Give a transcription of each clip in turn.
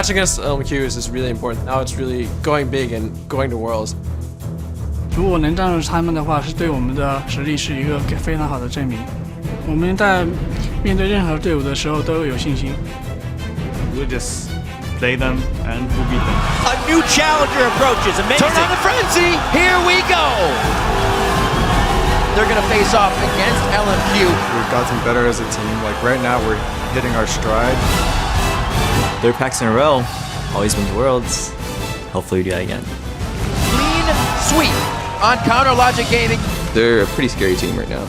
match against LMQ is really important. Now it's really going big and going to Worlds. 如果能战胜他们的话，是对我们的实力是一个非常好的证明。我们在面对任何队伍的时候都有信心。We'll just play them and we'll beat them. A new challenger approaches. Amazing. Turn on the frenzy. Here we go. They're going to face off against LMQ. We've gotten better as a team. Like right now, we're hitting our stride. 3rd packs in a row. Always been to Worlds. Hopefully we do that again. Clean sweep on Counter Logic Gaming. They're a pretty scary team right now.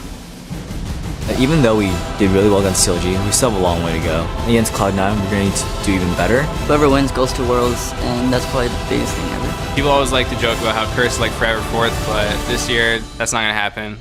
Even though we did really well against CLG, we still have a long way to go. Against Cloud9, we're going to need to do even better. Whoever wins goes to Worlds, and that's probably the biggest thing ever. People always like to joke about how Curse is like forever 4th, but this year, that's not going to happen.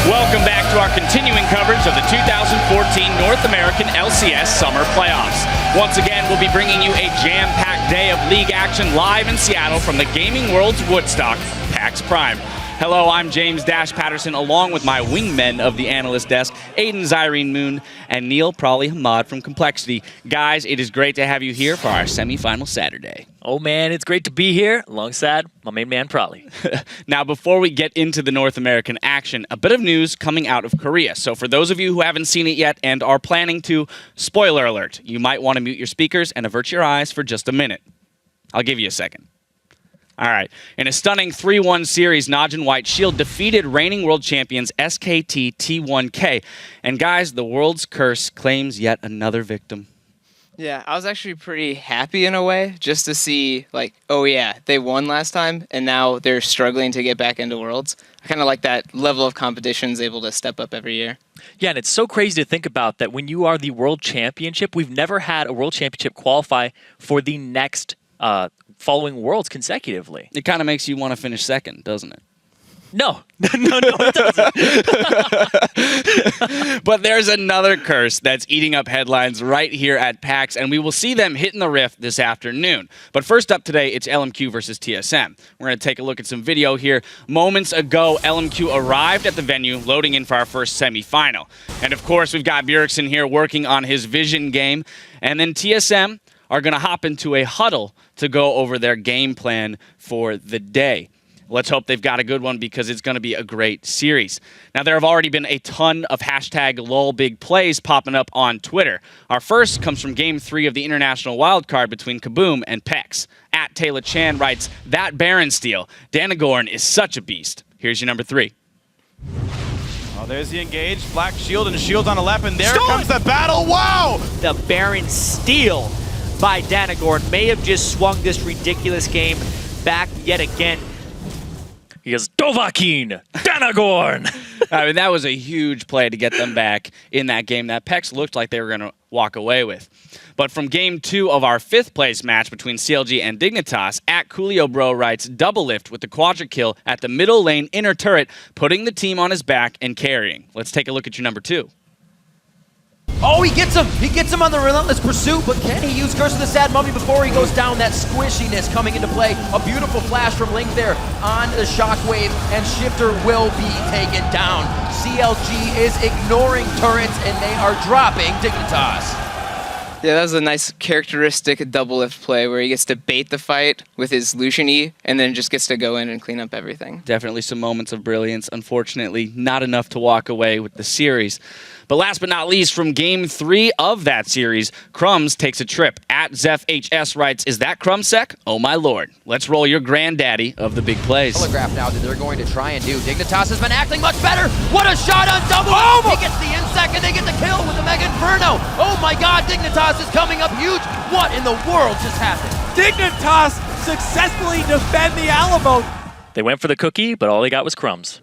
Welcome back to our continuing coverage of the 2014 North American LCS Summer Playoffs. Once again, we'll be bringing you a jam-packed day of league action live in Seattle from the Gaming World's Woodstock, PAX Prime. Hello, I'm James Dash Patterson, along with my wingmen of the analyst desk, Aiden Zyrene Moon and Neil Prawley Hamad from Complexity. Guys, it is great to have you here for our semifinal Saturday. Oh man, it's great to be here alongside my main man Prawley. Now, before we get into the North American action, a bit of news coming out of Korea. So for those of you who haven't seen it yet and are planning to, spoiler alert, you might want to mute your speakers and avert your eyes for just a minute. I'll give you a second. All right. In a stunning 3-1 series, Najin White Shield defeated reigning world champions SKT T1K. And guys, the world's curse claims yet another victim. Yeah, I was actually pretty happy in a way just to see, like, oh yeah, they won last time and now they're struggling to get back into Worlds. I kind of like that level of competition is able to step up every year. Yeah, and it's so crazy to think about that when you are the world championship, we've never had a world championship qualify for the next following Worlds consecutively. It kind of makes you want to finish second, doesn't it? No, it doesn't. But there's another curse that's eating up headlines right here at PAX, and we will see them hitting the rift this afternoon. But first up today, it's LMQ versus TSM. We're going to take a look at some video here. Moments ago, LMQ arrived at the venue, loading in for our first semifinal. And of course, we've got Bjergsen here working on his vision game, and then TSM are going to hop into a huddle to go over their game plan for the day. Let's hope they've got a good one because it's going to be a great series. Now, there have already been a ton of hashtag #LOLBigPlays popping up on Twitter. Our first comes from Game 3 of the International Wildcard between Kaboom and Pex. At Taylor Chan writes, "That Baron steal. Danagorn is such a beast." Here's your number 3. Oh, there's the engage. Black Shield and Shield on a lap, and there comes the battle. Wow! The Baron steal by Danagorn may have just swung this ridiculous game back yet again. He goes, Dovahkiin, Danagorn! I mean, that was a huge play to get them back in that game that Pex looked like they were going to walk away with. But from Game 2 of our 5th place match between CLG and Dignitas, at Coolio Bro writes, "Double lift with the quadra kill at the middle lane inner turret, putting the team on his back and carrying." Let's take a look at your number 2. Oh, he gets him! He gets him on the relentless pursuit, but can he use Curse of the Sad Mummy before he goes down? That squishiness coming into play. A beautiful flash from Link there on the Shockwave, and Shifter will be taken down. CLG is ignoring turrets, and they are dropping Dignitas. Yeah, that was a nice characteristic double lift play where he gets to bait the fight with his Lucian E and then just gets to go in and clean up everything. Definitely some moments of brilliance. Unfortunately, not enough to walk away with the series. But last but not least, from Game 3 of that series, Crumbs takes a trip. At ZephHS writes, "Is that Crumbsec? Oh my lord. Let's roll your granddaddy of the big plays." Telegraph now that they're going to try and do. Dignitas has been acting much better. What a shot on double! Oh, he gets the insec and they get the kill with the Mega Inferno. Oh my god, Dignitas is coming up huge. What in the world just happened? Dignitas successfully defend the Alamo. They went for the cookie, but all they got was crumbs.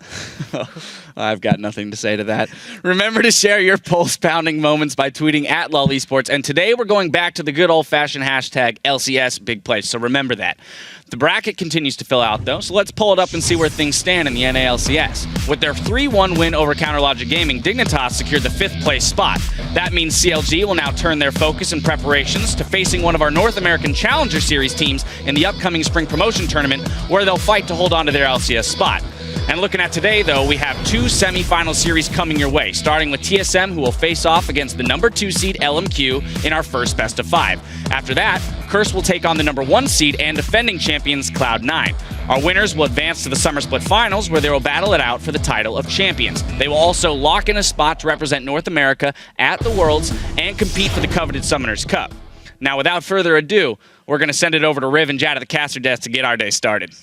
I've got nothing to say to that. Remember to share your pulse-pounding moments by tweeting at LOL Esports. And today we're going back to the good old-fashioned hashtag LCS Big Play, so remember that. The bracket continues to fill out, though, so let's pull it up and see where things stand in the NALCS. With their 3-1 win over Counterlogic Gaming, Dignitas secured the 5th place spot. That means CLG will now turn their focus and preparations to facing one of our North American Challenger Series teams in the upcoming Spring Promotion Tournament, where they'll fight to hold on to their LCS spot. And looking at today, though, we have 2 semi-final series coming your way, starting with TSM, who will face off against the number 2 seed LMQ in our first best of 5. After that, Curse will take on the number 1 seed and defending champions Cloud9. Our winners will advance to the Summer Split Finals, where they will battle it out for the title of champions. They will also lock in a spot to represent North America at the Worlds and compete for the coveted Summoners Cup. Now, without further ado, we're going to send it over to Riv and Jad at the caster desk to get our day started.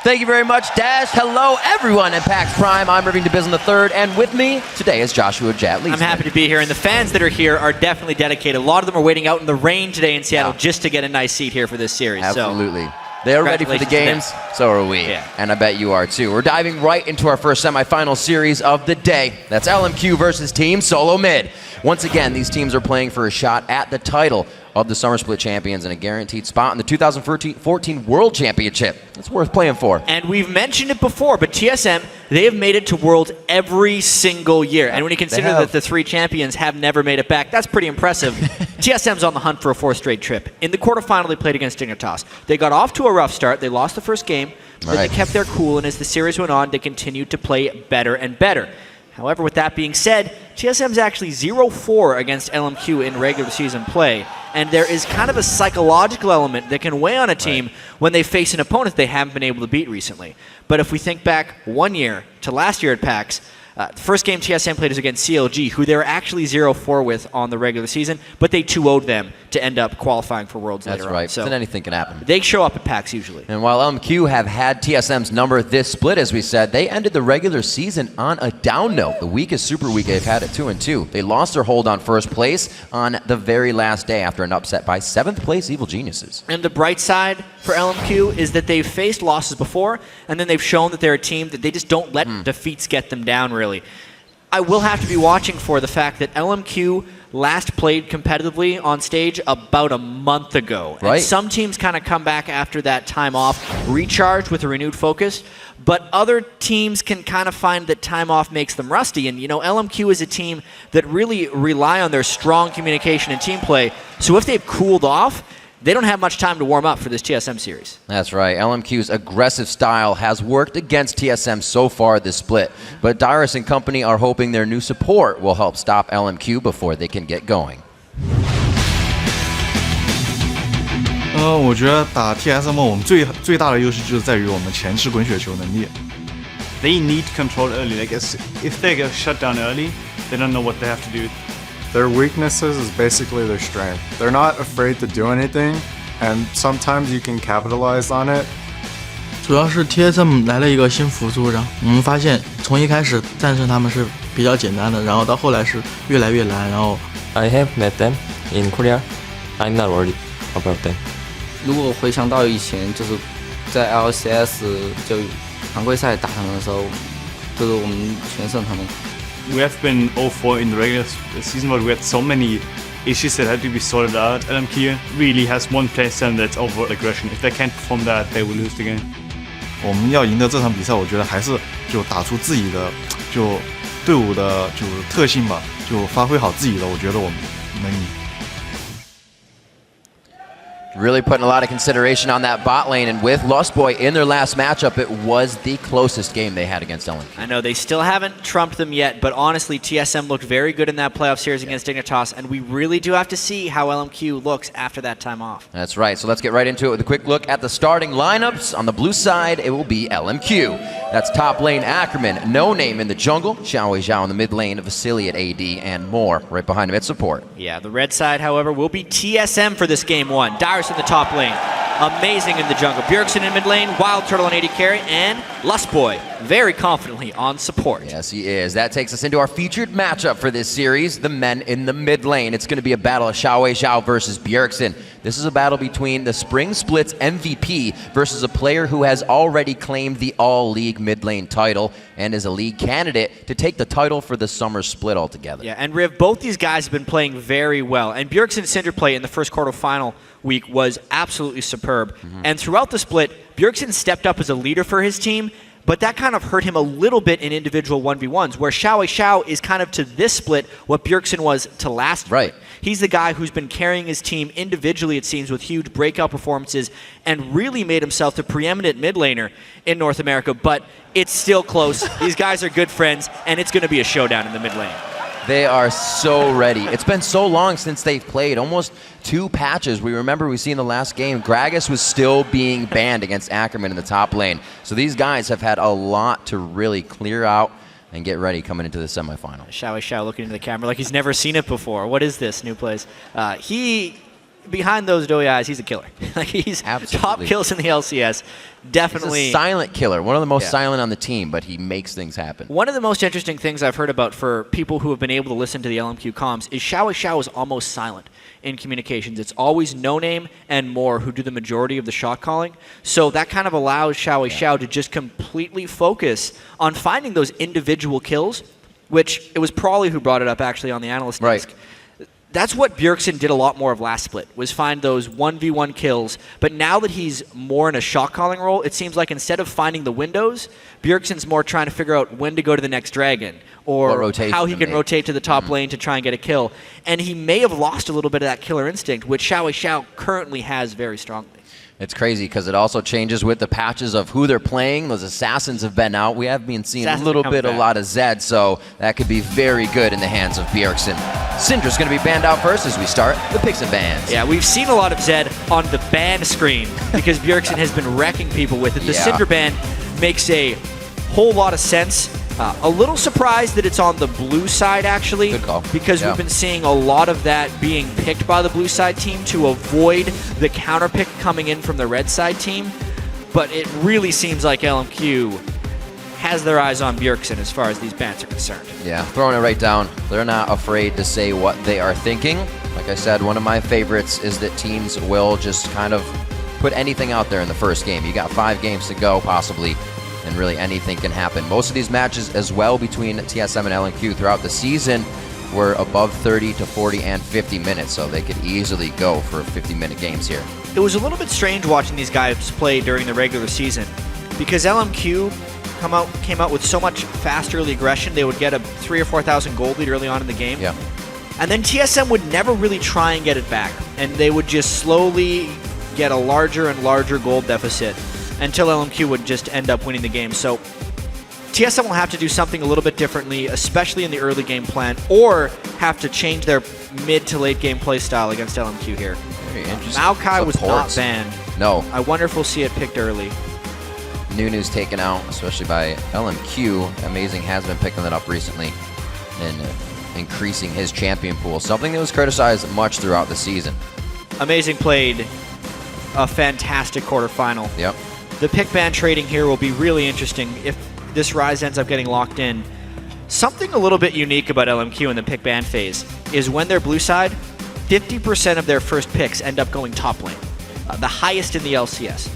Thank you very much, Dash. Hello, everyone at PAX Prime. I'm Irving DeBiz III, and with me today is Joshua Jatley. I'm happy to be here, and the fans that are here are definitely dedicated. A lot of them are waiting out in the rain today in Seattle just to get a nice seat here for this series. Absolutely. So, they're ready for the games, so are we. Yeah. And I bet you are too. We're diving right into our first semifinal series of the day. That's LMQ versus Team Solo Mid. Once again, these teams are playing for a shot at the title of the Summer Split Champions and a guaranteed spot in the 2014 World Championship. It's worth playing for. And we've mentioned it before, but TSM, they have made it to Worlds every single year. And when you consider that the 3 champions have never made it back, that's pretty impressive. TSM's on the hunt for a 4th straight trip. In the quarterfinal, they played against Dignitas. They got off to a rough start. They lost the first game, but they kept their cool, and as the series went on, they continued to play better and better. However, with that being said, TSM's actually 0-4 against LMQ in regular season play, and there is kind of a psychological element that can weigh on a team when they face an opponent they haven't been able to beat recently. But if we think back 1 year to last year at PAX, the first game TSM played was against CLG, who they were actually 0-4 with on the regular season, but they 2-0'd them to end up qualifying for Worlds later on. That's right. So anything can happen. They show up at PAX usually. And while LMQ have had TSM's number this split, as we said, they ended the regular season on a down note. The weakest super week they've had at 2-2. They lost their hold on first place on the very last day after an upset by 7th place Evil Geniuses. And the bright side for LMQ is that they've faced losses before, and then they've shown that they're a team that they just don't let defeats get them down, really. I will have to be watching for the fact that LMQ last played competitively on stage about a month ago. Right. And some teams kind of come back after that time off, recharged with a renewed focus, but other teams can kind of find that time off makes them rusty. And, you know, LMQ is a team that really rely on their strong communication and team play. So if they've cooled off, they don't have much time to warm up for this TSM series. That's right. LMQ's aggressive style has worked against TSM so far this split, but Dyrus and company are hoping their new support will help stop LMQ before they can get going. 我觉得打 TSM 我们最大的优势就是在于我们前置滚雪球能力。 They need control early. Like if they get shut down early, they don't know what they have to do. Their weaknesses is basically their strength. They're not afraid to do anything, and sometimes you can capitalize on it. 主要是 TSM 来了一个新辅助，然后我们发现从一开始战胜他们是比较简单的，然后到后来是越来越难，然后 I have met them in Korea. I'm not worried about them. 如果回想到以前，就是在 LCS 就常规赛打他们的时候，就是我们全胜他们。 We have been 0-4 in the regular season, but we had so many issues that had to be sorted out. LMQ really has one play style that's over aggression. If they can't perform that, they will lose the game. 我们要赢得这场比赛，我觉得还是就打出自己的就队伍的就特性吧，就发挥好自己的，我觉得我们能赢。 Really putting a lot of consideration on that bot lane, and with Lustboy in their last matchup, it was the closest game they had against LMQ. I know they still haven't trumped them yet, but honestly, TSM looked very good in that playoff series against Dignitas, and we really do have to see how LMQ looks after that time off. That's right, so let's get right into it with a quick look at the starting lineups. On the blue side, it will be LMQ. That's top lane Ackerman, No Name in the jungle, Xiao Zhao in the mid lane, Vasily at AD, and more right behind him at support. Yeah, the red side, however, will be TSM for this game one. Dyrus in the top lane. amazing in the jungle. Bjergsen in mid lane, Wild Turtle on AD carry, and Lustboy very confidently on support. Yes, he is. That takes us into our featured matchup for this series, the men in the mid lane. It's going to be a battle of Xiao versus Bjergsen. This is a battle between the Spring Splits MVP versus a player who has already claimed the All-League mid lane title and is a league candidate to take the title for the Summer Split altogether. Yeah, and Riv, both these guys have been playing very well. And Bjergsen's Syndra play in the first quarterfinal week was absolutely superb. And throughout the split, Bjergsen stepped up as a leader for his team, but that kind of hurt him a little bit in individual 1v1s, where Xiao is kind of to this split what Bjergsen was to last split. He's the guy who's been carrying his team individually, it seems, with huge breakout performances and really made himself the preeminent mid laner in North America, but it's still close. These guys are good friends, and it's going to be a showdown in the mid lane. They are so ready. It's been so long since they've played, almost 2 patches. We remember we seen the last game, Gragas was still being banned against Ackerman in the top lane. So these guys have had a lot to really clear out and get ready coming into the semifinal. Xiao looking into the camera like he's never seen it before. What is this new plays? Behind those doughy eyes, he's a killer. Like he's top kills in the LCS. Definitely. He's a silent killer, one of the most silent on the team, but he makes things happen. One of the most interesting things I've heard about for people who have been able to listen to the LMQ comms is Xiao is almost silent in communications. It's always No Name and More who do the majority of the shot calling. So that kind of allows Xiao to just completely focus on finding those individual kills, which it was Prawley who brought it up actually on the analyst desk. That's what Bjergsen did a lot more of last split, was find those 1v1 kills. But now that he's more in a shot calling role, it seems like instead of finding the windows, Bjergsen's more trying to figure out when to go to the next dragon or how he can rotate to the top lane to try and get a kill. And he may have lost a little bit of that killer instinct, which Xiao currently has very strongly. It's crazy because it also changes with the patches of who they're playing. Those assassins have been out. We have been seeing a lot of Zed, so that could be very good in the hands of Bjergsen. Syndra's going to be banned out first as we start the picks and bans. Yeah, we've seen a lot of Zed on the ban screen because Bjergsen has been wrecking people with it. The Syndra ban makes a whole lot of sense. A little surprised that it's on the blue side, actually, because we've been seeing a lot of that being picked by the blue side team to avoid the counter pick coming in from the red side team. But it really seems like LMQ has their eyes on Bjergsen as far as these bans are concerned. Yeah, throwing it right down. They're not afraid to say what they are thinking. Like I said, one of my favorites is that teams will just kind of put anything out there in the first game. You got 5 games to go, possibly, and really anything can happen. Most of these matches as well between TSM and LNQ throughout the season were above 30 to 40 and 50 minutes, so they could easily go for 50-minute games here. It was a little bit strange watching these guys play during the regular season because LMQ came out with so much fast early aggression. They would get a 3,000 or 4,000 gold lead early on in the game. Yeah. And then TSM would never really try and get it back, and they would just slowly get a larger and larger gold deficit until LMQ would just end up winning the game. So TSM will have to do something a little bit differently, especially in the early game plan, or have to change their mid to late game play style against LMQ here. Very interesting. Maokai was not banned. No. I wonder if we'll see it picked early. Nunu's taken out, especially by LMQ. Amazing has been picking that up recently and increasing his champion pool, something that was criticized much throughout the season. Amazing played a fantastic quarterfinal. Yep. The pick ban trading here will be really interesting if this Rise ends up getting locked in. Something a little bit unique about LMQ in the pick ban phase is when they're blue side, 50% of their first picks end up going top lane, the highest in the LCS,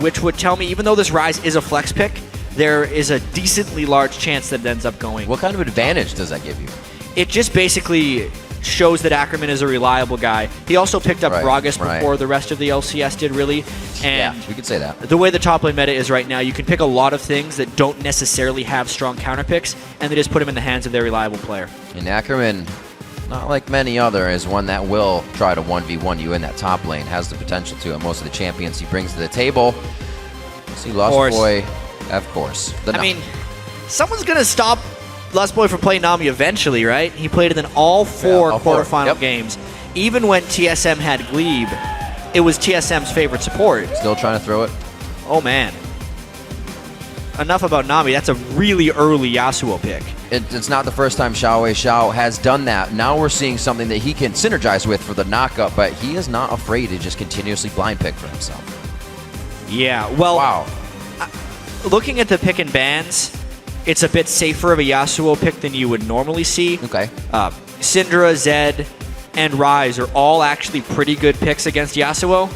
which would tell me even though this Rise is a flex pick, there is a decently large chance that it ends up going. What kind of advantage does that give you? It just basically shows that Ackerman is a reliable guy. He also picked up Gragas before the rest of the LCS did, really. And yeah, we could say that. The way the top lane meta is right now, you can pick a lot of things that don't necessarily have strong counter picks, and they just put them in the hands of their reliable player. And Ackerman, not like many other, is one that will try to 1v1 you in that top lane, has the potential to, and most of the champions he brings to the table. See Lost Boy, of course. I mean, someone's going to stop Lost Boy from playing Nami eventually, right? He played it in all four quarterfinal games. Even when TSM had Glebe, it was TSM's favorite support. Still trying to throw it. Oh, man. enough about Nami. That's a really early Yasuo pick. It's not the first time Xiao has done that. Now we're seeing something that he can synergize with for the knockup, but he is not afraid to just continuously blind pick for himself. Yeah, well, wow. Looking at the pick and bans, it's a bit safer of a Yasuo pick than you would normally see. Okay. Syndra, Zed, and Ryze are all actually pretty good picks against Yasuo.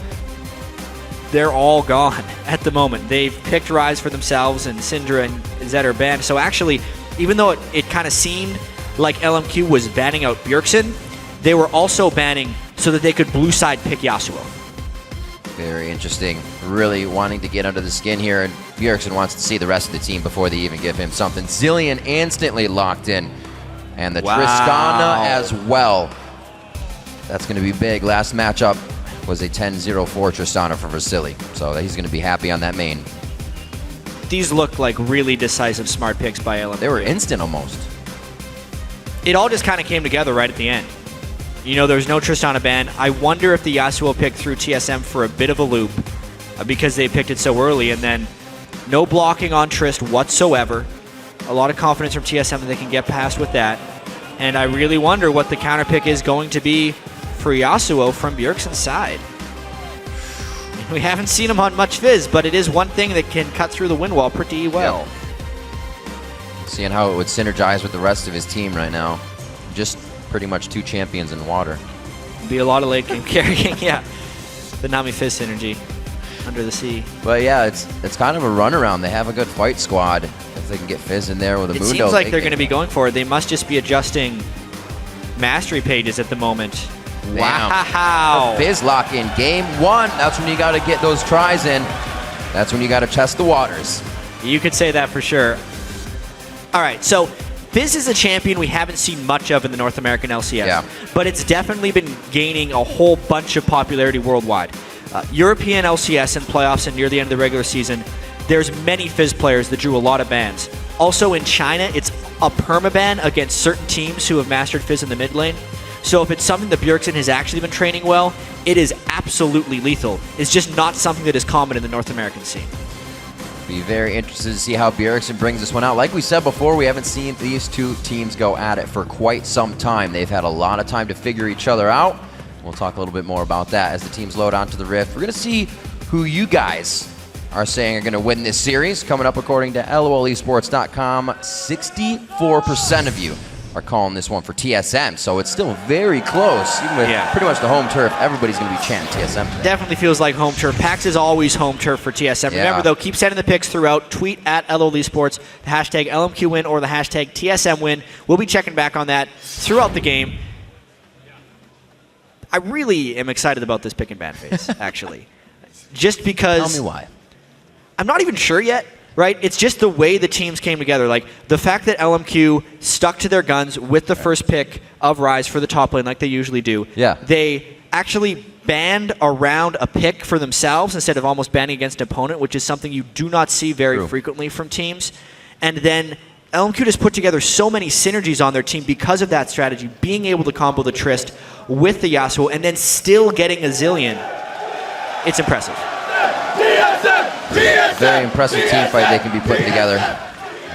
They're all gone at the moment. They've picked Ryze for themselves, and Syndra and Zed are banned. So actually, even though it kind of seemed like LMQ was banning out Bjergsen, they were also banning so that they could blue side pick Yasuo. Very interesting. Really wanting to get under the skin here, and Bjergsen wants to see the rest of the team before they even give him something. Zilean instantly locked in, and the Tristana as well. That's going to be big. Last matchup was a 10-0 for Tristana for Vasily, so he's going to be happy on that main. These look like really decisive smart picks by LMQ. They were instant almost. It all just kind of came together right at the end. You know, there's no Tristana ban. I wonder if the Yasuo pick threw TSM for a bit of a loop because they picked it so early, and then no blocking on Trist whatsoever. A lot of confidence from TSM that they can get past with that. And I really wonder what the counter pick is going to be for Yasuo from Bjergsen's side. We haven't seen him on much Fizz, but it is one thing that can cut through the wind wall pretty well. Yeah. Seeing how it would synergize with the rest of his team right now. Just pretty much 2 champions in water. Be a lot of late game carrying, yeah. The Nami Fizz synergy under the sea. But yeah, it's kind of a runaround. They have a good fight squad. If they can get Fizz in there with a Mundo. It seems like they're going to be going for it. They must just be adjusting mastery pages at the moment. Wow. Fizz lock in game 1. That's when you got to get those tries in. That's when you got to test the waters. You could say that for sure. All right, so Fizz is a champion we haven't seen much of in the North American LCS, but it's definitely been gaining a whole bunch of popularity worldwide. European LCS and playoffs and near the end of the regular season, there's many Fizz players that drew a lot of bans. Also in China, it's a permaban against certain teams who have mastered Fizz in the mid lane. So if it's something that Bjergsen has actually been training well, it is absolutely lethal. It's just not something that is common in the North American scene. Be very interested to see how Bjergsen brings this one out. Like we said before, we haven't seen these two teams go at it for quite some time. They've had a lot of time to figure each other out. We'll talk a little bit more about that as the teams load onto the Rift. We're going to see who you guys are saying are going to win this series. Coming up, according to LOLesports.com, 64% of you are calling this one for TSM, so it's still very close. Even with pretty much the home turf, everybody's going to be chanting TSM today. Definitely feels like home turf. PAX is always home turf for TSM. Remember, though, keep sending the picks throughout. Tweet at LOLesports, the hashtag LMQWin or the hashtag TSMWin. We'll be checking back on that throughout the game. I really am excited about this pick and ban phase, actually. Just because... Tell me why. I'm not even sure yet. Right? It's just the way the teams came together. Like, the fact that LMQ stuck to their guns with the first pick of Ryze for the top lane like they usually do. Yeah. They actually banned around a pick for themselves instead of almost banning against an opponent, which is something you do not see very frequently from teams. And then LMQ just put together so many synergies on their team because of that strategy, being able to combo the Trist with the Yasuo and then still getting a Zilean. It's impressive. Very impressive team fight they can be putting together.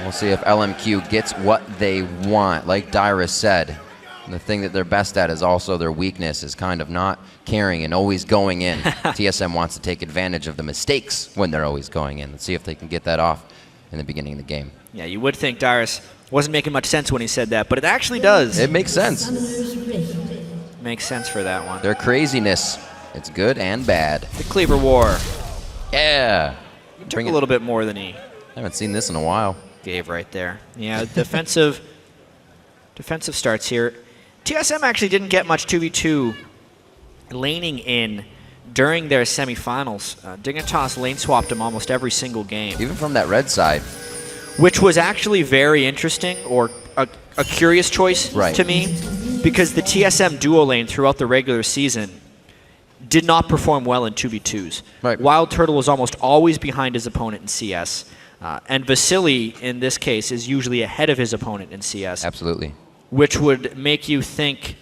We'll see if LMQ gets what they want. Like Dyrus said, the thing that they're best at is also their weakness, is kind of not caring and always going in. TSM wants to take advantage of the mistakes when they're always going in. Let's see if they can get that off in the beginning of the game. Yeah, you would think Dyrus wasn't making much sense when he said that, but it actually does. It makes sense. Makes sense for that one. Their craziness, it's good and bad. The Cleaver War. Yeah. Took a little bit more than he I haven't seen this in a while. Gave right there. Yeah, defensive starts here. TSM actually didn't get much 2v2 laning in during their semifinals. Dignitas lane swapped him almost every single game. Even from that red side. Which was actually very interesting, or a curious choice to me, because the TSM duo lane throughout the regular season did not perform well in 2v2s. Wild Turtle was almost always behind his opponent in CS. And Vasily, in this case, is usually ahead of his opponent in CS. Absolutely. Which would make you think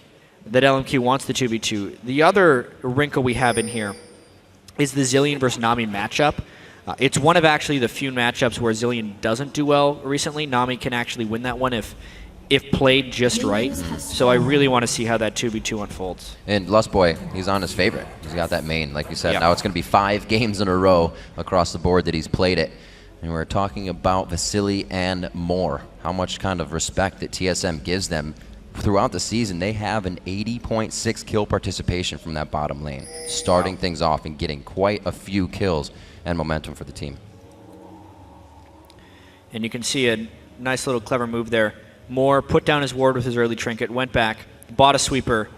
that LMQ wants the 2v2. The other wrinkle we have in here is the Zilean versus Nami matchup. It's one of actually the few matchups where Zilean doesn't do well recently. Nami can actually win that one if played just right. So I really want to see how that 2v2 unfolds. And Lustboy, he's on his favorite. He's got that main, like you said. Yep. Now it's going to be 5 games in a row across the board that he's played it. And we're talking about Vasily and more. How much kind of respect that TSM gives them. Throughout the season, they have an 80.6 kill participation from that bottom lane, starting things off and getting quite a few kills and momentum for the team. And you can see a nice little clever move there. Moore put down his ward with his early trinket, went back, bought a sweeper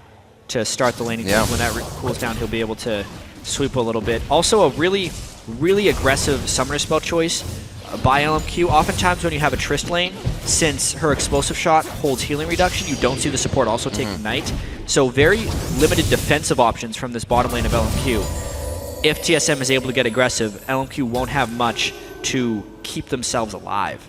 to start the laning. Yeah. When that cools down, he'll be able to sweep a little bit. Also a really, really aggressive summoner spell choice by LMQ. Oftentimes when you have a Trist lane, since her explosive shot holds healing reduction, you don't see the support also take Ignite. So very limited defensive options from this bottom lane of LMQ. If TSM is able to get aggressive, LMQ won't have much to keep themselves alive.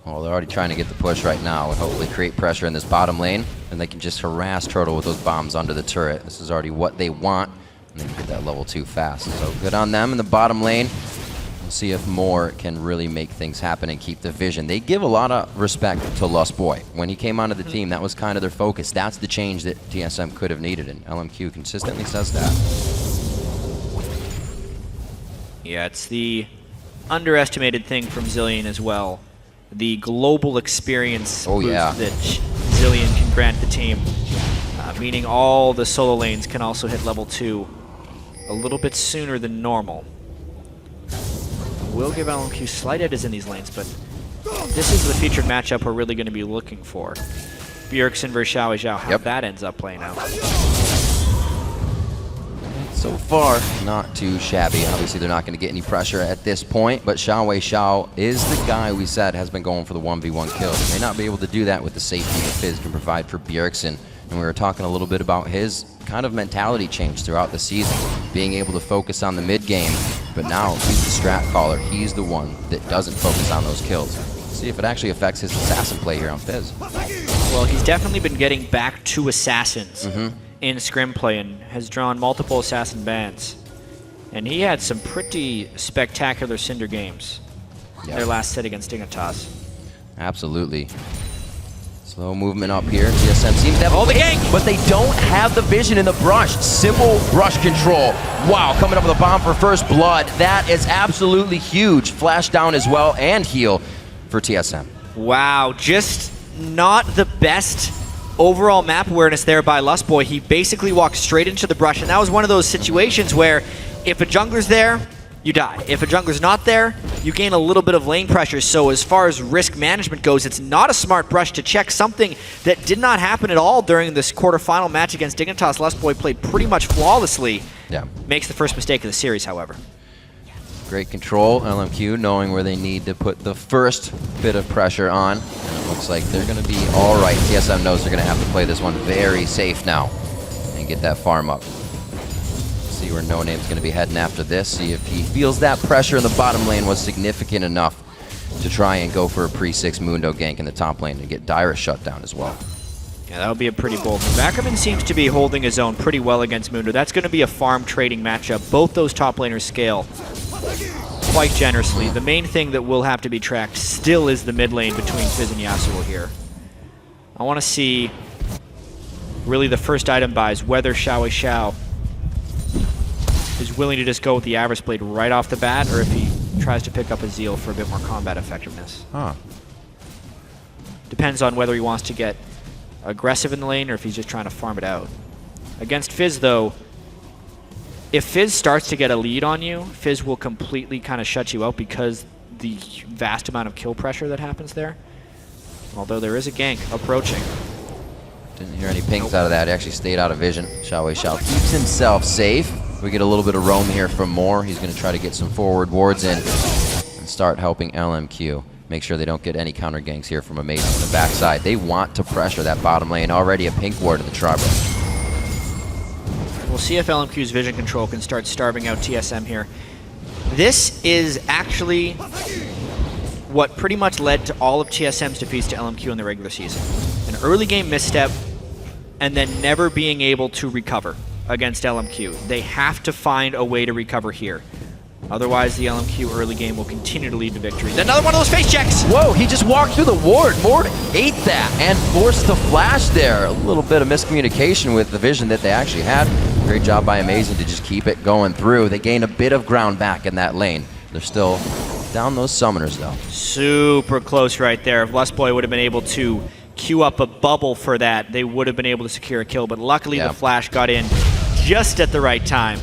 Well, they're already trying to get the push right now and hopefully create pressure in this bottom lane, and they can just harass Turtle with those bombs under the turret. This is already what they want, and they can get that level 2 fast. So good on them in the bottom lane. We'll see if Moore can really make things happen and keep the vision. They give a lot of respect to Lustboy. When he came onto the team, that was kind of their focus. That's the change that TSM could have needed, and LMQ consistently says that. Yeah, it's the underestimated thing from Zilean as well. The global experience boost that Zilean can grant the team, meaning all the solo lanes can also hit level 2 a little bit sooner than normal. Will give LMQ slight edges in these lanes, but this is the featured matchup we're really going to be looking for. Bjergsen versus Xiao Xiao, how that ends up playing out. So far, not too shabby. Obviously, they're not going to get any pressure at this point, but Xiao Xiao is the guy we said has been going for the 1v1 kills. May not be able to do that with the safety that Fizz can provide for Bjergsen. And we were talking a little bit about his kind of mentality change throughout the season, being able to focus on the mid game, but now he's the strat caller. He's the one that doesn't focus on those kills. See if it actually affects his assassin play here on Fizz. Well, he's definitely been getting back to assassins in scrim play and has drawn multiple assassin bans. And he had some pretty spectacular Cinder games their last set against Dignitas. Absolutely. Slow movement up here. TSM seems to have the gank, but they don't have the vision in the brush. Simple brush control. Wow, coming up with a bomb for first blood. That is absolutely huge. Flash down as well and heal for TSM. Wow, just not the best overall map awareness there by Lustboy. He basically walked straight into the brush, and that was one of those situations where if a jungler's there, you die. If a jungler's not there, you gain a little bit of lane pressure. So as far as risk management goes, it's not a smart brush to check, something that did not happen at all during this quarterfinal match against Dignitas. Lustboy played pretty much flawlessly. Yeah. Makes the first mistake of the series, however. Great control, LMQ knowing where they need to put the first bit of pressure on. And it looks like they're going to be all right. TSM knows they're going to have to play this one very safe now and get that farm up. See where No Name's going to be heading after this. See if he feels that pressure in the bottom lane was significant enough to try and go for a pre-6 Mundo gank in the top lane and get Dyrus shut down as well. Yeah, that would be a pretty bold move. Ackerman seems to be holding his own pretty well against Mundo. That's going to be a farm trading matchup. Both those top laners scale quite generously. The main thing that will have to be tracked still is the mid lane between Fizz and Yasuo here. I want to see really the first item buys, whether Xiao Xiao is willing to just go with the Avarice Blade right off the bat, or if he tries to pick up a Zeal for a bit more combat effectiveness. Depends on whether he wants to get aggressive in the lane or if he's just trying to farm it out. Against Fizz, though, if Fizz starts to get a lead on you, Fizz will completely kind of shut you out because the vast amount of kill pressure that happens there. Although there is a gank approaching. Didn't hear any pings out of that. He actually stayed out of vision. Xiao Xiao keeps himself safe. We get a little bit of roam here from Moore. He's going to try to get some forward wards in and start helping LMQ. Make sure they don't get any counter ganks here from Amazing on the backside. They want to pressure that bottom lane. Already a pink ward in the Tribal. We'll see if LMQ's vision control can start starving out TSM here. This is actually what pretty much led to all of TSM's defeats to LMQ in the regular season. An early game misstep, and then never being able to recover against LMQ. They have to find a way to recover here. Otherwise, the LMQ early game will continue to lead to victories. Another one of those face checks! Whoa, he just walked through the ward. Mord ate that and forced the flash there. A little bit of miscommunication with the vision that they actually had. Great job by Amazing to just keep it going through. They gain a bit of ground back in that lane. They're still down those summoners, though. Super close right there. If Lustboy would have been able to queue up a bubble for that, they would have been able to secure a kill, but luckily the flash got in just at the right time.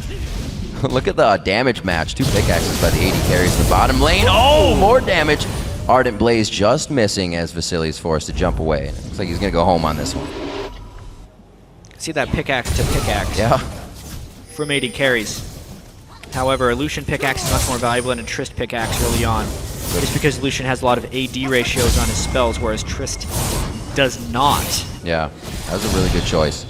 Look at the damage match. 2 pickaxes by the 80 carries the bottom lane. Oh, more damage. Ardent Blaze just missing as Vasili's forced to jump away. Looks like he's going to go home on this one. See that pickaxe to pickaxe. Yeah. From 80 carries. However, a Lucian pickaxe is much more valuable than a Trist pickaxe early on. Just because Lucian has a lot of AD ratios on his spells, whereas Trist does not. Yeah, that was a really good choice.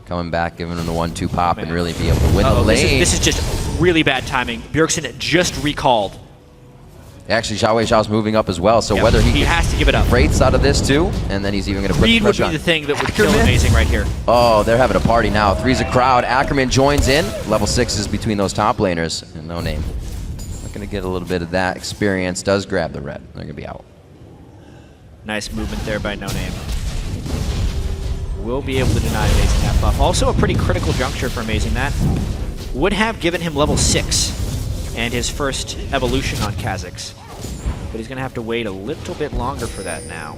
Coming back, giving him the 1-2 pop and really be able to win the lane. This is just really bad timing. Bjergsen just recalled. Actually, Xiao's moving up as well, so whether he has to give it up. Rates out of this too, and then he's even going to put Reed the would pressure be on. the thing that would kill Amazing right here. Oh, they're having a party now. 3's a crowd. Ackerman joins in. Level 6 is between those top laners, and No Name. Looking to get a little bit of that experience. Does grab the red. They're going to be out. Nice movement there by No Name. Will be able to deny Amazing that buff. Also a pretty critical juncture for Amazing. That would have given him level 6 and his first evolution on Kha'Zix. But he's going to have to wait a little bit longer for that now.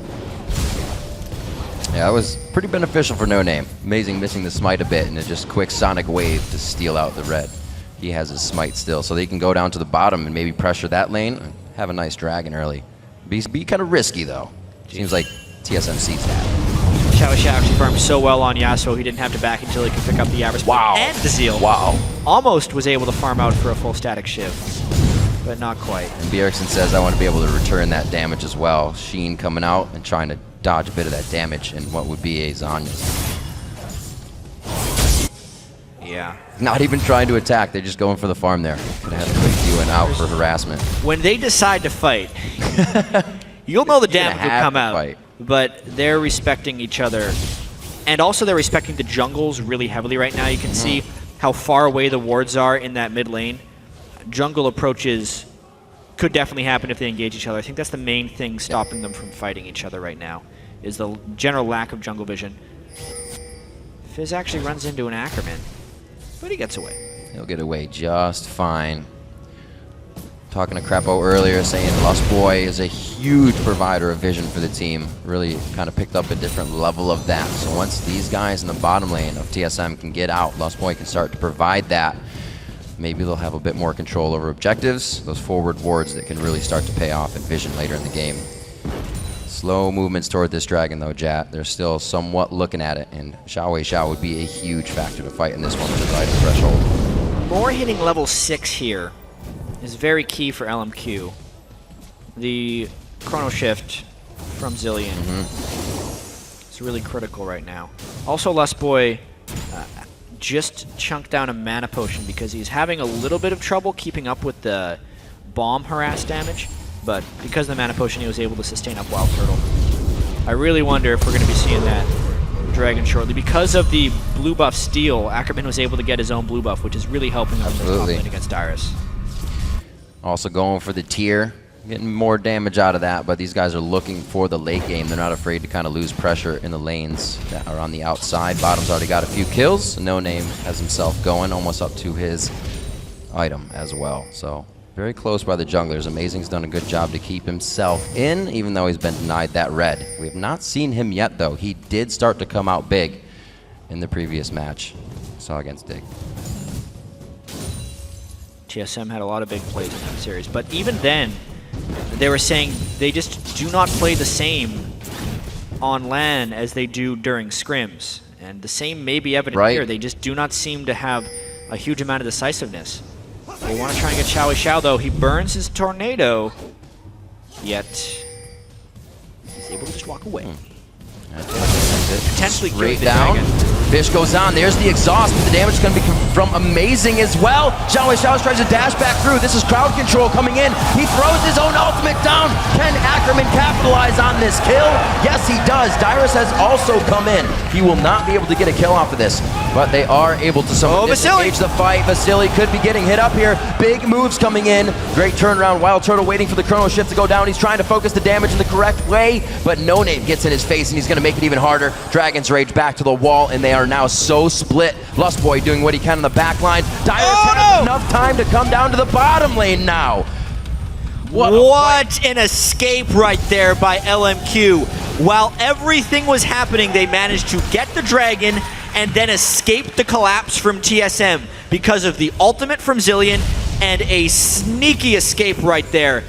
Yeah, that was pretty beneficial for No Name. Amazing missing the smite a bit and a just quick sonic wave to steal out the red. He has his smite still, so they can go down to the bottom and maybe pressure that lane and have a nice dragon early. Be kind of risky though. Seems like TSM sees that. Xiao actually farmed so well on Yasuo, he didn't have to back until he could pick up the Avarice and the Zeal. Wow. Almost was able to farm out for a full static Shiv, but not quite. And Bjergsen says, I want to be able to return that damage as well. Sheen coming out and trying to dodge a bit of that damage in what would be a Zhonya's. Yeah. Not even trying to attack, they're just going for the farm there. Gonna have a quick UN out for harassment. When they decide to fight, you'll know the damage will come out. But they're respecting each other. And also they're respecting the jungles really heavily right now. You can see how far away the wards are in that mid lane. Jungle approaches could definitely happen if they engage each other. I think that's the main thing stopping them from fighting each other right now, is the general lack of jungle vision. Fizz actually runs into an Ackerman, but he gets away. He'll get away just fine. Talking to Crepo earlier, saying Lustboy is a huge provider of vision for the team. Really kind of picked up a different level of that. So once these guys in the bottom lane of TSM can get out, Lustboy can start to provide that. Maybe they'll have a bit more control over objectives, those forward wards that can really start to pay off in vision later in the game. Slow movements toward this dragon though, Jat. They're still somewhat looking at it, and Xiao would be a huge factor to fight in this one with the item threshold. More hitting level 6 here is very key for LMQ. The chrono shift from Zillion is really critical right now. Also, Lustboy just chunked down a mana potion because he's having a little bit of trouble keeping up with the bomb harass damage, but because of the mana potion he was able to sustain up Wild Turtle. I really wonder if we're going to be seeing that dragon shortly. Because of the blue buff steal, Ackerman was able to get his own blue buff, which is really helping him in the top lane against Dyrus. Also going for the tier, getting more damage out of that, but these guys are looking for the late game. They're not afraid to kind of lose pressure in the lanes that are on the outside. Bottom's already got a few kills. No Name has himself going, almost up to his item as well. So very close by the junglers. Amazing's done a good job to keep himself in, even though he's been denied that red. We have not seen him yet, though. He did start to come out big in the previous match. Saw against Dig. TSM had a lot of big plays in that series, but even then, they were saying they just do not play the same on LAN as they do during scrims. And the same may be evident here. They just do not seem to have a huge amount of decisiveness. They want to try and get Xiao, though. He burns his tornado, yet he's able to just walk away. Potentially straight down. Fish goes on. There's the exhaust, but the damage is going to be from Amazing as well. Xiao tries to dash back through. This is crowd control coming in. He throws his own ultimate down. Can Ackerman capitalize on this kill? Yes, he does. Dyrus has also come in. He will not be able to get a kill off of this. but they are able to somehow disengage the fight. Vasily could be getting hit up here. Big moves coming in. Great turnaround. Wild Turtle waiting for the chrono shift to go down. He's trying to focus the damage in the correct way, but No Name gets in his face, and he's going to make it even harder. Dragon's Rage back to the wall, and they are now so split. Lustboy doing what he can on the back line. Dyrus has enough time to come down to the bottom lane now. What an escape right there by LMQ. While everything was happening, they managed to get the dragon and then escape the collapse from TSM because of the ultimate from Zilean and a sneaky escape right there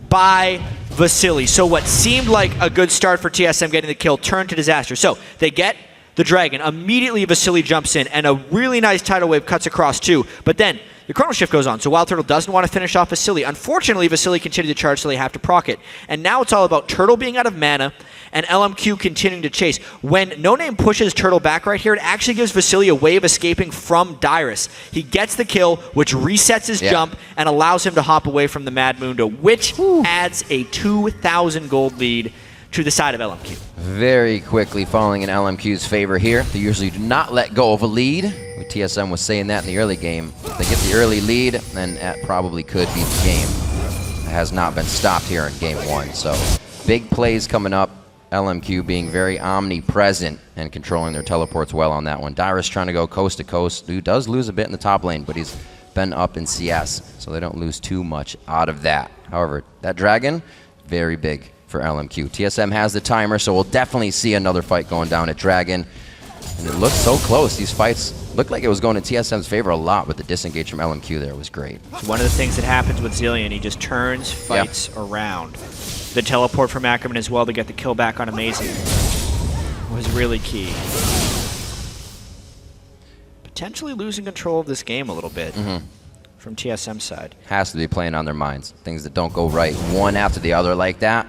by Vasily. So what seemed like a good start for TSM getting the kill turned to disaster. So they get the dragon. Immediately Vasily jumps in and a really nice tidal wave cuts across too. But then the chrono shift goes on, so Wild Turtle doesn't want to finish off Vasily. Unfortunately, Vasily continued to charge, so they have to proc it. And now it's all about Turtle being out of mana and LMQ continuing to chase. When No Name pushes Turtle back right here, it actually gives Vasily a way of escaping from Dyrus. He gets the kill, which resets his jump and allows him to hop away from the Mad Mundo, which adds a 2,000 gold lead to the side of LMQ. Very quickly falling in LMQ's favor here. They usually do not let go of a lead. TSM was saying that in the early game. If they get the early lead, then that probably could be the game. It has not been stopped here in game 1. So big plays coming up. LMQ being very omnipresent and controlling their teleports well on that one. Dyrus trying to go coast to coast, who does lose a bit in the top lane, but he's been up in CS, so they don't lose too much out of that. However, that dragon, very big for LMQ. TSM has the timer, so we'll definitely see another fight going down at Dragon. And it looks so close. These fights looked like it was going in TSM's favor a lot, but the disengage from LMQ there was great. One of the things that happens with Zilean, he just turns fights around. The teleport from Ackerman as well to get the kill back on Amazing was really key. Potentially losing control of this game a little bit from TSM's side. Has to be playing on their minds. Things that don't go right one after the other like that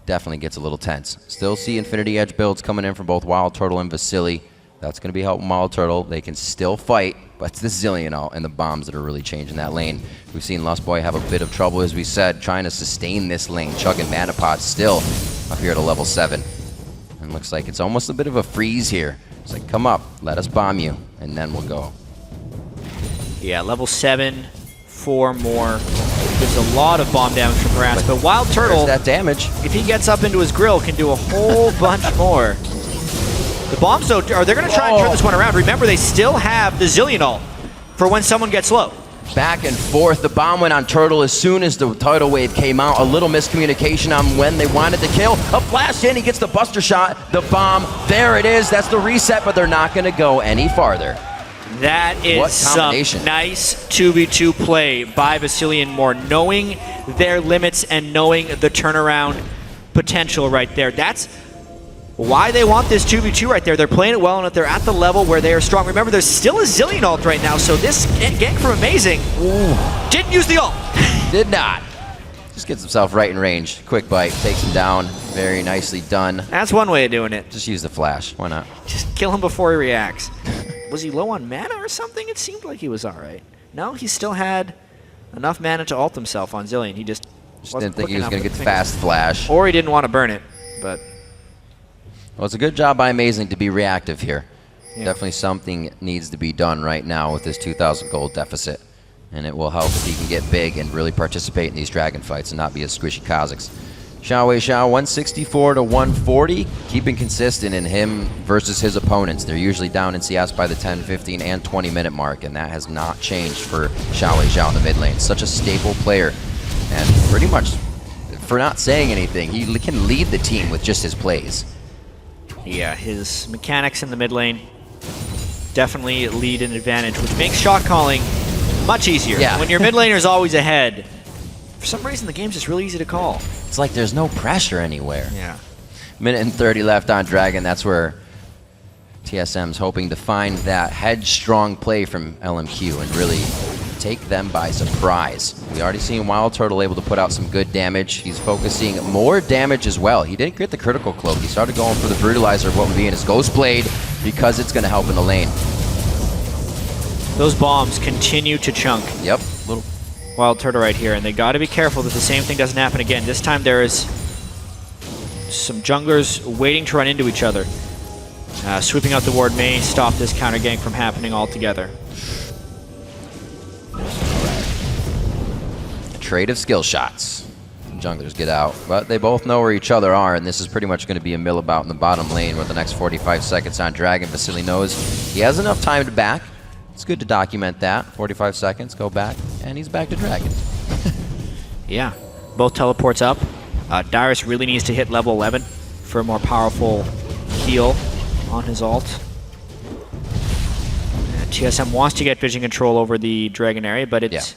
definitely gets a little tense. Still see Infinity Edge builds coming in from both Wild Turtle and Vasily. That's going to be helping Wild Turtle. They can still fight, but it's the Zilean and the bombs that are really changing that lane. We've seen Lustboy have a bit of trouble, as we said, trying to sustain this lane, chugging mana pots still up here to level 7. And looks like it's almost a bit of a freeze here. It's like, come up, let us bomb you, and then we'll go. Yeah, level 7, 4 more. Gives a lot of bomb damage from Harass, but Wild Turtle, that damage, if he gets up into his grill, can do a whole bunch more. The bombs, though, they're going to try and turn this one around. Remember, they still have the Zilean ult for when someone gets low. Back and forth. The bomb went on Turtle as soon as the tidal wave came out. A little miscommunication on when they wanted to kill. A flash in, he gets the buster shot. The bomb, there it is. That's the reset, but they're not going to go any farther. That is some nice 2v2 play by Vasily and Moore, knowing their limits and knowing the turnaround potential right there. That's why they want this 2v2 right there. They're playing it well, and if they're at the level where they are strong. Remember, there's still a Zilean ult right now, so this gank from Amazing didn't use the ult. Did not. Just gets himself right in range. Quick bite, takes him down. Very nicely done. That's one way of doing it. Just use the flash. Why not? Just kill him before he reacts. Was he low on mana or something? It seemed like he was all right. No, he still had enough mana to ult himself on Zilean. He just didn't think he was going to get the fast flash. Or he didn't want to burn it, but... Well, it's a good job by Amazing to be reactive here. Yeah. Definitely something needs to be done right now with this 2,000 gold deficit. And it will help if he can get big and really participate in these dragon fights and not be as squishy Kazakhs. Xiao 164 to 140, keeping consistent in him versus his opponents. They're usually down in CS by the 10, 15, and 20-minute mark, and that has not changed for Xiao in the mid lane. Such a staple player, and pretty much, for not saying anything, he can lead the team with just his plays. Yeah, his mechanics in the mid lane definitely lead an advantage, which makes shot calling much easier. Yeah. When your mid laner is always ahead, for some reason the game's just really easy to call. It's like there's no pressure anywhere. Yeah. Minute and 30 left on Dragon. That's where TSM's hoping to find that headstrong play from LMQ and really take them by surprise. We already seen Wild Turtle able to put out some good damage. He's focusing more damage as well. He didn't get the critical cloak. He started going for the brutalizer of what would be in his Ghost Blade because it's going to help in the lane. Those bombs continue to chunk. Yep. Little Wild Turtle right here, and they got to be careful that the same thing doesn't happen again. This time there is some junglers waiting to run into each other. Sweeping out the ward may stop this counter gank from happening altogether. A trade of skill shots. Junglers get out, but they both know where each other are, and this is pretty much going to be a millabout in the bottom lane with the next 45 seconds on Dragon. Vasily knows he has enough time to back. It's good to document that. 45 seconds, go back, and he's back to Dragon. Yeah, both teleports up. Dyrus really needs to hit level 11 for a more powerful heal on his ult. TSM wants to get vision control over the Dragon area, but it's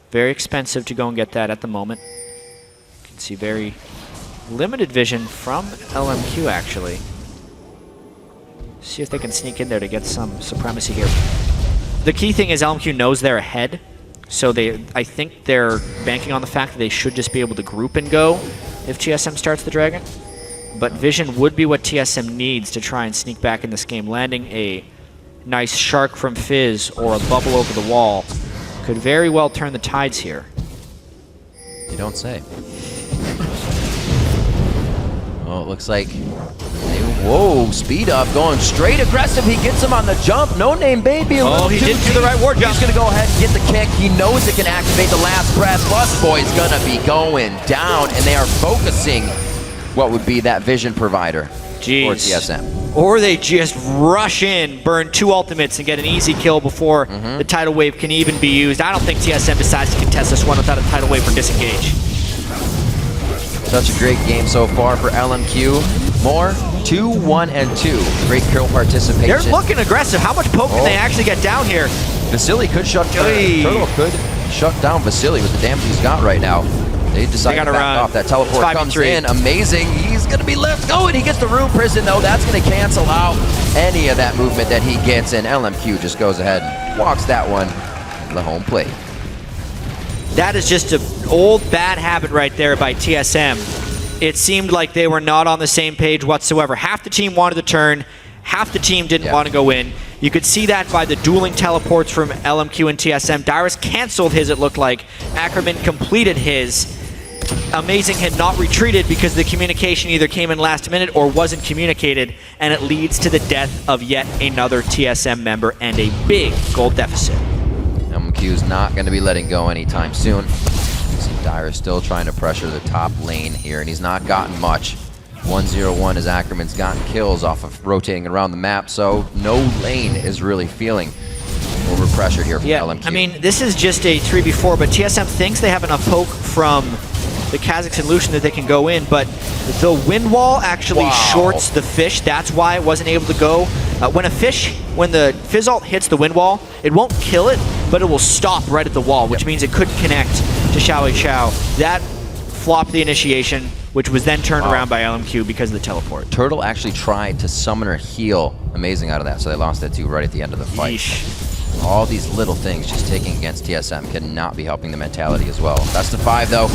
very expensive to go and get that at the moment. You can see very limited vision from LMQ, actually. See if they can sneak in there to get some supremacy here. The key thing is LMQ knows they're ahead, so I think they're banking on the fact that they should just be able to group and go if TSM starts the Dragon. But vision would be what TSM needs to try and sneak back in this game. Landing a nice shark from Fizz or a bubble over the wall could very well turn the tides here. You don't say. Oh, it looks like... Whoa, speed up, going straight aggressive. He gets him on the jump. No Name Baby. Oh, he didn't do the right ward jump. He's going to go ahead and get the kick. He knows it can activate the last breath. Busboy's going to be going down, and they are focusing what would be that vision provider for TSM. Or they just rush in, burn 2 ultimates, and get an easy kill before the tidal wave can even be used. I don't think TSM decides to contest this one without a tidal wave or disengage. Such a great game so far for LMQ. More 2, 1, and 2. Great kill participation. They're looking aggressive. How much poke can they actually get down here? Vasily could shut down. Turtle could shut down Vasily with the damage he's got right now. They decided to back off. That teleport comes in. Amazing. He's going to be left going. He gets the Rune Prison, though. That's going to cancel out any of that movement that he gets, and LMQ just goes ahead and walks that one to the home plate. That is just an old bad habit right there by TSM. It seemed like they were not on the same page whatsoever. Half the team wanted to turn, half the team didn't want to go in. You could see that by the dueling teleports from LMQ and TSM. Dyrus canceled his, it looked like. Ackerman completed his. Amazing had not retreated because the communication either came in last minute or wasn't communicated, and it leads to the death of yet another TSM member and a big gold deficit. LMQ's not going to be letting go anytime soon. Dyrus still trying to pressure the top lane here, and he's not gotten much. 1-0-1 as Ackerman's gotten kills off of rotating around the map, so no lane is really feeling overpressured here from LMQ. I mean, this is just a 3v4, but TSM thinks they have enough poke from the Kazakhstan Lucian that they can go in, but the wind wall actually shorts the fish. That's why it wasn't able to go. When the Fizz ult hits the wind wall, it won't kill it, but it will stop right at the wall, which means it couldn't connect to Xiao. That flopped the initiation, which was then turned around by LMQ because of the teleport. Turtle actually tried to summon her heal. Amazing out of that, so they lost that too right at the end of the fight. All these little things just taking against TSM cannot be helping the mentality as well. Best of 5 though.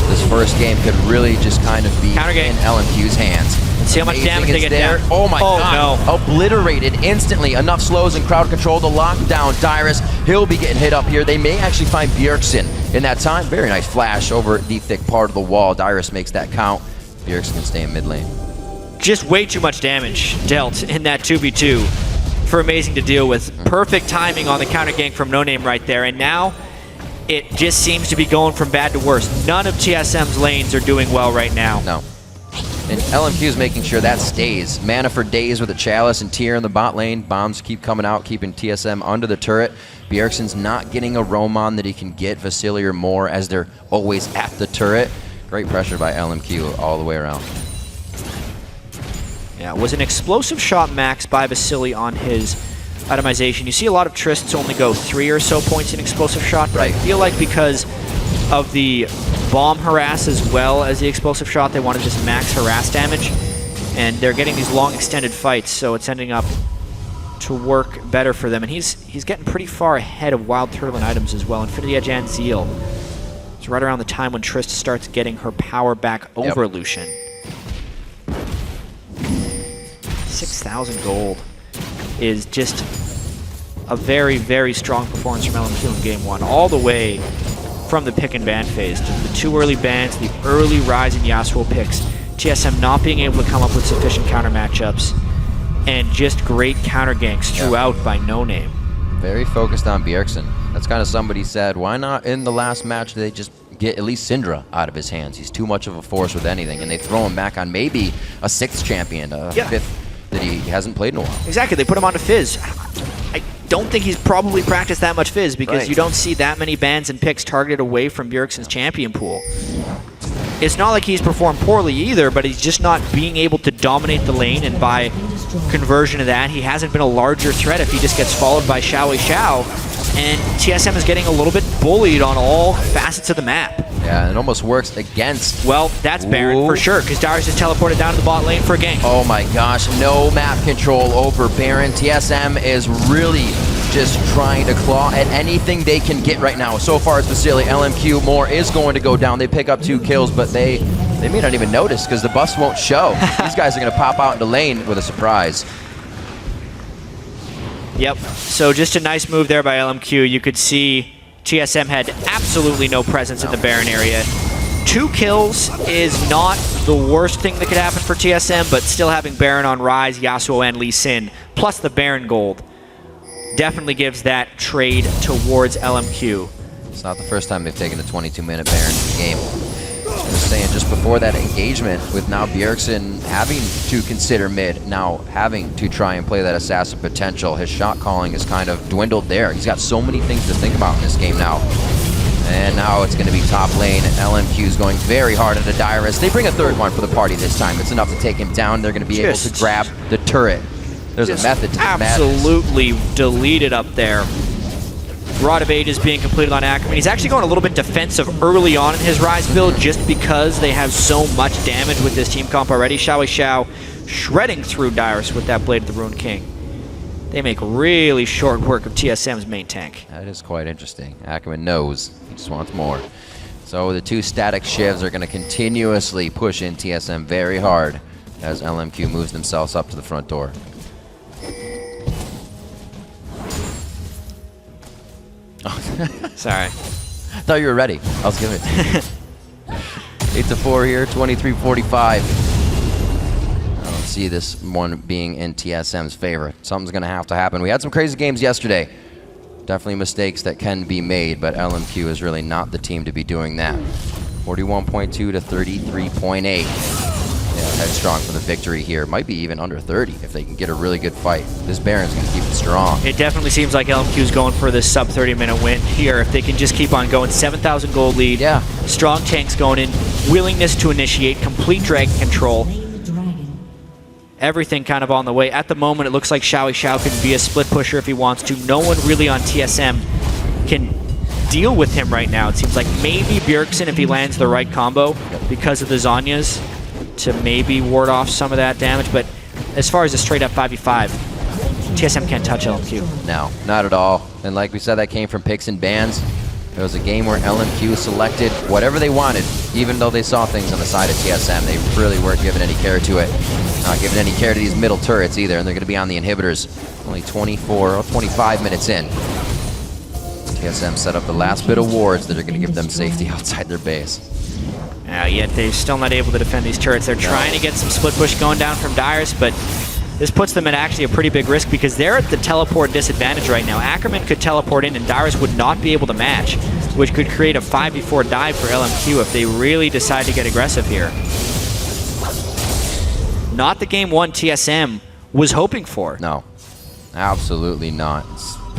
This first game could really just kind of be in LMQ's hands. Let's see how much damage they get down. Oh my god. No. Obliterated instantly. Enough slows and crowd control to lock down Dyrus. He'll be getting hit up here. They may actually find Bjergsen in that time. Very nice flash over the thick part of the wall. Dyrus makes that count. Bjergsen can stay in mid lane. Just way too much damage dealt in that 2v2 for Amazing to deal with. Perfect timing on the counter gank from No Name right there, and now it just seems to be going from bad to worse. None of TSM's lanes are doing well right now. No. And LMQ is making sure that stays. Mana for days with a Chalice and Tier in the bot lane. Bombs keep coming out, keeping TSM under the turret. Bjergsen's not getting a roam on that he can get Vasily or more as they're always at the turret. Great pressure by LMQ all the way around. Yeah, it was an explosive shot max by Vasily on his itemization. You see a lot of Trists only go 3 or so points in explosive shot, but I feel like because of the bomb harass as well as the explosive shot, they want to just max harass damage, and they're getting these long extended fights, so it's ending up to work better for them. And he's getting pretty far ahead of Wild Turtle and items as well. Infinity Edge and Zeal. It's right around the time when Trist starts getting her power back over Lucian. 6,000 gold is just a very, very strong performance from LMQ in Game 1, all the way from the pick and ban phase. The 2 early bans, the early rising Yasuo picks, TSM not being able to come up with sufficient counter matchups. and just great counter ganks throughout by No Name. Very focused on Bjergsen. That's kind of somebody said, why not in the last match they just get at least Syndra out of his hands? He's too much of a force with anything, and they throw him back on maybe a 6th champion, a 5th that he hasn't played in a while. Exactly, they put him onto Fizz. I don't think he's probably practiced that much Fizz because you don't see that many bans and picks targeted away from Bjergsen's champion pool. It's not like he's performed poorly either, but he's just not being able to dominate the lane, and by conversion of that, he hasn't been a larger threat if he just gets followed by Xiao, and TSM is getting a little bit bullied on all facets of the map. Yeah, it almost works against... Well, that's Baron for sure, because Darius is teleported down to the bot lane for a gank. Oh my gosh, no map control over Baron. TSM is really just trying to claw at anything they can get right now. So far, it's Vasily. LMQ Moore is going to go down. They pick up 2 kills, but they may not even notice because the bus won't show. These guys are going to pop out into lane with a surprise. Yep, so just a nice move there by LMQ. You could see TSM had absolutely no presence in the Baron area. 2 kills is not the worst thing that could happen for TSM, but still having Baron on Ryze, Yasuo, and Lee Sin, plus the Baron gold, definitely gives that trade towards LMQ. It's not the first time they've taken a 22-minute Baron in the game. I was saying just before that engagement with now Bjergsen having to consider mid, now having to try and play that assassin potential, his shot calling is kind of dwindled there. He's got so many things to think about in this game now. And now it's going to be top lane. LMQ is going very hard into Dyrus. They bring a 3rd one for the party this time. It's enough to take him down. They're going to be able to grab the turret. There's a method to the madness. Absolutely deleted up there. Rod of Age is being completed on Ackerman. He's actually going a little bit defensive early on in his Ryze build just because they have so much damage with this team comp already. Xiao shredding through Dyrus with that Blade of the Rune King. They make really short work of TSM's main tank. That is quite interesting. Ackerman knows. He just wants more. So the 2 static shivs are going to continuously push in TSM very hard as LMQ moves themselves up to the front door. Sorry. Thought you were ready. I was giving it to you. 8-4 here, 23-45. I don't see this one being in TSM's favor. Something's going to have to happen. We had some crazy games yesterday. Definitely mistakes that can be made, but LMQ is really not the team to be doing that. 41.2 to 33.8. Headstrong for the victory here. Might be even under 30 if they can get a really good fight. This Baron's going to keep it strong. It definitely seems like LMQ's going for this sub 30-minute win here. If they can just keep on going, 7,000 gold lead. Yeah. Strong tanks going in. Willingness to initiate. Complete dragon control. Everything kind of on the way. At the moment, it looks like Xiao can be a split pusher if he wants to. No one really on TSM can deal with him right now. It seems like maybe Bjergsen if he lands the right combo because of the Zhonya's to maybe ward off some of that damage, but as far as a straight up 5v5, TSM can't touch LMQ. No, not at all. And like we said, that came from picks and bans. It was a game where LMQ selected whatever they wanted, even though they saw things on the side of TSM. They really weren't giving any care to it. Not giving any care to these middle turrets either, and they're going to be on the inhibitors only 24 or 25 minutes in. TSM set up the last bit of wards that are going to give them safety outside their base. Yet they're still not able to defend these turrets. They're trying to get some split push going down from Dyrus, but this puts them at actually a pretty big risk because they're at the teleport disadvantage right now. Ackerman could teleport in and Dyrus would not be able to match, which could create a 5v4 dive for LMQ if they really decide to get aggressive here. Not the game one TSM was hoping for. No, absolutely not.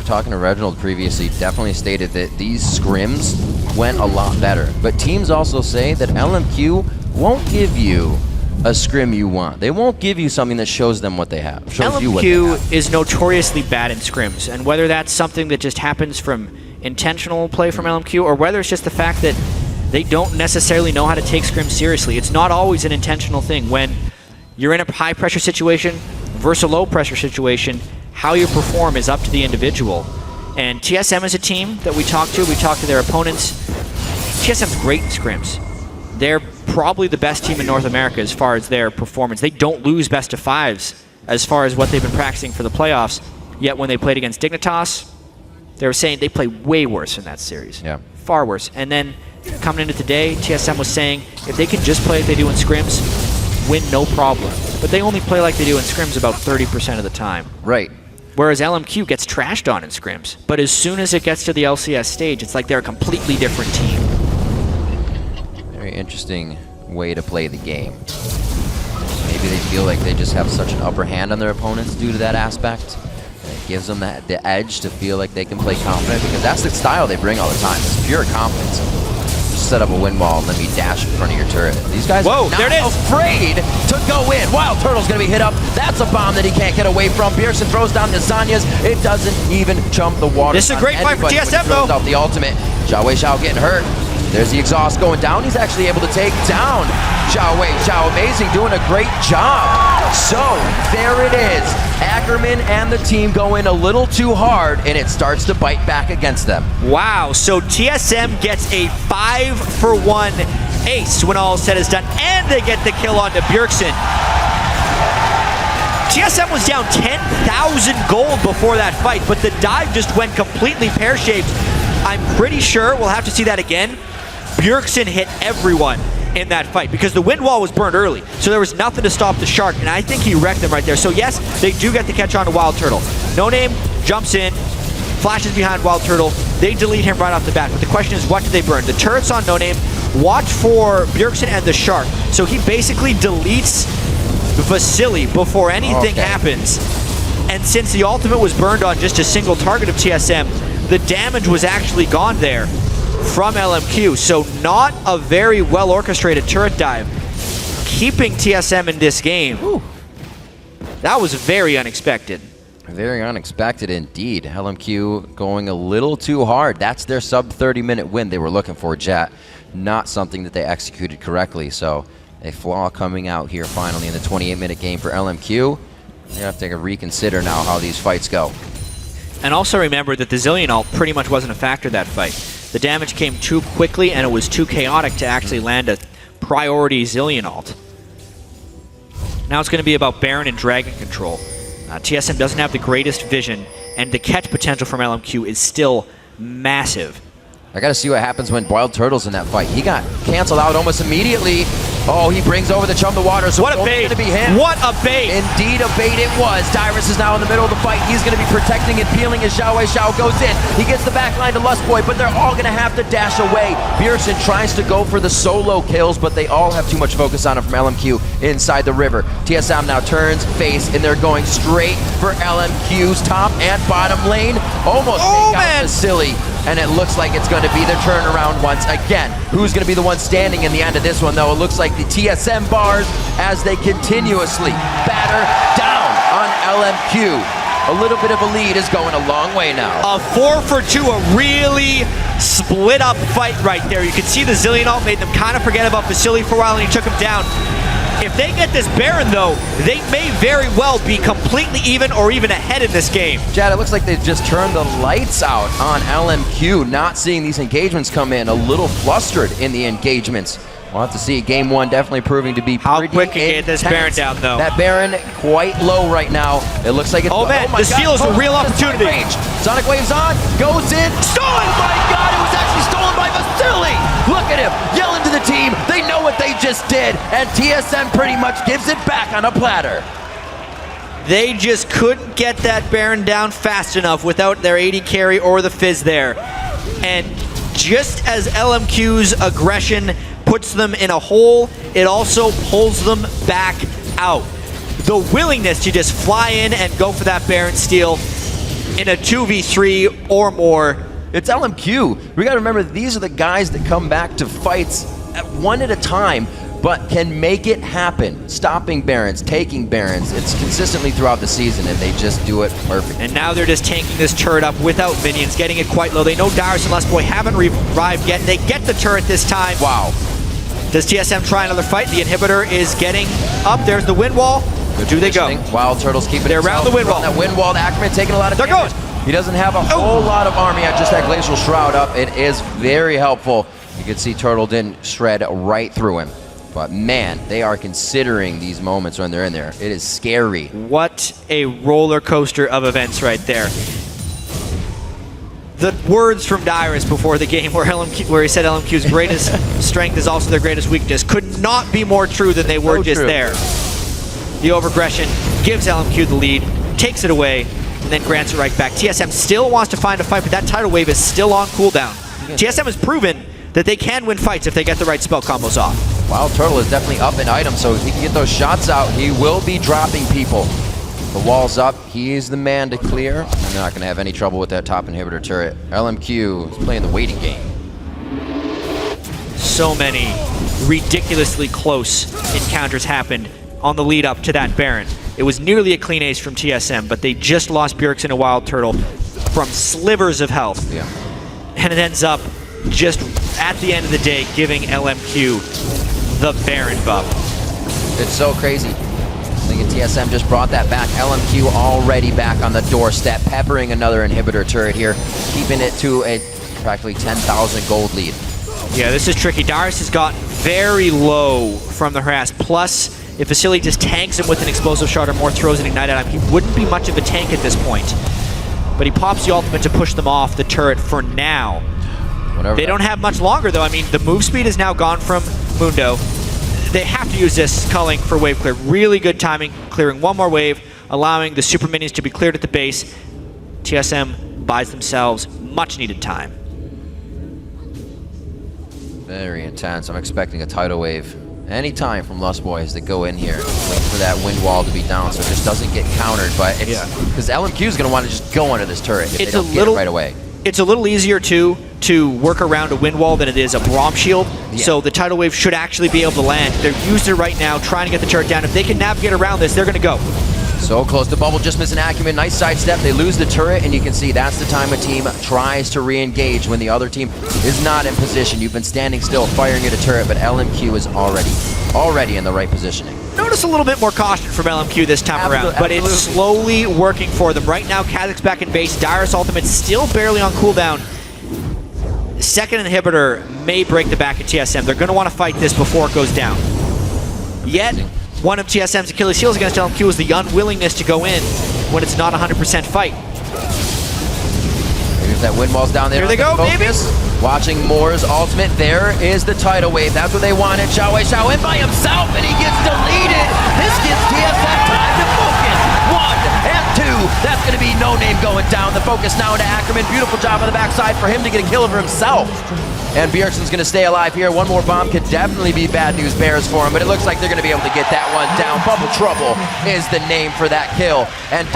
Talking to Reginald previously, definitely stated that these scrims went a lot better. But teams also say that LMQ won't give you a scrim you want. They won't give you something that shows them what they have. Shows you what they have. LMQ is notoriously bad in scrims, and whether that's something that just happens from intentional play from LMQ, or whether it's just the fact that they don't necessarily know how to take scrims seriously. It's not always an intentional thing. When you're in a high-pressure situation versus a low-pressure situation, how you perform is up to the individual. And TSM is a team that we talk to their opponents. TSM's great in scrims. They're probably the best team in North America as far as their performance. They don't lose best of fives as far as what they've been practicing for the playoffs. Yet when they played against Dignitas, they were saying they play way worse in that series. Yeah. Far worse. And then coming into today, TSM was saying if they can just play like they do in scrims, win no problem. But they only play like they do in scrims about 30% of the time. Right. Whereas LMQ gets trashed on in scrims. But as soon as it gets to the LCS stage, it's like they're a completely different team. Very interesting way to play the game. Maybe they feel like they just have such an upper hand on their opponents due to that aspect. And it gives them the edge to feel like they can play confident, because that's the style they bring all the time. It's pure confidence. Just set up a wind wall and let me dash in front of your turret. These guys are not afraid to go in. Wild Turtle's going to be hit up. That's a bomb that he can't get away from. Bjergsen throws down the Zanya's. It doesn't even jump the water. This is a great fight for TSM, though. Out the ultimate. Xiao getting hurt. There's the exhaust going down. He's actually able to take down Xiao. Amazing, doing a great job. So, there it is. Ackerman and the team go in a little too hard, and it starts to bite back against them. Wow, so TSM gets a 5-for-1 ace when all is said is done, and they get the kill onto Bjergsen. TSM was down 10,000 gold before that fight, but the dive just went completely pear-shaped. I'm pretty sure we'll have to see that again. Bjergsen hit everyone in that fight because the wind wall was burned early, so there was nothing to stop the Shark, and I think he wrecked them right there. So yes, they do get the catch on to Wild Turtle. No Name jumps in, flashes behind Wild Turtle. They delete him right off the bat, but the question is, what did they burn? The turret's on No Name. Watch for Bjergsen and the Shark. So he basically deletes Vasily before anything happens. And since the ultimate was burned on just a single target of TSM, the damage was actually gone there from LMQ, so not a very well orchestrated turret dive, keeping TSM in this game. Ooh. That was very unexpected. Very unexpected indeed. LMQ going a little too hard. That's their sub 30-minute win they were looking for, Jat. Not something that they executed correctly, so a flaw coming out here finally in the 28-minute game for LMQ. They have to reconsider now how these fights go. And also remember that the Zillion ult pretty much wasn't a factor that fight. The damage came too quickly and it was too chaotic to actually land a priority Zillion ult. Now it's going to be about Baron and Dragon control. TSM doesn't have the greatest vision, and the catch potential from LMQ is still massive. I got to see what happens when Wild Turtle's in that fight. He got canceled out almost immediately. Oh, he brings over the Chum the Water, so what a bait! Gonna be him. What a bait! Indeed, a bait it was. Dyrus is now in the middle of the fight. He's going to be protecting and peeling as Xiao goes in. He gets the backline to Lustboy, but they're all going to have to dash away. Bjergsen tries to go for the solo kills, but they all have too much focus on him from LMQ inside the river. TSM now turns face, and they're going straight for LMQ's top and bottom lane. Almost take out Vasily. And it looks like it's going to be their turnaround once again. Who's going to be the one standing in the end of this one, though? It looks like the TSM bars as they continuously batter down on LMQ. A little bit of a lead is going a long way now. A 4-for-2, a really split up fight right there. You can see the Zillion ult made them kind of forget about Vasily for a while, and he took him down. If they get this Baron, though, they may very well be completely even or even ahead in this game. Chad, it looks like they've just turned the lights out on LMQ, not seeing these engagements come in, a little flustered in the engagements. We'll have to see. Game one definitely proving to be how pretty quick can get this Baron down, though. That Baron quite low right now. It looks like it's... Oh, man, the steal is a real opportunity. Sonic Wave's on, goes in, stolen! Oh, my God, it was actually stolen by Vasily! Look at him, yelling to the team. They know what they just did, and TSM pretty much gives it back on a platter. They just couldn't get that Baron down fast enough without their AD carry or the Fizz there. And just as LMQ's aggression puts them in a hole, it also pulls them back out. The willingness to just fly in and go for that Baron steal in a 2v3 or more. It's LMQ. We got to remember, these are the guys that come back to fights one at a time, but can make it happen. Stopping Barons, taking Barons. It's consistently throughout the season, and they just do it perfect. And now they're just tanking this turret up without minions, getting it quite low. They know Dyrus and Lustboy haven't revived yet. They get the turret this time. Wow. Does TSM try another fight? The inhibitor is getting up. There's the wind wall. Do they go? Wild Turtles keeping They're around the wind wall. That wind wall, Ackerman taking a lot of damage. He doesn't have a whole lot of army. I just had Glacial Shroud up. It is very helpful. You can see Turtle didn't shred right through him. But man, they are considering these moments when they're in there. It is scary. What a roller coaster of events right there. the words from Dyrus before the game where he said LMQ's greatest strength is also their greatest weakness could not be more true than they were just there. The overaggression gives LMQ the lead, takes it away, and then grants it right back. TSM still wants to find a fight, but that tidal wave is still on cooldown. TSM has proven that they can win fights if they get the right spell combos off. Wild Turtle is definitely up in items, so if he can get those shots out, he will be dropping people. The wall's up, he is the man to clear, and they're not going to have any trouble with that top inhibitor turret. LMQ is playing the waiting game. So many ridiculously close encounters happened on the lead up to that Baron. It was nearly a clean ace from TSM, but they just lost Bjergsen and Wild Turtle from slivers of health. Yeah. And it ends up just at the end of the day giving LMQ the Baron buff. It's so crazy. I think TSM just brought that back. LMQ already back on the doorstep, peppering another inhibitor turret here, keeping it to a practically 10,000 gold lead. Yeah, this is tricky. Dyrus has gotten very low from the harass. Plus, if Vasily just tanks him with an explosive shard or more throws an ignite at him, he wouldn't be much of a tank at this point. But he pops the ultimate to push them off the turret for now. They don't have much longer, though. I mean, the move speed is now gone from Mundo. They have to use this culling for wave clear. Really good timing, clearing one more wave, allowing the super minions to be cleared at the base. TSM buys themselves much needed time. Very intense. I'm expecting a tidal wave anytime from Lust Boys to go in here, wait for that wind wall to be down so it just doesn't get countered. But it's because LMQ is going to want to just go under this turret if they don't get it right away. It's a little easier to work around a wind wall than it is a Braum shield. Yeah. So the tidal wave should actually be able to land. They're using it right now, trying to get the turret down. If they can navigate around this, they're going to go. So close to bubble, just missing acumen. Nice sidestep. They lose the turret, and you can see that's the time a team tries to re-engage when the other team is not in position. You've been standing still, firing at a turret, but LMQ is already in the right positioning. Notice a little bit more caution from LMQ this time around, but it's slowly working for them. Right now, Kazak's back in base. Dyrus ultimate still barely on cooldown. Second inhibitor may break the back of TSM. They're going to want to fight this before it goes down. Yet, one of TSM's Achilles heels against LMQ is the unwillingness to go in when it's not 100% fight. Maybe if that wind wall's down there. Here they go, baby! Watching Moore's ultimate. There is the tidal wave. That's what they wanted. Xiao in by himself, and he gets deleted. This gives TSM time to focus. 1 and 2. That's going to be No Name going down. The focus now into Ackerman. Beautiful job on the backside for him to get a kill over himself. And Bjergsen's going to stay alive here. One more bomb could definitely be bad news bears for him, but it looks like they're going to be able to get that one down. Bubble Trouble is the name for that kill. And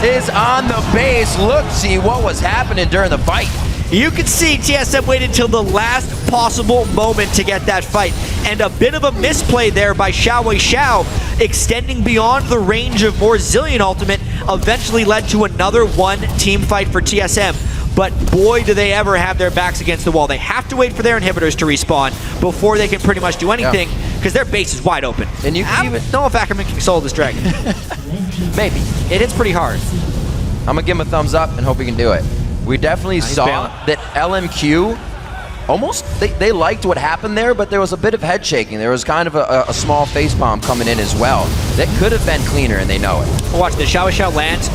is on the base. Look, see what was happening during the fight. You can see TSM waited until the last possible moment to get that fight. And a bit of a misplay there by Xiao, extending beyond the range of more Zillion ultimate, eventually led to another one team fight for TSM. But boy, do they ever have their backs against the wall. They have to wait for their inhibitors to respawn before they can pretty much do anything, because their base is wide open. And you can even know if Ackerman can solo this dragon. Maybe. It hits pretty hard. I'm going to give him a thumbs up and hope we can do it. We definitely saw that LMQ almost, they liked what happened there, but there was a bit of head shaking. There was kind of a small facepalm coming in as well. That could have been cleaner, and they know it. Watch this. Xiao lands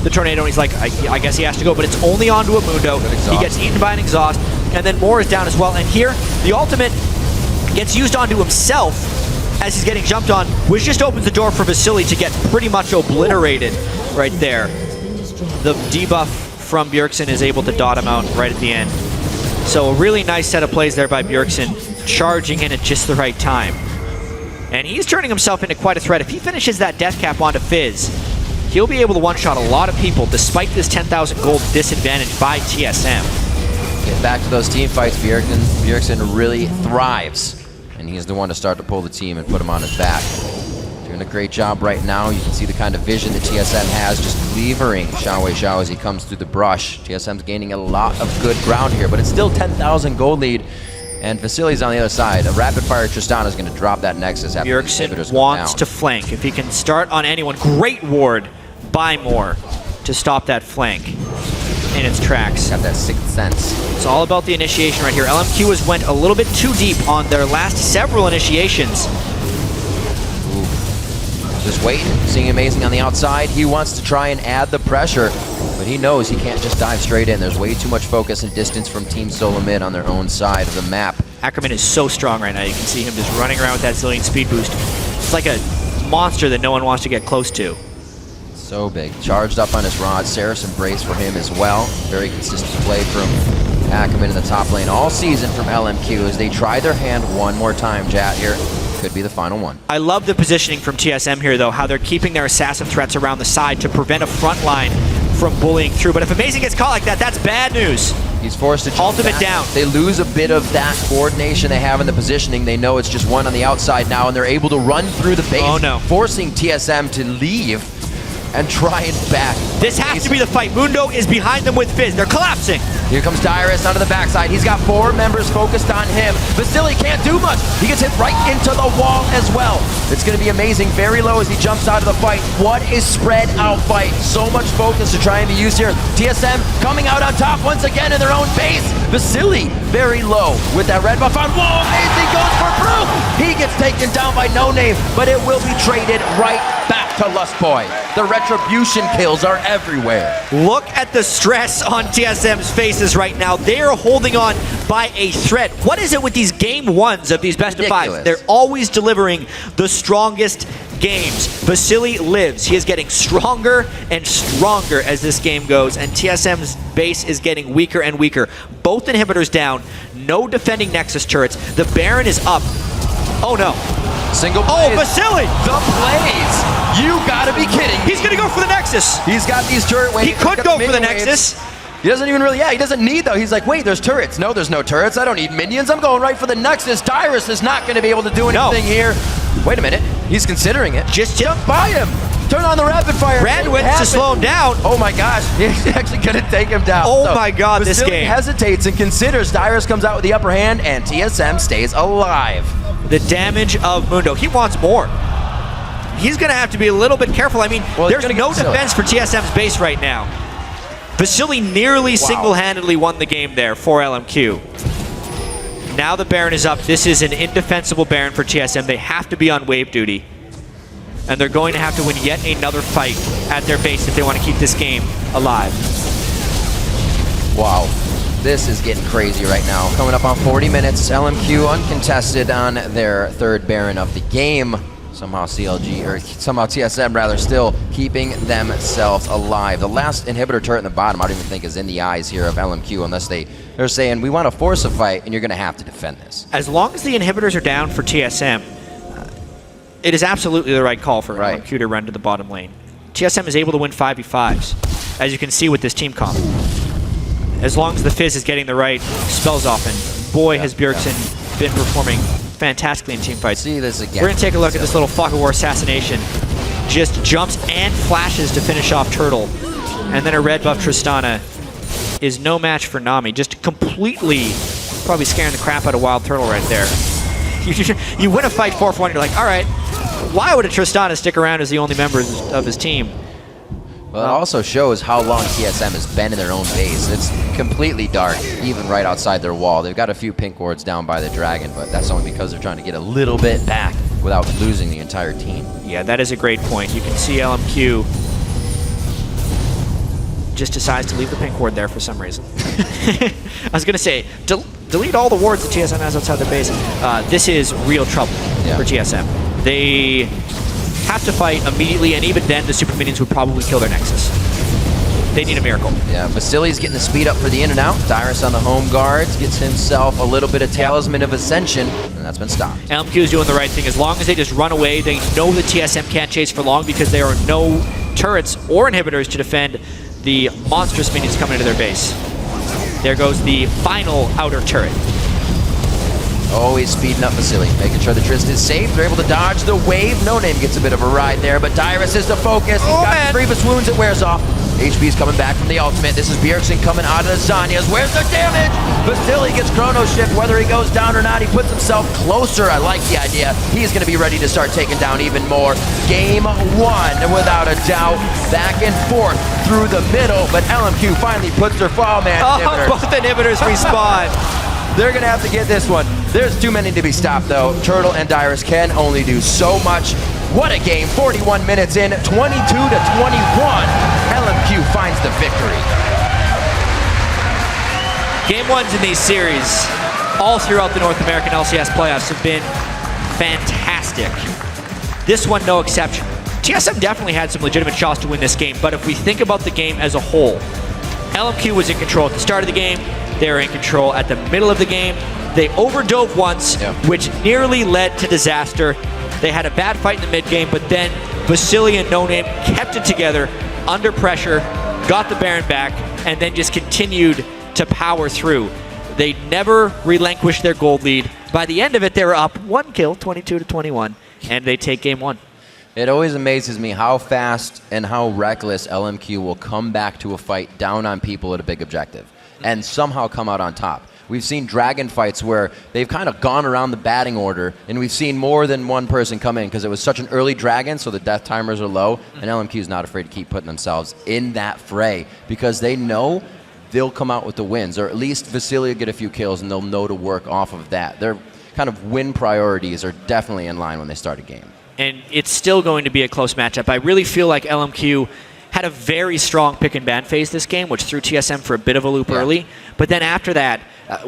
the tornado, and he's like, I guess he has to go, but it's only onto a Mundo. He gets eaten by an exhaust, and then Moore is down as well. And here, the ultimate gets used onto himself as he's getting jumped on, which just opens the door for Vasily to get pretty much obliterated right there. The debuff from Bjergsen is able to dot him out right at the end. So a really nice set of plays there by Bjergsen, charging in at just the right time. And he's turning himself into quite a threat. If he finishes that death cap onto Fizz, he'll be able to one-shot a lot of people despite this 10,000 gold disadvantage by TSM. Get back to those team fights. Bjergsen really thrives, and he's the one to start to pull the team and put him on his back. Doing a great job right now. You can see the kind of vision that TSM has, just cleavering Xiao as he comes through the brush. TSM's gaining a lot of good ground here, but it's still 10,000 gold lead. And Vasily's on the other side. A rapid-fire Tristana is going to drop that Nexus after Bjergsen wants to flank. If he can start on anyone, great ward by Moore to stop that flank in its tracks. Got that sixth sense. It's all about the initiation right here. LMQ went a little bit too deep on their last several initiations. Just waiting, seeing Amazing on the outside. He wants to try and add the pressure. But he knows he can't just dive straight in. There's way too much focus and distance from Team Solo Mid on their own side of the map. Ackerman is so strong right now. You can see him just running around with that zillion speed boost. It's like a monster that no one wants to get close to. So big. Charged up on his rod. Saracen brace for him as well. Very consistent play from Ackerman in the top lane all season from LMQ as they try their hand one more time. Jat here. Could be the final one. I love the positioning from TSM here, though, how they're keeping their assassin threats around the side to prevent a front line from bullying through. But if Amazing gets caught like that, that's bad news. He's forced to jump ultimate back. Down. They lose a bit of that coordination they have in the positioning. They know it's just one on the outside now, and they're able to run through the base, oh, no. forcing TSM to leave and try and back. This has to be the fight. Mundo is behind them with Fizz. They're collapsing. Here comes Dyrus onto the backside. He's got 4 members focused on him. Vasily can't do much. He gets hit right into the wall as well. It's going to be amazing. Very low as he jumps out of the fight. What a spread out fight. So much focus to try and be used here. TSM coming out on top once again in their own base. Vasily very low with that red buff on. Whoa, Amazing goes for Brew. He gets taken down by No Name, but it will be traded right back to Lustboy. The retribution kills are everywhere. Look at the stress on TSM's faces right now. They are holding on by a thread. What is it with these game ones of these best of fives? They're always delivering the strongest games. Vasily lives. He is getting stronger and stronger as this game goes, and TSM's base is getting weaker and weaker. Both inhibitors down. No defending Nexus turrets. The Baron is up. Oh no. Single plays. Oh, Vasily! The plays! You gotta be kidding me. He's gonna go for the Nexus. He's got these turret waves. He could go for the Nexus. He doesn't even really, he doesn't need though. He's like, wait, there's turrets. No, there's no turrets. I don't need minions. I'm going right for the Nexus. Dyrus is not gonna be able to do anything here. Wait a minute. He's considering it. Just jump by him. Turn on the rapid fire. Brandwidth to slow him down. Oh my gosh, he's actually gonna take him down. Oh my god, this game. Hesitates and considers. Dyrus comes out with the upper hand and TSM stays alive. The damage of Mundo. He wants more. He's going to have to be a little bit careful. I mean, there's no defense for TSM's base right now. Vasily nearly single-handedly won the game there for LMQ. Now the Baron is up. This is an indefensible Baron for TSM. They have to be on wave duty. And they're going to have to win yet another fight at their base if they want to keep this game alive. Wow. This is getting crazy right now. Coming up on 40 minutes, LMQ uncontested on their 3rd Baron of the game. Somehow TSM rather, still keeping themselves alive. The last inhibitor turret in the bottom, I don't even think is in the eyes here of LMQ unless they're saying, we want to force a fight and you're going to have to defend this. As long as the inhibitors are down for TSM, it is absolutely the right call for LMQ to run to the bottom lane. TSM is able to win 5v5s, as you can see with this team comp. As long as the Fizz is getting the right spells off, and boy has Bjergsen been performing fantastically in team fights. See this again. We're going to take a look at this little Fog of War assassination. Just jumps and flashes to finish off Turtle. And then a red buff Tristana is no match for Nami. Just completely probably scaring the crap out of Wild Turtle right there. You win a fight 4-1, you're like, all right, why would a Tristana stick around as the only member of his team? Well, it also shows how long TSM has been in their own base. It's completely dark, even right outside their wall. They've got a few pink wards down by the dragon, but that's only because they're trying to get a little bit back without losing the entire team. Yeah, that is a great point. You can see LMQ just decides to leave the pink ward there for some reason. I was going to say, delete all the wards that TSM has outside their base. This is real trouble for TSM. They have to fight immediately, and even then the super minions would probably kill their Nexus. They need a miracle. Yeah, Vasily's getting the speed up for the in and out. Dyrus on the home guards gets himself a little bit of Talisman of Ascension, and that's been stopped. LMQ is doing the right thing. As long as they just run away, they know that TSM can't chase for long because there are no turrets or inhibitors to defend the monstrous minions coming into their base. There goes the final outer turret. Oh, he's speeding up Vasily, making sure the Trist is safe. They're able to dodge the wave. No Name gets a bit of a ride there, but Dyrus is the focus. He's got grievous wounds, it wears off. HP's coming back from the ultimate. This is Bjergsen coming out of the Zanyas. Where's the damage? Vasily gets chrono shift, whether he goes down or not. He puts himself closer. I like the idea. He's going to be ready to start taking down even more. Game 1, without a doubt. Back and forth through the middle, but LMQ finally puts their fall man inhibitor. Both inhibitors respawn. They're going to have to get this one. There's too many to be stopped, though. Turtle and Dyrus can only do so much. What a game. 41 minutes in, 22-21. LMQ finds the victory. Game ones in these series, all throughout the North American LCS playoffs, have been fantastic. This one, no exception. TSM definitely had some legitimate shots to win this game, but if we think about the game as a whole, LMQ was in control at the start of the game. They were in control at the middle of the game. They overdove once, which nearly led to disaster. They had a bad fight in the mid game, but then Vasily and No Name kept it together under pressure, got the Baron back, and then just continued to power through. They never relinquished their gold lead. By the end of it, they were up 1 kill, 22-21, and they take game 1. It always amazes me how fast and how reckless LMQ will come back to a fight down on people at a big objective and somehow come out on top. We've seen dragon fights where they've kind of gone around the batting order, and we've seen more than one person come in because it was such an early dragon, so the death timers are low, and LMQ is not afraid to keep putting themselves in that fray because they know they'll come out with the wins, or at least Vasily will get a few kills, and they'll know to work off of that. Their kind of win priorities are definitely in line when they start a game. And it's still going to be a close matchup. I really feel like LMQ had a very strong pick and ban phase this game, which threw TSM for a bit of a loop early. But then after that,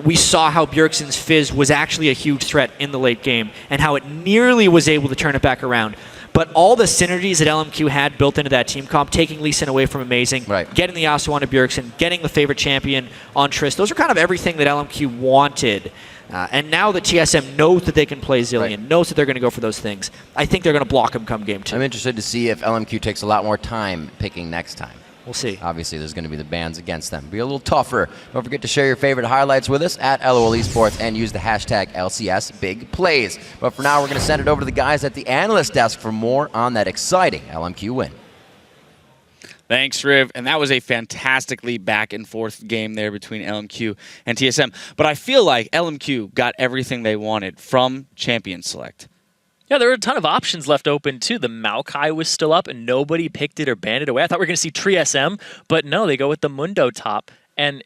we saw how Bjergsen's Fizz was actually a huge threat in the late game and how it nearly was able to turn it back around. But all the synergies that LMQ had built into that team comp, taking Lee Sin away from Amazing, getting the Yasuo onto Bjergsen, getting the favorite champion on Triss, those are kind of everything that LMQ wanted. And now that TSM knows that they can play Zillion, knows that they're going to go for those things, I think they're going to block him come game 2. I'm interested to see if LMQ takes a lot more time picking next time. We'll see. Obviously, there's going to be the bans against them. Be a little tougher. Don't forget to share your favorite highlights with us at LOL Esports and use the hashtag LCS Big Plays. But for now, we're going to send it over to the guys at the analyst desk for more on that exciting LMQ win. Thanks, Riv. And that was a fantastically back and forth game there between LMQ and TSM. But I feel like LMQ got everything they wanted from Champion Select. Yeah, there were a ton of options left open, too. The Maokai was still up, and nobody picked it or banned it away. I thought we were going to see TSM, but no, they go with the Mundo top. And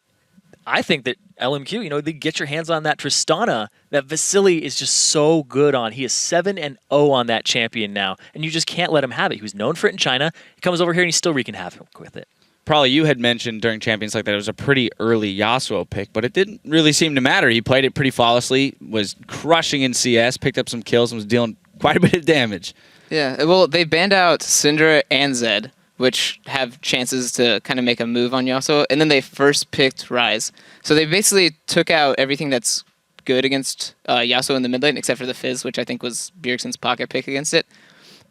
I think that LMQ, they get your hands on that Tristana that Vasily is just so good on. He is 7-0 on that champion now, and you just can't let him have it. He was known for it in China. He comes over here, and he's still wreaking havoc with it. Probably you had mentioned during Champions like that it was a pretty early Yasuo pick, but it didn't really seem to matter. He played it pretty flawlessly, was crushing in CS, picked up some kills, and was dealing quite a bit of damage. Yeah, well, they banned out Syndra and Zed, which have chances to kind of make a move on Yasuo, and then they first picked Ryze. So they basically took out everything that's good against Yasuo in the mid lane, except for the Fizz, which I think was Bjergsen's pocket pick against it.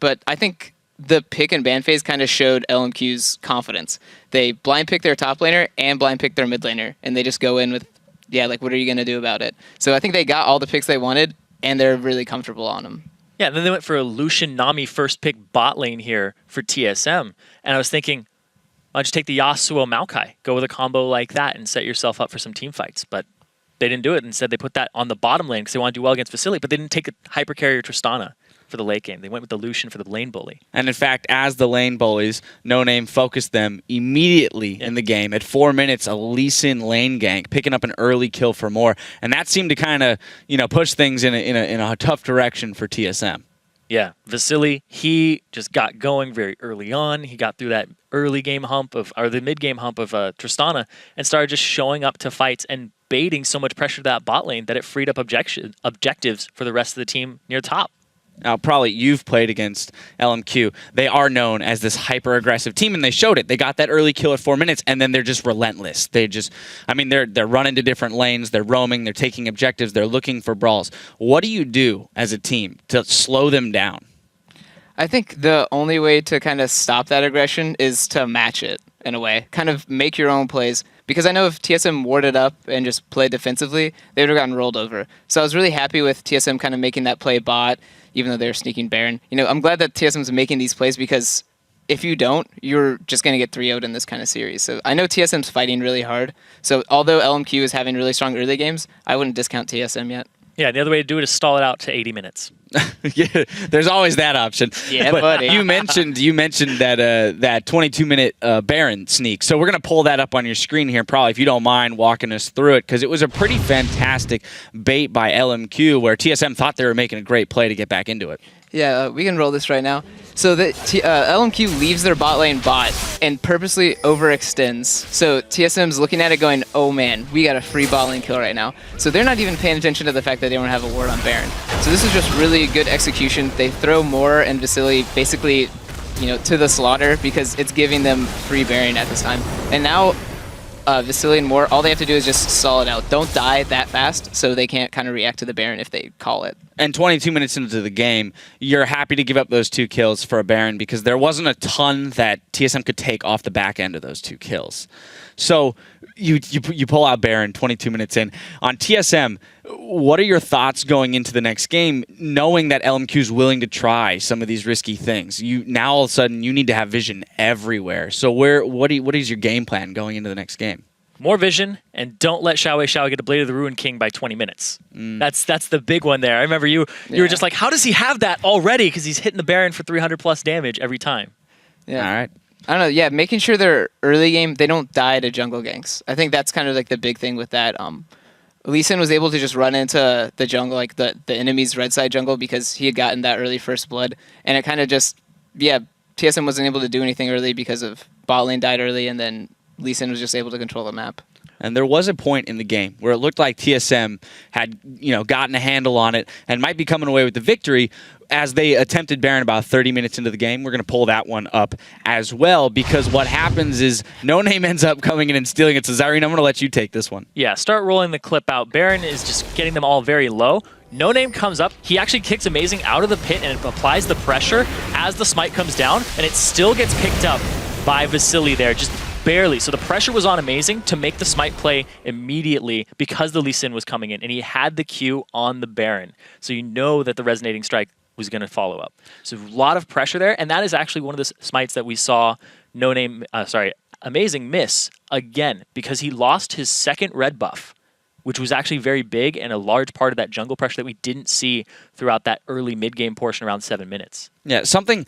But I think the pick and ban phase kind of showed LMQ's confidence. They blind pick their top laner and blind pick their mid laner, and they just go in with, what are you going to do about it? So I think they got all the picks they wanted, and they're really comfortable on them. Yeah, and then they went for a Lucian Nami first pick bot lane here for TSM. And I was thinking, why don't you take the Yasuo Maokai, go with a combo like that and set yourself up for some team fights. But they didn't do it. Instead, they put that on the bottom lane because they want to do well against Vasily, but they didn't take the hypercarrier Tristana for the late game. They went with the Lucian for the lane bully. And in fact, as the lane bullies, No Name focused them immediately in the game. At 4 minutes, a Lee Sin lane gank, picking up an early kill for more. And that seemed to kind of, push things in a tough direction for TSM. Yeah, Vasily, he just got going very early on. He got through that early game hump or the mid game hump of Tristana and started just showing up to fights and baiting so much pressure to that bot lane that it freed up objectives for the rest of the team near top. Now, probably you've played against LMQ. They are known as this hyper-aggressive team, and they showed it. They got that early kill at 4 minutes, and then they're just relentless. They're running to different lanes. They're roaming. They're taking objectives. They're looking for brawls. What do you do as a team to slow them down? I think the only way to kind of stop that aggression is to match it in a way. Kind of make your own plays. Because I know if TSM warded up and just played defensively, they would have gotten rolled over. So I was really happy with TSM kind of making that play bot, even though they were sneaking Baron. I'm glad that TSM's making these plays because if you don't, you're just going to get 3-0'd in this kind of series. So I know TSM's fighting really hard. So although LMQ is having really strong early games, I wouldn't discount TSM yet. Yeah, the other way to do it is stall it out to 80 minutes. Yeah, there's always that option. Yeah, but buddy. You mentioned that 22-minute Baron sneak. So we're going to pull that up on your screen here, probably, if you don't mind walking us through it, because it was a pretty fantastic bait by LMQ where TSM thought they were making a great play to get back into it. Yeah, we can roll this right now. So the LMQ leaves their bot lane bot and purposely overextends. So TSM's looking at it going, oh man, we got a free bot lane kill right now. So they're not even paying attention to the fact that they don't have a ward on Baron. So this is just really good execution. They throw Moore and Vasily basically, you know, to the slaughter because it's giving them free Baron at this time. And now Vasily and Moore, all they have to do is just stall it out. Don't die that fast so they can't kind of react to the Baron if they call it. And 22 minutes into the game, you're happy to give up those 2 kills for a Baron because there wasn't a ton that TSM could take off the back end of those 2 kills. So you pull out Baron 22 minutes in. On TSM, what are your thoughts going into the next game, knowing that LMQ is willing to try some of these risky things? Now all of a sudden you need to have vision everywhere. So what is your game plan going into the next game? More vision, and don't let Xiao get a Blade of the Ruined King by 20 minutes. That's the big one there. I remember you were just like, how does he have that already? Because he's hitting the Baron for 300 plus damage every time. Yeah. All right. I don't know. Yeah, making sure their early game, they don't die to jungle ganks. I think that's kind of like the big thing with that. Lee Sin was able to just run into the jungle, like the enemy's red side jungle, because he had gotten that early first blood. And it kind of just, yeah, TSM wasn't able to do anything early because of bot lane died early, and then Lee Sin was just able to control the map. And there was a point in the game where it looked like TSM had, gotten a handle on it and might be coming away with the victory as they attempted Baron about 30 minutes into the game. We're going to pull that one up as well because what happens is No Name ends up coming in and stealing it. So Zyrene, I'm going to let you take this one. Yeah, start rolling the clip out. Baron is just getting them all very low. No Name comes up. He actually kicks Amazing out of the pit and applies the pressure as the smite comes down, and it still gets picked up by Vasily there, just barely. So the pressure was on Amazing to make the smite play immediately because the Lee Sin was coming in, and he had the Q on the Baron. So you know that the resonating strike was going to follow up. So a lot of pressure there, and that is actually one of the smites that we saw Amazing miss again because he lost his second red buff, which was actually very big and a large part of that jungle pressure that we didn't see throughout that early mid-game portion around 7 minutes. Yeah, something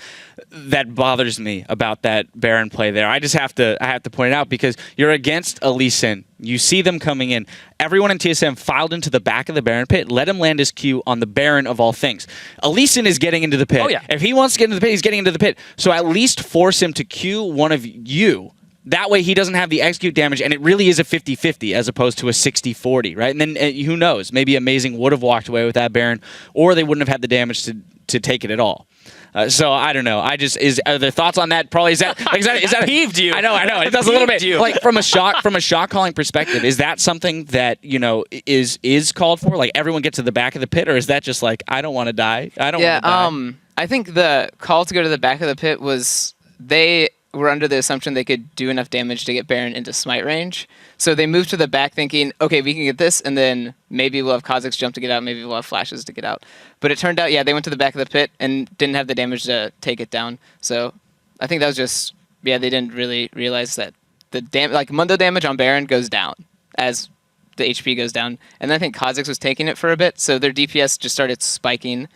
that bothers me about that Baron play there, I have to point it out because you're against a Lee Sin. You see them coming in. Everyone in TSM filed into the back of the Baron pit, let him land his Q on the Baron of all things. A Lee Sin is getting into the pit. Oh, yeah. If he wants to get into the pit, he's getting into the pit. So at least force him to Q one of you. That way he doesn't have the execute damage, and it really is a 50-50 as opposed to a 60-40, right? And then who knows? Maybe Amazing would have walked away with that Baron, or they wouldn't have had the damage to take it at all. So I don't know. Are there thoughts on that? Probably is that peeved you? I know. It does a little bit. Like from a shot calling perspective, is that something that is called for? Like everyone gets to the back of the pit, or is that just like I don't want to die? I don't want to die. I think the call to go to the back of the pit was they were under the assumption they could do enough damage to get Baron into smite range. So they moved to the back thinking, okay, we can get this, and then maybe we'll have Kha'Zix jump to get out, maybe we'll have flashes to get out. But it turned out, yeah, they went to the back of the pit and didn't have the damage to take it down. So I think that was just, yeah, they didn't really realize that the Mundo damage on Baron goes down as the HP goes down. And then I think Kha'Zix was taking it for a bit, so their DPS just started spiking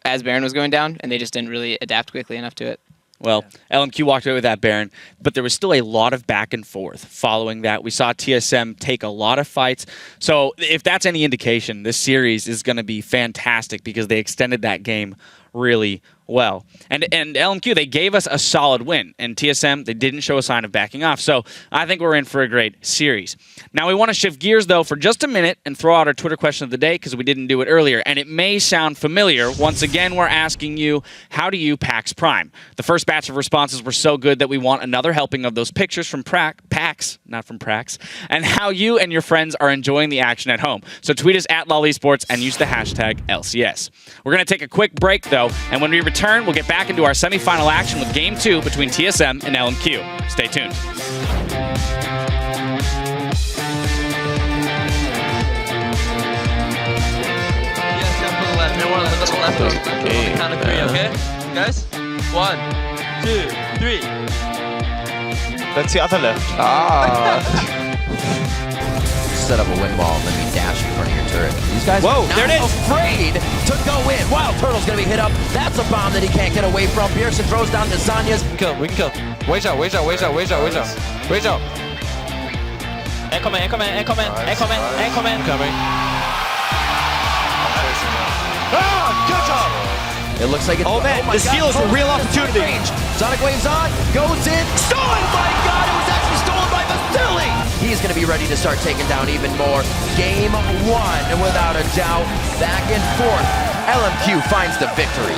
as Baron was going down, and they just didn't really adapt quickly enough to it. Well, LMQ walked away with that Baron, but there was still a lot of back and forth following that. We saw TSM take a lot of fights. So if that's any indication, this series is going to be fantastic because they extended that game really well. And LMQ, they gave us a solid win. And TSM, they didn't show a sign of backing off. So I think we're in for a great series. Now we want to shift gears, though, for just a minute and throw out our Twitter question of the day because we didn't do it earlier. And it may sound familiar. Once again, we're asking you, how do you PAX Prime? The first batch of responses were so good that we want another helping of those pictures from PAX, not from Prax, and how you and your friends are enjoying the action at home. So tweet us at LOL Esports and use the hashtag LCS. We're going to take a quick break, though, and when we return, we'll get back into our semifinal action with Game 2 between TSM and LMQ. Stay tuned. Okay. Count of 3, okay? Guys? 1, 2, 3. That's the other left. Set up a wind wall and then we dash in front of your turret. These guys Whoa, are there it not is. afraid to go in. Wild Turtle's gonna be hit up. That's a bomb that he can't get away from. Pearson throws down Zanya's. We can kill. Wait out. Anchorman. Ah, good job! It looks like it's... Oh man, my the steal is a real opportunity. Range. Sonic Wave's on, goes in, stolen! Oh my god, it was actually stolen by Vasily! He's going to be ready to start taking down even more. Game 1, without a doubt. Back and forth. LMQ finds the victory.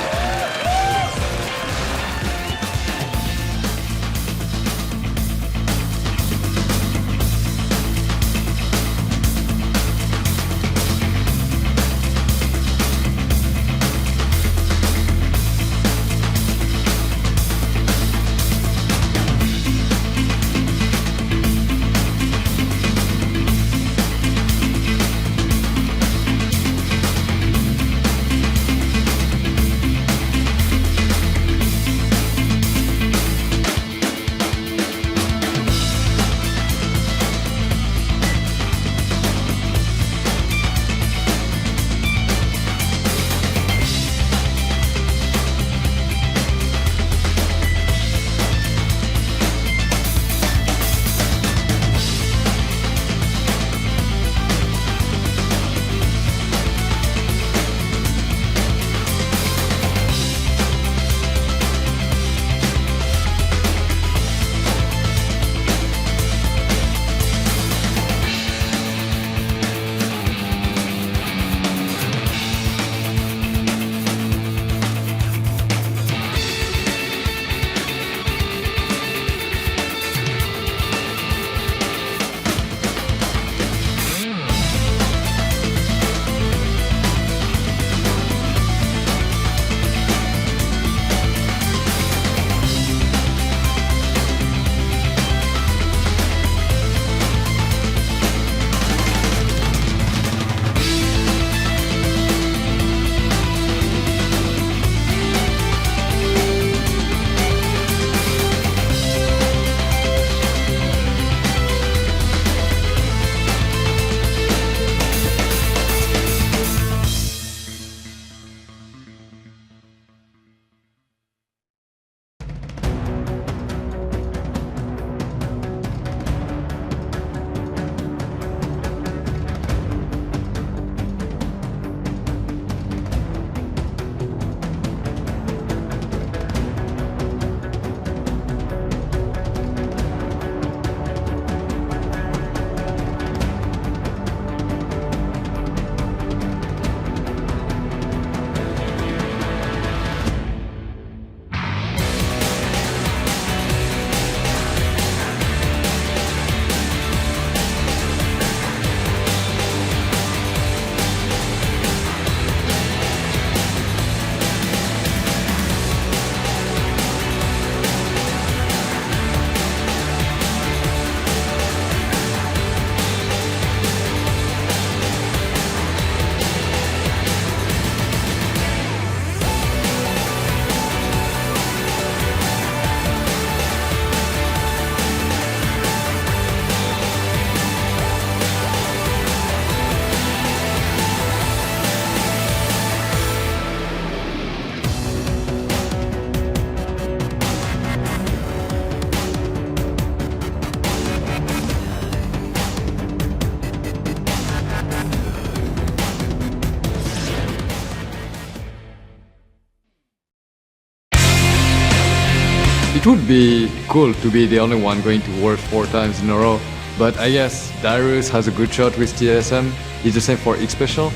It would be cool to be the only one going to Worlds 4 times in a row, but I guess Darius has a good shot with TSM. It's the same for X-Special.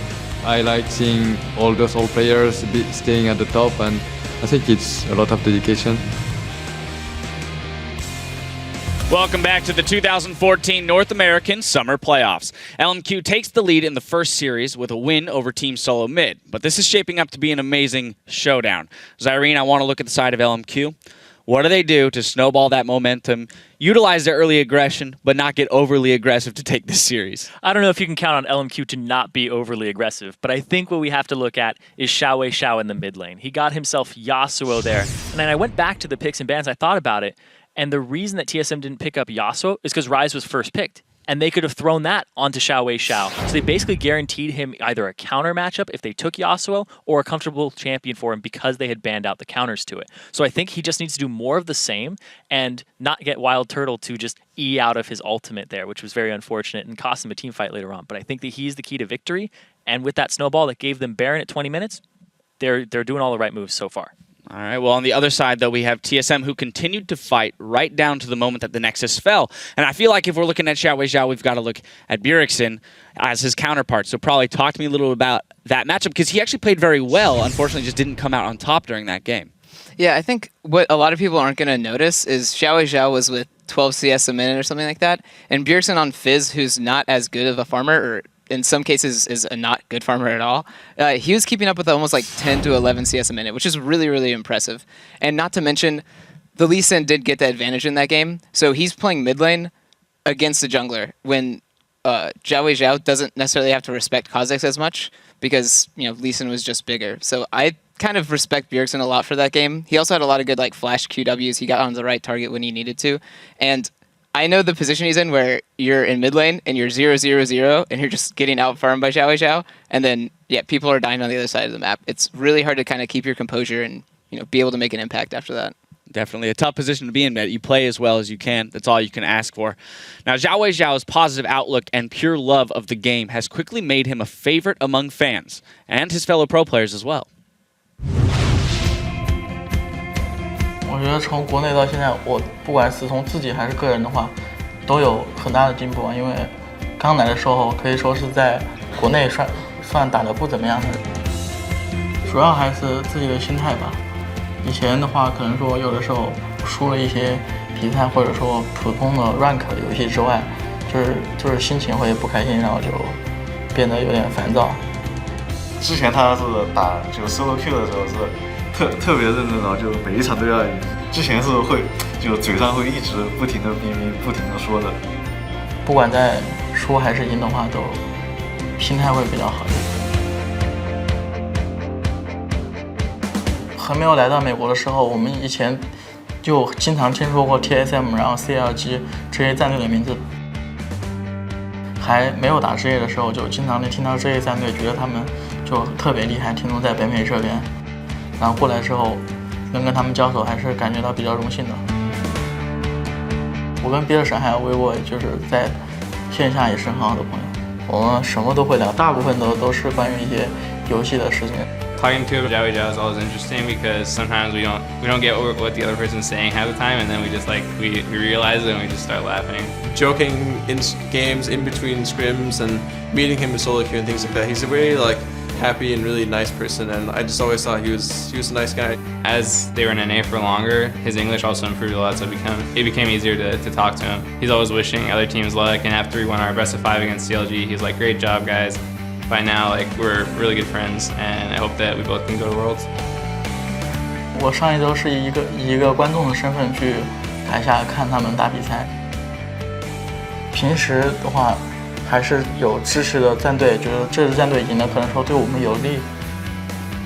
I like seeing all those old players staying at the top, and I think it's a lot of dedication. Welcome back to the 2014 North American Summer Playoffs. LMQ takes the lead in the first series with a win over Team Solo Mid, but this is shaping up to be an amazing showdown. Zyrene, I want to look at the side of LMQ. What do they do to snowball that momentum, utilize their early aggression, but not get overly aggressive to take this series? I don't know if you can count on LMQ to not be overly aggressive, but I think what we have to look at is Xiaowei Xiao in the mid lane. He got himself Yasuo there, and then I went back to the picks and bans, I thought about it, and the reason that TSM didn't pick up Yasuo is because Ryze was first picked. And they could have thrown that onto Xiaowei Xiao. So they basically guaranteed him either a counter matchup if they took Yasuo or a comfortable champion for him because they had banned out the counters to it. So I think he just needs to do more of the same and not get Wild Turtle to just E out of his ultimate there, which was very unfortunate and cost him a team fight later on. But I think that he's the key to victory. And with that snowball that gave them Baron at 20 minutes, they're doing all the right moves so far. All right, well, on the other side, though, we have TSM, who continued to fight right down to the moment that the Nexus fell. And I feel like if we're looking at Xiao Wei, we've got to look at Bjergsen as his counterpart. So probably talk to me a little about that matchup, because he actually played very well. Unfortunately, just didn't come out on top during that game. Yeah, I think what a lot of people aren't going to notice is Xiao Wei was with 12 CS a minute or something like that, and Bjergsen on Fizz, who's not as good of a farmer, or in some cases is a not good farmer at all, he was keeping up with almost like 10 to 11 CS a minute, which is really, really impressive. And not to mention, the Lee Sin did get the advantage in that game, so he's playing mid lane against the jungler when Xiao Wei doesn't necessarily have to respect Kha'Zix as much because, you know, Lee Sin was just bigger. So I kind of respect Bjergsen a lot for that game. He also had a lot of good like flash QWs. He got on the right target when he needed to. And I know the position he's in where you're in mid lane and you're 0-0-0 and you're just getting out farmed by Xiao Wei, and then yeah, people are dying on the other side of the map. It's really hard to kind of keep your composure and, you know, be able to make an impact after that. Definitely a tough position to be in, but you play as well as you can. That's all you can ask for. Now, Xiao Wei's positive outlook and pure love of the game has quickly made him a favorite among fans and his fellow pro players as well. 我觉得从国内到现在，我不管是从自己还是个人的话，都有很大的进步啊。因为刚来的时候可以说是在国内算打得不怎么样的，主要还是自己的心态吧。以前的话，可能说有的时候输了一些比赛，或者说普通的 rank 游戏之外，就是心情会不开心，然后就变得有点烦躁。之前他是打就 solo Q 的时候是特别认真的，就每一场都要赢。之前是会就嘴上会一直不停的逼逼，不停的说的。不管在输还是赢的话，都心态会比较好一点。还没有来到美国的时候，我们以前就经常听说过 TSM， 然后 CLG 这些战队的名字。还没有打职业的时候，就经常能听到这些战队，觉得他们就特别厉害，停留在北美这边。然后过来之后，能跟他们交手，还是感觉到比较荣幸的。我跟比尔神还有微博，就是在线下也是很好的朋友，我们什么都会聊，大部分都是关于一些游戏的事情。Talking to Xiao Wei is always interesting because sometimes we don't get what the other person's saying half the time, and then we just like we realize it and we just start laughing. Joking in games, in between scrims, and meeting him in solo queue and things like that. He's a very happy and really nice person, and I just always thought he was a nice guy. As they were in NA for longer, his English also improved a lot, so it became easier to talk to him. He's always wishing other teams luck, and after we won our best of 5 against CLG, he's like, "Great job, guys." By now, we're really good friends, and I hope that we both can go to Worlds. 我上一周是以一个观众的身份去台下看他们打比赛。平时的话，还是有支持的战队，觉得这支战队赢了，可能说对我们有利。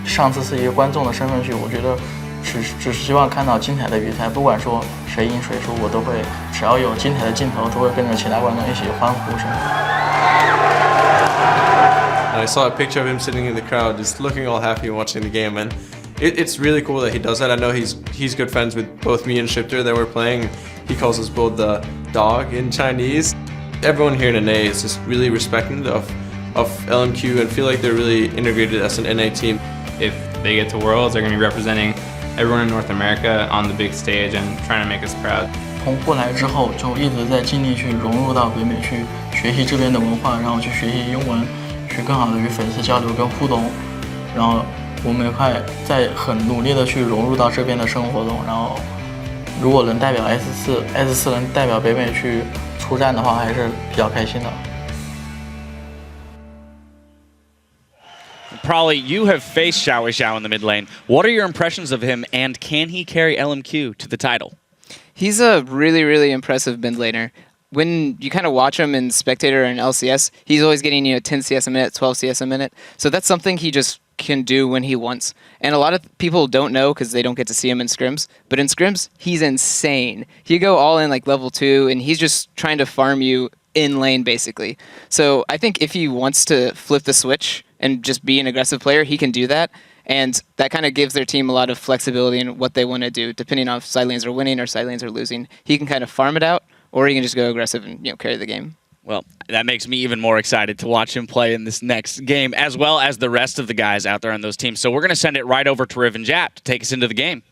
上次是一个观众的身份去，我觉得只是希望看到精彩的比赛，不管说谁赢谁输，我都会只要有精彩的镜头，都会跟着其他观众一起欢呼什么的。And I saw a picture of him sitting in the crowd, just looking all happy and watching the game, and it's really cool that he does that. I know he's good friends with both me and Shifter that we're playing. He calls us both the dog in Chinese. Everyone here in NA is just really respecting of LMQ and feel like they're really integrated as an NA team. If they get to Worlds, they're going to be representing everyone in North America on the big stage and trying to make us proud. 从过来之后，就一直在尽力去融入到北美，去学习这边的文化，然后去学习英文，去更好的与粉丝交流跟互动。然后我们也快在很努力的去融入到这边的生活中。然后如果能代表 S4 能代表北美去出战的话，还是比较开心的。Probably you have faced Xiao Wei in the mid lane. What are your impressions of him, and can he carry LMQ to the title? He's a really, really impressive mid laner. When you kind of watch him in Spectator and LCS, he's always getting 10 CS a minute, 12 CS a minute. So that's something he just can do when he wants. And a lot of people don't know because they don't get to see him in scrims. But in scrims, he's insane. He go all in like level 2, and he's just trying to farm you in lane basically. So I think if he wants to flip the switch and just be an aggressive player, he can do that. And that kind of gives their team a lot of flexibility in what they want to do, depending on if side lanes are winning or side lanes are losing. He can kind of farm it out, or he can just go aggressive and carry the game. Well, that makes me even more excited to watch him play in this next game, as well as the rest of the guys out there on those teams. So we're going to send it right over to Riv and Jap to take us into the game.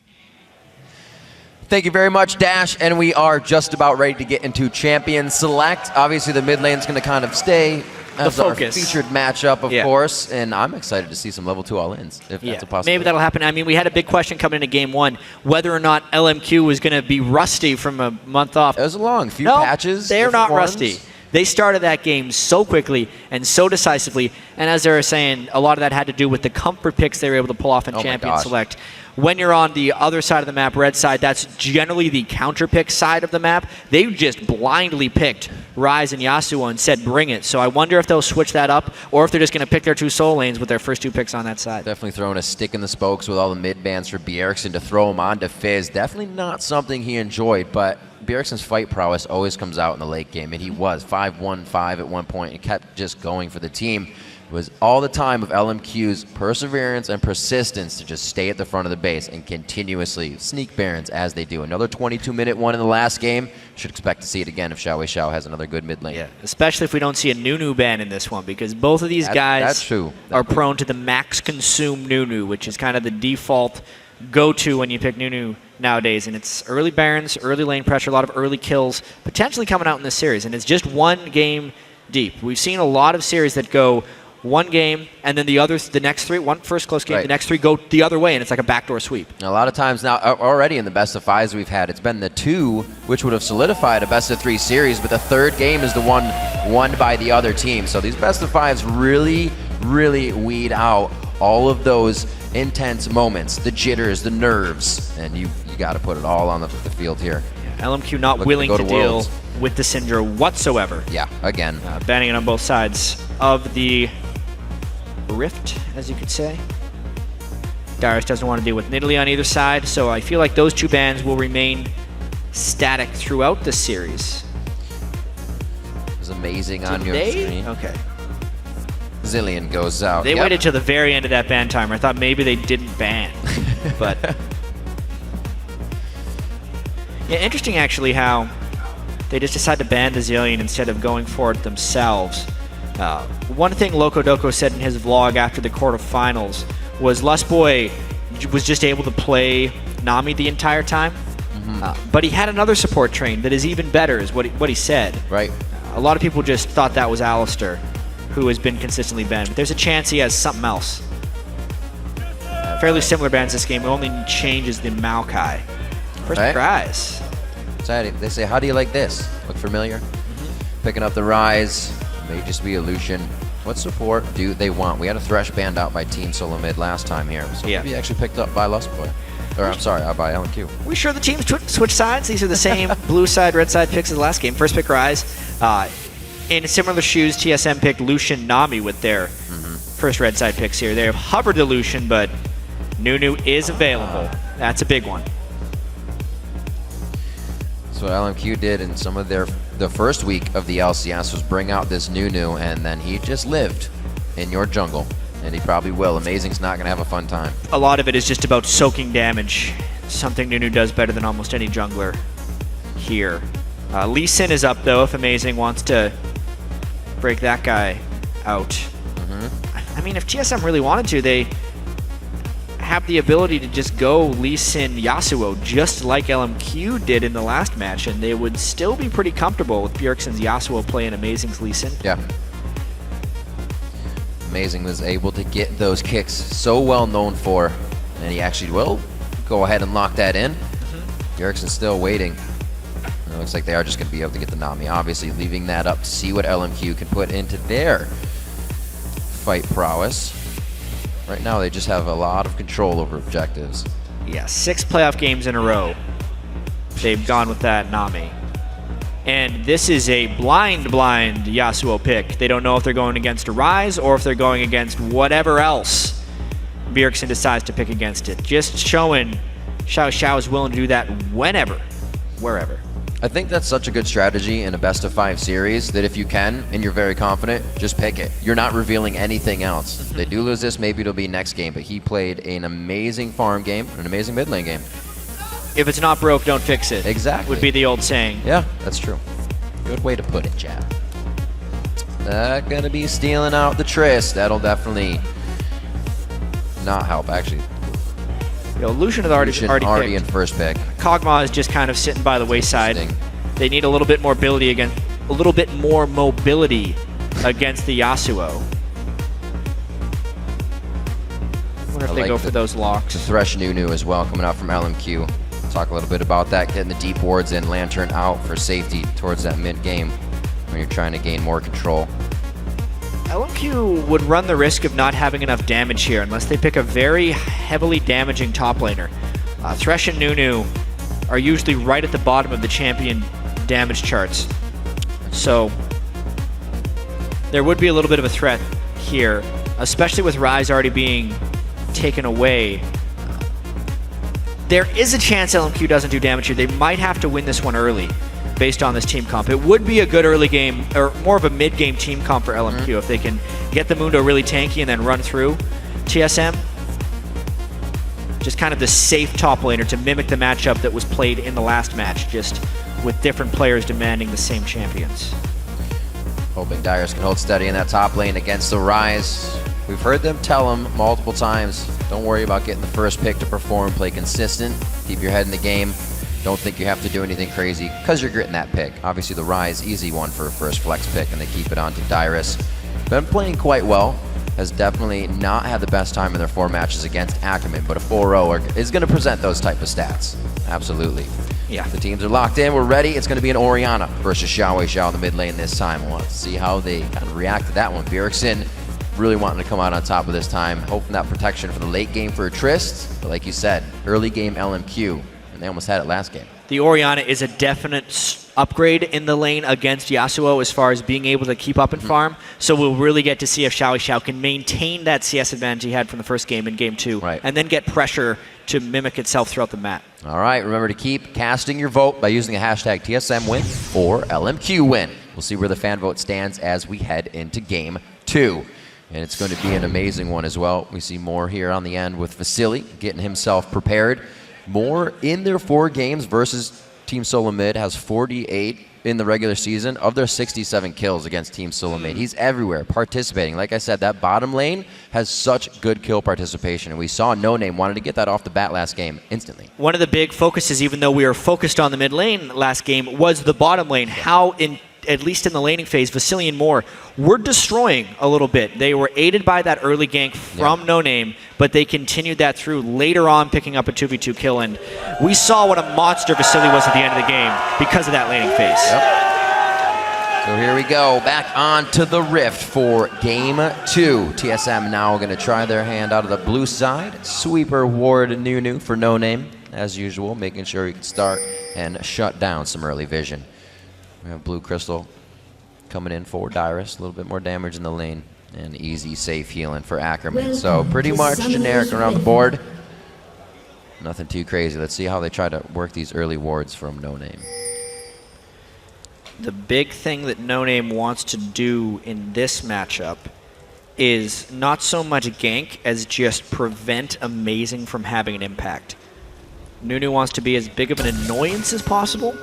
Thank you very much, Dash, and we are just about ready to get into Champion Select. Obviously, the mid lane's going to kind of stay as the our focus. featured matchup, of course, and I'm excited to see some level 2 all-ins, if that's a possibility. Maybe that'll happen. I mean, we had a big question coming into game 1, whether or not LMQ was going to be rusty from a month off. It was a long few patches. They're not ones. rusty. They started that game so quickly and so decisively, and as they were saying, a lot of that had to do with the comfort picks they were able to pull off in Champion Select. When you're on the other side of the map, red side, that's generally the counter pick side of the map. They just blindly picked Ryze and Yasuo and said, bring it. So I wonder if they'll switch that up, or if they're just going to pick their 2 soul lanes with their first 2 picks on that side. Definitely throwing a stick in the spokes with all the mid bans for Bjergsen to throw him onto Fizz. Definitely not something he enjoyed, but Bjergsen's fight prowess always comes out in the late game, and he was 5-1-5 at one point and kept just going for the team. It was all the time of LMQ's perseverance and persistence to just stay at the front of the base and continuously sneak Barons as they do. Another 22-minute one in the last game. Should expect to see it again if Xiao has another good mid lane. Yeah, especially if we don't see a Nunu ban in this one, because both of these guys are prone to the max consume Nunu, which is kind of the default go-to when you pick Nunu nowadays. And it's early Barons, early lane pressure, a lot of early kills potentially coming out in this series. And it's just one game deep. We've seen a lot of series that go one game, and then the next 3, one first close game, the next 3 go the other way, and it's like a backdoor sweep. A lot of times now, already in the best of 5s we've had, it's been the 2, which would have solidified a best of 3 series, but the 3rd game is the one won by the other team. So these best of 5s really, really weed out all of those intense moments, the jitters, the nerves, and you got to put it all on the field here. Yeah, LMQ not willing to deal with the Syndra whatsoever. Yeah, again. Banning it on both sides of the rift, as you could say. Darius doesn't want to deal with Nidalee on either side, so I feel like those 2 bans will remain static throughout the series. It was amazing on your screen. Okay. Zillion goes out. They waited till the very end of that ban timer. I thought maybe they didn't ban, but yeah, interesting actually how they just decided to ban the Zillion instead of going for it themselves. One thing Loco Doco said in his vlog after the quarterfinals was Lustboy was just able to play Nami the entire time, but he had another support train that is even better, is what he said. Right. A lot of people just thought that was Alistair, who has been consistently banned, but there's a chance he has something else. Fairly similar bans this game, it only changes the Maokai. First Ryze. They say, how do you like this? Look familiar? Picking up the Ryze. May just be a Lucian. What support do they want? We had a Thresh banned out by Team Solo Mid last time here. So maybe actually picked up by Lustboy. Or I'm sorry, by LMQ. We sure the teams switch sides? These are the same blue side, red side picks as the last game. First pick Ryze. In similar shoes, TSM picked Lucian Nami with their first red side picks here. They have hovered the Lucian, but Nunu is available. That's a big one. So what LMQ did in some of the first week of the LCS was bring out this Nunu, and then he just lived in your jungle. And he probably will. Amazing's not going to have a fun time. A lot of it is just about soaking damage. Something Nunu does better than almost any jungler here. Lee Sin is up, though, if Amazing wants to break that guy out. I mean, if TSM really wanted to, they have the ability to just go Lee Sin Yasuo, just like LMQ did in the last match, and they would still be pretty comfortable with Bjergsen's Yasuo playing Amazing's Lee Sin. Yeah. Amazing was able to get those kicks so well known for, and he actually will go ahead and lock that in. Bjergsen's still waiting. It looks like they are just going to be able to get the Nami, obviously leaving that up to see what LMQ can put into their fight prowess. Right now they just have a lot of control over objectives. Yeah, 6 playoff games in a row they've gone with that Nami. And this is a blind Yasuo pick. They don't know if they're going against a Ryze or if they're going against whatever else Bjergsen decides to pick against it. Just showing Xiao is willing to do that whenever, wherever. I think that's such a good strategy in a best-of-5 series that if you can, and you're very confident, just pick it. You're not revealing anything else. If they do lose this, maybe it'll be next game, but he played an amazing farm game, an amazing mid lane game. If it's not broke, don't fix it. Exactly. Would be the old saying. Yeah, that's true. Good way to put it, Jab. gonna be stealing out the Trist. That'll definitely not help, actually. You know, Lucian had already already picked. in first pick. Kog'Maw is just kind of sitting by the wayside. They need a little bit more mobility against the Yasuo. I wonder if they go for those locks. To thresh Nunu as well, coming out from LMQ. Talk a little bit about that, getting the deep wards in, Lantern out for safety towards that mid game when you're trying to gain more control. LMQ would run the risk of not having enough damage here unless they pick a very heavily damaging top laner. Thresh and Nunu are usually right at the bottom of the champion damage charts. So there would be a little bit of a threat here, especially with Ryze already being taken away. There is a chance LMQ doesn't do damage here. They might have to win this one early based on this team comp. It would be a good early game, or more of a mid-game team comp for LMQ if they can get the Mundo really tanky and then run through TSM. Just kind of the safe top laner to mimic the matchup that was played in the last match, just with different players demanding the same champions. Hoping Dyrus can hold steady in that top lane against the Ryze. We've heard them tell him multiple times, don't worry about getting the first pick to perform, play consistent, keep your head in the game. Don't think you have to do anything crazy because you're getting that pick. Obviously the Ryze, easy one for a first flex pick, and they keep it on to Dyrus. Been playing quite well, has definitely not had the best time in their 4 matches against Ackerman, but a 4-0 is going to present those type of stats. Absolutely. Yeah. The teams are locked in, we're ready. It's going to be an Orianna versus Xiao in the mid lane this time. We'll have to see how they kind of react to that one. Bjergsen really wanting to come out on top of this time, hoping that protection for the late game for a Trist, but like you said, early game LMQ, and they almost had it last game. The Orianna is a definite upgrade in the lane against Yasuo as far as being able to keep up and farm, so we'll really get to see if Xiao can maintain that CS advantage he had from the first game in game 2, and then get pressure to mimic itself throughout the map. All right, remember to keep casting your vote by using a hashtag TSM win or LMQ win. We'll see where the fan vote stands as we head into game 2. And it's going to be an amazing one as well. We see more here on the end with Vasily getting himself prepared. More in their 4 games versus Team Solo Mid, has 48 in the regular season of their 67 kills against Team Solo Mid. He's everywhere participating. Like I said, that bottom lane has such good kill participation, and we saw No Name wanted to get that off the bat last game instantly. One of the big focuses, even though we were focused on the mid lane last game, was the bottom lane. How, at least in the laning phase, Vasily and Moore were destroying a little bit. They were aided by that early gank from No Name, but they continued that through later on, picking up a 2v2 kill, and we saw what a monster Vasily was at the end of the game because of that laning phase. So here we go, back on to the Rift for game 2. TSM now going to try their hand out of the blue side. Sweeper ward Nunu for No Name, as usual, making sure he can start and shut down some early vision. We have Blue Crystal coming in for Dyrus, a little bit more damage in the lane, and easy, safe healing for Ackerman. So pretty much generic around the board. Nothing too crazy. Let's see how they try to work these early wards from No Name. The big thing that No Name wants to do in this matchup is not so much gank as just prevent Amazing from having an impact. Nunu wants to be as big of an annoyance as possible,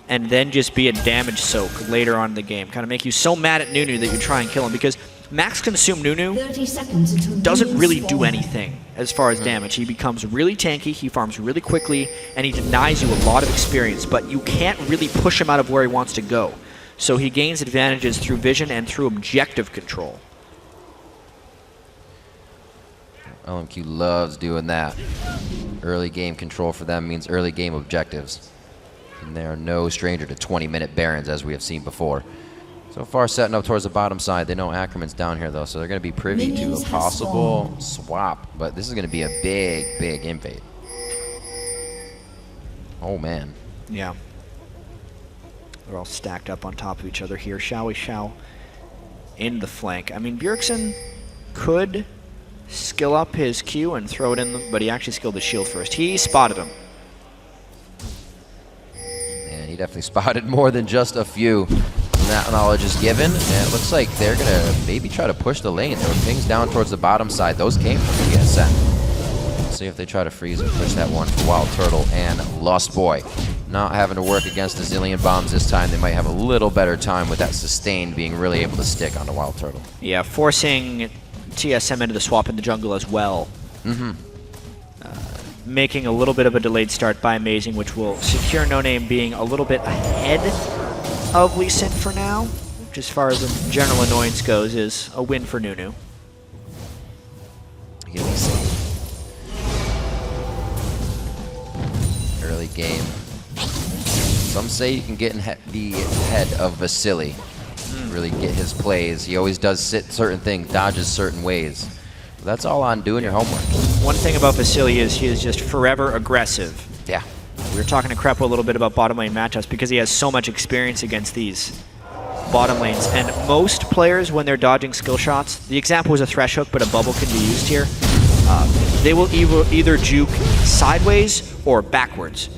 and then just be a damage soak later on in the game. Kind of make you so mad at Nunu that you try and kill him, because max consume Nunu doesn't really do anything as far as damage. He becomes really tanky, he farms really quickly, and he denies you a lot of experience, but you can't really push him out of where he wants to go. So he gains advantages through vision and through objective control. LMQ loves doing that. Early game control for them means early game objectives. And they are no stranger to 20-minute Barons, as we have seen before. So far, setting up towards the bottom side. They know Ackerman's down here, though, so they're going to be privy to a possible swap. But this is going to be a big, big invade. Oh, man. Yeah. They're all stacked up on top of each other here. Xiao in the flank. I mean, Bjergsen could skill up his Q and throw it in, but he actually skilled the shield first. He spotted him. And he definitely spotted more than just a few. And that knowledge is given, and it looks like they're going to maybe try to push the lane. There were pings down towards the bottom side. Those came from TSM. Let's see if they try to freeze and push that one for Wild Turtle and Lost Boy. not having to work against a zillion bombs this time, they might have a little better time with that sustained being really able to stick onto Wild Turtle. Yeah, forcing TSM into the swap in the jungle as well. Making a little bit of a delayed start by Amazing, which will secure No Name being a little bit ahead of Lee Sin for now, which as far as the general annoyance goes is a win for Nunu. Early game. Some say you can get in the head of Vasily, really get his plays. He always does certain things, dodges certain ways. That's all on doing your homework. One thing about Vasily is he is just forever aggressive. Yeah. We were talking to Krepo a little bit about bottom lane matchups because he has so much experience against these bottom lanes. And most players, when they're dodging skill shots, the example was a thresh hook, but a bubble can be used here. They will either juke sideways or backwards,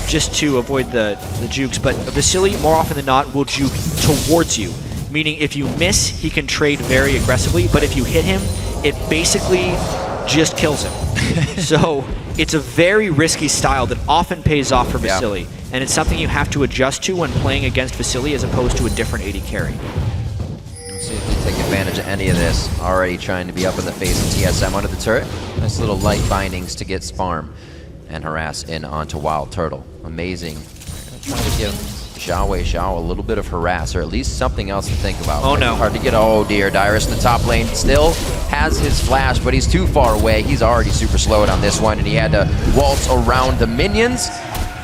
just to avoid the jukes. But Vasily, more often than not, will juke towards you, meaning if you miss, he can trade very aggressively, but if you hit him, it basically just kills him. So it's a very risky style that often pays off for Vasily, and it's something you have to adjust to when playing against Vasily as opposed to a different AD carry. Let's see if they take advantage of any of this. Already trying to be up in the face of TSM under the turret. Nice little light bindings to get Sparm and harass in onto Wild Turtle. Amazing. Trying to give Xiao a little bit of harass, or at least something else to think about. Oh no. Hard to get. Oh dear, Dyrus in the top lane still has his flash, but he's too far away. He's already super slowed on this one, and he had to waltz around the minions.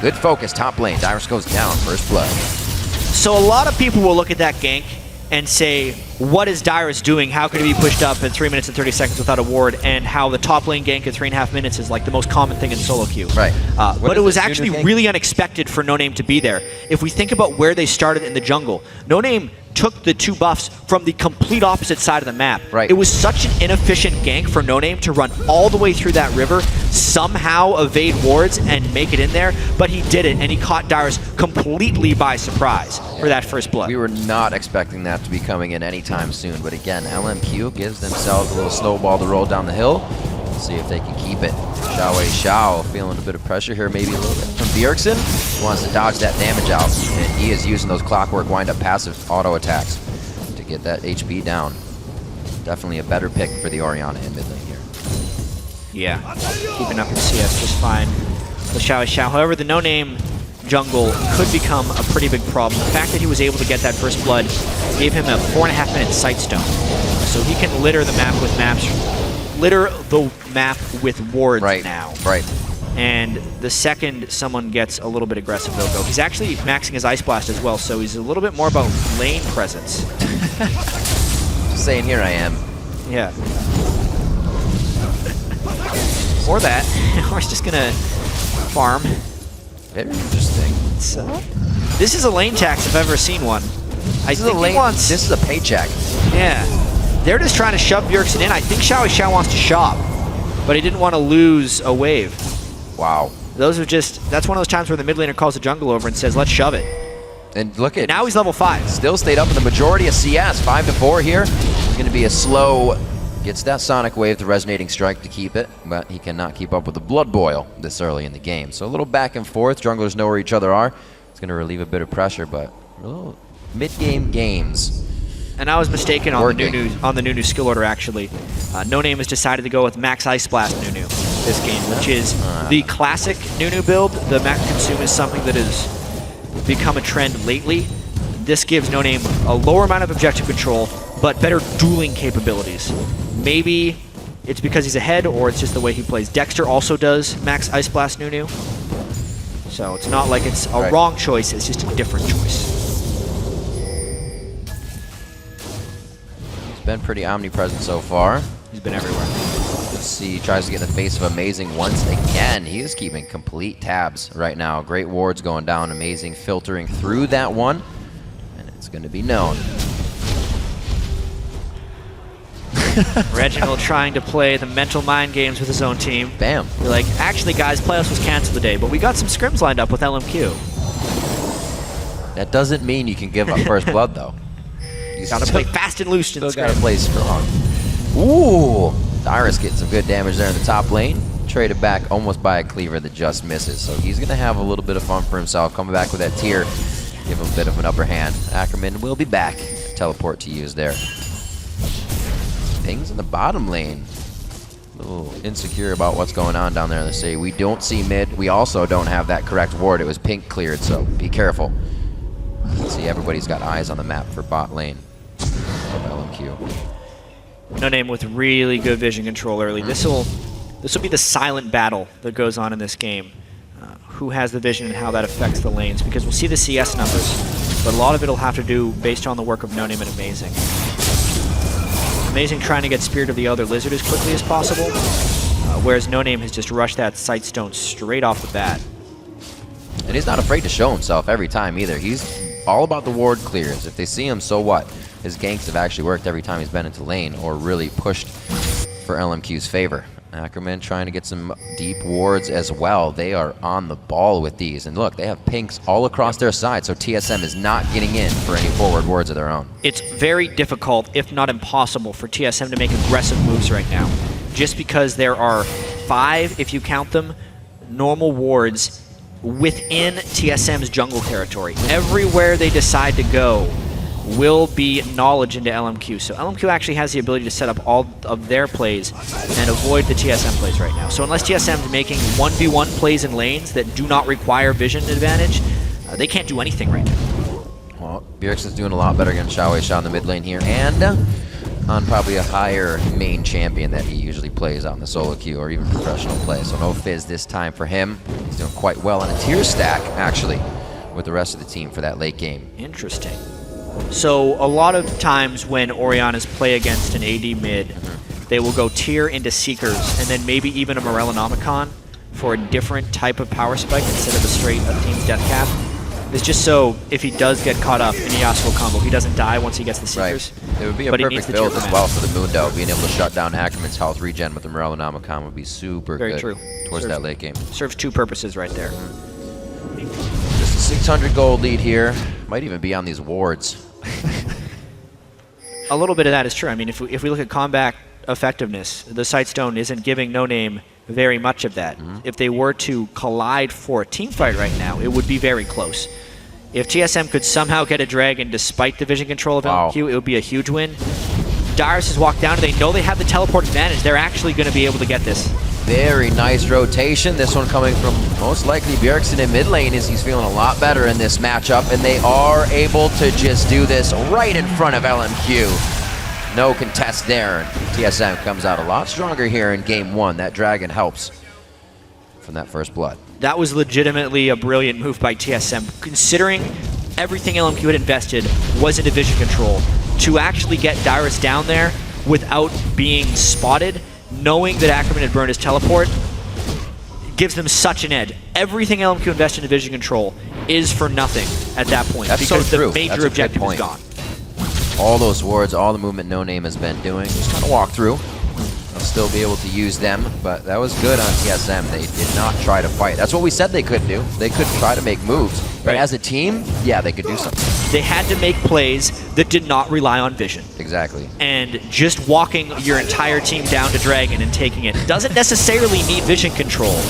Good focus, top lane. Dyrus goes down, first blood. So a lot of people will look at that gank and say, what is Dyrus doing? How could he be pushed up in 3 minutes and 30 seconds without a ward? And how the top lane gank in 3.5 minutes is like the most common thing in solo queue. Right. But it was actually really unexpected for No Name to be there. If we think about where they started in the jungle, No Name took the 2 buffs from the complete opposite side of the map. Right. It was such an inefficient gank for No Name to run all the way through that river, somehow evade wards and make it in there, but he did it, and he caught Dyrus completely by surprise for that first blood. We were not expecting that to be coming in anytime soon, but again, LMQ gives themselves a little snowball to roll down the hill. Let's see if they can keep it. Xiao feeling a bit of pressure here, maybe a little bit from Bjergsen. He wants to dodge that damage out, and he is using those clockwork wind-up passive auto attacks to get that HP down. Definitely a better pick for the Orianna in mid lane here. Yeah, keeping up in CS just fine. The Xiao. However, the No Name jungle could become a pretty big problem. The fact that he was able to get that first blood gave him a 4.5 minute sight stone. So he can litter the map with wards now. Right. And the second someone gets a little bit aggressive, they'll go. He's actually maxing his Ice Blast as well, so he's a little bit more about lane presence. Just saying, here I am. Yeah. Or that. Or he's just gonna farm. Very interesting. This is a lane tax if I've ever seen one. This is a paycheck. Yeah. They're just trying to shove Bjergsen in. I think Xiao wants to shop, but he didn't want to lose a wave. Wow. That's one of those times where the mid laner calls the jungle over and says, let's shove it. And look at now he's level 5. Still stayed up in the majority of CS, 5-4 here. It's going to be a slow, gets that Sonic Wave, the Resonating Strike to keep it, but he cannot keep up with the Blood Boil this early in the game. So a little back and forth. Junglers know where each other are. It's going to relieve a bit of pressure, but a little mid-game games. And I was mistaken on the Nunu skill order, actually. No Name has decided to go with Max Ice Blast Nunu this game, which is the classic Nunu build. The Max Consume is something that has become a trend lately. This gives No Name a lower amount of objective control, but better dueling capabilities. Maybe it's because he's ahead, or it's just the way he plays. Dexter also does Max Ice Blast Nunu. So it's not like it's a wrong choice, it's just a different choice. He's been pretty omnipresent so far. He's been everywhere. Let's see, he tries to get in the face of Amazing once again. He is keeping complete tabs right now. Great wards going down. Amazing filtering through that one. And it's going to be known. Reginald trying to play the mental mind games with his own team. Bam. You're like, actually, guys, playoffs was canceled today, but we got some scrims lined up with LMQ. That doesn't mean you can give up first blood, though. You gotta play fast and loose. Still gotta play strong. Ooh! Dyrus getting some good damage there in the top lane. traded back almost by a cleaver that just misses. So he's going to have a little bit of fun for himself, coming back with that tier, give him a bit of an upper hand. Ackerman will be back. Teleport to use there. Pings in the bottom lane. A little insecure about what's going on down there in the city. We don't see mid. We also don't have that correct ward. It was pink cleared, so be careful. See, everybody's got eyes on the map for bot lane of LMQ. No name with really good vision control early. This will be the silent battle that goes on in this game. Who has the vision and how that affects the lanes, because we'll see the CS numbers, but a lot of it will have to do based on the work of No Name and Amazing. Amazing trying to get Spirit of the Elder Lizard as quickly as possible, whereas No Name has just rushed that Sightstone straight off the bat. And he's not afraid to show himself every time either. He's all about the ward clears. If they see him, so what? His ganks have actually worked every time he's been into lane or really pushed for LMQ's favor. Ackerman trying to get some deep wards as well. They are on the ball with these. And look, they have pinks all across their side, so TSM is not getting in for any forward wards of their own. It's very difficult, if not impossible, for TSM to make aggressive moves right now. Just because there are 5, if you count them, normal wards within TSM's jungle territory. Everywhere they decide to go will be knowledge into LMQ. So LMQ actually has the ability to set up all of their plays and avoid the TSM plays right now. So unless TSM is making 1v1 plays in lanes that do not require vision advantage, they can't do anything right now. Well, Bjergsen's doing a lot better against Xiao in the mid lane here, and on probably a higher main champion that he usually plays on the solo queue or even professional play. So no Fizz this time for him. He's doing quite well on a tier stack, actually, with the rest of the team for that late game. Interesting. So a lot of times when Oriannas play against an AD mid, they will go tier into Seekers and then maybe even a Morellonomicon for a different type of power spike instead of a straight team's death cap. It's just so if he does get caught up in a Yasuo combo, he doesn't die once he gets the Seekers. Right. It would be a perfect build as well for the Mundo. Being able to shut down Ackerman's health regen with the Morellonomicon would be super good towards that late game. Serves 2 purposes right there. Just a 600 gold lead here. Might even be on these wards. A little bit of that is true. I mean, if we look at combat effectiveness, the Sightstone isn't giving No Name very much of that. If they were to collide for a team fight right now, it would be very close. If TSM could somehow get a Dragon despite the vision control of LMQ, it would be a huge win. Dyrus has walked down, and they know they have the teleport advantage. They're actually going to be able to get this. Very nice rotation. This one coming from most likely Bjergsen in mid lane, as he's feeling a lot better in this matchup, and they are able to just do this right in front of LMQ. No contest there. TSM comes out a lot stronger here in game 1. That Dragon helps from that first blood. That was legitimately a brilliant move by TSM, considering everything LMQ had invested was into vision control. To actually get Dyrus down there without being spotted, knowing that Ackerman had burned his teleport, gives them such an edge. Everything LMQ invested in vision control is for nothing at that point. That's because so true. The major objective is gone. All those wards, all the movement No Name has been doing, just kind of walk through. They'll still be able to use them, but that was good on TSM. They did not try to fight. That's what we said they could do. They could try to make moves. But as a team, yeah, they could do something. They had to make plays that did not rely on vision. Exactly. And just walking your entire team down to Dragon and taking it doesn't necessarily need vision control,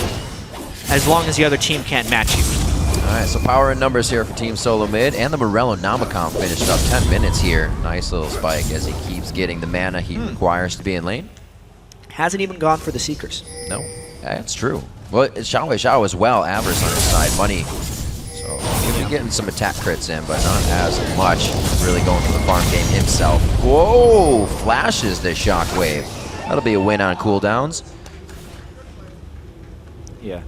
as long as the other team can't match you. All right, so power and numbers here for Team Solo Mid, and the Morellonomicon finished up 10 minutes here. Nice little spike as he keeps getting the mana he requires to be in lane. Hasn't even gone for the Seekers. No, that's true. Well, Xiao as well, Avarice on his side, money. So he'll be getting some attack crits in, but not as much. Really going for the farm game himself. Whoa, flashes the Shockwave. That'll be a win on cooldowns. Yeah.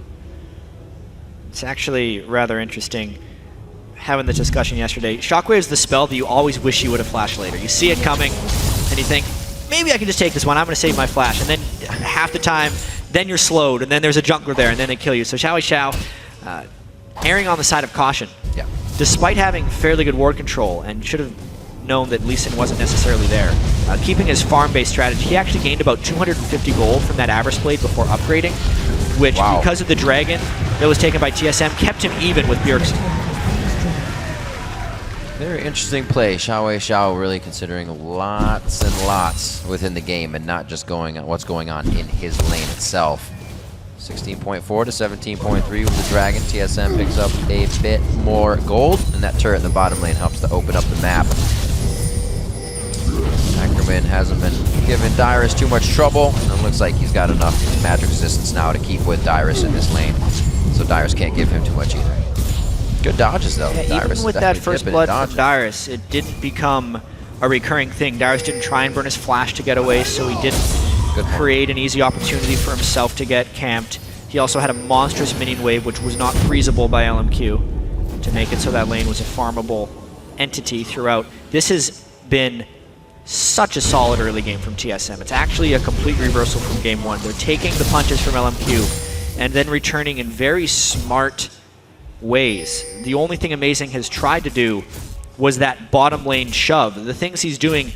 It's actually rather interesting having the discussion yesterday. Shockwave is the spell that you always wish you would have flashed later. You see it coming, and you think, maybe I can just take this one. I'm going to save my flash. And then half the time, then you're slowed, and then there's a jungler there, and then they kill you. So Xiao erring on the side of caution. Yeah. Despite having fairly good ward control, and should have known that Lee Sin wasn't necessarily there, keeping his farm-based strategy, he actually gained about 250 gold from that Avarice Blade before upgrading, which, because of the Dragon that was taken by TSM, kept him even with Bjergsen. Very interesting play. Xiao really considering lots and lots within the game and not just going on what's going on in his lane itself. 16.4 to 17.3 with the Dragon. TSM picks up a bit more gold, and that turret in the bottom lane helps to open up the map. Ackerman hasn't been giving Dyrus too much trouble, and looks like he's got enough magic resistance now to keep with Dyrus in this lane, so Dyrus can't give him too much either. Good dodges though. Yeah, Dyrus even with that first blood from Dyrus, it didn't become a recurring thing. Dyrus didn't try and burn his flash to get away, so he didn't create an easy opportunity for himself to get camped. He also had a monstrous minion wave, which was not freezable by LMQ, to make it so that lane was a farmable entity throughout. This has been such a solid early game from TSM. It's actually a complete reversal from game one. They're taking the punches from LMQ and then returning in very smart ways. The only thing Amazing has tried to do was that bottom lane shove. The things he's doing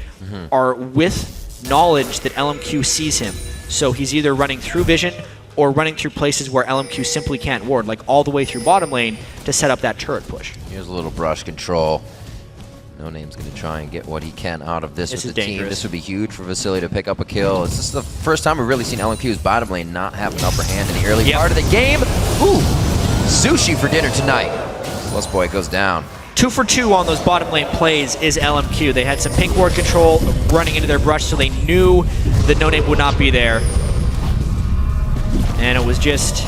are with knowledge that LMQ sees him. So he's either running through vision or running through places where LMQ simply can't ward, like all the way through bottom lane to set up that turret push. Here's a little brush control. No Name's going to try and get what he can out of this with the team. This would be huge for Vasily to pick up a kill. This is the first time we've really seen LMQ's bottom lane not have an upper hand in the early part of the game. Ooh, sushi for dinner tonight. Boy goes down. 2 for 2 on those bottom lane plays is LMQ. They had some pink ward control running into their brush, so they knew that No Name would not be there. And it was just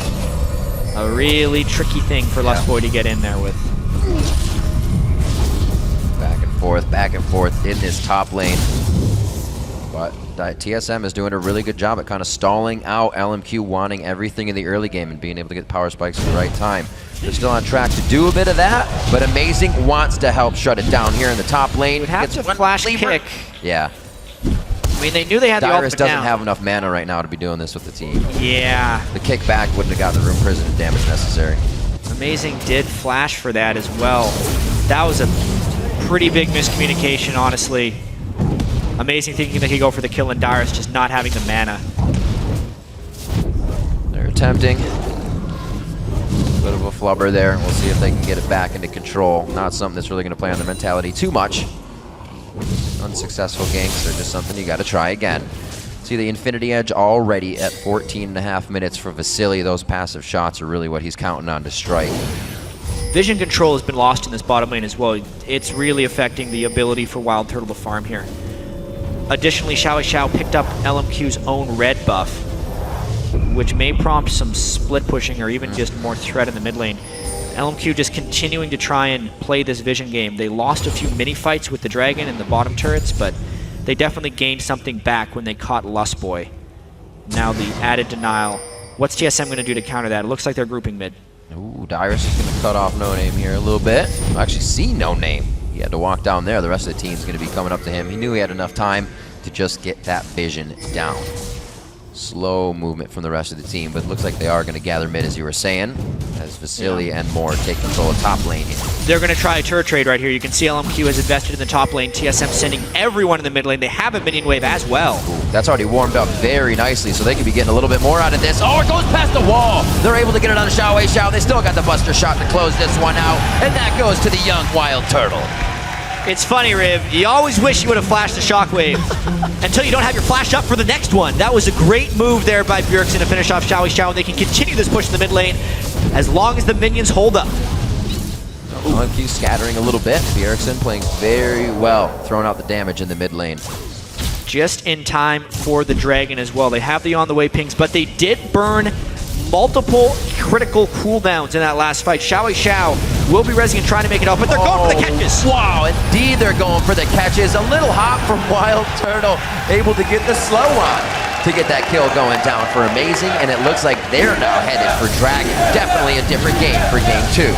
a really tricky thing for Boy to get in there with. Back and forth in this top lane. But TSM is doing a really good job at kind of stalling out LMQ, wanting everything in the early game and being able to get power spikes at the right time. They're still on track to do a bit of that, but Amazing wants to help shut it down here in the top lane. Would have to flash kick. Yeah. I mean, they knew they had the Dyrus ultimate doesn't down. have enough mana right now to be doing this with the team. Yeah. The kickback wouldn't have gotten the room prison damage necessary. Amazing did flash for that as well. That was a pretty big miscommunication, honestly. Amazing thinking that he'd go for the kill and Dyrus just not having the mana. They're attempting. Bit of a flubber there. We'll see if they can get it back into control. Not something that's really going to play on their mentality too much. Unsuccessful ganks are just something you got to try again. See the Infinity Edge already at 14.5 minutes for Vasily. Those passive shots are really what he's counting on to strike. Vision control has been lost in this bottom lane as well. It's really affecting the ability for Wild Turtle to farm here. Additionally, Xiao picked up LMQ's own red buff, which may prompt some split pushing or even just more threat in the mid lane. LMQ just continuing to try and play this vision game. They lost a few mini fights with the Dragon and the bottom turrets, but they definitely gained something back when they caught Lustboy. Now the added denial. What's TSM going to do to counter that? It looks like they're grouping mid. Ooh, Dyrus is going to cut off No Name here a little bit. I actually see No Name. He had to walk down there. The rest of the team's going to be coming up to him. He knew he had enough time to just get that vision down. Slow movement from the rest of the team, but it looks like they are going to gather mid, as you were saying, as Vasily and more take control of top lane here. They're going to try a turret trade right here. You can see LMQ has invested in the top lane. TSM sending everyone in the mid lane. They have a minion wave as well. Ooh, that's already warmed up very nicely, so they could be getting a little bit more out of this. Oh, it goes past the wall. They're able to get it on Xiao. They still got the buster shot to close this one out, and that goes to the young Wild Turtle. It's funny, Riv. You always wish you would have flashed the shockwave until you don't have your flash up for the next one. That was a great move there by Bjergsen to finish off Xiao, and they can continue this push in the mid lane as long as the minions hold up. LMQ scattering a little bit. Bjergsen playing very well, throwing out the damage in the mid lane. Just in time for the Dragon as well. They have the on-the-way pings, but they did burn multiple critical cooldowns in that last fight. Xiao will be rezzing and trying to make it up, but they're going for the catches. Wow, indeed they're going for the catches. A little hop from Wild Turtle, able to get the slow on to get that kill going down for Amazing, and it looks like they're now headed for Dragon. Definitely a different game for game 2.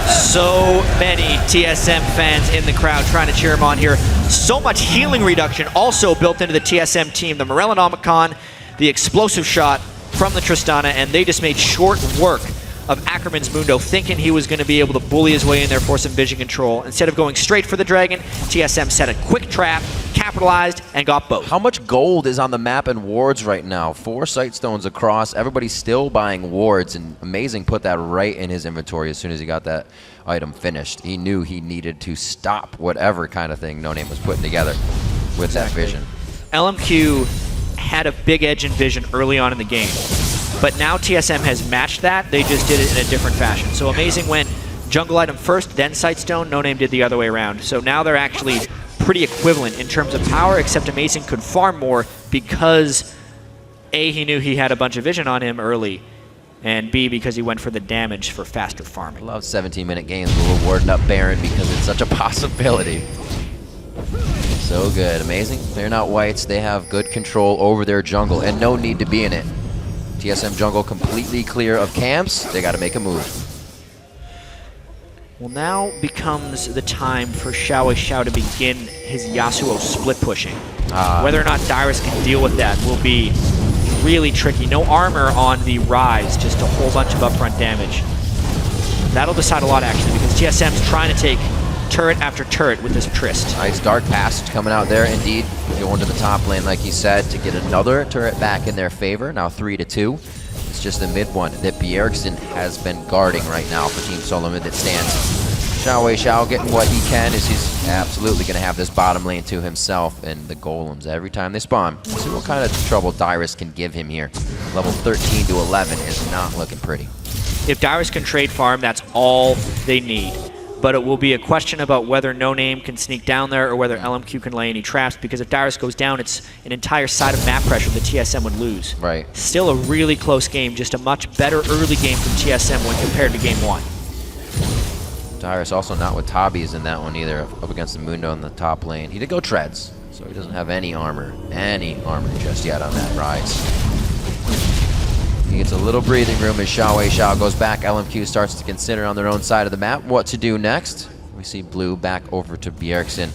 So many TSM fans in the crowd trying to cheer him on here. So much healing reduction also built into the TSM team. The Morellonomicon, the explosive shot from the Tristana, and they just made short work of Ackerman's Mundo, thinking he was going to be able to bully his way in there for some vision control. Instead of going straight for the Dragon, TSM set a quick trap, capitalized, and got both. How much gold is on the map in wards right now? 4 sight stones across. Everybody's still buying wards, and Amazing put that right in his inventory as soon as he got that item finished. He knew he needed to stop whatever kind of thing No Name was putting together with that vision. LMQ had a big edge in vision early on in the game. But now TSM has matched that. They just did it in a different fashion. So Amazing went jungle item first, then Sightstone. No Name did the other way around. So now they're actually pretty equivalent in terms of power, except Amazing could farm more because A, he knew he had a bunch of vision on him early, and B, because he went for the damage for faster farming. Love 17-minute games. We're rewarding up Baron because it's such a possibility. So good. Amazing. They're not whites. They have good control over their jungle and no need to be in it. TSM jungle completely clear of camps. They got to make a move. Well, now becomes the time for Xiao to begin his Yasuo split pushing. Whether or not Dyrus can deal with that will be really tricky. No armor on the Rise, just a whole bunch of upfront damage. That'll decide a lot, actually, because TSM's trying to take turret after turret with this Trist. Nice Dark Passage coming out there, indeed. Going to the top lane, like he said, to get another turret back in their favor. Now 3-2. It's just the mid one that Bjergsen has been guarding right now for Team Solo Mid that stands. Xiao getting what he can as he's absolutely going to have this bottom lane to himself and the golems every time they spawn. Let's see what kind of trouble Dyrus can give him here. Level 13 to 11 is not looking pretty. If Dyrus can trade farm, that's all they need. But it will be a question about whether No Name can sneak down there or whether LMQ can lay any traps, because if Dyrus goes down, it's an entire side of map pressure that TSM would lose. Right. Still a really close game, just a much better early game from TSM when compared to game 1. Dyrus also not with Tabis in that one either, up against the Mundo in the top lane. He did go treads, so he doesn't have any armor just yet on that Rise. He gets a little breathing room as Xiao goes back. LMQ starts to consider on their own side of the map what to do next. We see Blue back over to Bjergsen.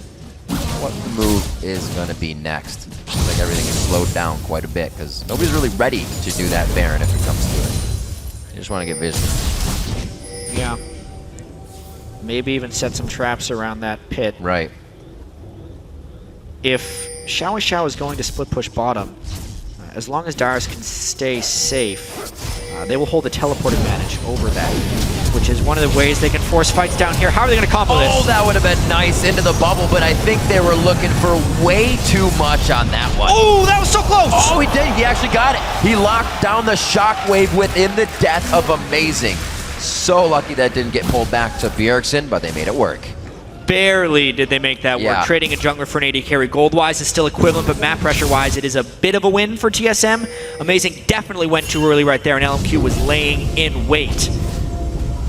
What move is going to be next? Seems like everything is slowed down quite a bit because nobody's really ready to do that Baron if it comes to it. They just want to get vision. Yeah. Maybe even set some traps around that pit. Right. If Xiao is going to split push bottom, as long as Dyrus can stay safe, they will hold the teleport advantage over that, which is one of the ways they can force fights down here. How are they going to combo this? Oh, that would have been nice into the bubble, but I think they were looking for way too much on that one. Oh, that was so close! Oh, he did. He actually got it. He locked down the shockwave within the death of Amazing. So lucky that didn't get pulled back to Bjergsen, but they made it work. Barely did they make that work. Trading a jungler for an AD carry gold-wise is still equivalent, but map pressure-wise, it is a bit of a win for TSM. Amazing definitely went too early right there, and LMQ was laying in wait.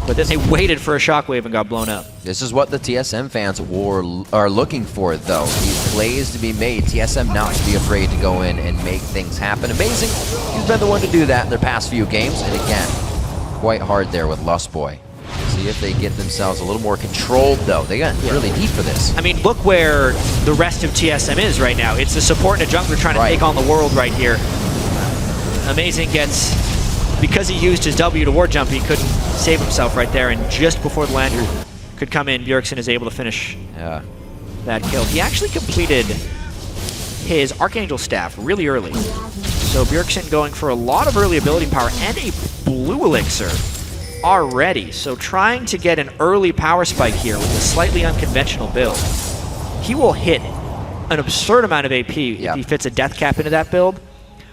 But then they waited for a shockwave and got blown up. This is what the TSM fans are looking for, though. These plays to be made. TSM not to be afraid to go in and make things happen. Amazing. He's been the one to do that in their past few games, and again, quite hard there with Lustboy. See if they get themselves a little more controlled, though. They got really deep for this. I mean, look where the rest of TSM is right now. It's the support and a jungler trying to take on the world right here. Amazing gets, because he used his W to ward jump, he couldn't save himself right there, and just before the lander could come in, Bjergsen is able to finish that kill. He actually completed his Archangel Staff really early. So Bjergsen going for a lot of early ability power and a blue elixir already. So trying to get an early power spike here with a slightly unconventional build. He will hit an absurd amount of AP if he fits a death cap into that build.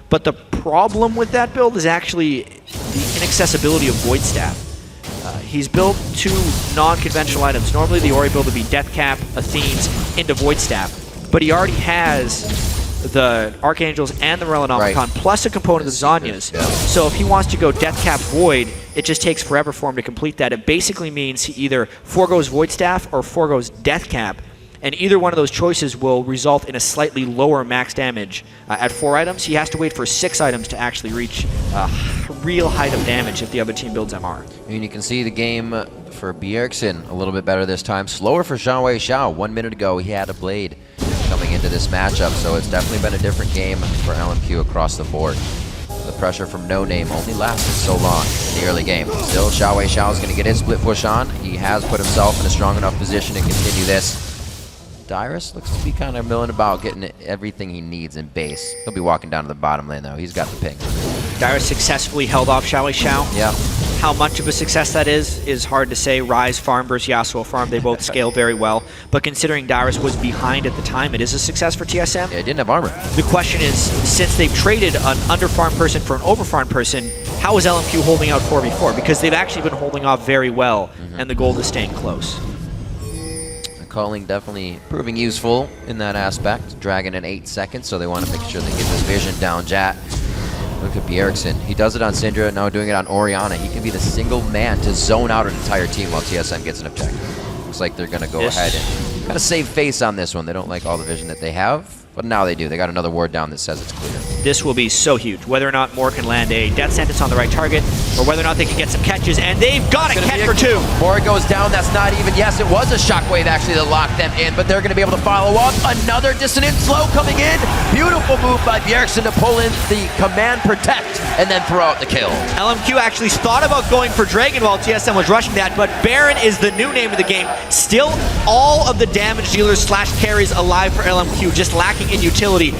But the problem with that build is actually the inaccessibility of Void Staff. He's built 2 non-conventional items. Normally the Ori build would be death cap, Athenes, into Void Staff. But he already has the Archangels and the Rellenomicon, plus a component of Zanya's. So if he wants to go Death Cap Void, it just takes forever for him to complete that. It basically means he either forgoes Void Staff or forgoes Death Cap, and either one of those choices will result in a slightly lower max damage. At 4 items, he has to wait for 6 items to actually reach a real height of damage if the other team builds MR. And you can see the game for Bjergsen a little bit better this time. Slower for Xiao. 1 minute ago, he had a Blade coming into this matchup, so it's definitely been a different game for LMQ across the board. The pressure from No Name only lasted so long in the early game. Still, Xiao is going to get his split push on. He has put himself in a strong enough position to continue this. Dyrus looks to be kind of milling about getting everything he needs in base. He'll be walking down to the bottom lane, though. He's got the ping. Dyrus successfully held off Xiao. Yeah. How much of a success that is hard to say. Ryze farm versus Yasuo farm, they both scale very well. But considering Dyrus was behind at the time, it is a success for TSM. Yeah, he didn't have armor. The question is, since they've traded an under-farm person for an over-farm person, how is LMQ holding out 4v4? Because they've actually been holding off very well, and the gold is staying close. The calling definitely proving useful in that aspect. Dragon in 8 seconds, so they want to make sure they get this vision down. Jat. Look at Bjergsen. He does it on Syndra, now doing it on Orianna. He can be the single man to zone out an entire team while TSM gets an objective. Looks like they're going to go ahead and kind of save face on this one. They don't like all the vision that they have, but now they do. They got another ward down that says it's clear. This will be so huge. Whether or not Moore can land a death sentence on the right target, or whether or not they can get some catches, and they've got a catch for 2. Moore goes down. That's not even. Yes, it was a shockwave actually that locked them in, but they're going to be able to follow up. Another dissonant slow coming in. Beautiful move by Bjergsen to pull in the command protect and then throw out the kill. LMQ actually thought about going for Dragon while TSM was rushing that, but Baron is the new name of the game. Still all of the damage dealers / carries alive for LMQ, just lacking in utility.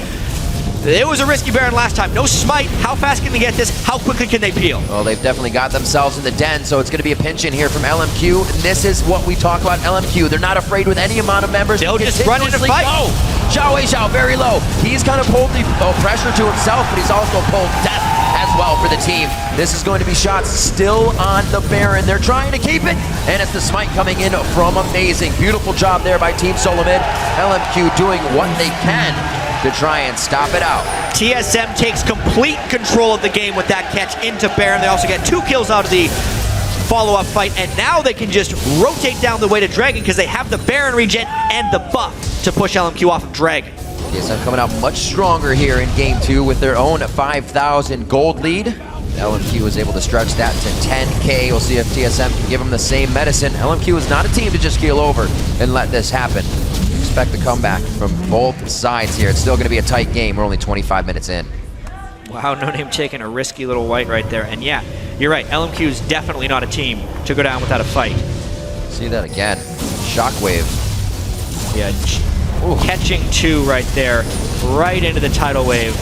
It was a risky Baron last time. No smite. How fast can they get this? How quickly can they peel? Well, they've definitely got themselves in the den, so it's going to be a pinch in here from LMQ. And this is what we talk about LMQ. They're not afraid with any amount of members. They'll just run into fight. Oh, Xiao very low. He's kind of pulled the pressure to himself, but he's also pulled death as well for the team. This is going to be shots still on the Baron. They're trying to keep it, and it's the smite coming in from Amazing. Beautiful job there by Team Solomid. LMQ doing what they can to try and stop it out. TSM takes complete control of the game with that catch into Baron. They also get 2 kills out of the follow-up fight, and now they can just rotate down the way to Dragon because they have the Baron regen and the buff to push LMQ off of Dragon. TSM coming out much stronger here in Game 2 with their own 5,000 gold lead. LMQ was able to stretch that to 10K. We'll see if TSM can give them the same medicine. LMQ is not a team to just keel over and let this happen. Expect a comeback from both sides here. It's still going to be a tight game. We're only 25 minutes in. Wow, No Name taking a risky little white right there. And yeah, you're right. LMQ is definitely not a team to go down without a fight. See that again. Shockwave. Yeah, catching 2 right there, right into the tidal wave.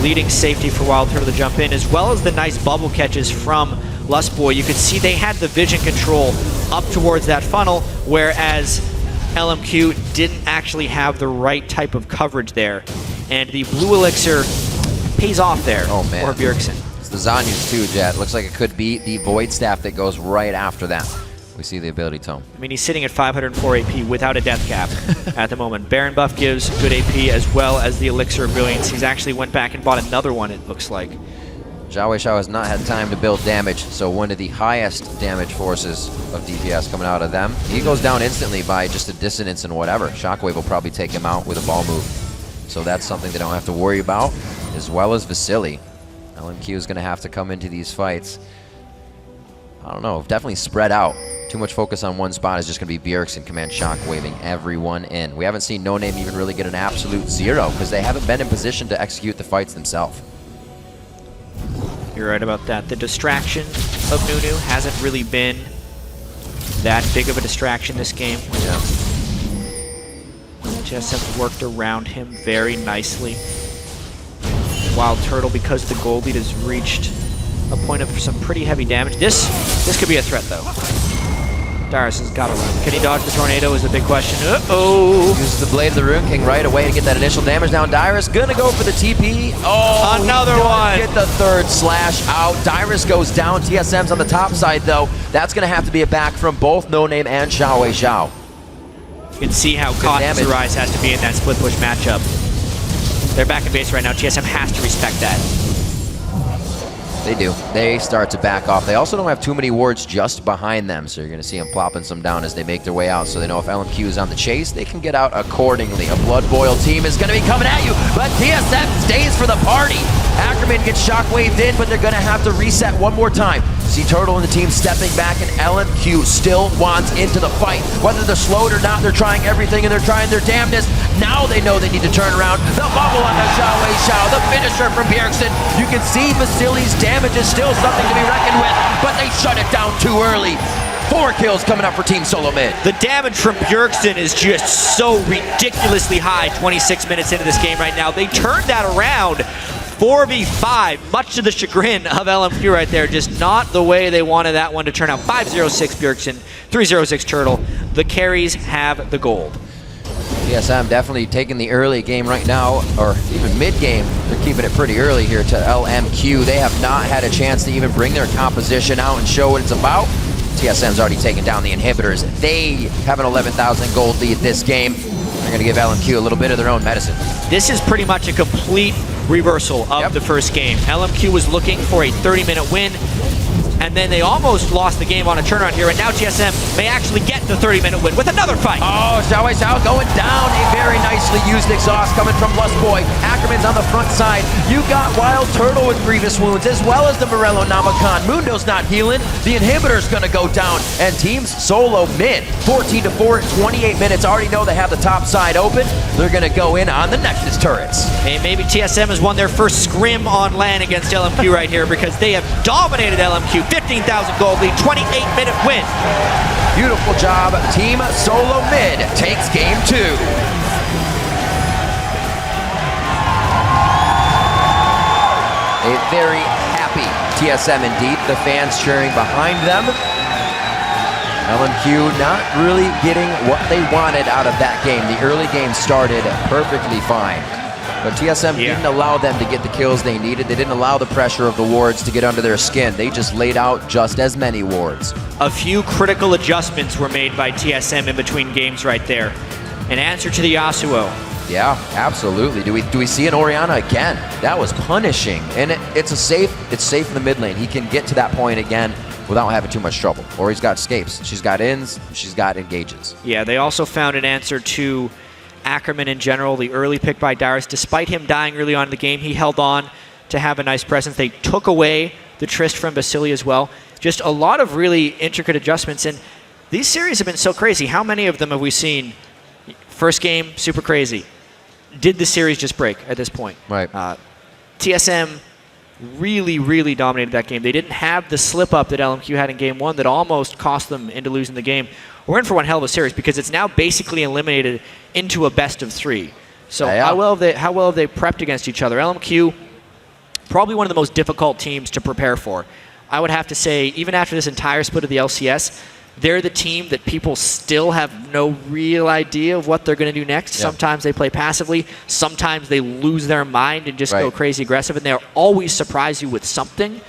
Leading safety for Wild Turtle to jump in, as well as the nice bubble catches from Lustboy. You could see they had the vision control up towards that funnel, whereas LMQ didn't actually have the right type of coverage there. And the blue elixir pays off there for Bjergsen. It's the Zanyus too, Jet. Looks like it could be the Void Staff that goes right after that. We see the ability tome. I mean, he's sitting at 504 AP without a death cap at the moment. Baron buff gives good AP as well as the Elixir of Brilliance. He's actually went back and bought another one, it looks like. Xiao has not had time to build damage, so one of the highest damage forces of DPS coming out of them. He goes down instantly by just a dissonance and whatever. Shockwave will probably take him out with a ball move. So that's something they don't have to worry about, as well as Vasily. LMQ is going to have to come into these fights. I don't know, definitely spread out. Too much focus on one spot is just going to be Bjergsen command shockwaving everyone in. We haven't seen No Name even really get an absolute 0 because they haven't been in position to execute the fights themselves. You're right about that. The distraction of Nunu hasn't really been that big of a distraction this game. Yeah. Just have worked around him very nicely. Wild Turtle, because the gold lead has reached a point of some pretty heavy damage. This could be a threat though. Dyrus has got to run. Can he dodge the tornado is the big question. Uh-oh. Uses the Blade of the Rune King right away to get that initial damage down. Dyrus gonna go for the TP. Oh, another one. Get the 3rd slash out. Dyrus goes down. TSM's on the top side though. That's gonna have to be a back from both No Name and Xiao. You can see how cautious Ryze has to be in that split push matchup. They're back in base right now. TSM has to respect that. They do. They start to back off. They also don't have too many wards just behind them, so you're going to see them plopping some down as they make their way out, so they know if LMQ is on the chase, they can get out accordingly. A Blood Boil team is going to be coming at you, but TSM stays for the party. Ackerman gets shockwaved in, but they're going to have to reset one more time. See Turtle and the team stepping back, and LMQ still wants into the fight. Whether they're slowed or not, they're trying everything, and they're trying their damnedest. Now they know they need to turn around. The bubble on the Xiao, the finisher from Bjergsen. You can see Vasily's damage is still something to be reckoned with, but they shut it down too early. 4 kills coming up for Team Solomid. The damage from Bjergsen is just so ridiculously high 26 minutes into this game right now. They turned that around 4v5, much to the chagrin of LMQ right there. Just not the way they wanted that one to turn out. 5-0-6 Bjergsen, 3-0-6 Turtle. The carries have the gold. TSM definitely taking the early game right now, or even mid-game. They're keeping it pretty early here to LMQ. They have not had a chance to even bring their composition out and show what it's about. TSM's already taken down the inhibitors. They have an 11,000 gold lead this game. They're going to give LMQ a little bit of their own medicine. This is pretty much a complete reversal of the first game. LMQ was looking for a 30-minute win, and then they almost lost the game on a turnaround here, and now TSM may actually get the 30-minute win with another fight. Oh, Xiao going down. A very nicely used exhaust coming from Lustboy. Ackerman's on the front side. You got Wild Turtle with grievous wounds, as well as the Morello Namakan. Mundo's not healing. The inhibitor's going to go down, and teams solo mid. 14-4 at 28 minutes. Already know they have the top side open. They're going to go in on the Nexus turrets. Hey, maybe TSM has won their first scrim on LAN against LMQ right here, because they have dominated LMQ. 15,000 gold lead, 28-minute win. Beautiful job. Team Solo Mid takes game 2. A very happy TSM indeed. The fans cheering behind them. LMQ not really getting what they wanted out of that game. The early game started perfectly fine. But TSM didn't allow them to get the kills they needed. They didn't allow the pressure of the wards to get under their skin. They just laid out just as many wards. A few critical adjustments were made by TSM in between games right there. An answer to the Yasuo. Yeah, absolutely. Do we see an Orianna again? That was punishing. And it's safe in the mid lane. He can get to that point again without having too much trouble. Or he's got escapes. She's got ins, she's got engages. Yeah, they also found an answer to Ackerman in general, the early pick by Darius. Despite him dying early on in the game, he held on to have a nice presence. They took away the Trist from Vasily as well. Just a lot of really intricate adjustments, and these series have been so crazy. How many of them have we seen? First game, super crazy. Did the series just break at this point? Right. TSM really dominated that game. They didn't have the slip-up that LMQ had in game 1 that almost cost them into losing the game. We're in for one hell of a series because it's now basically eliminated into a best-of-3. So how well have they prepped against each other? LMQ, probably one of the most difficult teams to prepare for. I would have to say, even after this entire split of the LCS, they're the team that people still have no real idea of what they're going to do next. Yep. Sometimes they play passively. Sometimes they lose their mind and just go crazy aggressive, and they'll always surprise you with something.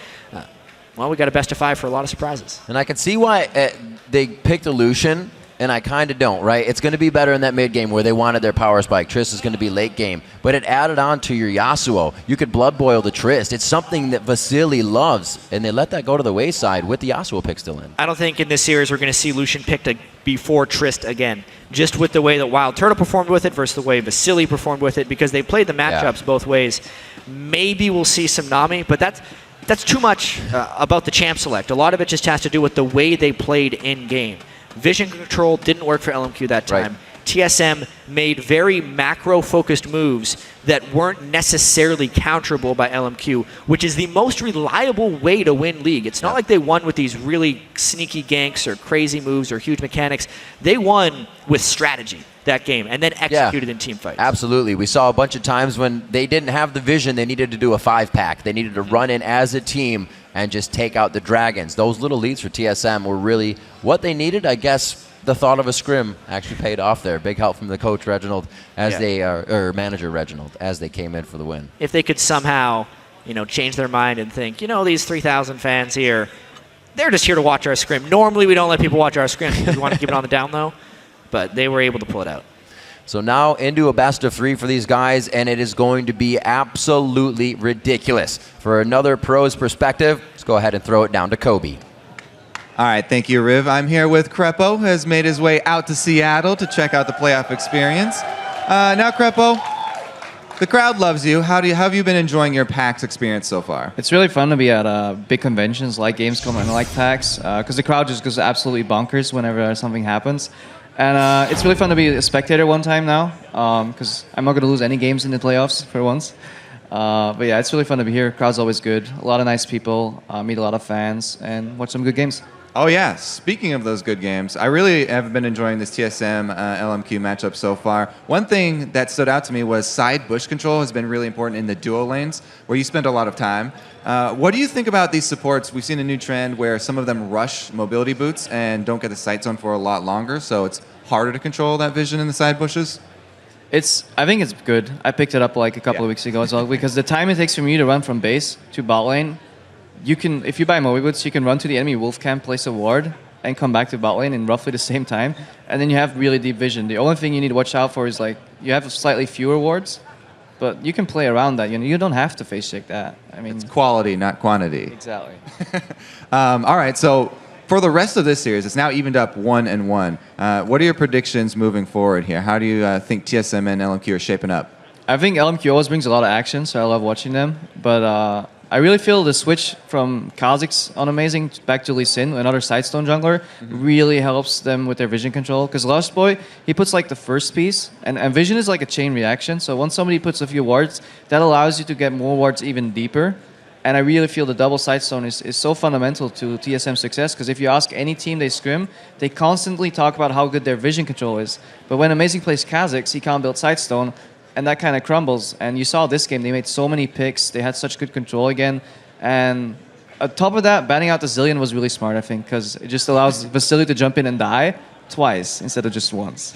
Well, we got a best-of-5 for a lot of surprises. And I can see why they picked Lucian, and I kind of don't, right? It's going to be better in that mid game where they wanted their power spike. Trist is going to be late game. But it added on to your Yasuo. You could blood boil the Trist. It's something that Vasily loves, and they let that go to the wayside with the Yasuo pick still in. I don't think in this series we're going to see Lucian picked before Trist again. Just with the way that Wild Turtle performed with it versus the way Vasily performed with it, because they played the matchups both ways. Maybe we'll see some Nami, but that's too much about the champ select. A lot of it just has to do with the way they played in-game. Vision control didn't work for LMQ that time. Right. TSM made very macro-focused moves that weren't necessarily counterable by LMQ, which is the most reliable way to win League. It's not like they won with these really sneaky ganks or crazy moves or huge mechanics. They won with strategy that game and then executed in team fights. Absolutely. We saw a bunch of times when they didn't have the vision, they needed to do a 5-pack. They needed to run in as a team and just take out the dragons. Those little leads for TSM were really what they needed. I guess the thought of a scrim actually paid off there. Big help from the coach Reginald as or manager Reginald as they came in for the win. If they could somehow, change their mind and think, these 3,000 fans here, they're just here to watch our scrim. Normally we don't let people watch our scrim because we want to keep it on the down low, but they were able to pull it out. So now into a best-of-3 for these guys, and it is going to be absolutely ridiculous. For another pro's perspective, let's go ahead and throw it down to Kobe. All right, thank you, Riv. I'm here with Crepo, who has made his way out to Seattle to check out the playoff experience. Now, Crepo, the crowd loves you. How have you been enjoying your PAX experience so far? It's really fun to be at big conventions like Gamescom and like PAX, because the crowd just goes absolutely bonkers whenever something happens. And it's really fun to be a spectator one time now, because I'm not going to lose any games in the playoffs for once. But yeah, it's really fun to be here. Crowd's always good. A lot of nice people, meet a lot of fans, and watch some good games. Oh yeah, speaking of those good games, I really have been enjoying this TSM LMQ matchup so far. One thing that stood out to me was side bush control has been really important in the duo lanes, where you spend a lot of time. What do you think about these supports? We've seen a new trend where some of them rush mobility boots and don't get the sight zone for a lot longer, so it's harder to control that vision in the side bushes. I think it's good. I picked it up like a couple of weeks ago as well, because the time it takes for me to run from base to bot lane, you can, if you buy Moby Boots, you can run to the enemy wolf camp, place a ward, and come back to bot lane in roughly the same time. And then you have really deep vision. The only thing you need to watch out for is like, you have slightly fewer wards, but you can play around that. You don't have to face check that. I mean, it's quality, not quantity. Exactly. All right, so for the rest of this series, it's now evened up 1-1. What are your predictions moving forward here? How do you think TSM and LMQ are shaping up? I think LMQ always brings a lot of action, so I love watching them. But I really feel the switch from Kha'Zix on Amazing back to Lee Sin, another Sidestone jungler, really helps them with their vision control. Because Lost Boy, he puts like the first piece, and vision is like a chain reaction. So once somebody puts a few wards, that allows you to get more wards even deeper. And I really feel the double Sidestone is so fundamental to TSM's success, because if you ask any team they scrim, they constantly talk about how good their vision control is. But when Amazing plays Kha'Zix, he can't build Sidestone, and that kind of crumbles. And you saw this game, they made so many picks, they had such good control again. And on top of that, banning out the Zillion was really smart, I think, because it just allows Vasily to jump in and die twice instead of just once.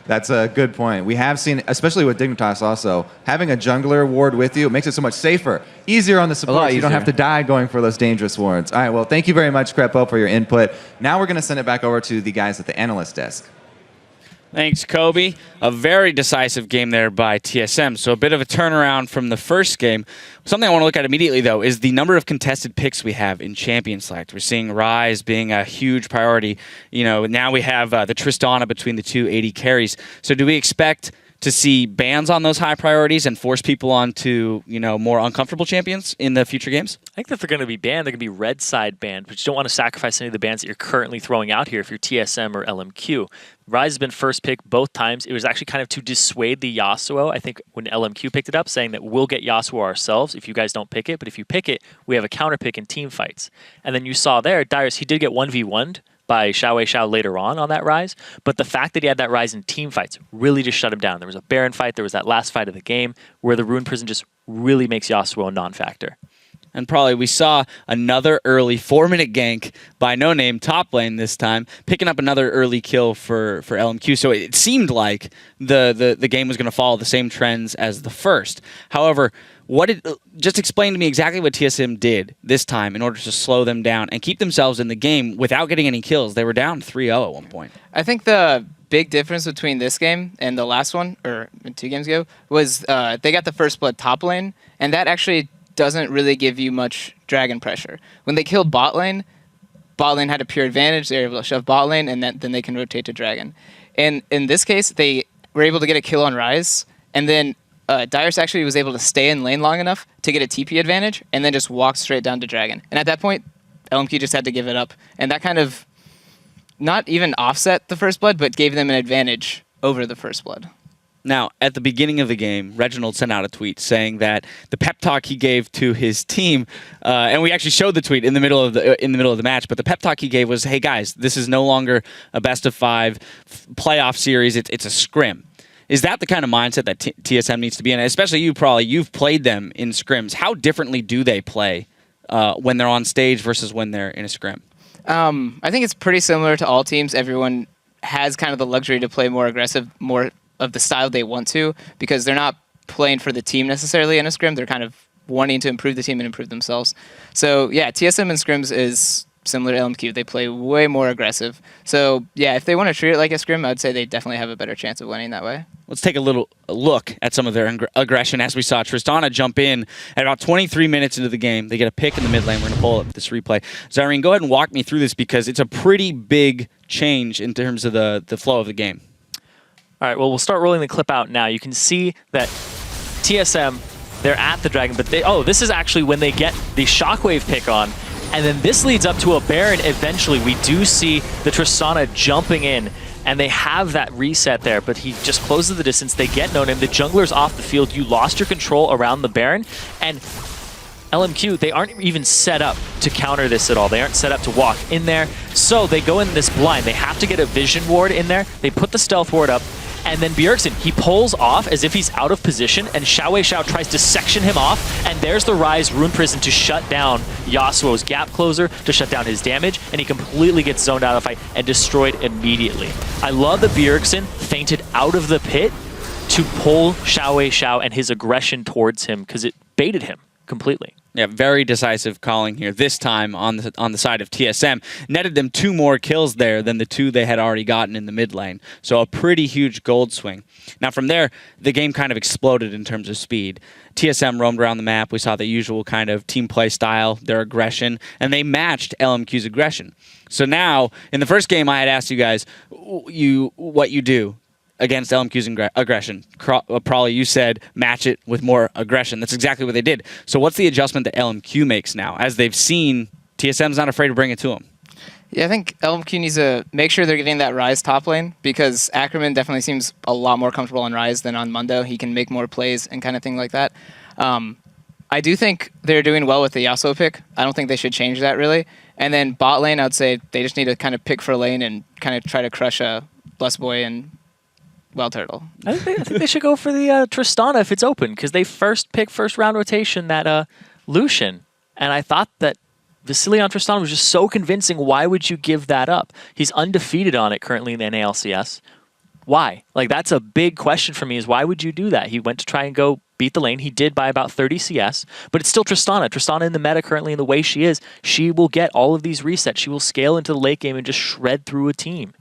That's a good point. We have seen, especially with Dignitas also, having a jungler ward with you makes it so much safer, easier on the support. You don't have to die going for those dangerous wards. All right, well, thank you very much, Crepo, for your input. Now we're going to send it back over to the guys at the analyst desk. Thanks, Kobe. A very decisive game there by TSM. So a bit of a turnaround from the first game. Something I want to look at immediately, though, is the number of contested picks we have in Champion Select. We're seeing Ryze being a huge priority. You know, now we have the Tristana between the two AD carries. So do we expect to see bans on those high priorities and force people onto, you know, more uncomfortable champions in the future games? I think that they're going to be banned. They're going to be red side banned, but you don't want to sacrifice any of the bans that you're currently throwing out here if you're TSM or LMQ. Ryze has been first pick both times. It was actually kind of to dissuade the Yasuo. I think when LMQ picked it up, saying that we'll get Yasuo ourselves if you guys don't pick it, but if you pick it, we have a counter pick in team fights. And then you saw there, Dyrus, he did get 1v1'd by Xiao later on that Ryze, but the fact that he had that Ryze in team fights really just shut him down. There was a Baron fight, there was that last fight of the game where the Rune Prison just really makes Yasuo a non-factor. And probably we saw another early 4-minute gank by No Name top lane this time, picking up another early kill for LMQ. So it seemed like the game was going to follow the same trends as the first. However, just explain to me exactly what TSM did this time in order to slow them down and keep themselves in the game without getting any kills. They were down 3-0 at one point. I think the big difference between this game and the last one, or 2 games ago, was they got the first blood top lane, and that actually doesn't really give you much dragon pressure. When they killed bot lane had a pure advantage. They were able to shove bot lane, and then they can rotate to dragon. And in this case, they were able to get a kill on Ryze, and then Dyrus actually was able to stay in lane long enough to get a TP advantage, and then just walk straight down to dragon. And at that point, LMQ just had to give it up. And that kind of not even offset the first blood, but gave them an advantage over the first blood. Now, at the beginning of the game, Reginald sent out a tweet saying that the pep talk he gave to his team, and we actually showed the tweet in the middle of the match, but the pep talk he gave was, "Hey guys, this is no longer a best of 5 playoff series; it's a scrim." Is that the kind of mindset that TSM needs to be in? Especially you, probably you've played them in scrims. How differently do they play when they're on stage versus when they're in a scrim? I think it's pretty similar to all teams. Everyone has kind of the luxury to play more aggressive, more of the style they want to, because they're not playing for the team necessarily in a scrim. They're kind of wanting to improve the team and improve themselves. So yeah, TSM in scrims is similar to LMQ. They play way more aggressive. So yeah, if they want to treat it like a scrim, I'd say they definitely have a better chance of winning that way. Let's take a look at some of their aggression, as we saw Tristana jump in at about 23 minutes into the game. They get a pick in the mid lane. We're going to pull up this replay. Zyrene, go ahead and walk me through this, because it's a pretty big change in terms of the flow of the game. All right, well, we'll start rolling the clip out now. You can see that TSM, they're at the Dragon, but this is actually when they get the Shockwave pick on, and then this leads up to a Baron eventually. We do see the Tristana jumping in, and they have that reset there, but he just closes the distance. They get No Name. The jungler's off the field. You lost your control around the Baron, and LMQ, they aren't even set up to counter this at all. They aren't set up to walk in there. So they go in this blind. They have to get a vision ward in there. They put the stealth ward up. And then Bjergsen, he pulls off as if he's out of position, and Xiao tries to section him off, and there's the Rise Rune Prison to shut down Yasuo's gap closer, to shut down his damage, and he completely gets zoned out of the fight and destroyed immediately. I love that Bjergsen feinted out of the pit to pull Xiao and his aggression towards him, because it baited him completely. Yeah, very decisive calling here. This time on the side of TSM, netted them 2 more kills there than the 2 they had already gotten in the mid lane. So a pretty huge gold swing. Now from there, the game kind of exploded in terms of speed. TSM roamed around the map. We saw the usual kind of team play style, their aggression, and they matched LMQ's aggression. So now, in the first game, I had asked you guys what you do against LMQ's aggression. Probably you said match it with more aggression. That's exactly what they did. So what's the adjustment that LMQ makes now? As they've seen, TSM's not afraid to bring it to them. Yeah, I think LMQ needs to make sure they're getting that Rise top lane, because Ackerman definitely seems a lot more comfortable on Rise than on Mundo. He can make more plays and kind of thing like that. I do think they're doing well with the Yasuo pick. I don't think they should change that really. And then bot lane, I'd say they just need to kind of pick for lane and kind of try to crush Blessed Boy and Wild Turtle. I think they should go for the Tristana if it's open, because they first round rotation that Lucian. And I thought that Vasily on Tristana was just so convincing. Why would you give that up? He's undefeated on it currently in the NALCS. Why? Like, that's a big question for me, is why would you do that? He went to try and go beat the lane. He did by about 30 CS, but it's still Tristana. Tristana in the meta currently, in the way she is, she will get all of these resets. She will scale into the late game and just shred through a team.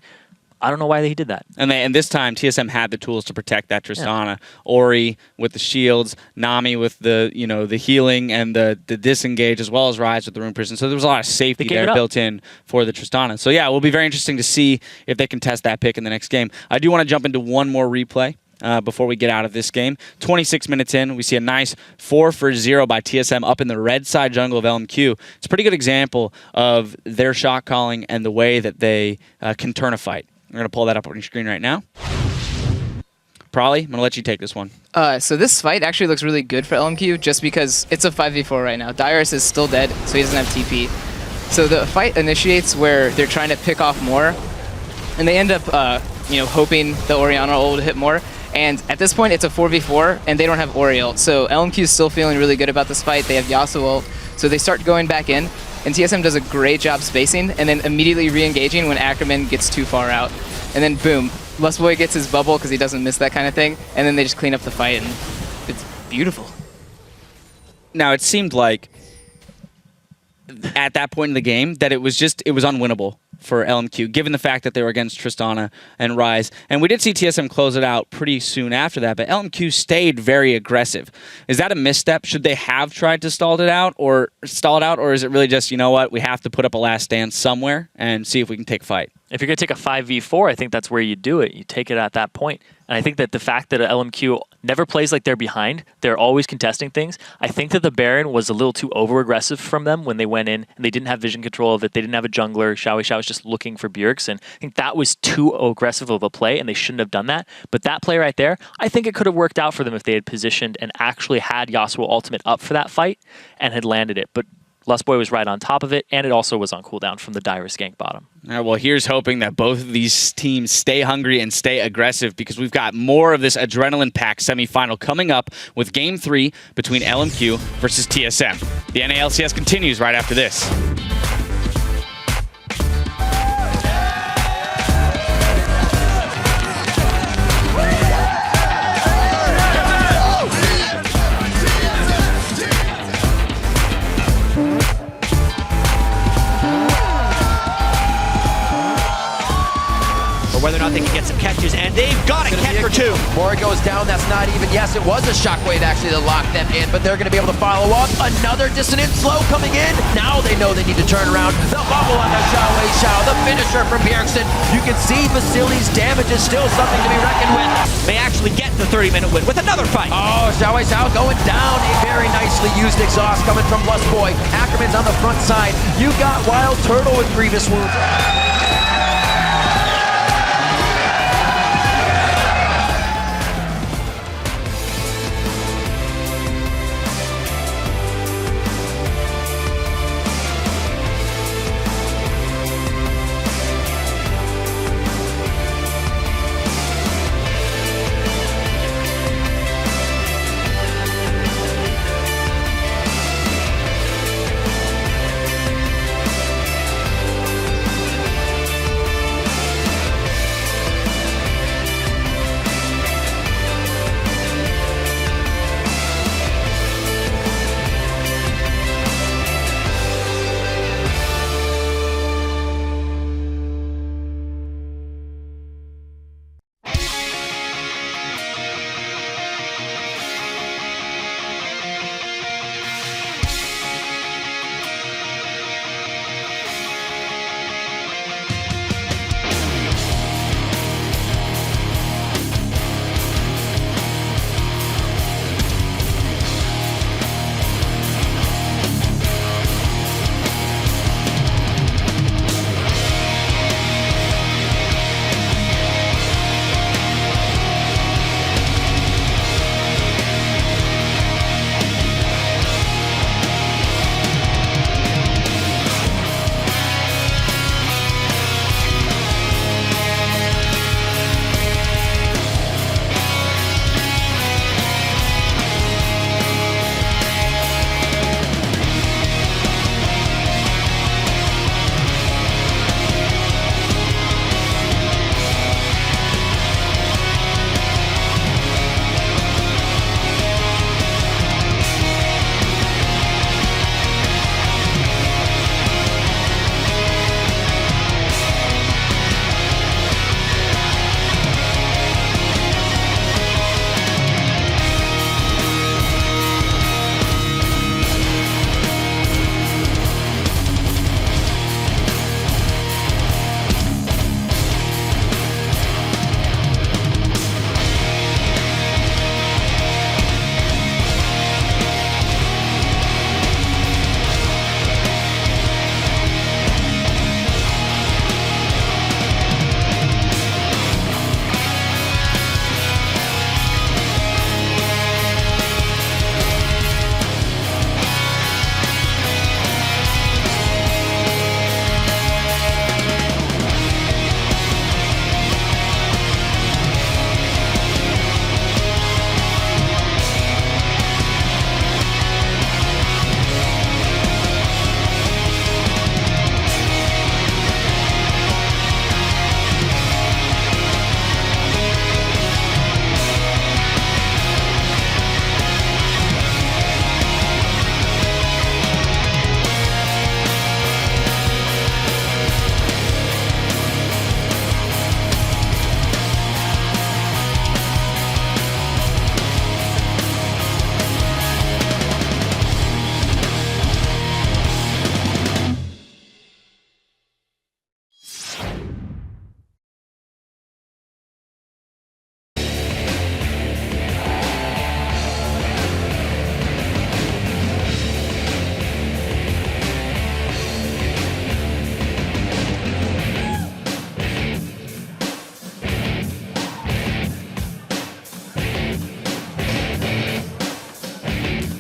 I don't know why he did that. And this time, TSM had the tools to protect that Tristana. Yeah. Ori with the shields, Nami with the the healing and the disengage, as well as Rise with the Rune Prison. So there was a lot of safety there built in for the Tristana. So yeah, it will be very interesting to see if they can test that pick in the next game. I do want to jump into one more replay before we get out of this game. 26 minutes in, we see a nice 4-for-0 by TSM up in the red side jungle of LMQ. It's a pretty good example of their shot calling and the way that they can turn a fight. We're going to pull that up on your screen right now. Probably, I'm going to let you take this one. So this fight actually looks really good for LMQ just because it's a 5v4 right now. Dyrus is still dead, so he doesn't have TP. So the fight initiates where they're trying to pick off more, and they end up hoping the Orianna ult will hit more. And at this point, it's a 4v4, and they don't have Ori ult. So LMQ is still feeling really good about this fight. They have Yasuo ult, so they start going back in. And TSM does a great job spacing and then immediately re-engaging when Ackerman gets too far out. And then boom, Blessed Boy gets his bubble because he doesn't miss that kind of thing. And then they just clean up the fight, and it's beautiful. Now, it seemed like at that point in the game that it was unwinnable for LMQ, given the fact that they were against Tristana and Rise. And we did see TSM close it out pretty soon after that, but LMQ stayed very aggressive. Is that a misstep? Should they have tried to stall it out, or is it really just, you know what, we have to put up a last stand somewhere and see if we can take a fight? If you're going to take a 5v4, I think that's where you do it. You take it at that point. And I think that the fact that LMQ never plays like they're behind, they're always contesting things. I think that the Baron was a little too over-aggressive from them when they went in, and they didn't have vision control of it. They didn't have a jungler. Xiao was just looking for Bjergsen. I think that was too aggressive of a play, and they shouldn't have done that. But that play right there, I think it could have worked out for them if they had positioned and actually had Yasuo ultimate up for that fight and had landed it. But Blessed Boy was right on top of it, and it also was on cooldown from the Dyrus gank bottom. All right, well, here's hoping that both of these teams stay hungry and stay aggressive, because we've got more of this adrenaline-packed semifinal coming up with Game 3 between LMQ versus TSM. The NALCS continues right after this. Whether or not they can get some catches, and they've got a catch or two. More goes down, that's not even, yes, it was a shockwave actually that locked them in, but they're going to be able to follow up. Another dissonant slow coming in. Now they know they need to turn around. The bubble on the Xiao, the finisher from Bjergsen. You can see Vasily's damage is still something to be reckoned with. May actually get the 30-minute win with another fight. Oh, Xiao going down. A very nicely used exhaust coming from Blessed Boy. Ackerman's on the front side. You got Wild Turtle with grievous wounds.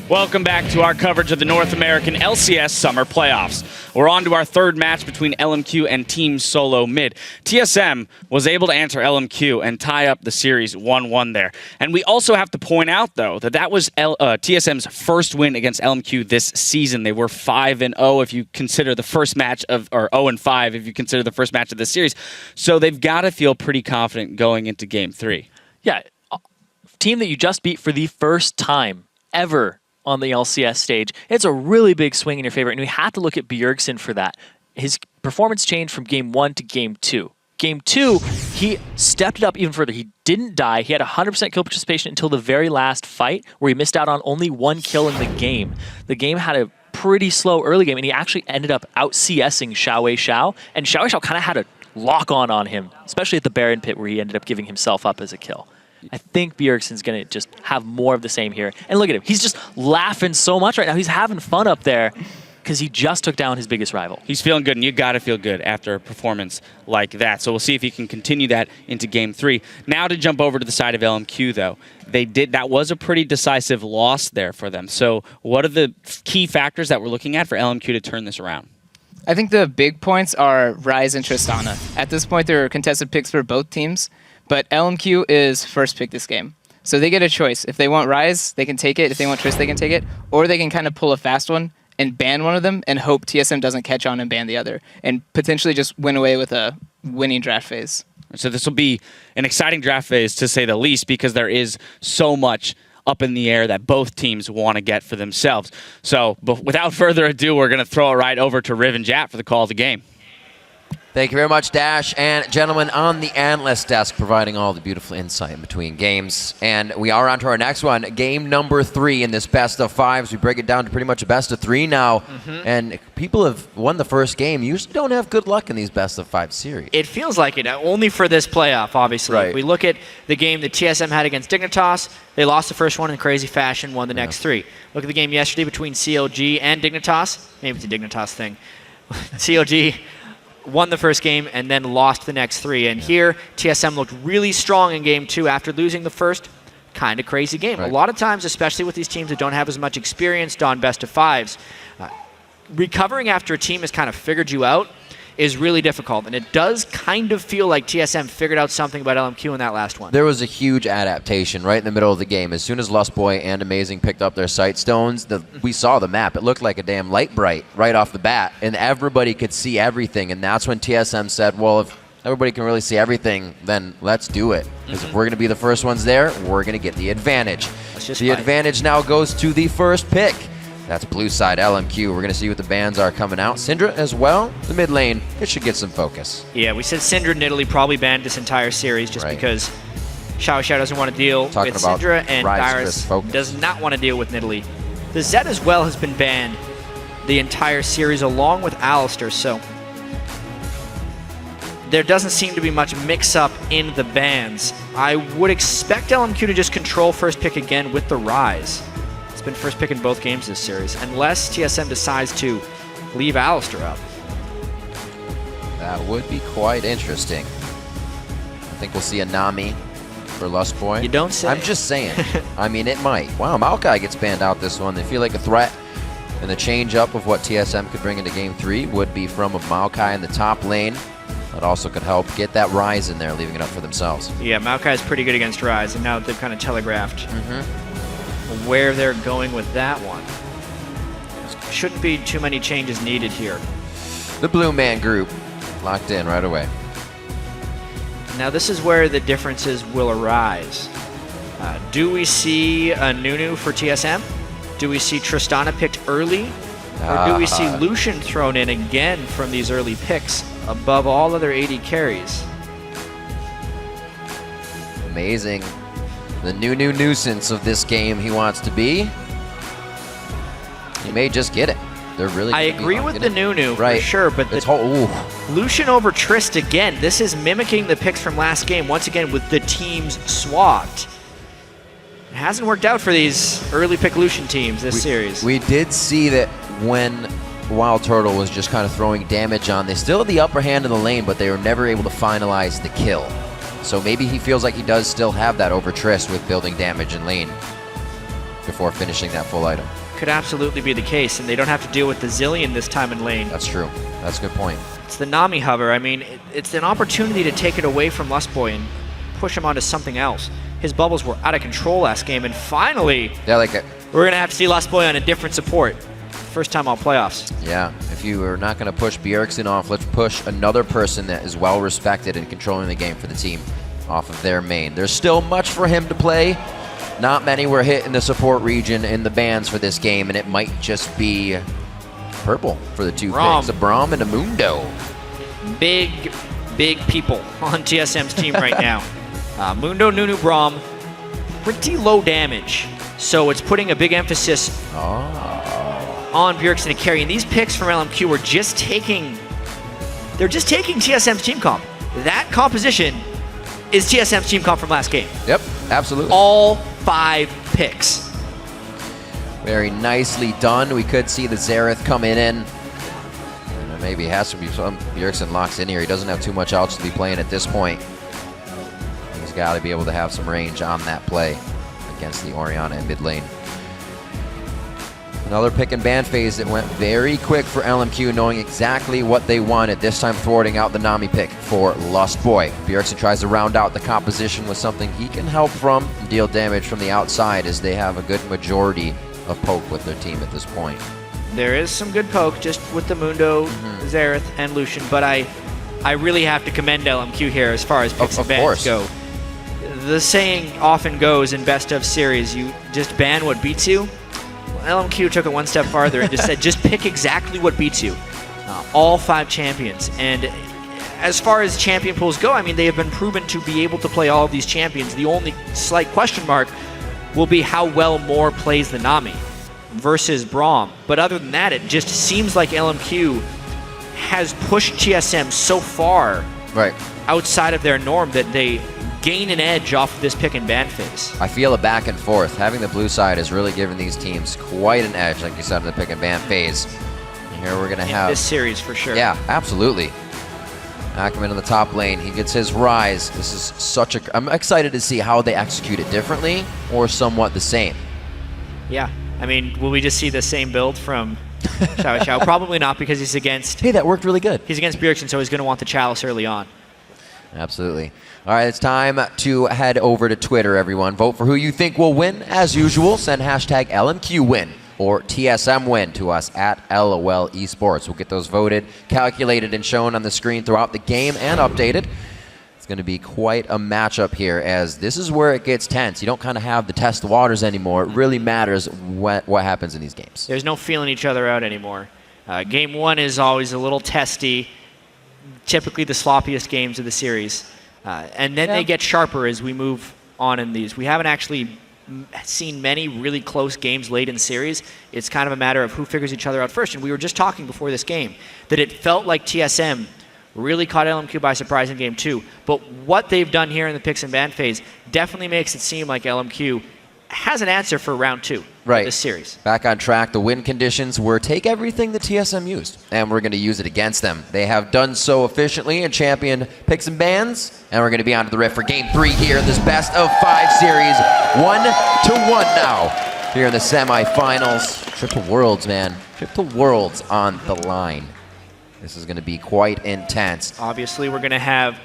Welcome back to our coverage of the North American LCS Summer Playoffs. We're on to our third match between LMQ and Team Solo Mid. TSM was able to answer LMQ and tie up the series 1-1 there. And we also have to point out, though, that was TSM's first win against LMQ this season. They were 5-0 if you consider the first match of, or 0-5 if you consider the first match of this series. So they've got to feel pretty confident going into Game 3. Yeah, team that you just beat for the first time ever on the LCS stage. It's a really big swing in your favor, and we have to look at Bjergsen for that. His performance changed from Game 1 to Game 2. Game 2, he stepped it up even further. He didn't die. He had 100% kill participation until the very last fight, where he missed out on only 1 kill in the game. The game had a pretty slow early game, and he actually ended up out-CSing Xiao, and Xiao kind of had a lock-on him, especially at the Baron pit, where he ended up giving himself up as a kill. I think Bjergsen's going to just have more of the same here. And look at him. He's just laughing so much right now. He's having fun up there because he just took down his biggest rival. He's feeling good, and you got to feel good after a performance like that. So we'll see if he can continue that into Game 3. Now to jump over to the side of LMQ, though. That was a pretty decisive loss there for them. So what are the key factors that we're looking at for LMQ to turn this around? I think the big points are Ryze and Tristana. At this point, there are contested picks for both teams. But LMQ is first pick this game. So they get a choice. If they want Ryze, they can take it. If they want Trist, they can take it. Or they can kind of pull a fast one and ban one of them and hope TSM doesn't catch on and ban the other. And potentially just win away with a winning draft phase. So this will be an exciting draft phase, to say the least, because there is so much up in the air that both teams want to get for themselves. So without further ado, we're going to throw it right over to Riv and Jap for the call of the game. Thank you very much, Dash. And gentlemen on the analyst desk providing all the beautiful insight in between games. And we are on to our next one, game number 3 in this best of 5s. We break it down to pretty much a best of 3 now. And people have won the first game. Usually don't have good luck in these best of 5 series. It feels like it, only for this playoff, obviously. Right. We look at the game that TSM had against Dignitas. They lost the first one in crazy fashion, won the next 3. Look at the game yesterday between CLG and Dignitas. Maybe it's a Dignitas thing. CLG won the first game and then lost the next 3. And here, TSM looked really strong in Game 2 after losing the first. Kind of crazy game. Right. A lot of times, especially with these teams that don't have as much experience on best of 5s, recovering after a team has kind of figured you out is really difficult. And it does kind of feel like TSM figured out something about LMQ in that last one. There was a huge adaptation right in the middle of the game. As soon as Lustboy and Amazing picked up their sight stones, we saw the map. It looked like a damn light bright right off the bat, and everybody could see everything. And that's when TSM said, well, if everybody can really see everything, then let's do it. Because if we're going to be the first ones there, we're going to get the advantage. The advantage now goes to the first pick. That's blue side LMQ. We're going to see what the bans are coming out. Syndra as well. The mid lane, it should get some focus. Yeah, we said Syndra and Italy probably banned this entire series just because Xiao doesn't want to deal with Syndra, and Dyrus does not want to deal with Nidalee. The Zed as well has been banned the entire series along with Alistar, so there doesn't seem to be much mix-up in the bans. I would expect LMQ to just control first pick again with the Ryze. It's been first pick in both games this series, unless TSM decides to leave Alistar up. That would be quite interesting. I think we'll see a Nami for Lustboy. You don't say. I'm just saying. I mean, it might. Wow, Maokai gets banned out this one. They feel like a threat. And the change-up of what TSM could bring into Game 3 would be from a Maokai in the top lane. That also could help get that Ryze in there, leaving it up for themselves. Yeah, Maokai is pretty good against Ryze, and now they've kind of telegraphed where they're going with that one. Shouldn't be too many changes needed here. The Blue Man group locked in right away. Now this is where the differences will arise. Do we see a Nunu for TSM? Do we see Tristana picked early? Or do we see Lucian thrown in again from these early picks above all other AD carries? Amazing. The new nuisance of this game he wants to be. He may just get it. They're really. I agree with the Nunu for sure, but Lucian over Trist again. This is mimicking the picks from last game once again with the teams swapped. It hasn't worked out for these early pick Lucian teams this series. We did see that when Wild Turtle was just kind of throwing damage on, they still had the upper hand in the lane, but they were never able to finalize the kill. So maybe he feels like he does still have that over Trist with building damage in lane. before finishing that full item. Could absolutely be the case, and they don't have to deal with the Zillion this time in lane. That's true. That's a good point. It's the Nami hover. I mean, it's an opportunity to take it away from Lustboy and push him onto something else. His bubbles were out of control last game, and finally, Yeah, like it. we're going to have to see Lustboy on a different support. First time all playoffs. Yeah, if you are not going to push Bjergsen off, let's push another person that is well respected and controlling the game for the team off of their main. There's still much for him to play. Not many were hit in the support region in the bans for this game, and it might just be purple for the two Braum. picks, a Braum and a Mundo. Big, big people on TSM's team right now. Mundo, Nunu, Braum, pretty low damage. So it's putting a big emphasis on Bjergsen to carry. And these picks from LMQ were just taking, they're just taking TSM's team comp. That composition is TSM's team comp from last game. Yep, absolutely. All 5 picks. Very nicely done. We could see the Xerath coming in. Maybe it has to be some. Bjergsen locks in here. He doesn't have too much else to be playing at this point. He's got to be able to have some range on that play against the Orianna in mid lane. Another pick and ban phase that went very quick for LMQ, knowing exactly what they wanted, this time thwarting out the Nami pick for Lustboy. Bjergsen tries to round out the composition with something he can help from and deal damage from the outside, as they have a good majority of poke with their team at this point. There is some good poke just with the Mundo, Xerath, and Lucian, but I really have to commend LMQ here as far as picks and bans go. The saying often goes in best of series, you just ban what beats you. LMQ took it one step farther and just said, just pick exactly what beats you. All 5 champions. And as far as champion pools go, I mean, they have been proven to be able to play all of these champions. The only slight question mark will be how well Moore plays the Nami versus Braum. But other than that, it just seems like LMQ has pushed TSM so far outside of their norm that they gain an edge off of this pick and ban phase. I feel a back and forth. Having the blue side has really given these teams quite an edge, like you said, in the pick and ban phase. And here we're going to have this series for sure. Yeah, absolutely. Ackerman in the top lane, he gets his rise. This is such a... I'm excited to see how they execute it differently or somewhat the same. Yeah, I mean, will we just see the same build from Xiao Xiao? Probably not, because he's against... Hey, that worked really good. He's against Bjergsen, so he's going to want the Chalice early on. Absolutely. All right, it's time to head over to Twitter, everyone. Vote for who you think will win. As usual, send hashtag LMQWin or TSMWin to us at LOL Esports. We'll get those voted, calculated, and shown on the screen throughout the game and updated. It's going to be quite a matchup here, as this is where it gets tense. You don't kind of have the test waters anymore. It really matters what happens in these games. There's no feeling each other out anymore. Game 1 is always a little testy, typically the sloppiest games of the series. And then they get sharper as we move on in these. We haven't actually seen many really close games late in series. It's kind of a matter of who figures each other out first. And we were just talking before this game that it felt like TSM really caught LMQ by surprise in Game 2. But what they've done here in the picks and ban phase definitely makes it seem like LMQ has an answer for round 2 of this series. Back on track, the win conditions were take everything that TSM used, and we're going to use it against them. They have done so efficiently in champion picks and bans, and we're going to be on to the riff for Game 3 here in this best of 5 series. 1-1 now here in the semifinals. Triple Worlds, man. Triple Worlds on the line. This is going to be quite intense. Obviously, we're going to have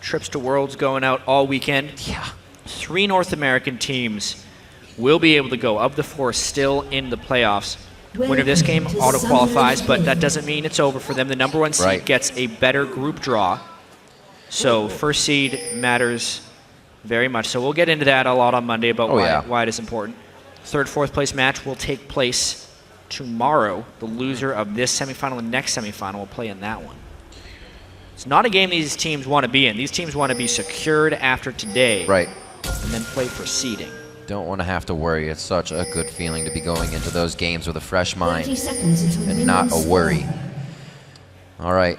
trips to Worlds going out all weekend. Yeah. 3 North American teams will be able to go, of the 4 still in the playoffs. Winner of this game auto-qualifies, but that doesn't mean it's over for them. The number 1 seed gets a better group draw. So first seed matters very much. So we'll get into that a lot on Monday about why it is important. 3rd, 4th place match will take place tomorrow. The loser of this semifinal and next semifinal will play in that one. It's not a game these teams want to be in. These teams want to be secured after today. And then play for seeding. Don't want to have to worry. It's such a good feeling to be going into those games with a fresh mind and not a worry. All right.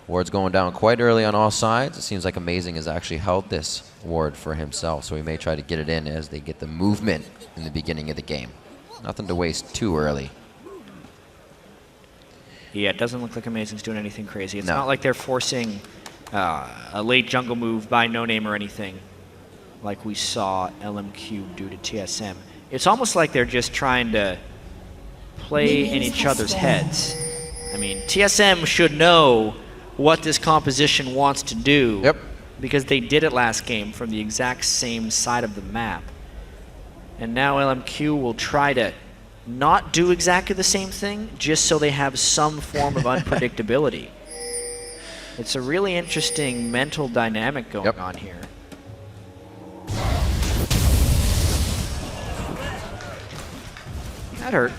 Ward's going down quite early on all sides. It seems like Amazing has actually held this ward for himself, so he may try to get it in as they get the movement in the beginning of the game. Nothing to waste too early. Yeah, it doesn't look like Amazing's doing anything crazy. It's not like they're forcing a late jungle move by No Name or anything, like we saw LMQ do to TSM. it's almost like they're just trying to play in each other's heads. I mean, TSM should know what this composition wants to do. Yep. Because they did it last game from the exact same side of the map. And now LMQ will try to not do exactly the same thing, just so they have some form of unpredictability. It's a really interesting mental dynamic going on here. That hurt.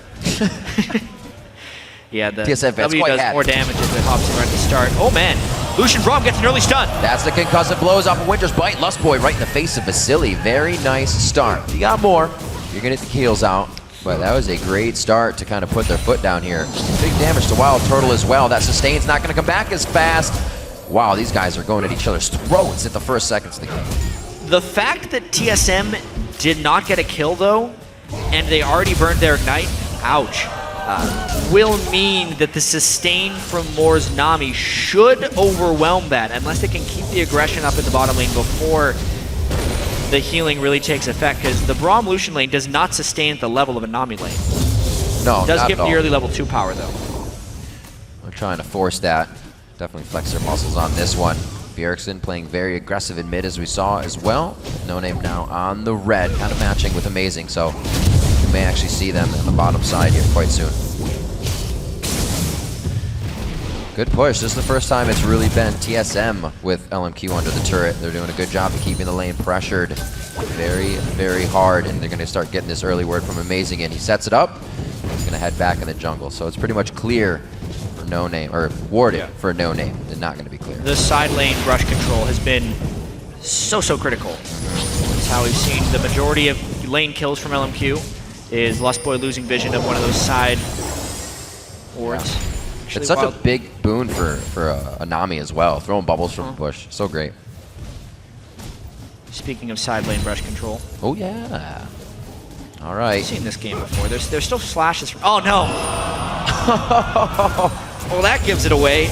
Yeah, the TSM fans W quite does happy. more damage as it hops in right at the start. Oh man, Lucian Braum gets an early stun. That's the concussive blows off of Winter's Bite. Lustboy right in the face of Vasily. Very nice start. You got more. You're gonna get the keels out. But that was a great start to kind of put their foot down here. Big damage to Wild Turtle as well. That sustain's not gonna come back as fast. Wow, these guys are going at each other's throats at the first seconds of the game. The fact that TSM did not get a kill though, and they already burned their Ignite, ouch, will mean that the sustain from Moore's Nami should overwhelm that, unless they can keep the aggression up in the bottom lane before the healing really takes effect, because the Braum Lucian lane does not sustain at the level of a Nami lane. No, it does not give at all. the early level 2 power though. We're trying to force that. Definitely flex their muscles on this one. Bjergsen playing very aggressive in mid as we saw as well. No Name now on the red, kind of matching with Amazing, so we may actually see them on the bottom side here quite soon. Good push. This is the first time it's really been TSM with LMQ under the turret. They're doing a good job of keeping the lane pressured very, very hard, and they're going to start getting this early word from Amazing in. He sets it up. He's going to head back in the jungle, so it's pretty much clear for No Name, or warded for No Name. They're not going to be clear. The side lane brush control has been so critical. That's how we've seen the majority of lane kills from LMQ, is Lustboy losing vision of one of those side wards. Yeah. It's such a big boon for a Nami as well, throwing bubbles from the bush. So great. Speaking of side lane brush control. Oh yeah. All right. I've seen this game before. There's still flashes from, oh no! Well, that gives it away.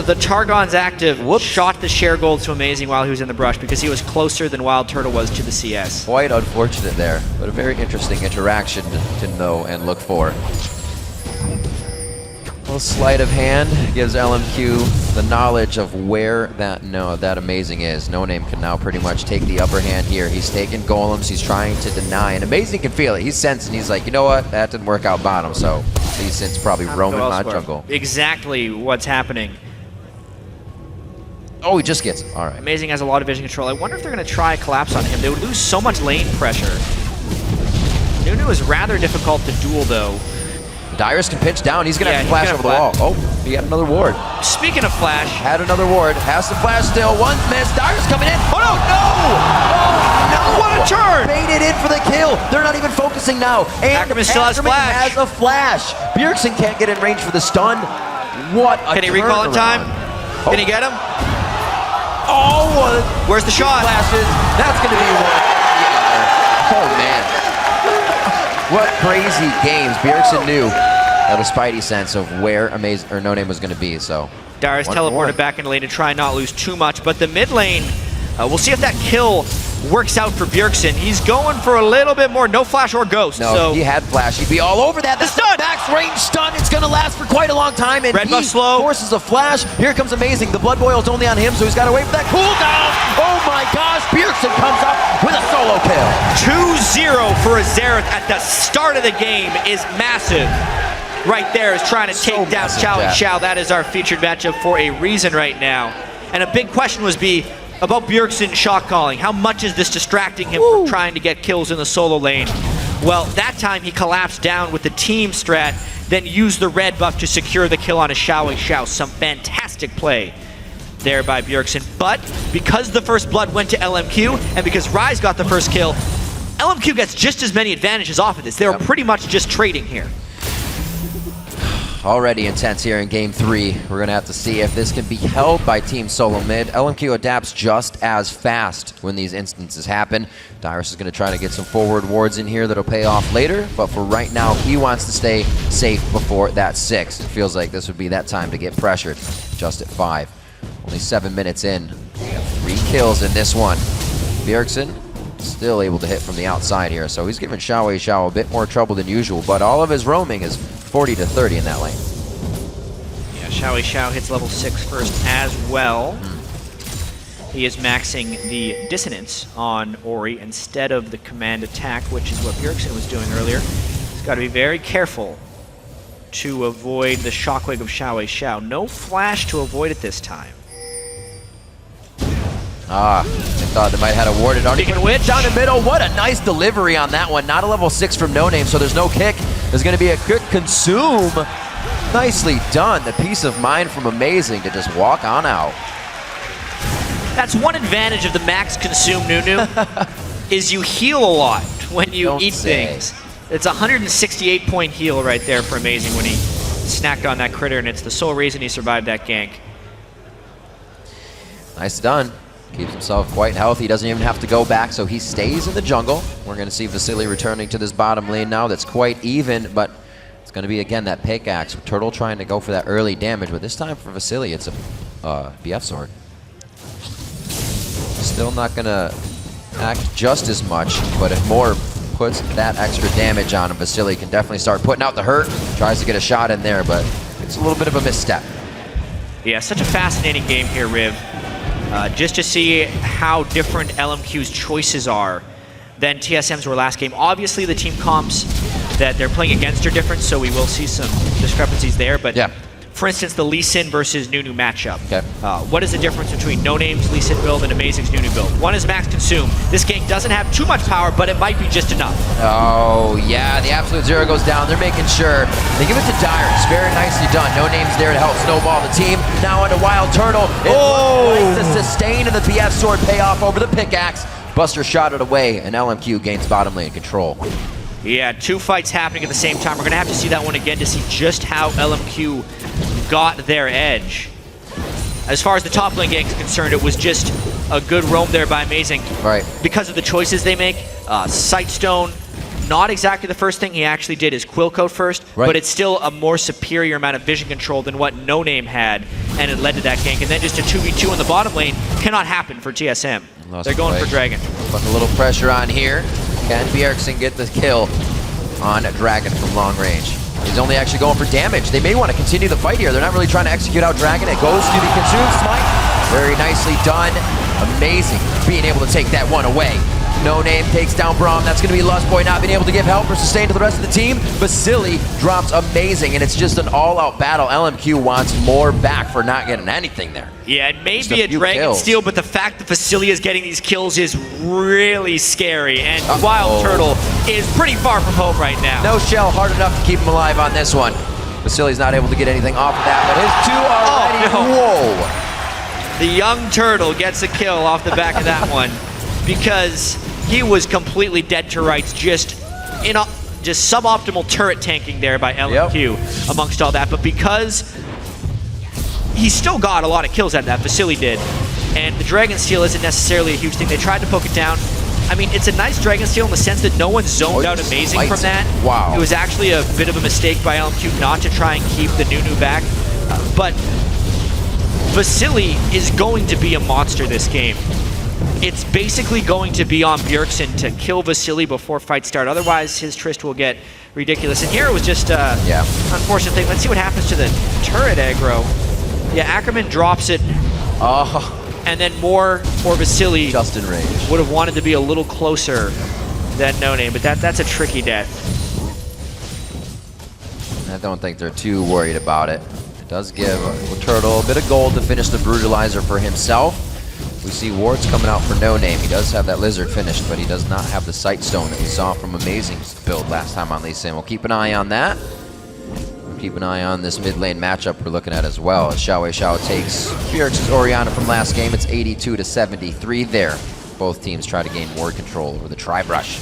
The Targon's active shot the share gold to Amazing while he was in the brush because he was closer than Wild Turtle was to the CS. Quite unfortunate there, but a very interesting interaction to know and look for. A little sleight of hand gives LMQ the knowledge of where that Amazing is. No Name can now pretty much take the upper hand here. He's taking golems, he's trying to deny, and Amazing can feel it. He's sensing, he's like, you know what, that didn't work out bottom, so he's since probably roaming my jungle. Exactly what's happening. Oh, he just gets it. All right. Amazing has a lot of vision control. I wonder if they're going to try collapse on him. They would lose so much lane pressure. Nunu is rather difficult to duel though. Dyrus can pinch down. He's going to have to flash over the wall. Oh, he got another ward. Speaking of flash. Had another ward. Has to flash still. One miss. Dyrus coming in. Oh, no. No! Oh, no. What a turn! Baited in for the kill. They're not even focusing now. And Ackerman still has flash. Has a flash. Bjergsen can't get in range for the stun. What a Can he recall in time? Oh. Can he get him? Oh! Where's the shot? Flashes. That's going to be one. Oh, man. What crazy games. Bjergsen knew had a spidey sense of where No Name was going to be, so. Dyrus teleported back into lane to try and not lose too much, but the mid lane, we'll see if that kill works out for Bjergsen. He's going for a little bit more. No flash or ghost. No, so he had flash. He'd be all over that. The stun! Max range stun. It's going to last for quite a long time, and red buff he slow. Forces a flash. Here comes Amazing. The blood boil's only on him, so he's got to wait for that cooldown. Oh my gosh, Bjergsen comes up with a solo kill. 2-0 for Azereth at the start of the game is massive. Right there is trying to take down Chao and Xiao. That is our featured matchup for a reason right now. And a big question was about Bjergsen shot calling. How much is this distracting him from trying to get kills in the solo lane? Well, that time he collapsed down with the team strat, then used the red buff to secure the kill on a Xiao and Xiao. Some fantastic play there by Bjergsen. But because the first blood went to LMQ, and because Rise got the first kill, LMQ gets just as many advantages off of this. They were pretty much just trading here. Already intense here in game 3. We're going to have to see if this can be held by Team Solo Mid. LMQ adapts just as fast when these instances happen. Dyrus is going to try to get some forward wards in here that'll pay off later, but for right now, he wants to stay safe before that 6. It feels like this would be that time to get pressured, just at 5. Only 7 minutes in. We have 3 kills in this one. Bjergsen Still able to hit from the outside here, so he's giving Xiao a bit more trouble than usual, but all of his roaming is 40 to 30 in that lane. Yeah, Xiao hits level 6 first as well. He is maxing the dissonance on Ori instead of the command attack, which is what Bjergsen was doing earlier. He's got to be very careful to avoid the shockwave of Xiao. No flash to avoid it this time. I thought they might have had a warded already. Down the middle, what a nice delivery on that one. Not a level 6 from No Name, so there's no kick. There's going to be a quick consume. Nicely done. The peace of mind from Amazing to just walk on out. That's one advantage of the max consume Nunu, is you heal a lot when you eat things. It's a 168-point heal right there for Amazing when he snacked on that critter, and it's the sole reason he survived that gank. Nice done. Keeps himself quite healthy. He doesn't even have to go back, so he stays in the jungle. We're going to see Vasily returning to this bottom lane now. That's quite even, but it's going to be, again, that pickaxe. Turtle trying to go for that early damage, but this time for Vasily, it's a BF sword. Still not going to act just as much, but if more puts that extra damage on him, Vasily can definitely start putting out the hurt. Tries to get a shot in there, but it's a little bit of a misstep. Yeah, such a fascinating game here, Riv. Just to see how different LMQ's choices are than TSM's were last game. Obviously, the team comps that they're playing against are different, so we will see some discrepancies there. But for instance, the Lee Sin versus Nunu matchup. What is the difference between No Name's Lee Sin build and Amazing's Nunu build? One is max consume. This gank doesn't have too much power, but it might be just enough. Oh, yeah, the Absolute Zero goes down. They're making sure. They give it to Dire. It's very nicely done. No Name's there to help snowball the team. Now onto Wild Turtle. It looks like the sustain and the BF sword pay off over the pickaxe. Buster shot it away, and LMQ gains bottom lane control. Yeah, two fights happening at the same time. We're going to have to see that one again to see just how LMQ got their edge. As far as the top lane gank is concerned, it was just a good roam there by Amazing. Right. Because of the choices they make. Sightstone, not exactly the first thing he actually did is Quill Coat first, but it's still a more superior amount of vision control than what No Name had, and it led to that gank. And then just a 2v2 in the bottom lane cannot happen for TSM. They're going for Dragon. Putting a little pressure on here. Can Bjergsen get the kill on Dragon from long range? He's only actually going for damage. They may want to continue the fight here. They're not really trying to execute out Dragon. It goes to the Consume Smite. Very nicely done. Amazing being able to take that one away. No Name takes down Braum. That's going to be Lustboy not being able to give help or sustain to the rest of the team. Vasily drops Amazing, and it's just an all-out battle. LMQ wants more back for not getting anything there. Yeah, it may be a Dragon steal, but the fact that Vasily is getting these kills is really scary, and Wild Turtle is pretty far from home right now. No shell hard enough to keep him alive on this one. Vasily's not able to get anything off of that, but his two already. Whoa! The young Turtle gets a kill off the back of that one because he was completely dead to rights, just suboptimal turret tanking there by LMQ amongst all that. But because he still got a lot of kills out of that, Vasily did, and the Dragon Steal isn't necessarily a huge thing. They tried to poke it down. I mean, it's a nice Dragon Steal in the sense that no one zoned out Amazing from that. Wow. It was actually a bit of a mistake by LMQ not to try and keep the Nunu back. But Vasily is going to be a monster this game. It's basically going to be on Bjergsen to kill Vasily before fights start. Otherwise, his Trist will get ridiculous. And here it was just an unfortunate thing. Let's see what happens to the turret aggro. Yeah, Ackerman drops it. And then more Vasily just in range. Would have wanted to be a little closer than No Name, but that's a tricky death. I don't think they're too worried about it. It does give Turtle a bit of gold to finish the Brutalizer for himself. We see wards coming out for No Name. He does have that Lizard finished, but he does not have the Sightstone that we saw from Amazing's build last time on Lee Sin. We'll keep an eye on that. We'll keep an eye on this mid lane matchup we're looking at as well. As Xiao takes Bjergsen's Orianna from last game. It's 82 to 73 there. Both teams try to gain ward control over the Tri-Brush.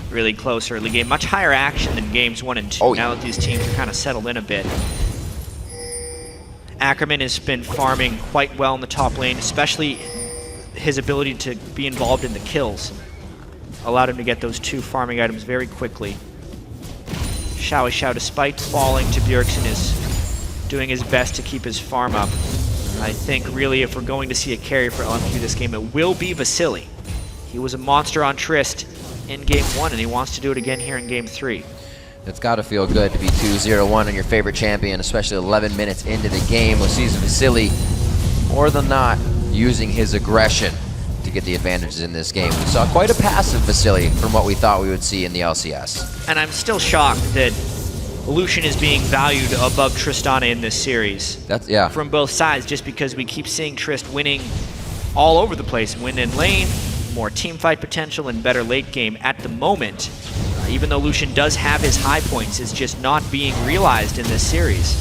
Really close early game. Much higher action than games 1 and 2. Now that these teams are kind of settled in a bit. Ackerman has been farming quite well in the top lane, especially his ability to be involved in the kills. Allowed him to get those 2 farming items very quickly. Xiao, despite falling to Bjergsen, is doing his best to keep his farm up. I think really if we're going to see a carry for LMQ this game, it will be Vasily. He was a monster on Trist in Game 1, and he wants to do it again here in Game 3. It's got to feel good to be 2-0-1 on your favorite champion, especially 11 minutes into the game. We'll see Vasily, more than not, using his aggression to get the advantages in this game. We saw quite a passive Vasily from what we thought we would see in the LCS. And I'm still shocked that Lucian is being valued above Tristana in this series. Yeah. From both sides, just because we keep seeing Trist winning all over the place. Win in lane, more team fight potential, and better late game. At the moment, even though Lucian does have his high points, it's just not being realized in this series.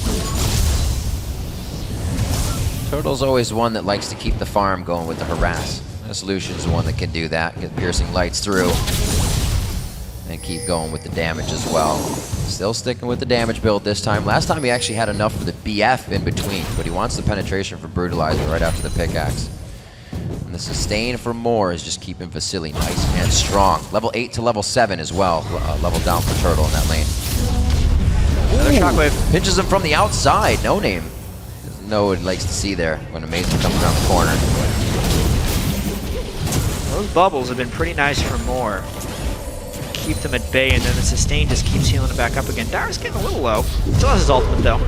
Turtle's always one that likes to keep the farm going with the harass. This Lucian's the one that can do that, get piercing lights through, and keep going with the damage as well. Still sticking with the damage build this time. Last time he actually had enough for the BF in between, but he wants the penetration for Brutalizer right after the pickaxe. And the sustain for more is just keeping Vasily nice and strong. Level 8 to level 7 as well, level down for Turtle in that lane. Another shockwave. Pinches him from the outside, no name. Doesn't know what he likes to see there when Amazing comes around the corner. Those bubbles have been pretty nice for more. Keep them at bay, and then the sustain just keeps healing it back up again. Darius getting a little low. Still has his ultimate though.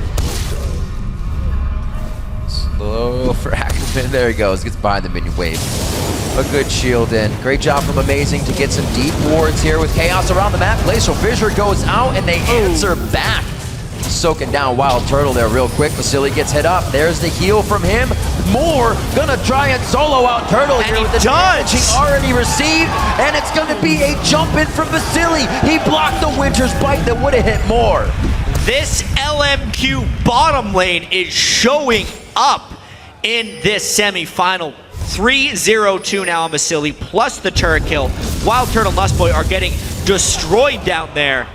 Slow for Ackerman. There he goes. Gets behind the minion wave. A good shield in. Great job from Amazing to get some deep wards here with Chaos around the map. Glacial Fissure goes out, and they answer back. Soaking down Wild Turtle there real quick. Vasily gets hit up. There's the heal from him. More gonna try and solo out Turtle here with the damage he already received, and it's gonna be a jump in from Vasily. He blocked the Winter's Bite that would have hit more. This LMQ bottom lane is showing up in this semi-final. 3-0-2 now on Vasily, plus the turret kill. Wild Turtle and Lustboy are getting destroyed down there,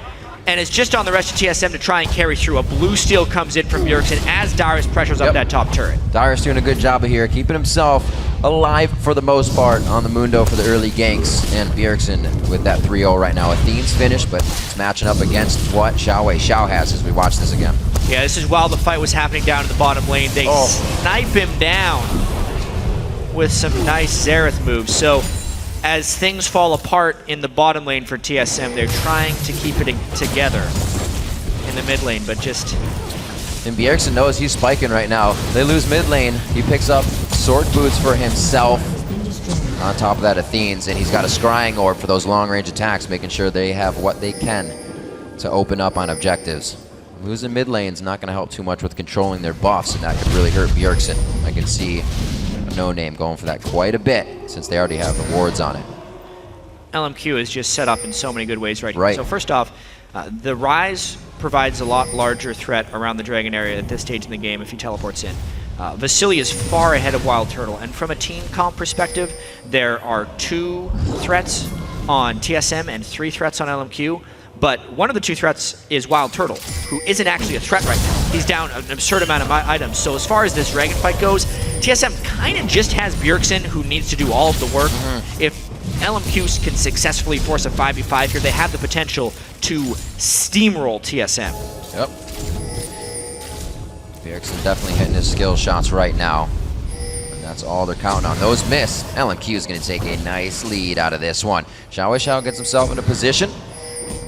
and it's just on the rest of TSM to try and carry through. A blue steel comes in from Bjergsen as Darius pressures up that top turret. Darius doing a good job of here, keeping himself alive for the most part on the Mundo for the early ganks, and Bjergsen with that 3-0 right now. Athene's finished, but it's matching up against what Xiao has as we watch this again. Yeah, this is while the fight was happening down in the bottom lane. They snipe him down with some nice Xerath moves. So as things fall apart in the bottom lane for TSM, they're trying to keep it together in the mid lane, but just... And Bjergsen knows he's spiking right now. They lose mid lane. He picks up sword boots for himself on top of that Athene's, and he's got a scrying orb for those long range attacks, making sure they have what they can to open up on objectives. Losing mid lane's not going to help too much with controlling their buffs, and that could really hurt Bjergsen. I can see No Name going for that quite a bit, since they already have the wards on it. LMQ is just set up in so many good ways right now. So first off, the Rise provides a lot larger threat around the Dragon area at this stage in the game if he teleports in. Vasily is far ahead of Wild Turtle, and from a team comp perspective, there are 2 threats on TSM and 3 threats on LMQ. But one of the 2 threats is Wild Turtle, who isn't actually a threat right now. He's down an absurd amount of items. So as far as this Dragon fight goes, TSM kind of just has Bjergsen, who needs to do all of the work. If LMQ can successfully force a 5v5 here, they have the potential to steamroll TSM. Yep. Bjergsen definitely hitting his skill shots right now. And that's all they're counting on. Those miss. LMQ is going to take a nice lead out of this one. Xiao gets himself into position.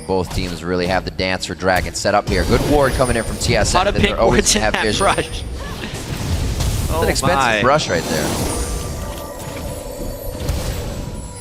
Both teams really have the dance for Dragon set up here. Good ward coming in from TSM. A lot of pink wards in that brush. It's an expensive brush right there.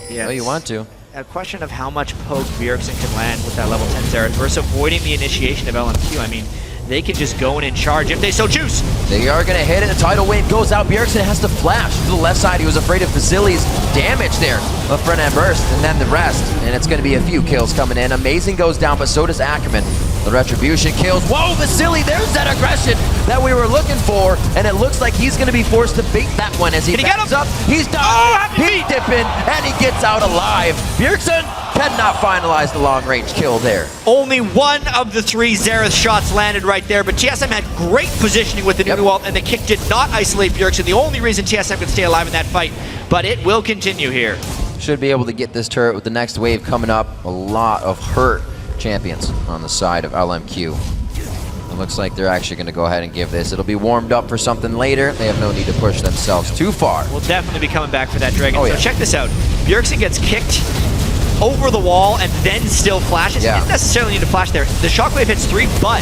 Yeah, well, you want to. A question of how much poke Bjergsen can land with that level 10 Xerath versus avoiding the initiation of LMQ. I mean, they can just go in and charge if they so choose. They are going to hit it. The tidal wave goes out. Bjergsen has to flash to the left side. He was afraid of Vasily's damage there. A front end burst, and then the rest. And it's going to be a few kills coming in. Amazing goes down, but so does Ackerman. The retribution kills. Whoa, Vasily, there's that aggression that we were looking for. And it looks like he's going to be forced to bait that one as he backs up. He's done. He's dipping, and he gets out alive. Bjergsen cannot finalize the long-range kill there. Only one of the 3 Xerath shots landed right there, but TSM had great positioning with the new ult, and the kick did not isolate Bjergsen. The only reason TSM could stay alive in that fight, but it will continue here. Should be able to get this turret with the next wave coming up. A lot of hurt champions on the side of LMQ. It looks like they're actually going to go ahead and give this. It'll be warmed up for something later. They have no need to push themselves too far. We'll definitely be coming back for that Dragon. Oh, so yeah. check this out. Bjergsen gets kicked over the wall and then still flashes. Yeah. He didn't necessarily need to flash there. The shockwave hits 3, but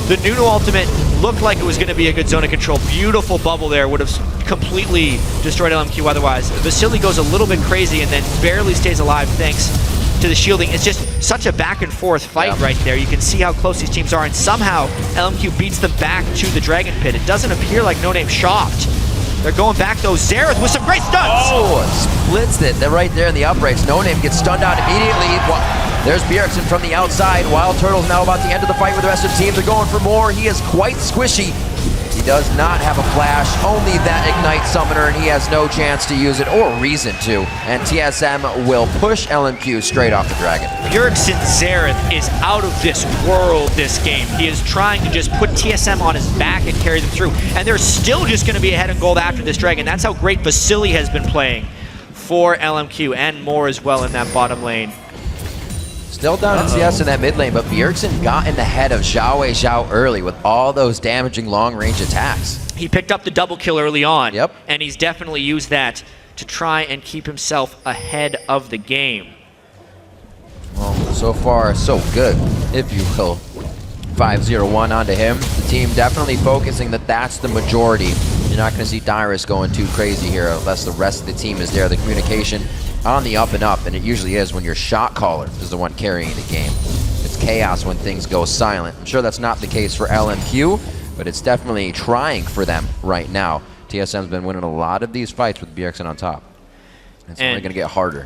the Nunu ultimate looked like it was going to be a good zone of control. Beautiful bubble there. Would have completely destroyed LMQ otherwise. Vasily goes a little bit crazy and then barely stays alive thanks to the shielding. It's just such a back and forth fight right there. You can see how close these teams are, and somehow LMQ beats them back to the Dragon Pit. It doesn't appear like No Name shocked. They're going back though. Xerath with some great stunts. Oh, splits it. They're right there in the uprights. No Name gets stunned out immediately. There's Bjergsen from the outside. Wild Turtle's now about to enter the fight with the rest of the team. They're going for more. He is quite squishy. He does not have a flash, only that Ignite Summoner, and he has no chance to use it or reason to. And TSM will push LMQ straight off the Dragon. Bjergsen Xerath is out of this world this game. He is trying to just put TSM on his back and carry them through. And they're still just going to be ahead in gold after this Dragon. That's how great Vasily has been playing for LMQ, and more as well in that bottom lane. Still down in CS in that mid lane, but Bjergsen got in the head of Xiao early with all those damaging long-range attacks. He picked up the double kill early on. Yep. And he's definitely used that to try and keep himself ahead of the game. Well, so far, so good, if you will. 5-0-1 onto him. The team definitely focusing that that's the majority. You're not going to see Dyrus going too crazy here unless the rest of the team is there. The communication on the up and up, and it usually is when your shot caller is the one carrying the game. It's chaos when things go silent. I'm sure that's not the case for LMQ, but it's definitely trying for them right now. TSM's been winning a lot of these fights with Bjergsen on top. It's only going to get harder.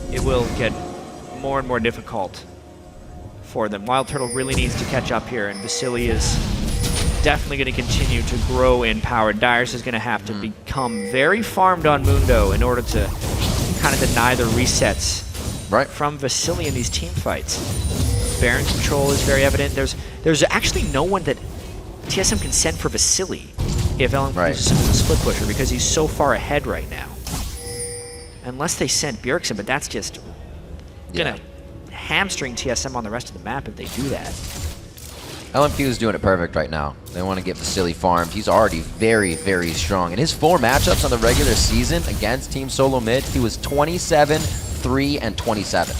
It will get more and more difficult for them. Wild Turtle really needs to catch up here, and Vasily is definitely going to continue to grow in power. Dyrus is going to have to become very farmed on Mundo in order to kind of deny the resets from Vasily in these team fights. Baron control is very evident. There's actually no one that TSM can send for Vasily if LMQ uses him as a split pusher, because he's so far ahead right now. Unless they sent Bjergsen, but that's just gonna hamstring TSM on the rest of the map if they do that. LMQ is doing it perfect right now. They want to get Vasily farmed. He's already very, very strong. In his 4 matchups on the regular season against Team Solo Mid, he was 27, 3, and 27.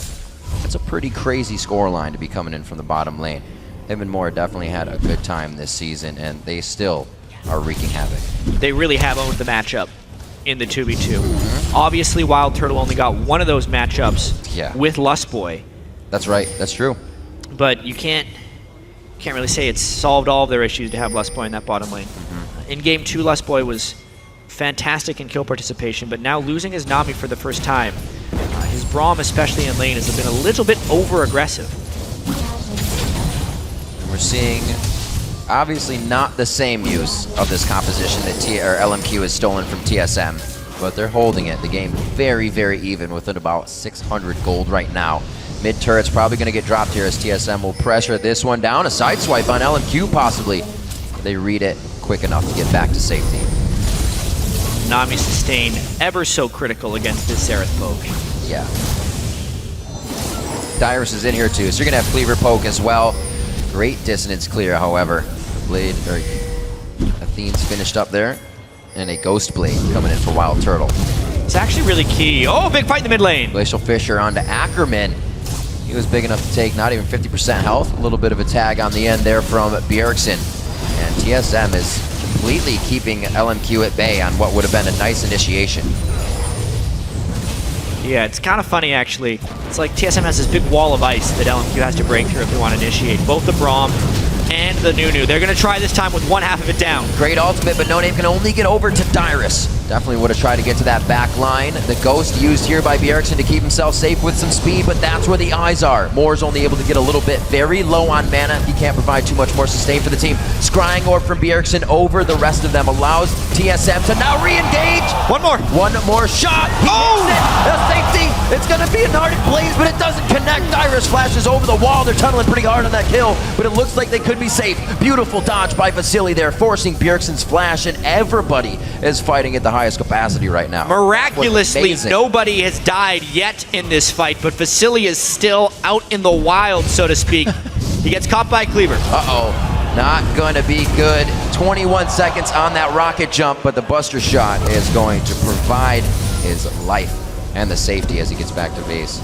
That's a pretty crazy scoreline to be coming in from the bottom lane. Him and Moore definitely had a good time this season, and they still are wreaking havoc. They really have owned the matchup in the 2v2. Obviously, Wild Turtle only got one of those matchups with Lustboy. That's right. That's true. But you can't really say it's solved all of their issues to have Lustboy in that bottom lane. In Game 2, Lustboy was fantastic in kill participation, but now losing his Nami for the first time, his Braum, especially in lane, has been a little bit over-aggressive. And we're seeing, obviously, not the same use of this composition that LMQ has stolen from TSM, but they're holding it. The game very, very even with about 600 gold right now. Mid turret's probably going to get dropped here as TSM will pressure this one down. A side swipe on LMQ possibly. They read it quick enough to get back to safety. Nami sustain ever so critical against this Xerath poke. Yeah. Dyrus is in here too, so you're going to have Cleaver poke as well. Great dissonance clear, however. Blade, or Athene's finished up there. And a Ghost Blade coming in for Wild Turtle. It's actually really key. Oh, big fight in the mid lane. Glacial Fissure onto Ackerman. He was big enough to take not even 50% health. A little bit of a tag on the end there from Bjergsen. And TSM is completely keeping LMQ at bay on what would have been a nice initiation. Yeah, it's kind of funny actually. It's like TSM has this big wall of ice that LMQ has to break through if they want to initiate. Both the Braum and the Nunu. They're going to try this time with one half of it down. Great ultimate, but No Name can only get over to Dyrus. Definitely would have tried to get to that back line. The Ghost used here by Bjergsen to keep himself safe with some speed, but that's where the eyes are. Moore's only able to get a little bit very low on mana. He can't provide too much more sustain for the team. Scrying Orb from Bjergsen over the rest of them allows TSM to now re-engage. One more shot. He hits it. The safety. It's going to be a Ardent Blaze, but it doesn't connect. Dyrus flashes over the wall. They're tunneling pretty hard on that kill, but it looks like they could be safe. Beautiful dodge by Vasily there, forcing Bjergsen's flash, and everybody is fighting at the highest capacity right now. Miraculously, nobody has died yet in this fight, but Vasily is still out in the wild, so to speak. He gets caught by Cleaver. Uh-oh, not going to be good. 21 seconds on that rocket jump, but the buster shot is going to provide his life and the safety as he gets back to base.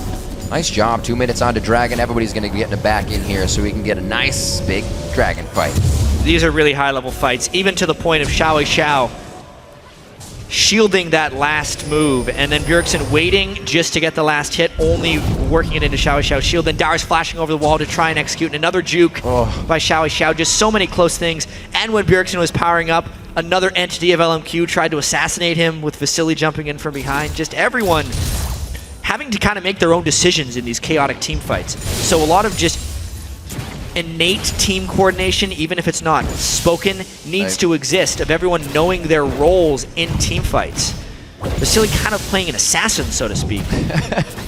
Nice job, 2 minutes on to Dragon. Everybody's going to get back in here so we can get a nice big Dragon fight. These are really high-level fights, even to the point of Xiao shielding that last move, and then Bjergsen waiting just to get the last hit, only working it into Xiao's shield. Then Darius flashing over the wall to try and execute another juke by Xiao. Just so many close things. And when Bjergsen was powering up, another entity of LMQ tried to assassinate him with Vasily jumping in from behind. Just everyone having to kind of make their own decisions in these chaotic team fights. So a lot of just innate team coordination, even if it's not spoken, needs to exist, of everyone knowing their roles in team fights. Vasily kind of playing an assassin, so to speak,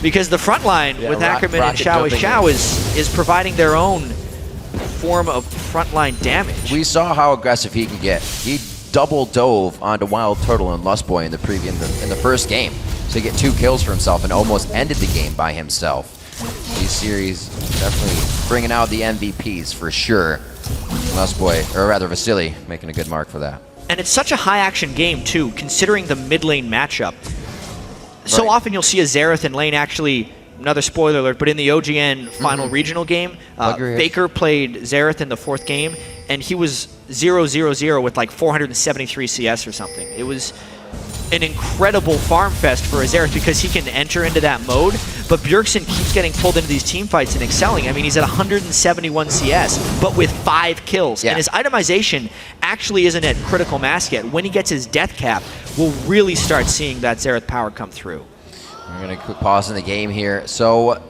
because the front line with Ackerman and Xiao is providing their own form of frontline damage. We saw how aggressive he can get. He double dove onto Wild Turtle and Lustboy in the first game to get 2 kills for himself and almost ended the game by himself. These series definitely bringing out the MVPs for sure. Lustboy, or rather Vasily, making a good mark for that. And it's such a high-action game, too, considering the mid-lane matchup. So often you'll see a Xerath in lane actually, another spoiler alert, but in the OGN final regional game, Faker played Xerath in the 4th game, and he was 0-0-0 with like 473 CS or something. It was an incredible farm fest for a Xerath because he can enter into that mode, but Bjergsen keeps getting pulled into these team fights and excelling. I mean, he's at 171 CS, but with 5 kills. And his itemization actually isn't at critical mass yet. When he gets his death cap, we'll really start seeing that Xerath power come through. We're going to quick pause in the game here. So,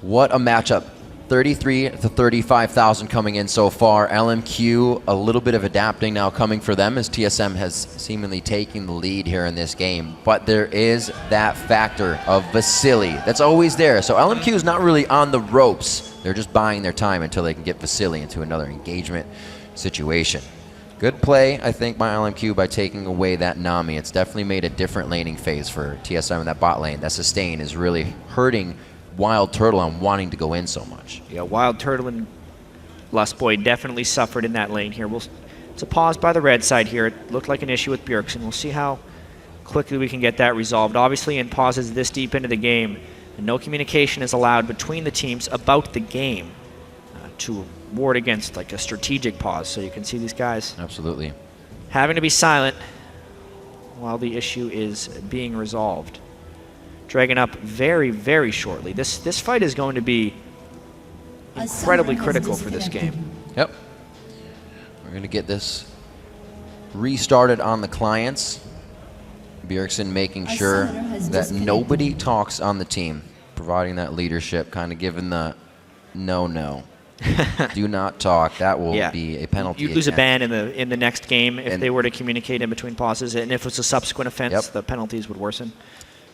what a matchup. 33 to 35,000 coming in so far. LMQ, a little bit of adapting now coming for them as TSM has seemingly taken the lead here in this game. But there is that factor of Vasily that's always there. So LMQ is not really on the ropes. They're just buying their time until they can get Vasily into another engagement situation. Good play, I think, by LMQ by taking away that Nami. It's definitely made a different laning phase for TSM in that bot lane. That sustain is really hurting Wild Turtle on wanting to go in so much. Yeah, Wild Turtle and Lustboy definitely suffered in that lane here. It's a pause by the red side here. It looked like an issue with Bjergsen. We'll see how quickly we can get that resolved. Obviously, in pauses this deep into the game, no communication is allowed between the teams about the game to ward against like a strategic pause. So you can see these guys absolutely having to be silent while the issue is being resolved. Dragon up very, very shortly. This fight is going to be incredibly critical for this game. Yep. We're going to get this restarted on the clients. Bjergsen making sure that nobody talks on the team, providing that leadership, kind of giving the no. Do not talk. That will be a penalty. You'd lose a ban in the next game if they were to communicate in between pauses, and if it's a subsequent offense, the penalties would worsen.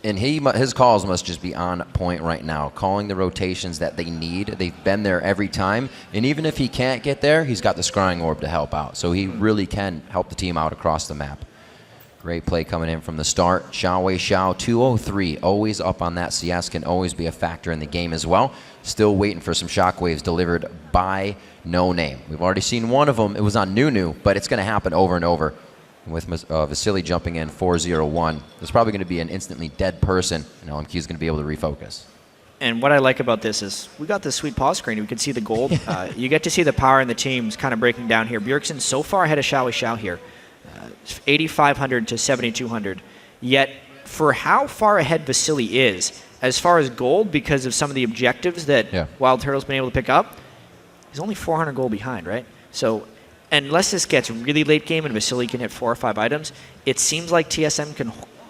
And his calls must just be on point right now, calling the rotations that they need. They've been there every time. And even if he can't get there, he's got the scrying orb to help out. So he really can help the team out across the map. Great play coming in from the start. Xiao 203, always up on that CS, can always be a factor in the game as well. Still waiting for some shockwaves delivered by No Name. We've already seen one of them. It was on Nunu, but it's going to happen over and over. With Vasily jumping in 4-0-1, there's probably going to be an instantly dead person, and LMQ is going to be able to refocus. And what I like about this is we got this sweet pause screen. We can see the gold. You get to see the power in the teams kind of breaking down here. Bjergsen so far ahead of Xiao here, 8,500 to 7,200. Yet for how far ahead Vasily is, as far as gold, because of some of the objectives that Wild Turtle's been able to pick up, he's only 400 gold behind, right? So unless this gets really late game and Vasily can hit 4 or 5 items, it seems like TSM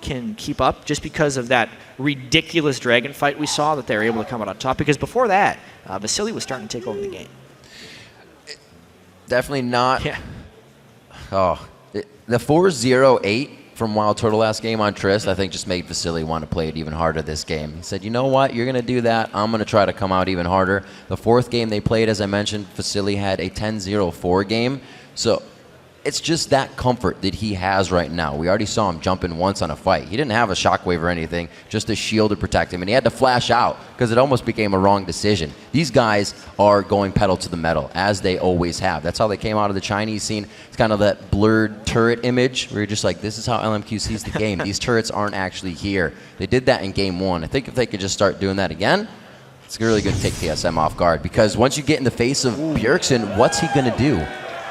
can keep up just because of that ridiculous dragon fight we saw that they were able to come out on top. Because before that, Vasily was starting to take over the game. Definitely not. Yeah. The 4-0-8 from Wild Turtle last game on Trist, I think just made Vasily want to play it even harder this game. He said, you know what, you're going to do that. I'm going to try to come out even harder. The 4th game they played, as I mentioned, Vasily had a 10-0-4 game. So it's just that comfort that he has right now. We already saw him jump in once on a fight. He didn't have a shockwave or anything, just a shield to protect him, and he had to flash out because it almost became a wrong decision. These guys are going pedal to the metal, as they always have. That's how they came out of the Chinese scene. It's kind of that blurred turret image where you're just like, this is how LMQ sees the game. These turrets aren't actually here. They did that in game 1. I think if they could just start doing that again, it's really going to take TSM off guard, because once you get in the face of Bjergsen, what's he going to do?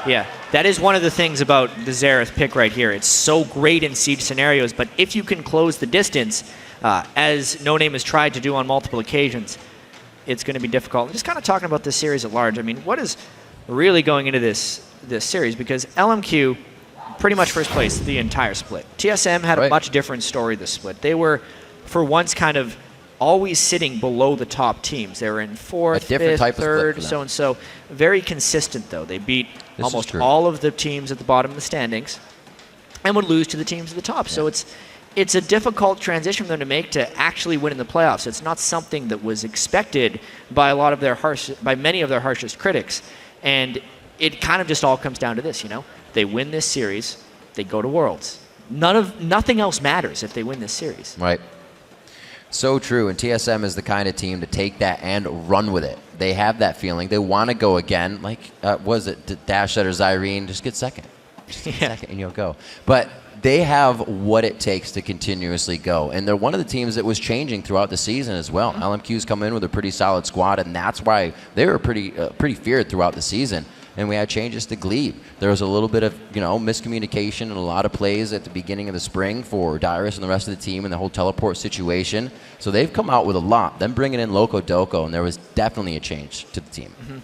Yeah, that is one of the things about the Xerath pick right here. It's so great in siege scenarios, but if you can close the distance, as No Name has tried to do on multiple occasions, it's going to be difficult. Just kind of talking about this series at large, I mean, what is really going into this series? Because LMQ, pretty much first place the entire split. TSM had a much different story this split. They were, for once, kind of always sitting below the top teams. They were in 4th, 5th, 3rd, so and so. Very consistent, though. They beat almost all of the teams at the bottom of the standings and would lose to the teams at the top. Yeah. So it's a difficult transition for them to make to actually win in the playoffs. It's not something that was expected by many of their harshest critics. And it kind of just all comes down to this, you know? They win this series, they go to Worlds. Nothing else matters if they win this series. Right. So true, and TSM is the kind of team to take that and run with it. They have that feeling. They want to go again. Like, was it Dash or Zyrene? Just get second. Just get second and you'll go. But they have what it takes to continuously go. And they're one of the teams that was changing throughout the season as well. LMQ's come in with a pretty solid squad, and that's why they were pretty feared throughout the season. And we had changes to Glebe. There was a little bit of, miscommunication and a lot of plays at the beginning of the spring for Dyrus and the rest of the team and the whole teleport situation. So they've come out with a lot. Them bringing in Loco Doco, and there was definitely a change to the team. Mm-hmm.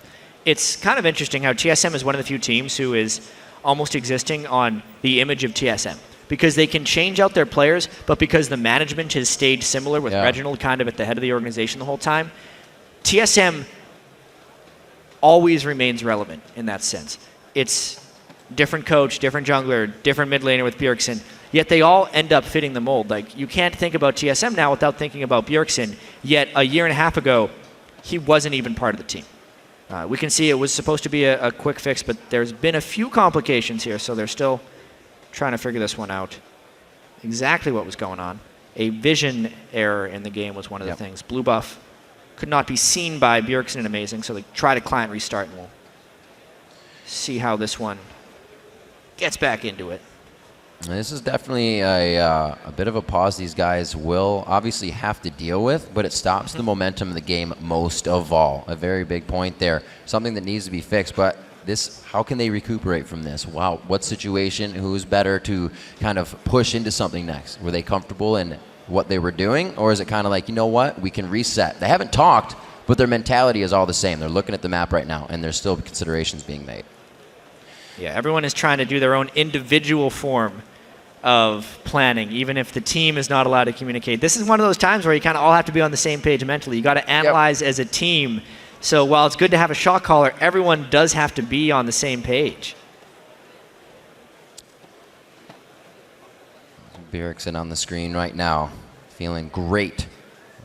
It's kind of interesting how TSM is one of the few teams who is almost existing on the image of TSM. Because they can change out their players, but because the management has stayed similar with Reginald kind of at the head of the organization the whole time, TSM always remains relevant in that sense. It's different coach, different jungler, different mid laner with Bjergsen, yet they all end up fitting the mold. Like, you can't think about TSM now without thinking about Bjergsen, yet a year and a half ago, he wasn't even part of the team. We can see it was supposed to be a quick fix, but there's been a few complications here, so they're still trying to figure this one out. Exactly what was going on. A vision error in the game was one of the things. Blue buff could not be seen by Bjergsen and Amazing, so they tried a client restart, and we'll see how this one gets back into it. This is definitely a bit of a pause these guys will obviously have to deal with, but it stops the momentum of the game most of all. A very big point there. Something that needs to be fixed, but how can they recuperate from this? Wow, what situation? Who's better to kind of push into something next? Were they comfortable in what they were doing, or is it kind of like, you know what, we can reset? They haven't talked, but their mentality is all the same. They're looking at the map right now, and there's still considerations being made. Yeah, everyone is trying to do their own individual form of planning, even if the team is not allowed to communicate. This is one of those times where you kind of all have to be on the same page mentally. You got to analyze as a team. So while it's good to have a shot caller, everyone does have to be on the same page. Bjergsen on the screen right now, feeling great.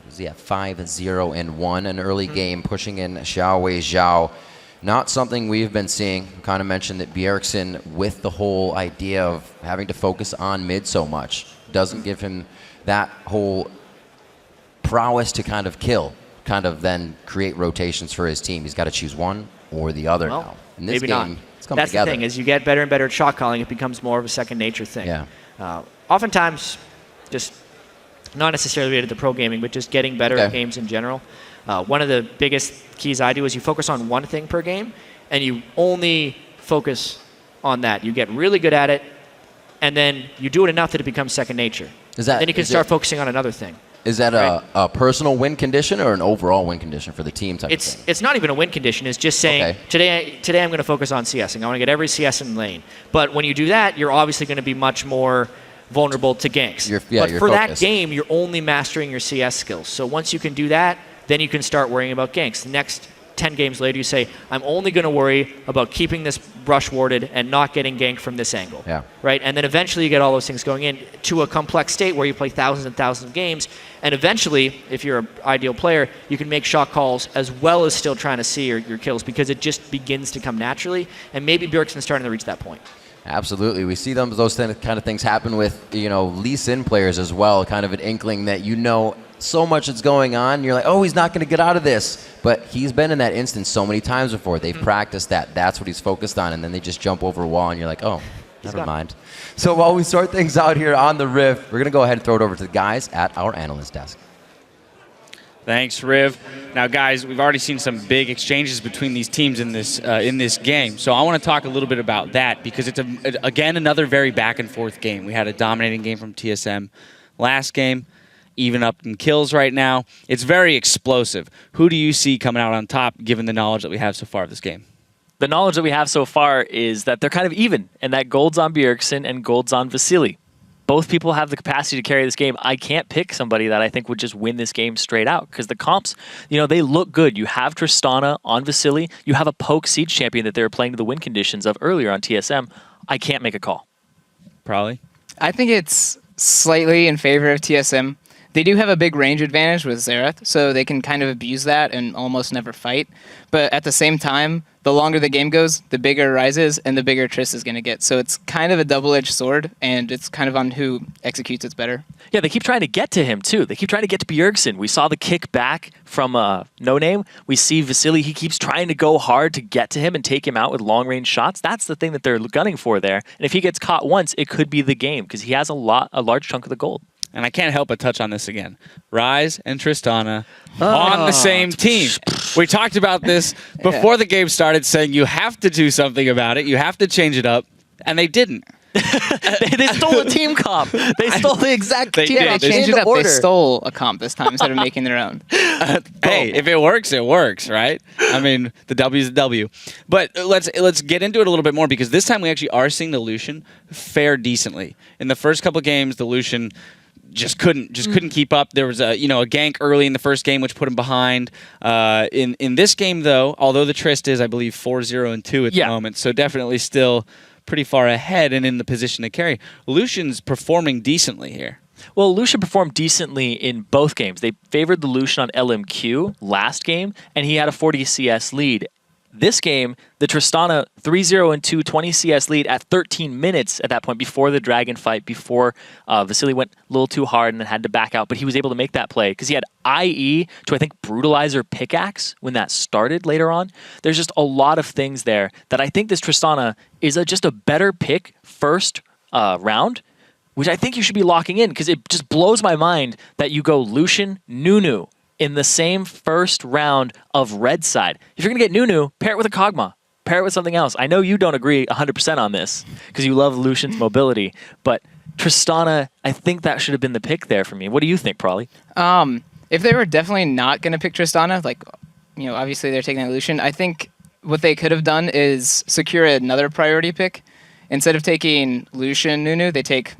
Is he at 5-0-1, an early game, pushing in Xiaowei Zhao. Not something we've been seeing. We kind of mentioned that Bjergsen, with the whole idea of having to focus on mid so much, doesn't give him that whole prowess to kind of kill, kind of then create rotations for his team. He's got to choose one or the other now. In this maybe game, not. it's come That's together. the thing, as you get better and better at shot calling, it becomes more of a second nature thing. Yeah. Oftentimes, just not necessarily related to pro gaming, but just getting better at games in general. One of the biggest keys I do is you focus on one thing per game, and you only focus on that. You get really good at it, and then you do it enough that it becomes second nature. Then you can start focusing on another thing. Is that a personal win condition or an overall win condition for the team type of thing? It's not even a win condition. It's just saying, today I'm going to focus on CSing. I want to get every CS in lane. But when you do that, you're obviously going to be much more vulnerable to ganks. But for that game, you're only mastering your CS skills. So once you can do that, then you can start worrying about ganks. The next 10 games later, you say, I'm only going to worry about keeping this brush warded and not getting ganked from this angle. Right? And then eventually you get all those things going into a complex state where you play thousands and thousands of games. And eventually, if you're an ideal player, you can make shot calls as well as still trying to see your kills, because it just begins to come naturally. And maybe Bjergsen's starting to reach that point. Absolutely. We see those kind of things happen with, Lee Sin players as well, kind of an inkling that so much is going on. You're like, oh, he's not going to get out of this. But he's been in that instance so many times before. They've practiced that. That's what he's focused on. And then they just jump over a wall and you're like, oh, never mind. So while we sort things out here on the Rift, we're going to go ahead and throw it over to the guys at our analyst desk. Thanks, Riv. Now, guys, we've already seen some big exchanges between these teams in this game. So I want to talk a little bit about that because it's, again, another very back-and-forth game. We had a dominating game from TSM last game, even up in kills right now. It's very explosive. Who do you see coming out on top, given the knowledge that we have so far of this game? The knowledge that we have so far is that they're kind of even, and that gold's on Bjergsen and gold's on Vasily. Both people have the capacity to carry this game. I can't pick somebody that I think would just win this game straight out because the comps, they look good. You have Tristana on Vasily. You have a poke Siege champion that they were playing to the win conditions of earlier on TSM. I can't make a call. Probably. I think it's slightly in favor of TSM. They do have a big range advantage with Xerath, so they can kind of abuse that and almost never fight. But at the same time, the longer the game goes, the bigger Ryze is, and the bigger Trist is going to get. So it's kind of a double-edged sword, and it's kind of on who executes it better. Yeah, they keep trying to get to him, too. They keep trying to get to Bjergsen. We saw the kick back from No Name. We see Vasily, he keeps trying to go hard to get to him and take him out with long-range shots. That's the thing that they're gunning for there. And if he gets caught once, it could be the game, because he has a large chunk of the gold. And I can't help but touch on this again. Ryze and Tristana on the same team. We talked about this before the game started, saying you have to do something about it. You have to change it up. And they didn't. they stole a team comp. They stole the exact team comp. They changed it up. They stole a comp this time instead of making their own. Hey, if it works, right? I mean, the W's a W. But let's get into it a little bit more because this time we actually are seeing the Lucian fare decently. In the first couple of games, the Lucian just couldn't keep up. There was a gank early in the first game which put him behind. In this game though, although the Trist is I believe 4-0-2 at the moment, so definitely still pretty far ahead and in the position to carry. Lucian's performing decently here. Well, Lucian performed decently in both games. They favored the Lucian on LMQ last game, and he had a 40 CS lead. This game, the Tristana 3-0-2, 20 CS lead at 13 minutes at that point before the Dragon fight, before Vasily went a little too hard and then had to back out. But he was able to make that play because he had IE to, I think, Brutalizer Pickaxe when that started later on. There's just a lot of things there that I think this Tristana is just a better pick first round, which I think you should be locking in because it just blows my mind that you go Lucian, Nunu in the same first round of red side. If you're going to get Nunu, pair it with a Kog'Maw. Pair it with something else. I know you don't agree 100% on this because you love Lucian's mobility, but Tristana, I think that should have been the pick there for me. What do you think, Prawley? If they were definitely not going to pick Tristana, obviously they're taking that Lucian, I think what they could have done is secure another priority pick. Instead of taking Lucian Nunu, they take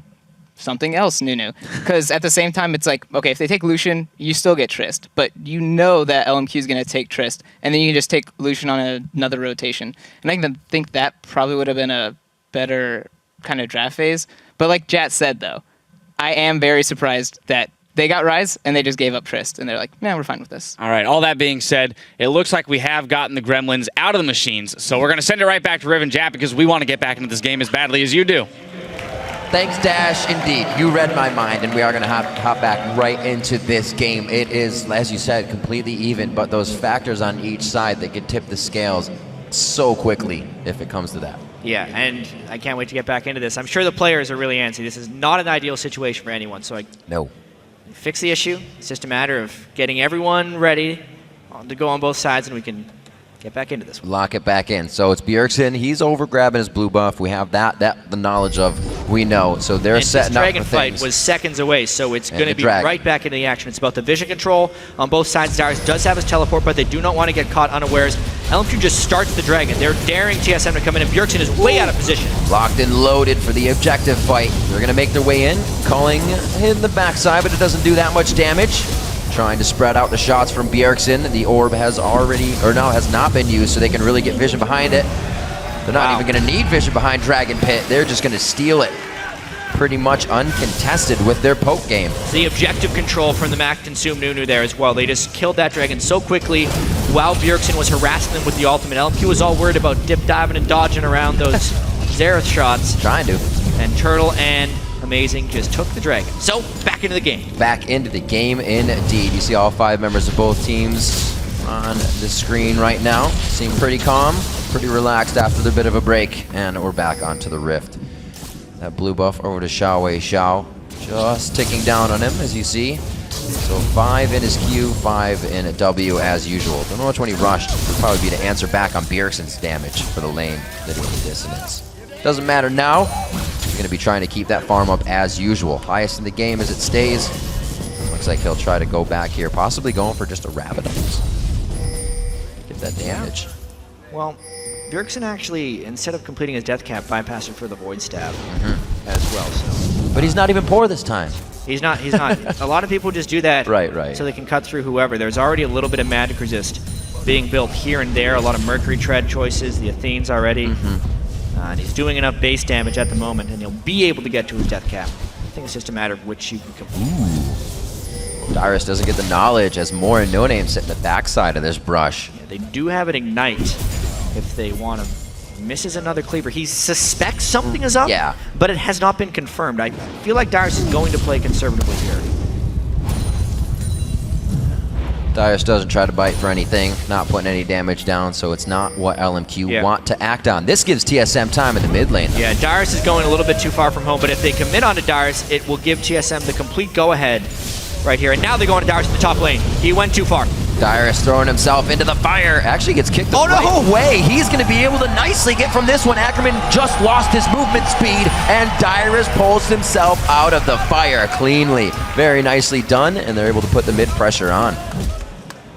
something else Nunu. Because at the same time, it's like, okay, if they take Lucian, you still get Trist. But you know that LMQ is going to take Trist. And then you can just take Lucian on another rotation. And I think that probably would have been a better kind of draft phase. But like Jat said, though, I am very surprised that they got Ryze and they just gave up Trist. And they're like, we're fine with this. All right, all that being said, it looks like we have gotten the Gremlins out of the machines. So we're going to send it right back to Riv and Jat because we want to get back into this game as badly as you do. Thanks, Dash. Indeed, you read my mind, and we are going to hop back right into this game. It is, as you said, completely even, but those factors on each side that could tip the scales so quickly if it comes to that. Yeah, and I can't wait to get back into this. I'm sure the players are really antsy. This is not an ideal situation for anyone, so No. Fix the issue. It's just a matter of getting everyone ready to go on both sides, and we can get back into this one. Lock it back in. So it's Bjergsen. He's over grabbing his blue buff. We have that the knowledge of. We know. So they're setting up for Dragon fight things. was seconds away, so it's going to be right back into the action. It's about the vision control on both sides. Darius does have his teleport, but they do not want to get caught unawares. LMQ just starts the Dragon. They're daring TSM to come in, and Bjergsen is way out of position. Locked and loaded for the objective fight. They're going to make their way in, calling in the backside, but it doesn't do that much damage. Trying to spread out the shots from Bjergsen. The orb has not been used, so they can really get vision behind it. They're not even going to need vision behind Dragon Pit. They're just going to steal it. Pretty much uncontested with their poke game. The objective control from the Mac Consume Nunu there as well. They just killed that Dragon so quickly while Bjergsen was harassing them with the ultimate. LMQ was all worried about dip diving and dodging around those Xerath shots. Trying to. And Turtle and Amazing just took the Dragon. So, back into the game. Back into the game indeed. You see all 5 members of both teams on the screen right now. Seem pretty calm, pretty relaxed after the bit of a break. And we're back onto the Rift. That blue buff over to Xiaowei Xiao. Just ticking down on him, as you see. So 5 in his Q, 5 in a W as usual. Don't know which one he rushed. Would probably be to answer back on Bjergsen's damage for the lane that he was Dissonance. Doesn't matter now. He's going to be trying to keep that farm up as usual. Highest in the game as it stays. Looks like he'll try to go back here, possibly going for just a Rabidons. Get that damage. Well, Bjergsen actually, instead of completing his death cap, bypassed it for the Void Stab as well. So, but he's not even poor this time. He's not. A lot of people just do that right. so they can cut through whoever. There's already a little bit of magic resist being built here and there. A lot of Mercury Tread choices, the Athenes already. And he's doing enough base damage at the moment, and he'll be able to get to his death cap. I think it's just a matter of which you can complete. Dyrus doesn't get the knowledge as more and No Name sit in the backside of this brush. Yeah, they do have an Ignite if they want to. Misses another Cleaver. He suspects something is up, but it has not been confirmed. I feel like Dyrus is going to play conservatively here. Dyrus doesn't try to bite for anything, not putting any damage down, so it's not what LMQ want to act on. This gives TSM time in the mid lane, though. Yeah, Dyrus is going a little bit too far from home, but if they commit onto Dyrus, it will give TSM the complete go-ahead right here. And now they're going to Dyrus in the top lane. He went too far. Dyrus throwing himself into the fire. Actually gets kicked right away. He's going to be able to nicely get from this one. Ackerman just lost his movement speed, and Dyrus pulls himself out of the fire cleanly. Very nicely done, and they're able to put the mid pressure on.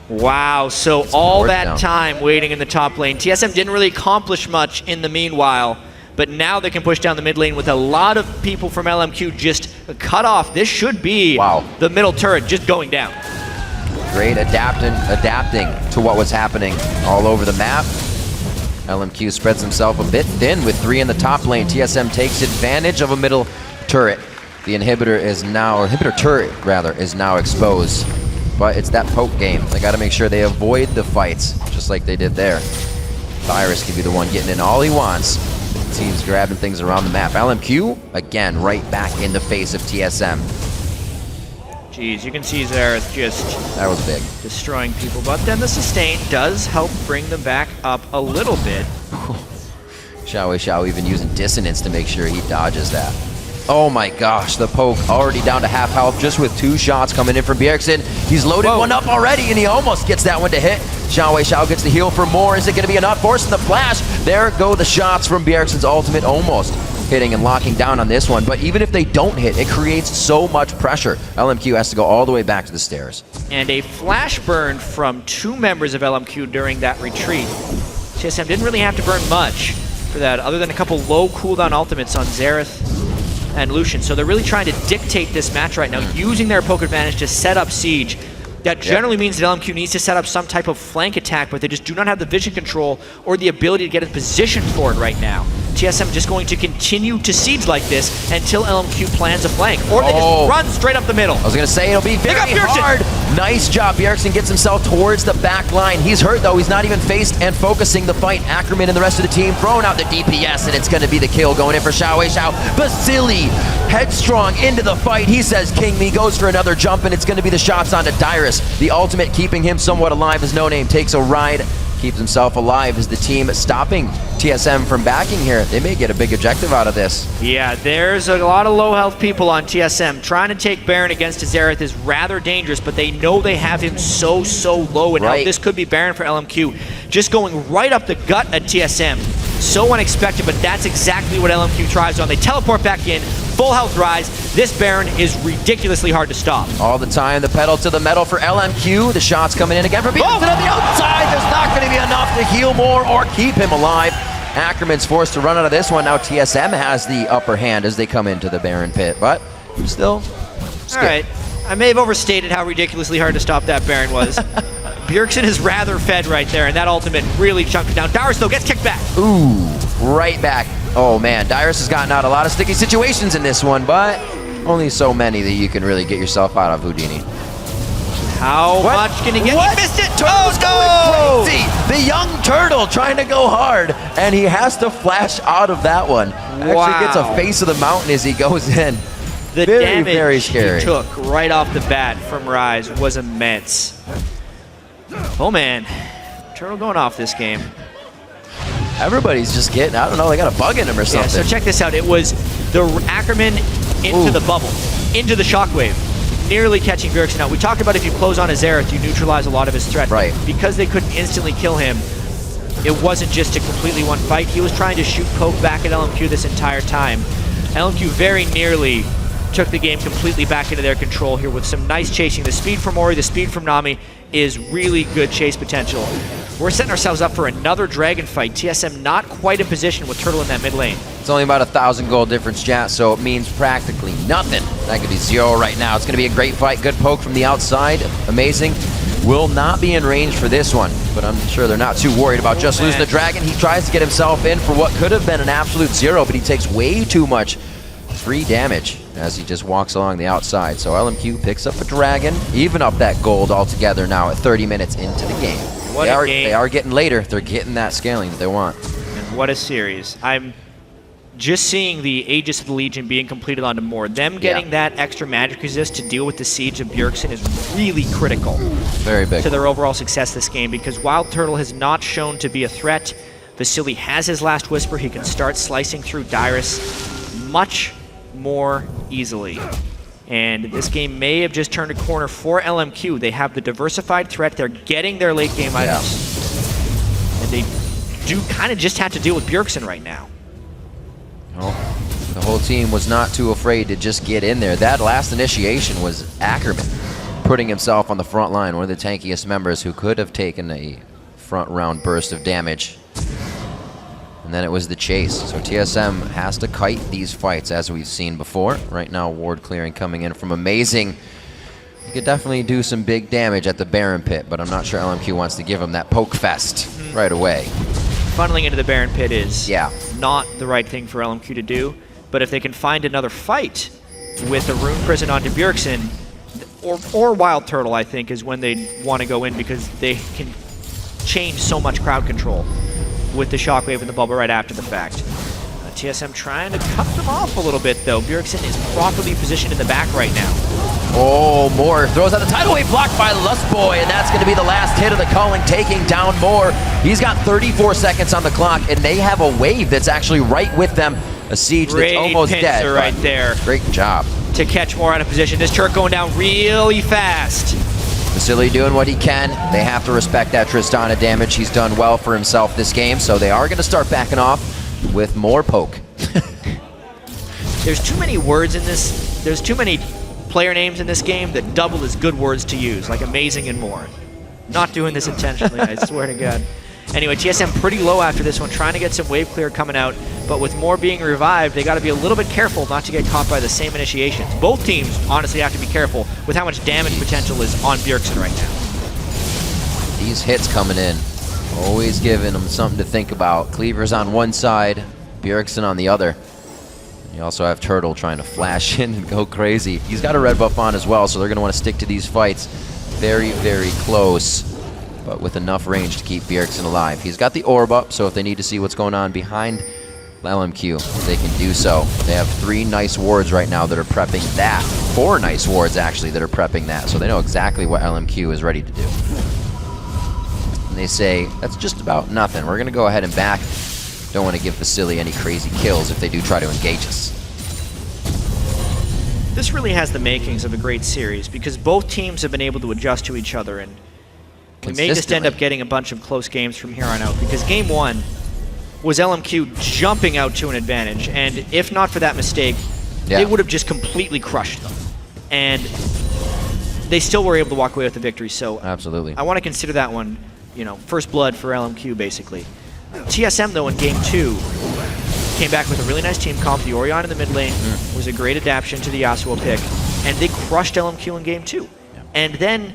Wow, so all that time waiting in the top lane. TSM didn't really accomplish much in the meanwhile, but now they can push down the mid lane with a lot of people from LMQ just cut off. This should be the middle turret just going down. Great adapting to what was happening all over the map. LMQ spreads himself a bit thin with 3 in the top lane. TSM takes advantage of a middle turret. The inhibitor is now, or inhibitor turret rather, is now exposed. But it's that poke game. They got to make sure they avoid the fights, just like they did there. Dyrus can be the one getting in all he wants. The team's grabbing things around the map. LMQ, again, right back in the face of TSM. Jeez, you can see Xerath just that was big, destroying people. But then the sustain does help bring them back up a little bit. Xiaowei Xiao even using Dissonance to make sure he dodges that. Oh my gosh, the poke already down to half health just with 2 shots coming in from Bjergsen. He's loaded one up already, and he almost gets that one to hit. Xiaowei Xiao gets the heal for more. Is it going to be enough? Forcing the flash. There go the shots from Bjergsen's ultimate, almost hitting and locking down on this one. But even if they don't hit, it creates so much pressure. LMQ has to go all the way back to the stairs. And a flash burn from 2 members of LMQ during that retreat. TSM didn't really have to burn much for that, other than a couple low cooldown ultimates on Xerath and Lucian. So they're really trying to dictate this match right now, using their poke advantage to set up siege. That generally means that LMQ needs to set up some type of flank attack, but they just do not have the vision control or the ability to get in position for it right now. TSM just going to continue to siege like this until LMQ plans a flank, or they just run straight up the middle. I was going to say, it'll be very hard. Nice job. Bjergsen gets himself towards the back line. He's hurt, though. He's not even faced and focusing the fight. Ackerman and the rest of the team throwing out the DPS, and it's going to be the kill going in for Xiaowei Xiao. Basili, headstrong into the fight. He says, "King me," goes for another jump, and it's going to be the shots onto Dyrus. The ultimate keeping him somewhat alive as No Name takes a ride, keeps himself alive as the team stopping TSM from backing here. They may get a big objective out of this. Yeah, there's a lot of low health people on TSM. Trying to take Baron against Xerath is rather dangerous, but they know they have him so low, and now this could be Baron for LMQ. Just going right up the gut at TSM. So unexpected, but that's exactly what LMQ tries on. They teleport back in, full health rise. This Baron is ridiculously hard to stop. All the time, the pedal to the metal for LMQ. The shots coming in again for Bjergsen on the outside. There's not going to be enough to heal more or keep him alive. Ackerman's forced to run out of this one. Now TSM has the upper hand as they come into the Baron pit, but still. All right, I may have overstated how ridiculously hard to stop that Baron was. Bjergsen is rather fed right there, and that ultimate really chunked it down. Dyrus, though, gets kicked back. Ooh, right back. Oh, man, Dyrus has gotten out a lot of sticky situations in this one, but only so many that you can really get yourself out of, Houdini. How much can he get? What? He missed it. Turtle's going crazy. The young turtle trying to go hard, and he has to flash out of that one. Actually gets a face of the mountain as he goes in. The very, damage very scary. he took right off the bat from Rise was immense. Oh man, Turtle going off this game. Everybody's just getting, I don't know, they got a bug in him or something. Yeah, so check this out. It was the Ackerman into the bubble, into the shockwave, nearly catching Bjergsen out. We talked about if you close on a Xerath, you neutralize a lot of his threat. Right. Because they couldn't instantly kill him, it wasn't just a completely one fight. He was trying to shoot poke back at LMQ this entire time. LMQ very nearly took the game completely back into their control here with some nice chasing. The speed from Ori, the speed from Nami is really good chase potential. We're setting ourselves up for another Dragon fight. TSM not quite in position with Turtle in that mid lane. It's only about 1,000 gold difference, chat, so it means practically nothing. That could be 0 right now. It's going to be a great fight. Good poke from the outside. Amazing. Will not be in range for this one, but I'm sure they're not too worried about just losing the Dragon. He tries to get himself in for what could have been an absolute 0, but he takes way too much free damage as he just walks along the outside. So LMQ picks up a Dragon, even up that gold altogether now at 30 minutes into the game. What a game. They are getting later. They're getting that scaling that they want. And what a series. I'm just seeing the Aegis of the Legion being completed onto more. Them getting that extra magic resist to deal with the siege of Bjergsen is really critical. Very big. To their overall success this game, because Wild Turtle has not shown to be a threat. Vasily has his last whisper. He can start slicing through Dyrus much more easily. And this game may have just turned a corner for LMQ. They have the diversified threat. They're getting their late game items. And they do kind of just have to deal with Bjergsen right now. Well, the whole team was not too afraid to just get in there. That last initiation was Ackerman putting himself on the front line, one of the tankiest members who could have taken a front round burst of damage. And then it was the chase. So TSM has to kite these fights as we've seen before. Right now, ward clearing coming in from Amazing. He could definitely do some big damage at the Baron Pit, but I'm not sure LMQ wants to give him that poke fest right away. Funneling into the Baron Pit is not the right thing for LMQ to do, but if they can find another fight with a Rune Prison onto Bjergsen, or Wild Turtle, I think, is when they want to go in, because they can change so much crowd control with the Shockwave and the bubble right after the fact. TSM trying to cut them off a little bit, though. Bjergsen is properly positioned in the back right now. Oh, Moore throws out the tidal wave blocked by Lustboy, and that's going to be the last hit of the calling, taking down Moore. He's got 34 seconds on the clock, and they have a wave that's actually right with them. A siege that's almost dead. Right there. Great job. To catch Moore out of position. This turret going down really fast. Vasily doing what he can. They have to respect that Tristana damage. He's done well for himself this game, so they are going to start backing off with more poke. There's too many words in this. There's too many player names in this game that double as good words to use, like Amazing and more. Not doing this intentionally, I swear to God. Anyway, TSM pretty low after this one, trying to get some wave clear coming out, but with Moore being revived, they got to be a little bit careful not to get caught by the same initiations. Both teams honestly have to be careful with how much damage potential is on Bjergsen right now. These hits coming in, always giving them something to think about. Cleaver's on one side, Bjergsen on the other. You also have Turtle trying to flash in and go crazy. He's got a red buff on as well, so they're going to want to stick to these fights very, very close, but with enough range to keep Bjergsen alive. He's got the orb up, so if they need to see what's going on behind LMQ, they can do so. They have 3 nice wards right now that are prepping that. 4 nice wards, actually, that are prepping that, so they know exactly what LMQ is ready to do. And they say, that's just about nothing. We're going to go ahead and back. Don't want to give Vasily any crazy kills if they do try to engage us. This really has the makings of a great series because both teams have been able to adjust to each other, and we may just end up getting a bunch of close games from here on out, because game 1 was LMQ jumping out to an advantage, and if not for that mistake, they would have just completely crushed them. And they still were able to walk away with the victory, so absolutely. I want to consider that one, you know, first blood for LMQ, basically. TSM, though, in game 2, came back with a really nice team comp. The Orion in the mid lane was a great adaptation to the Yasuo pick, and they crushed LMQ in game 2. And then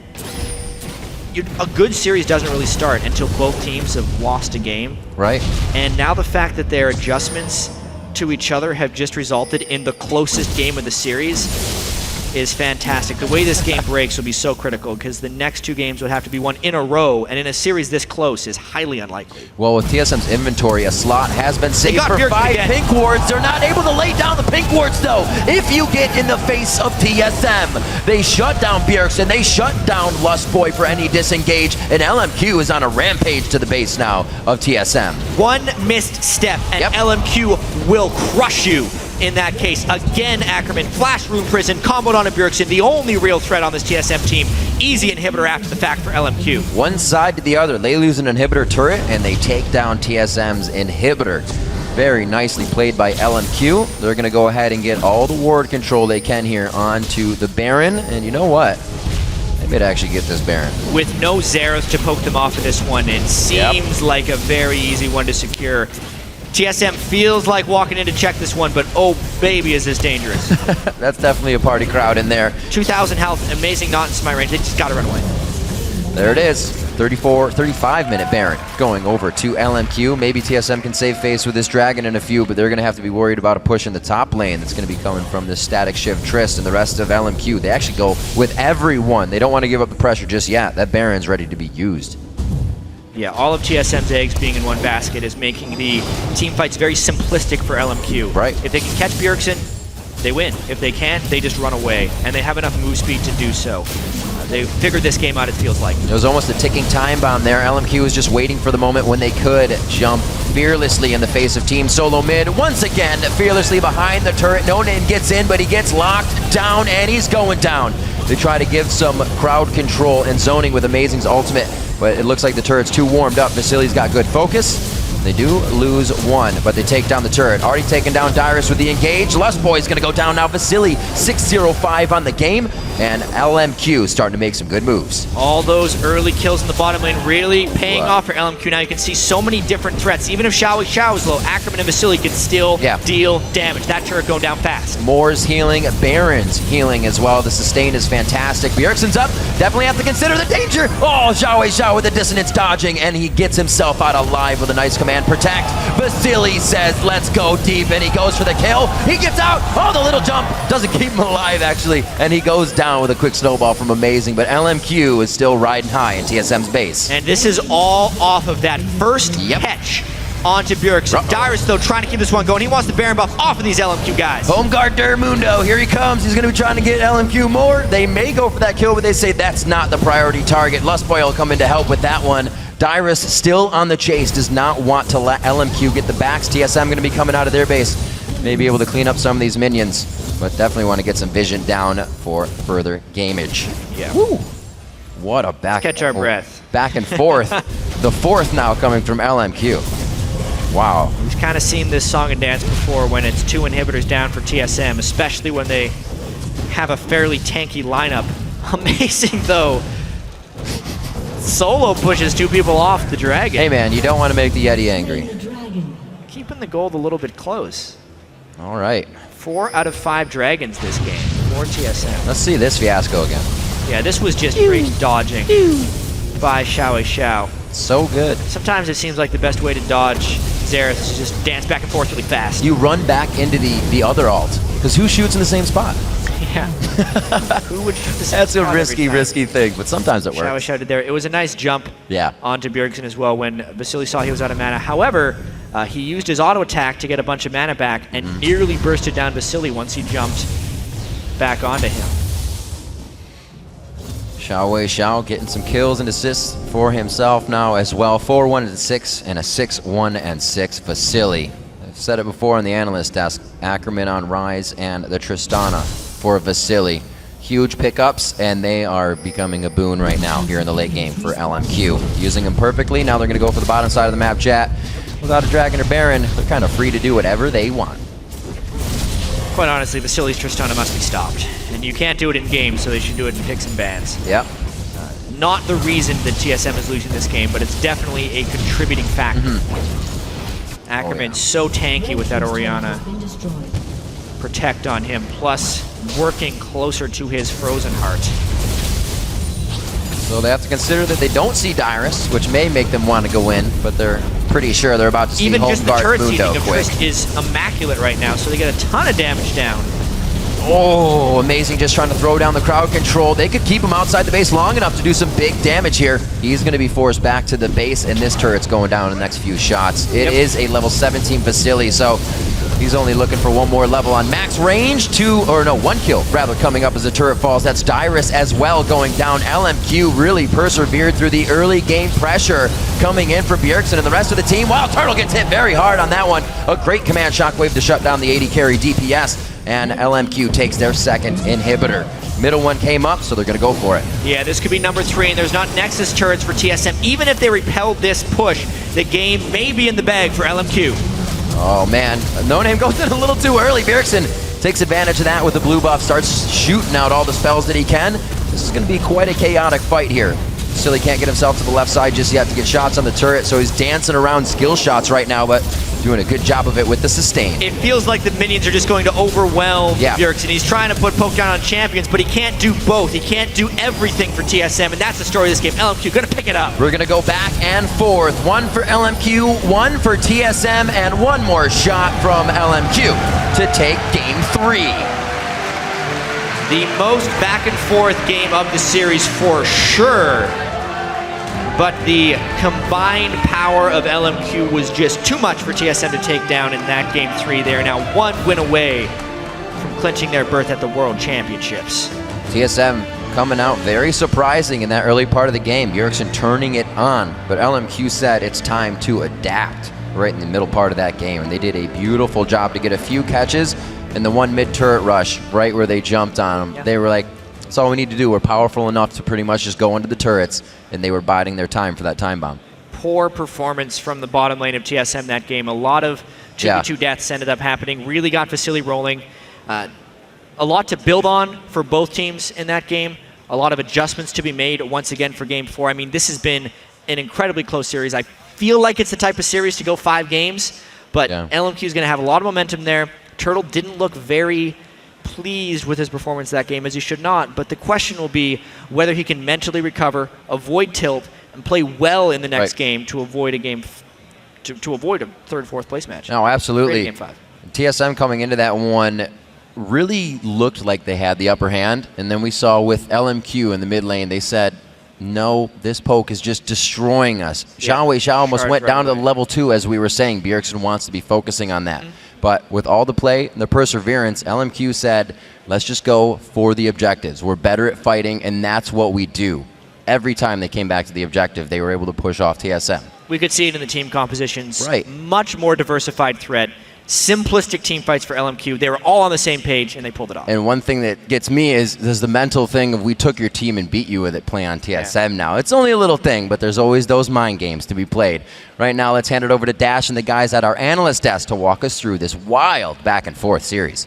a good series doesn't really start until both teams have lost a game. Right. And now the fact that their adjustments to each other have just resulted in the closest game of the series is fantastic. The way this game breaks will be so critical because the next 2 games would have to be won in a row, and in a series this close is highly unlikely. Well, with TSM's inventory, a slot has been saved for 5 pink wards. They're not able to lay down the pink wards, though. If you get in the face of TSM, they shut down Bjergsen, they shut down Lustboy for any disengage, and LMQ is on a rampage to the base now of TSM. One missed step, and LMQ will crush you. In that case, again, Ackerman, Flash Room Prison, comboed on a Bjergsen, the only real threat on this TSM team. Easy inhibitor after the fact for LMQ. One side to the other, they lose an inhibitor turret, and they take down TSM's inhibitor. Very nicely played by LMQ. They're going to go ahead and get all the ward control they can here onto the Baron, and you know what? They may actually get this Baron. With no Zeros to poke them off of this one, it seems like a very easy one to secure. TSM feels like walking in to check this one, but oh baby, is this dangerous. That's definitely a party crowd in there. 2,000 health, amazing, not in smite range. They just gotta run away. There it is. 35-minute Baron going over to LMQ. Maybe TSM can save face with this Dragon in a few, but they're going to have to be worried about a push in the top lane that's going to be coming from this Static Shift Trist and the rest of LMQ. They actually go with everyone. They don't want to give up the pressure just yet. That Baron's ready to be used. Yeah, all of TSM's eggs being in one basket is making the team fights very simplistic for LMQ. Right. If they can catch Bjergsen, they win. If they can't, they just run away, and they have enough move speed to do so. They figured this game out, it feels like. It was almost a ticking time bomb there. LMQ was just waiting for the moment when they could jump fearlessly in the face of Team Solo Mid. Once again, fearlessly behind the turret. No Name gets in, but he gets locked down, and he's going down. They try to give some crowd control and zoning with Amazing's ultimate, but it looks like the turret's too warmed up. Vasili's got good focus. They do lose one, but they take down the turret. Already taken down Dyrus with the engage. Lustboy is going to go down now. Vasili 6-0-5 on the game, and LMQ starting to make some good moves. All those early kills in the bottom lane really paying off for LMQ. Now you can see so many different threats. Even if Xiao is low, Ackerman and Vasili can still deal damage. That turret going down fast. Moore's healing, Baron's healing as well. The sustain is fantastic. Bjergsen's up. Definitely have to consider the danger. Oh, Xiao with the dissonance dodging, and he gets himself out alive with a nice command protect. Vasili says, let's go deep, and he goes for the kill. He gets out. Oh, the little jump doesn't keep him alive, actually, and he goes down with a quick snowball from Amazing, but LMQ is still riding high in TSM's base. And this is all off of that first catch onto Bjergsen. Dyrus, though, trying to keep this one going. He wants the Baron buff off of these LMQ guys. Home guard Durmundo, here he comes. He's going to be trying to get LMQ more. They may go for that kill, but they say that's not the priority target. Lustboy will come in to help with that one. Dyrus still on the chase, does not want to let LMQ get the backs. TSM going to be coming out of their base. May be able to clean up some of these minions, but definitely want to get some vision down for further gameage. Yeah. Woo! What a back. Catch our breath. Back and forth. The fourth now coming from LMQ. Wow. We've kind of seen this song and dance before when it's 2 inhibitors down for TSM, especially when they have a fairly tanky lineup. Amazing, though. Solo pushes 2 people off the Dragon. Hey, man, you don't want to make the Yeti angry. Keeping the gold a little bit close. All right. 4 out of 5 Dragons this game for TSM. Let's see this fiasco again. Yeah, this was just great dodging by Xiao. So good. Sometimes it seems like the best way to dodge Xerath is to just dance back and forth really fast. You run back into the other alt, because who shoots in the same spot? Yeah. Who would shoot the same That's a spot risky thing, but sometimes it works. Xiao did there. It was a nice jump onto Bjergsen as well when Vasili saw he was out of mana. However, he used his auto attack to get a bunch of mana back and nearly bursted down Vasili once he jumped back onto him. Xiao getting some kills and assists for himself now as well. 4-1-6 and a 6-1-6 Vasili. I've said it before on the analyst desk. Ackerman on Rise and the Tristana for Vasili. Huge pickups, and they are becoming a boon right now here in the late game for LMQ. Using them perfectly. Now they're going to go for the bottom side of the map, chat. Without a Dragon or Baron, they're kind of free to do whatever they want. Quite honestly, Vasili's Tristana must be stopped. And you can't do it in game, so they should do it in picks and bans. Yep. Not the reason that TSM is losing this game, but it's definitely a contributing factor. Ackerman so tanky with that Orianna protect on him, plus working closer to his Frozen Heart. So they have to consider that they don't see Dyrus, which may make them want to go in, but they're pretty sure they're about to see Even Home just the Guard turret Mundo seating of quick. Trist is immaculate right now, so they get a ton of damage down. Oh, amazing, just trying to throw down the crowd control. They could keep him outside the base long enough to do some big damage here. He's going to be forced back to the base, and this turret's going down in the next few shots. It is a level 17 Vasily, so he's only looking for one more level on max range. One kill, rather, coming up as the turret falls. That's Dyrus as well going down. LMQ really persevered through the early game pressure coming in from Bjergsen and the rest of the team. Wow, Turtle gets hit very hard on that one. A great command shockwave to shut down the 80 carry DPS, and LMQ takes their second inhibitor. Middle one came up, so they're going to go for it. Yeah, this could be number 3, and there's not Nexus turrets for TSM. Even if they repelled this push, the game may be in the bag for LMQ. Oh man, No Name goes in a little too early. Bjergsen takes advantage of that with the blue buff, starts shooting out all the spells that he can. This is going to be quite a chaotic fight here. Silly can't get himself to the left side just yet to get shots on the turret, so he's dancing around skill shots right now, but doing a good job of it with the sustain. It feels like the minions are just going to overwhelm Bjergsen. He's trying to put poke down on champions, but he can't do both. He can't do everything for TSM, and that's the story of this game. LMQ going to pick it up. We're going to go back and forth. One for LMQ, one for TSM, and one more shot from LMQ to take game 3. The most back and forth game of the series for sure. But the combined power of LMQ was just too much for TSM to take down in that game 3. They are now 1 win away from clinching their berth at the World Championships. TSM coming out very surprising in that early part of the game. Bjergsen turning it on, but LMQ said it's time to adapt right in the middle part of that game, and they did a beautiful job to get a few catches in the one mid-turret rush right where they jumped on them. They were like, that's all we need to do. We're powerful enough to pretty much just go into the turrets, and they were biding their time for that time bomb. Poor performance from the bottom lane of TSM that game. A lot of 2v2 deaths ended up happening. Really got Vasily rolling. A lot to build on for both teams in that game. A lot of adjustments to be made once again for game 4. I mean, this has been an incredibly close series. I feel like it's the type of series to go 5 games, but LMQ is going to have a lot of momentum there. Turtle didn't look very pleased with his performance that game, as he should not, but the question will be whether he can mentally recover, avoid tilt, and play well in the next game to avoid a game to avoid a 3rd, 4th place match. No, absolutely. Game 5. TSM coming into that one really looked like they had the upper hand, and then we saw with LMQ in the mid lane, they said, no, this poke is just destroying us. Xiaowei Xiao almost went down to level 2, as we were saying. Bjergsen wants to be focusing on that. But with all the play and the perseverance, LMQ said, let's just go for the objectives. We're better at fighting, and that's what we do. Every time they came back to the objective, they were able to push off TSM. We could see it in the team compositions. Much more diversified threat. Simplistic team fights for LMQ. They were all on the same page, and they pulled it off. And one thing that gets me is there's the mental thing of we took your team and beat you with it, play on TSM now. It's only a little thing, but there's always those mind games to be played. Right now, let's hand it over to Dash and the guys at our analyst desk to walk us through this wild back and forth series.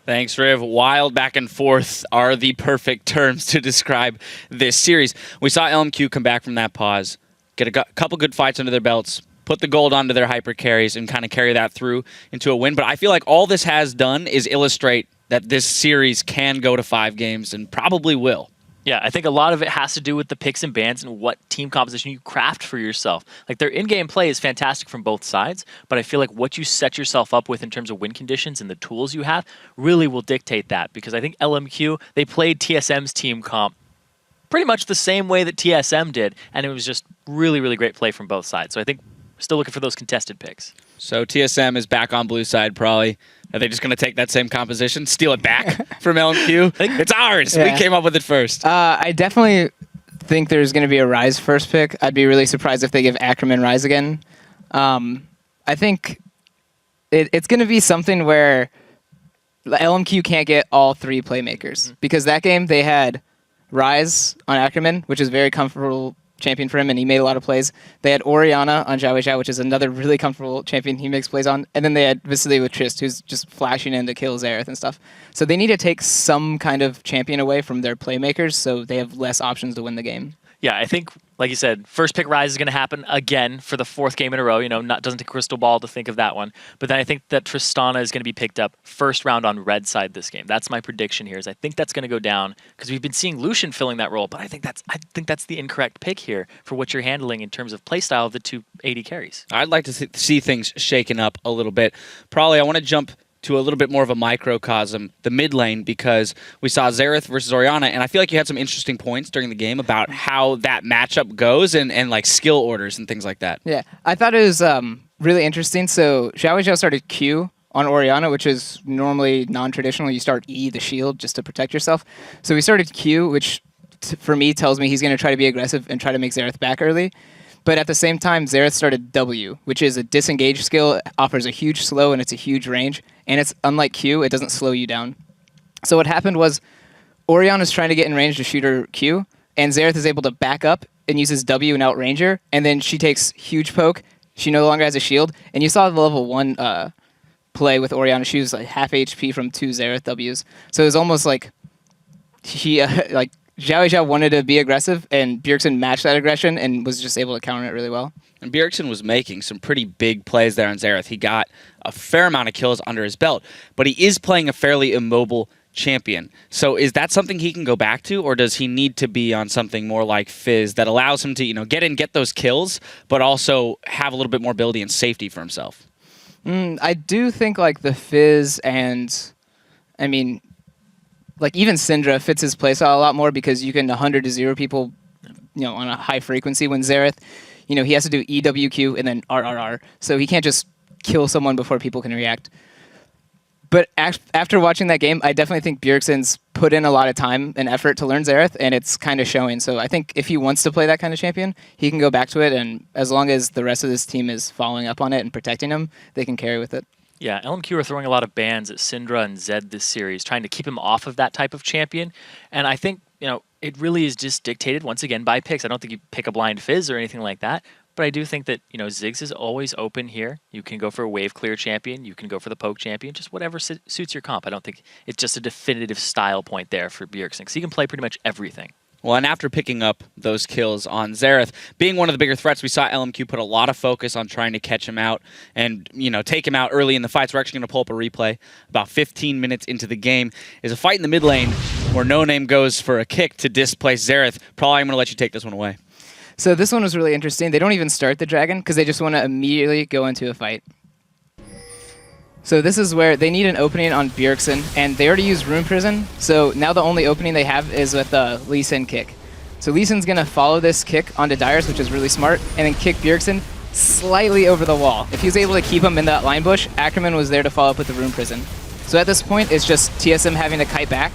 Thanks, Riv. Wild back and forth are the perfect terms to describe this series. We saw LMQ come back from that pause, get a couple good fights under their belts, put the gold onto their hyper carries, and kind of carry that through into a win. But I feel like all this has done is illustrate that this series can go to 5 games and probably will. Yeah, I think a lot of it has to do with the picks and bans and what team composition you craft for yourself. Like, their in-game play is fantastic from both sides, but I feel like what you set yourself up with in terms of win conditions and the tools you have really will dictate that. Because I think LMQ, they played TSM's team comp pretty much the same way that TSM did, and it was just really, really great play from both sides. So I think we're still looking for those contested picks. So TSM is back on blue side, probably. Are they just going to take that same composition, steal it back from LMQ? It's ours. We came up with it first. I definitely think there's going to be a Ryze first pick. I'd be really surprised if they give Ackerman Ryze again. I think it's going to be something where LMQ can't get all 3 playmakers. Because that game, they had Ryze on Ackerman, which is very comfortable champion for him, and he made a lot of plays. They had Orianna on Xiaowei Xiao, which is another really comfortable champion he makes plays on. And then they had Vasily with Trist, who's just flashing in to kill Xerath and stuff. So they need to take some kind of champion away from their playmakers so they have less options to win the game. Yeah, I think, like you said, first pick Ryze is going to happen again for the 4th game in a row. You know, doesn't take a crystal ball to think of that one. But then I think that Tristana is going to be picked up first round on red side this game. That's my prediction here. Is I think that's going to go down because we've been seeing Lucian filling that role. But I think that's the incorrect pick here for what you're handling in terms of playstyle of the 2 AD carries. I'd like to see things shaken up a little bit. Probably I want to jump to a little bit more of a microcosm, the mid lane, because we saw Xerath versus Orianna, and I feel like you had some interesting points during the game about how that matchup goes and like skill orders and things like that. Yeah, I thought it was really interesting. So Xiao started Q on Orianna, which is normally non-traditional. You start E, the shield, just to protect yourself. So we started Q, which for me tells me he's going to try to be aggressive and try to make Xerath back early. But at the same time, Xerath started W, which is a disengage skill. It offers a huge slow and it's a huge range. And it's unlike Q, it doesn't slow you down. So what happened was Orianna's trying to get in range to shoot her Q, and Xerath is able to back up and uses W and outrange her. And then she takes huge poke. She no longer has a shield. And you saw the level 1 play with Orianna. She was like half HP from 2 Xerath Ws. So it was almost like he like Xiao wanted to be aggressive, and Bjergsen matched that aggression and was just able to counter it really well. And Bjergsen was making some pretty big plays there on Xerath. He got a fair amount of kills under his belt, but he is playing a fairly immobile champion. So is that something he can go back to, or does he need to be on something more like Fizz that allows him to, you know, get in, get those kills, but also have a little bit more ability and safety for himself? I do think like the Fizz and, I mean, like even Syndra fits his playstyle a lot more because you can 100 to 0 people, you know, on a high frequency. When Xerath, you know, he has to do EWQ and then RRR, so he can't just kill someone before people can react. But after watching that game, I definitely think Bjergsen's put in a lot of time and effort to learn Xerath, and it's kind of showing. So I think if he wants to play that kind of champion, he can go back to it, and as long as the rest of this team is following up on it and protecting him, they can carry with it. Yeah, LMQ are throwing a lot of bans at Syndra and Zed this series, trying to keep him off of that type of champion. And I think, you know, it really is just dictated, once again, by picks. I don't think you pick a blind Fizz or anything like that. But I do think that, you know, Ziggs is always open here. You can go for a wave clear champion. You can go for the poke champion. Just whatever suits your comp. I don't think it's just a definitive style point there for Bjergsen, because he can play pretty much everything. Well, and after picking up those kills on Xerath, being one of the bigger threats, we saw LMQ put a lot of focus on trying to catch him out and, you know, take him out early in the fights. We're actually going to pull up a replay about 15 minutes into the game. Is a fight in the mid lane where No Name goes for a kick to displace Xerath. Probably I'm going to let you take this one away. So this one was really interesting. They don't even start the dragon because they just want to immediately go into a fight. So this is where they need an opening on Bjergsen, and they already used Rune Prison, so now the only opening they have is with the Lee Sin kick. So Lee Sin's going to follow this kick onto Dyrus, which is really smart, and then kick Bjergsen slightly over the wall. If he was able to keep him in that line bush, Ackerman was there to follow up with the Rune Prison. So at this point, it's just TSM having to kite back.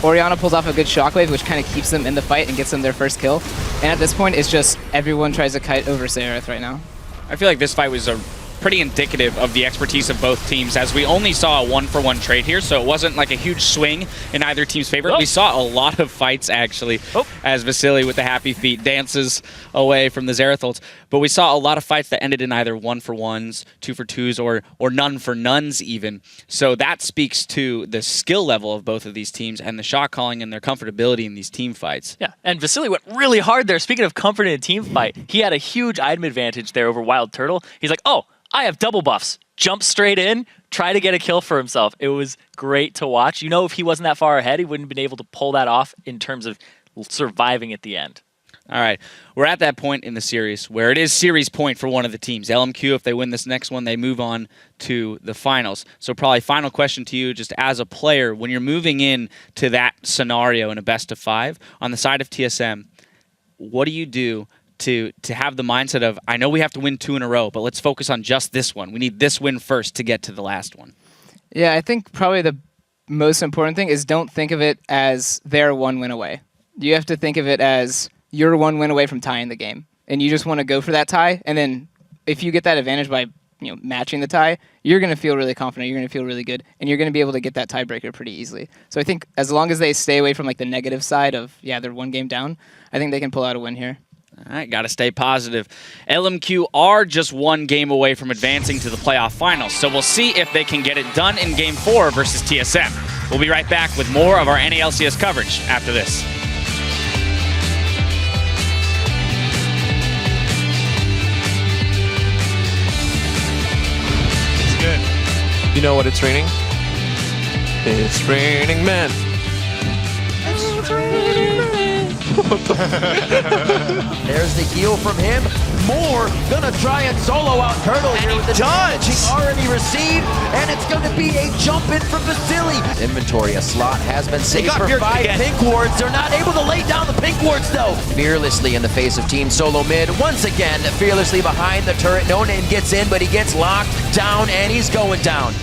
Orianna pulls off a good shockwave, which kind of keeps them in the fight and gets them their first kill. And at this point, it's just everyone tries to kite over Xerath right now. I feel like this fight was pretty indicative of the expertise of both teams, as we only saw a 1-for-1 trade here, so it wasn't like a huge swing in either team's favor. We saw a lot of fights, actually, as Vasily with the happy feet dances away from the Xerath ults. But we saw a lot of fights that ended in either 1-for-1s, 2-for-2s, or none-for-nones even. So that speaks to the skill level of both of these teams and the shot calling and their comfortability in these team fights. Yeah, and Vasily went really hard there. Speaking of comfort in a team fight, he had a huge item advantage there over Wild Turtle. He's like, oh, I have double buffs. Jump straight in, try to get a kill for himself. It was great to watch. You know, if he wasn't that far ahead, he wouldn't have been able to pull that off in terms of surviving at the end. All right, we're at that point in the series where it is series point for one of the teams. LMQ, if they win this next one, they move on to the finals. So probably final question to you, just as a player, when you're moving in to that scenario in a best of 5, on the side of TSM, what do you do to have the mindset of, I know we have to win 2 in a row, but let's focus on just this one. We need this win first to get to the last one. Yeah, I think probably the most important thing is don't think of it as they're 1 win away. You have to think of it as you're 1 win away from tying the game. And you just want to go for that tie, and then if you get that advantage by, you know, matching the tie, you're going to feel really confident, you're going to feel really good, and you're going to be able to get that tiebreaker pretty easily. So I think as long as they stay away from like the negative side of, yeah, they're 1 game down, I think they can pull out a win here. All right, got to stay positive. LMQ are just 1 game away from advancing to the playoff finals, so we'll see if they can get it done in Game 4 versus TSM. We'll be right back with more of our NALCS coverage after this. It's good. You know what it's raining? It's raining men. It's raining men. There's the heal from him. Moore gonna try and solo out Turtle here with the damage he already received, and it's gonna be a jump in from Vasily. Inventory, a slot has been saved for 5 pink wards. They're not able to lay down the pink wards though. fearlessly in the face of Team Solo Mid. Once again, fearlessly behind the turret. No Name gets in, but he gets locked down, and he's going down.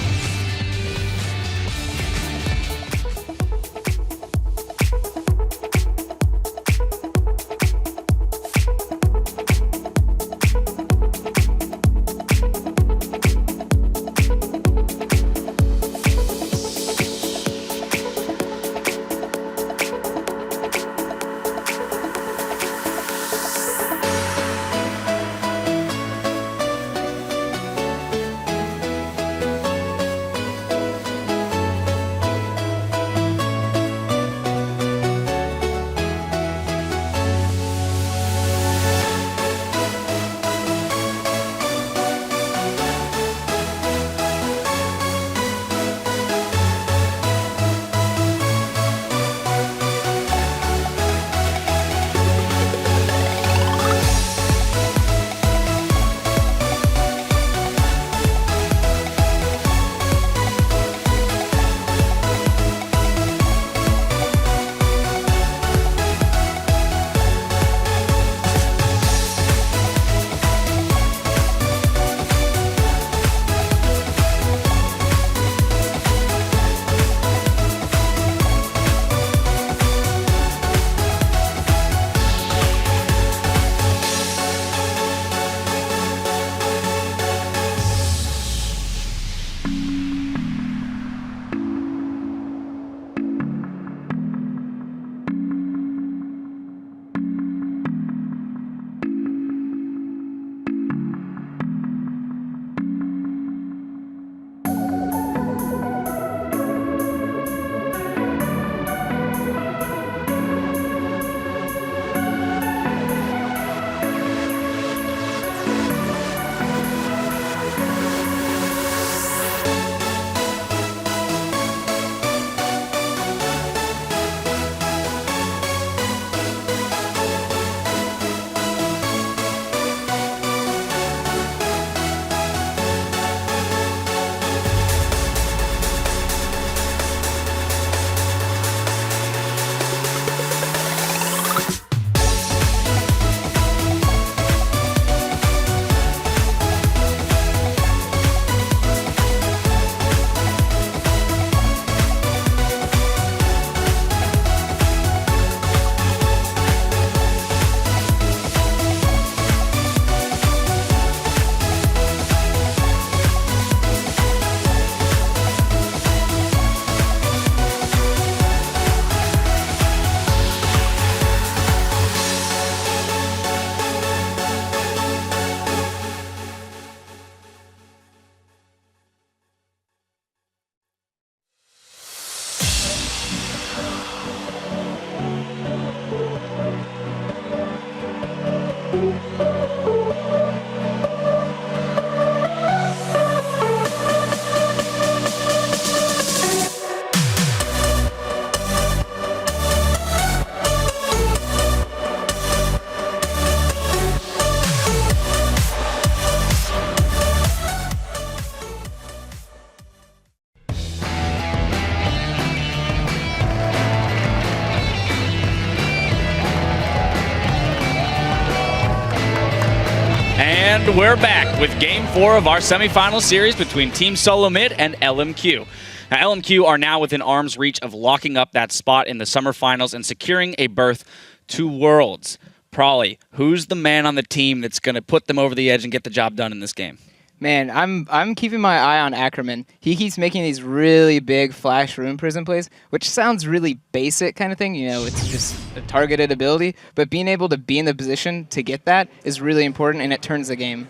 And we're back with Game 4 of our semifinal series between Team Solo Mid and LMQ. Now, LMQ are now within arm's reach of locking up that spot in the summer finals and securing a berth to Worlds. Prawley, who's the man on the team that's going to put them over the edge and get the job done in this game? Man, I'm keeping my eye on Ackerman. He keeps making these really big flash rune prison plays, which sounds really basic kind of thing. You know, it's just a targeted ability. But being able to be in the position to get that is really important, and it turns the game.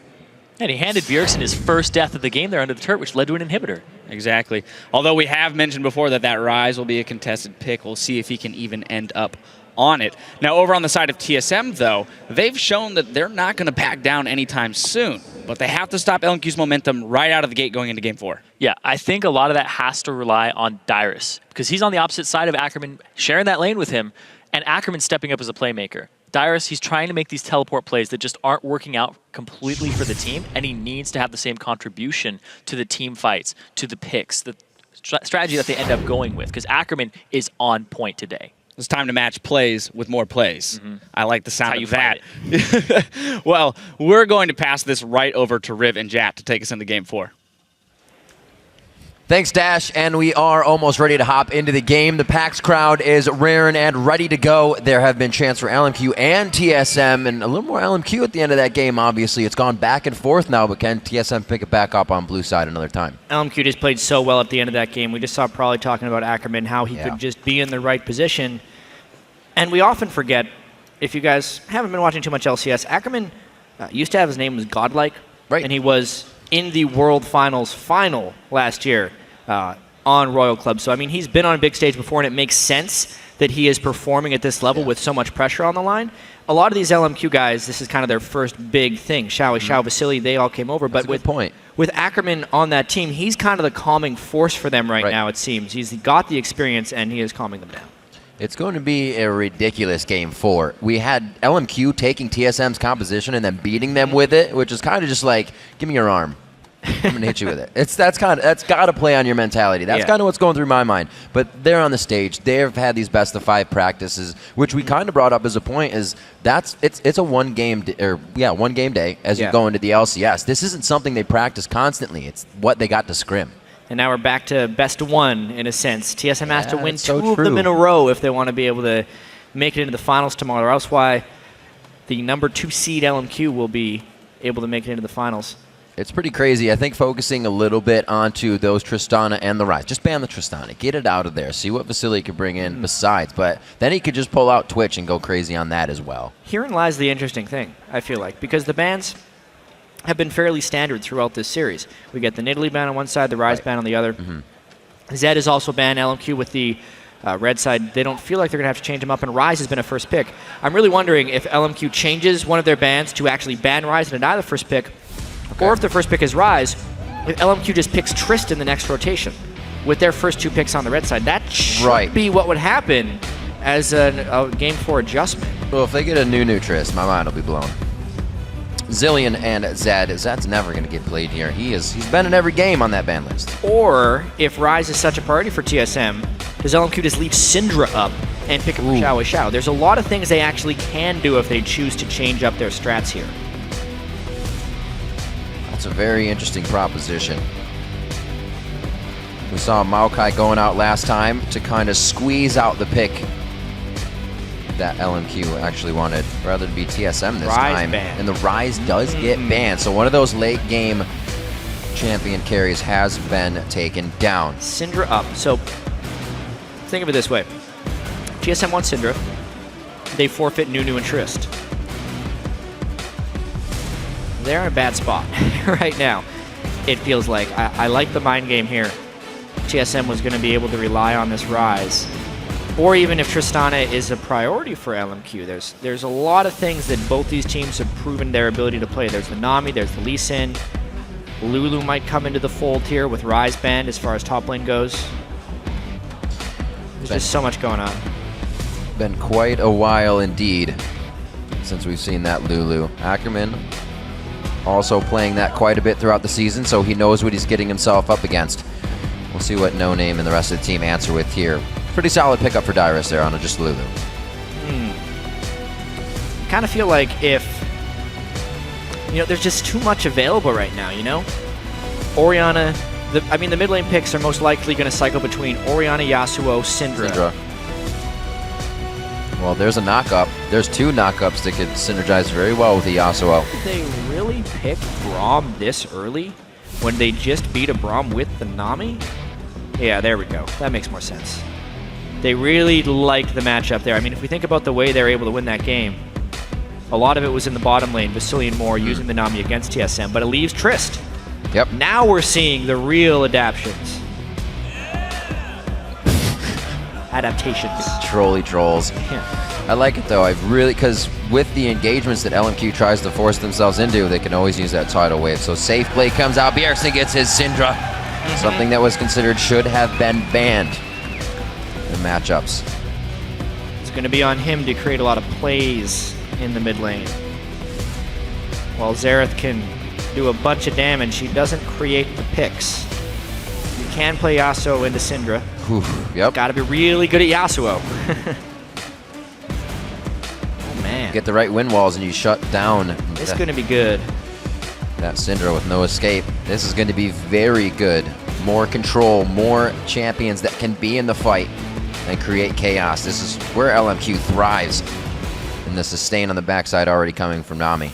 And he handed Bjergsen his first death of the game there under the turret, which led to an inhibitor. Exactly. Although we have mentioned before that Rise will be a contested pick. We'll see if he can even end up on it. Now, over on the side of TSM, though, they've shown that they're not going to back down anytime soon. But they have to stop LMQ's momentum right out of the gate going into Game 4. Yeah, I think a lot of that has to rely on Dyrus, because he's on the opposite side of Ackerman, sharing that lane with him. and Ackerman's stepping up as a playmaker. Dyrus, he's trying to make these teleport plays that just aren't working out completely for the team, and he needs to have the same contribution to the team fights, to the picks, the strategy that they end up going with, because Ackerman is on point today. It's time to match plays with more plays. I like the sound of that. Well, we're going to pass this right over to Riv and Jat to take us into Game 4. Thanks, Dash, and we are almost ready to hop into the game. The PAX crowd is raring and ready to go. There have been chants for LMQ and TSM, and a little more LMQ at the end of that game, obviously. It's gone back and forth now, but can TSM pick it back up on blue side another time? LMQ just played so well at the end of that game. We just saw Probably talking about Ackerman, how he could just be in the right position. And we often forget, if you guys haven't been watching too much LCS, Ackerman used to have his name was Godlike, and he was in the World Finals final last year on Royal Club. So, I mean, he's been on a big stage before, and it makes sense that he is performing at this level with so much pressure on the line. A lot of these LMQ guys, this is kind of their first big thing. Xiao, Vasily, they all came over. That's but a good point. With Ackerman on that team, he's kind of the calming force for them right now, it seems. He's got the experience, and he is calming them down. It's going to be a ridiculous Game 4. We had LMQ taking TSM's composition and then beating them with it, which is kind of just like, give me your arm. I'm going to hit you with it. That's got to play on your mentality. That's kind of what's going through my mind. But they're on the stage. They've had these best of 5 practices, which we kind of brought up as a point. It's a one game day as you go into the LCS. This isn't something they practice constantly. It's what they got to scrim. And now we're back to best of 1 in a sense. TSM has to win 2 of them in a row if they want to be able to make it into the finals tomorrow. Or else why the number 2 seed LMQ will be able to make it into the finals. It's pretty crazy. I think focusing a little bit onto those Tristana and the Ryze. Just ban the Tristana. Get it out of there. See what Vasily could bring in besides. But then he could just pull out Twitch and go crazy on that as well. Herein lies the interesting thing, I feel like. Because the bans have been fairly standard throughout this series. We get the Nidalee ban on one side, the Ryze ban on the other. Zed is also banned. LMQ with the red side. They don't feel like they're going to have to change them up, and Ryze has been a first pick. I'm really wondering if LMQ changes one of their bans to actually ban Ryze and deny the first pick, or if the first pick is Ryze, if LMQ just picks Trist in the next rotation with their first 2 picks on the red side. That should be what would happen as a Game 4 adjustment. Well, if they get a new Trist, my mind will be blown. Zillion and Zed. Zed's never going to get played here. He's been in every game on that ban list. Or, if Ryze is such a priority for TSM, does LMQ just leave Syndra up and pick up Xiao? There's a lot of things they actually can do if they choose to change up their strats here. That's a very interesting proposition. We saw Maokai going out last time to kind of squeeze out the pick that LMQ actually wanted, rather to be TSM this time. And the Ryze does get banned. So one of those late game champion carries has been taken down. Syndra up. So think of it this way. TSM wants Syndra. They forfeit Nunu and Trist. They're in a bad spot right now. It feels like. I like the mind game here. TSM was going to be able to rely on this Ryze. Or even if Tristana is a priority for LMQ. There's a lot of things that both these teams have proven their ability to play. There's the Nami, there's the Lee Sin. Lulu might come into the fold here with Ryze banned as far as top lane goes. There's just so much going on. Been quite a while indeed since we've seen that Lulu. Ackerman also playing that quite a bit throughout the season, so he knows what he's getting himself up against. We'll see what No Name and the rest of the team answer with here. Pretty solid pickup for Dyrus there on just Lulu. Kind of feel like if, there's just too much available right now, Orianna, the mid lane picks are most likely going to cycle between Orianna, Yasuo, Syndra. Well, there's a knockup. There's 2 knockups that could synergize very well with the Yasuo. Did they really pick Braum this early when they just beat a Braum with the Nami? Yeah, there we go. That makes more sense. They really liked the matchup there. I mean, if we think about the way they're able to win that game, a lot of it was in the bottom lane, Vasily and Moore using the Nami against TSM, but it leaves Trist. Yep. Now we're seeing the real adaptations. Adaptations. Trolly trolls. Yeah. I like it though. Because with the engagements that LMQ tries to force themselves into, they can always use that tidal wave. So safe play comes out. Bjergsen gets his Syndra. Something that was considered should have been banned in matchups. It's a going to be on him to create a lot of plays in the mid lane. While Xerath can do a bunch of damage, he doesn't create the picks. You can play Yasuo into Syndra. Oof, yep. Got to be really good at Yasuo. Oh man. Get the right wind walls and you shut down. This is going to be good. That Syndra with no escape. This is going to be very good. More control, more champions that can be in the fight and create chaos. This is where LMQ thrives. And the sustain on the backside already coming from Nami.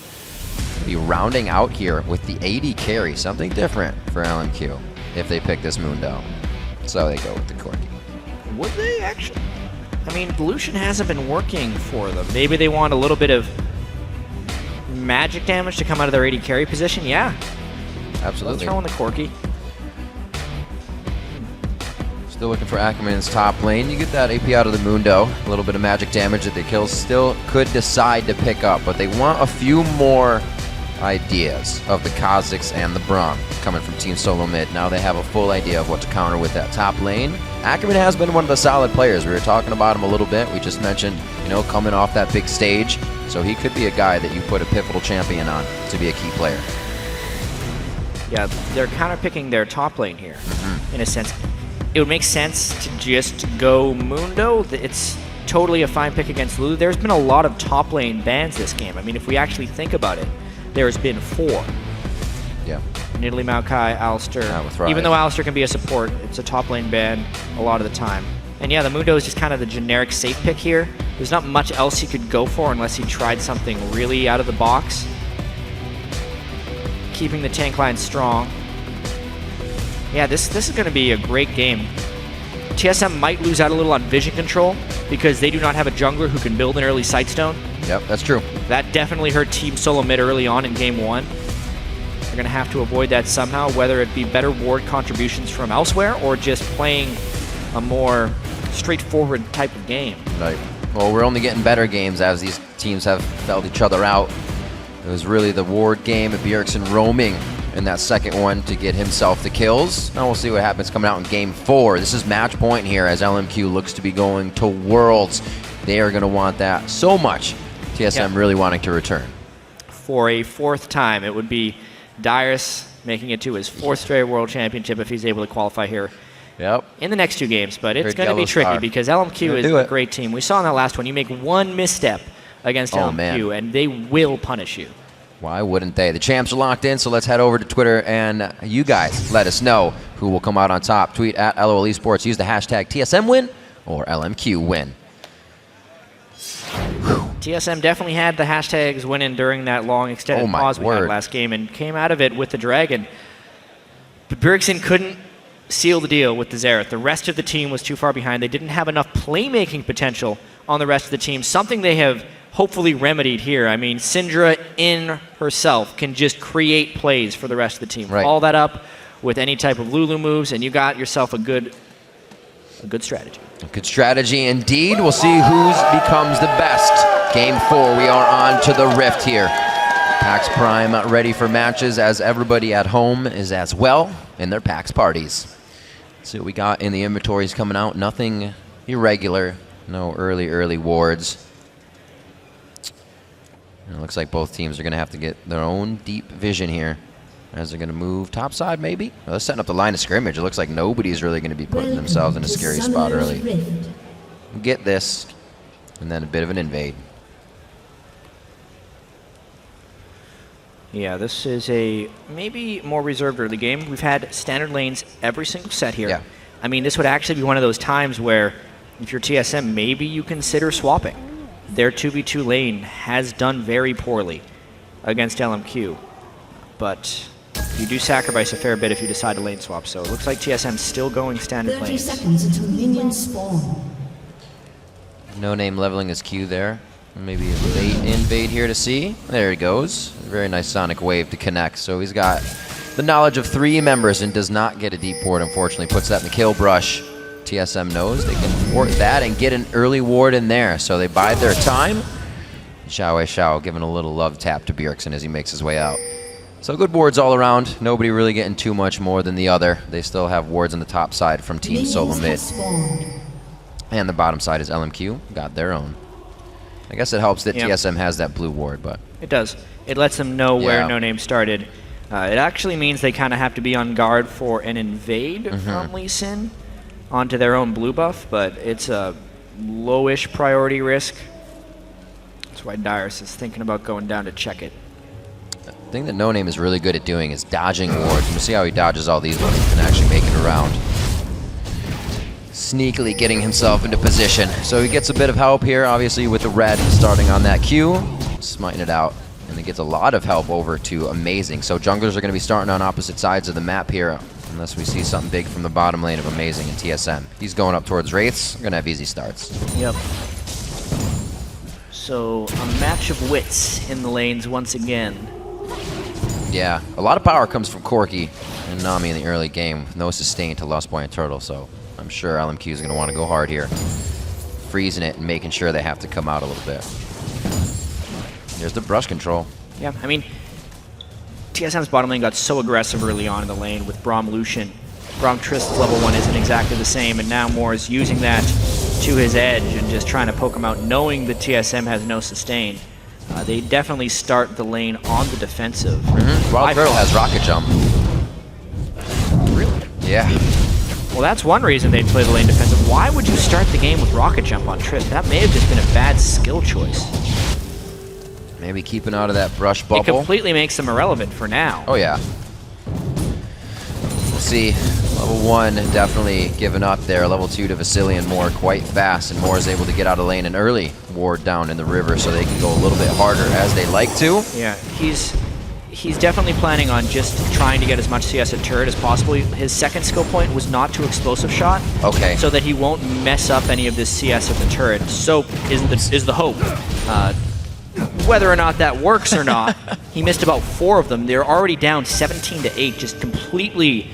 Be rounding out here with the AD carry, something different for LMQ if they pick this Mundo. So they go with the Corki. Would they actually? I mean, Lucian hasn't been working for them. Maybe they want a little bit of magic damage to come out of their AD carry position. Yeah. Absolutely. Let's throw in the Corki. Still looking for Ackerman's top lane. You get that AP out of the Mundo. A little bit of magic damage that the kills still could decide to pick up, but they want a few more ideas of the Kha'Zix and the Braum coming from Team Solo Mid. Now they have a full idea of what to counter with that top lane. Ackerman has been one of the solid players. We were talking about him a little bit. We just mentioned, you know, coming off that big stage. So he could be a guy that you put a pivotal champion on to be a key player. Yeah, they're counter-picking their top lane here, in a sense. It would make sense to just go Mundo. It's totally a fine pick against Lulu. There's been a lot of top lane bans this game. I mean, if we actually think about it, there's been 4. Yeah. Nidalee, Maokai, Alistar. Even though Alistar can be a support, it's a top lane ban a lot of the time. And yeah, the Mundo is just kind of the generic safe pick here. There's not much else he could go for unless he tried something really out of the box. Keeping the tank line strong. Yeah, this is going to be a great game. TSM might lose out a little on vision control because they do not have a jungler who can build an early sightstone. Yep, that's true. That definitely hurt Team Solo Mid early on in Game 1. They're going to have to avoid that somehow, whether it be better ward contributions from elsewhere or just playing a more straightforward type of game. Right. Well, we're only getting better games as these teams have felt each other out. It was really the ward game of Bjergsen roaming in that second one to get himself the kills. Now we'll see what happens coming out in Game 4. This is match point here as LMQ looks to be going to Worlds. They are going to want that so much. TSM really wanting to return. For a 4th time, it would be Dyrus making it to his 4th straight World Championship if he's able to qualify here. Yep. In the next 2 games, but it's going to be tricky because LMQ is a great team. We saw in that last one, you make one misstep against LMQ and they will punish you. Why wouldn't they? The champs are locked in, so let's head over to Twitter and you guys let us know who will come out on top. Tweet at LOL Esports. Use the hashtag TSM win or LMQ win. TSM definitely had the hashtags winning during that long extended pause we had last game and came out of it with the Dragon. But Bjergsen couldn't seal the deal with the Xerath. The rest of the team was too far behind. They didn't have enough playmaking potential on the rest of the team, something they have hopefully remedied here. I mean, Syndra in herself can just create plays for the rest of the team. All that up with any type of Lulu moves, and you got yourself a good strategy. A good strategy indeed. We'll see who becomes the best. Game 4, we are on to the Rift here. PAX Prime ready for matches as everybody at home is as well in their PAX parties. Let's see what we got in the inventories coming out. Nothing irregular. No early wards. And it looks like both teams are going to have to get their own deep vision here as they're going to move topside maybe. Well, they're setting up the line of scrimmage. It looks like nobody's really going to be putting themselves in a scary spot early. Get this, and then a bit of an invade. Yeah, this is a maybe more reserved early game. We've had standard lanes every single set here. Yeah. I mean, this would actually be one of those times where if you're TSM, maybe you consider swapping. Their 2v2 lane has done very poorly against LMQ, but you do sacrifice a fair bit if you decide to lane swap, so it looks like TSM's still going standard 30 lanes. seconds until minions spawn. No name leveling his Q there. Maybe a late invade here to see. There he goes. Very nice sonic wave to connect. So he's got the knowledge of 3 members and does not get a deep ward, unfortunately. Puts that in the kill brush. TSM knows they can thwart that and get an early ward in there. So they bide their time. Xiao giving a little love tap to Bjergsen as he makes his way out. So good wards all around. Nobody really getting too much more than the other. They still have wards on the top side from Team Solo Mid. And the bottom side is LMQ, got their own. I guess it helps that Yeah. TSM has that blue ward, but... It does. It lets them know where Yeah. No Name started. It actually means they kind of have to be on guard for an invade from Lee Sin onto their own blue buff, but it's a lowish priority risk. That's why Dyrus is thinking about going down to check it. The thing that No Name is really good at doing is dodging wards. You see how he dodges all these ones and actually make it around. Sneakily getting himself into position. So he gets a bit of help here, obviously, with the red starting on that Q, smiting it out. And he gets a lot of help over to Amazing. So junglers are going to be starting on opposite sides of the map here, unless we see something big from the bottom lane of Amazing and TSM. He's going up towards Wraiths. We're going to have easy starts. Yep. So a match of wits in the lanes once again. Yeah, a lot of power comes from Corki and Nami in the early game. No sustain to Lost Boy and Turtle, so I'm sure LMQ is going to want to go hard here. Freezing it and making sure they have to come out a little bit. There's the brush control. Yeah, I mean, TSM's bottom lane got so aggressive early on in the lane with Braum Lucian. Braum Trist's level 1 isn't exactly the same, and now Moore is using that to his edge and just trying to poke him out, knowing that TSM has no sustain. They definitely start the lane on the defensive. Wild Turtle has Rocket Jump. Really? Yeah. Well, that's one reason they'd play the lane defensive. Why would you start the game with Rocket Jump on Trist? That may have just been a bad skill choice. Maybe keeping out of that brush It bubble. completely makes them irrelevant for now. Oh, yeah. We'll see. Level 1 definitely giving up there. Level 2 to Vasily and Moore quite fast, and Moore is able to get out of lane an early ward down in the river so they can go a little bit harder as they like to. Yeah, he's definitely planning on just trying to get as much CS at turret as possible. His second skill point was not to explosive shot. Okay. So that he won't mess up any of this CS at the turret. Soap is the hope. Whether or not that works or not, he missed about 4 of them. They're already down 17-8, just completely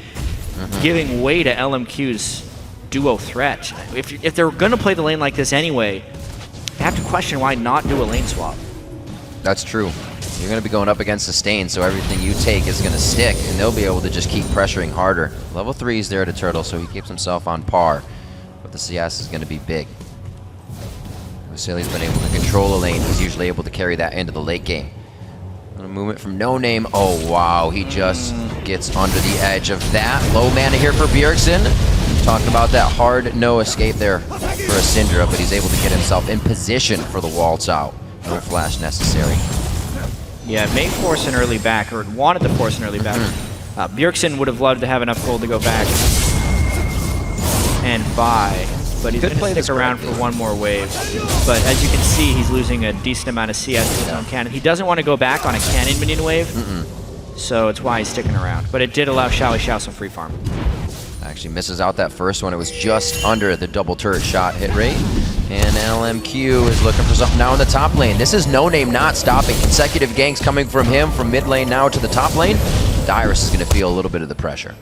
giving way to LMQ's duo threat. If they're going to play the lane like this anyway, you have to question why not do a lane swap. That's true. You're going to be going up against sustain, so everything you take is going to stick, and they'll be able to just keep pressuring harder. Level 3 is there to Turtle, so he keeps himself on par, but the CS is going to be big. Vasily's been able to control the lane. He's usually able to carry that into the late game. A movement from No Name. Oh, wow. He just gets under the edge of that. Low mana here for Bjergsen. Talked about that hard no escape there for a Syndra, but he's able to get himself in position for the waltz out. No flash necessary. Yeah, may force an early back, or wanted to force an early back. Bjergsen would have loved to have enough gold to go back and buy, but he's going to stick around for one more wave. But as you can see, he's losing a decent amount of CS with his own cannon. He doesn't want to go back on a cannon minion wave, so it's why he's sticking around. But it did allow Xiao some free farm. Actually misses out that first one. It was just under the double turret shot hit rate. And LMQ is looking for something now in the top lane. This is No Name not stopping. Consecutive ganks coming from him from mid lane now to the top lane. Dyrus is going to feel a little bit of the pressure.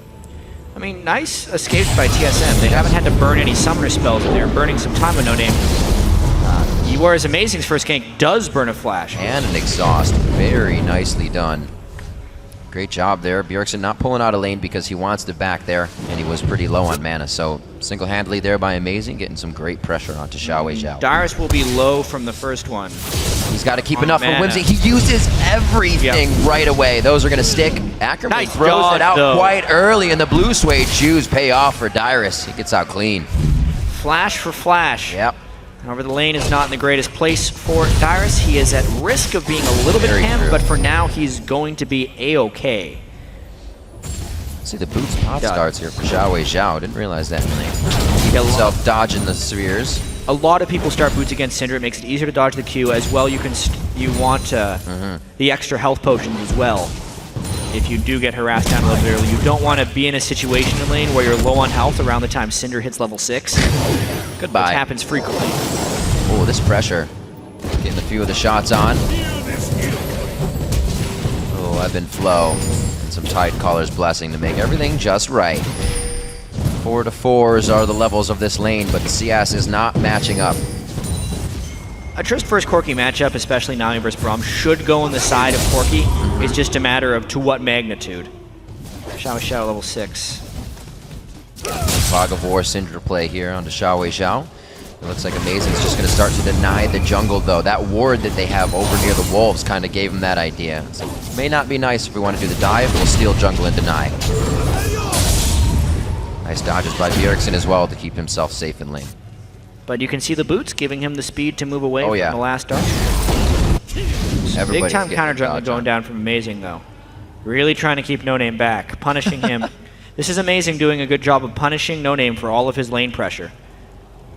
I mean, nice escapes by TSM. They haven't had to burn any summoner spells in there, burning some time with No Name. Whereas Amazing's first gank does burn a flash. And an exhaust. Very nicely done. Great job there. Bjergsen not pulling out of lane because he wants to back there, and he was pretty low on mana. So single-handedly there by Amazing, getting some great pressure onto Xiao. Dyrus will be low from the first one. He's got to keep enough for Whimsy. He uses everything right away. Those are going to stick. Ackerman throws it out quite early, and the blue suede shoes pay off for Dyrus. He gets out clean. Flash for flash. Yep. However, the lane is not in the greatest place for Dyrus. He is at risk of being a little bit camped, but for now, he's going to be A-okay. See the boots pot starts here for Xiao. Didn't realize that in lane. He got himself dodging the spheres. A lot of people start boots against Syndra. It makes it easier to dodge the Q as well. You want the extra health potions as well. If you do get harassed down a little bit early, you don't want to be in a situation in lane where you're low on health around the time Syndra hits level 6. Goodbye. Which happens frequently. Oh, this pressure. Getting a few of the shots on. Oh, ebb and flow. And some Tidecaller's Blessing to make everything just right. 4 to 4s are the levels of this lane, but the CS is not matching up. A Trist versus Corki matchup, especially Nami versus Braum, should go on the side of Corki. It's just a matter of to what magnitude. Xiao level 6. Fog of War Syndra play here onto Xiao. It looks like Amazing's just going to start to deny the jungle, though. That ward that they have over near the Wolves kind of gave him that idea. So it may not be nice if we want to do the dive. We'll steal jungle and deny. Nice dodges by Bjergsen as well to keep himself safe in lane. But you can see the boots giving him the speed to move away from the last dart. Big time counter jungler going down from Amazing, though. Really trying to keep No Name back, punishing him. This is Amazing doing a good job of punishing No Name for all of his lane pressure.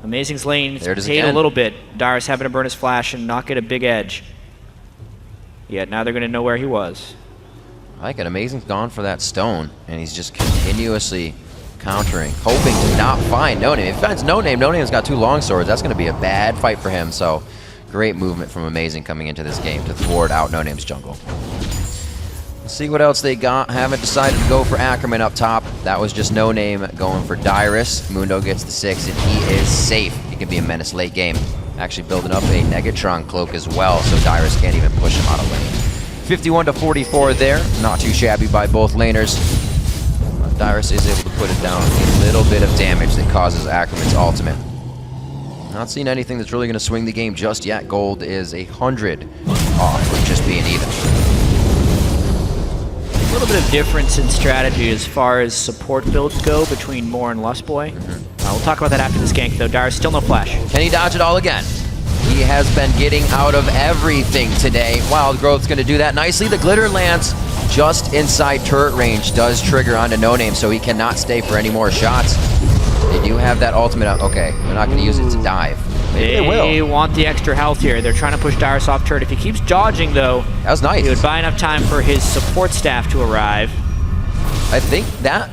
Amazing's lane paid a little bit. Dyrus having to burn his flash and not get a big edge. Yet now they're going to know where he was. I like it. Amazing's gone for that stone, and he's just continuously countering, hoping to not find No Name. If he finds No Name, No Name's got 2 long swords. That's going to be a bad fight for him. So great movement from Amazing coming into this game to thwart out No Name's jungle. Let's see what else they got. Haven't decided to go for Ackerman up top. That was just No Name going for Dyrus. Mundo gets the 6, and he is safe. He can be a menace late game. Actually building up a Negatron cloak as well, so Dyrus can't even push him out of lane. 51-44 there. Not too shabby by both laners. Dyrus is able to put it down a little bit of damage that causes Ackerman's ultimate. Not seeing anything that's really going to swing the game just yet. Gold is 100 off of just being even. A little bit of difference in strategy as far as support builds go between Moore and Lustboy. We'll talk about that after this gank, though. Dyrus still no flash. Can he dodge it all again? He has been getting out of everything today. Wild Growth's going to do that nicely. The glitter lands just inside turret range, does trigger onto No Name, so he cannot stay for any more shots. They do have that ultimate out. Okay, they're not going to use it to dive. Maybe they will. They want the extra health here. They're trying to push Dyrus off turret. If he keeps dodging, though, that was nice. He would buy enough time for his support staff to arrive. I think that's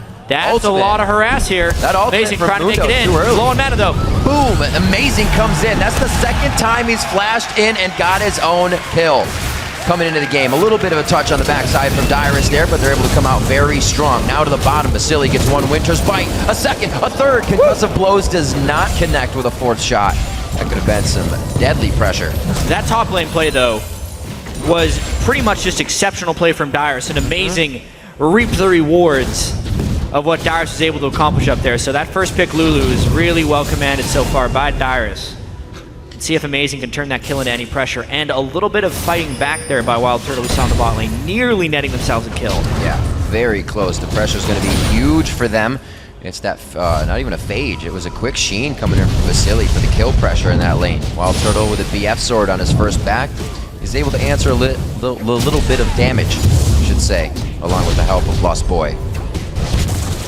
a lot of harass here. That Amazing trying to make it in. Low on mana, though. Boom! Amazing comes in. That's the second time he's flashed in and got his own kill. Coming into the game, a little bit of a touch on the backside from Dyrus there, but they're able to come out very strong. Now to the bottom, Vasily gets 1 Winter's Bite, a second, a third. Concussive Blows does not connect with a 4th shot. That could have been some deadly pressure. That top lane play, though, was pretty much just exceptional play from Dyrus. An Amazing reap the rewards of what Dyrus was able to accomplish up there. So that first pick, Lulu, is really well commanded so far by Dyrus. See if Amazing can turn that kill into any pressure, and a little bit of fighting back there by Wild Turtle we saw in the bot lane, nearly netting themselves a kill. Yeah, very close. The pressure's going to be huge for them. It's that, not even a phage, it was a quick sheen coming in from Vasily for the kill pressure in that lane. Wild Turtle with a BF sword on his first back is able to answer a little bit of damage, I should say, along with the help of Lustboy.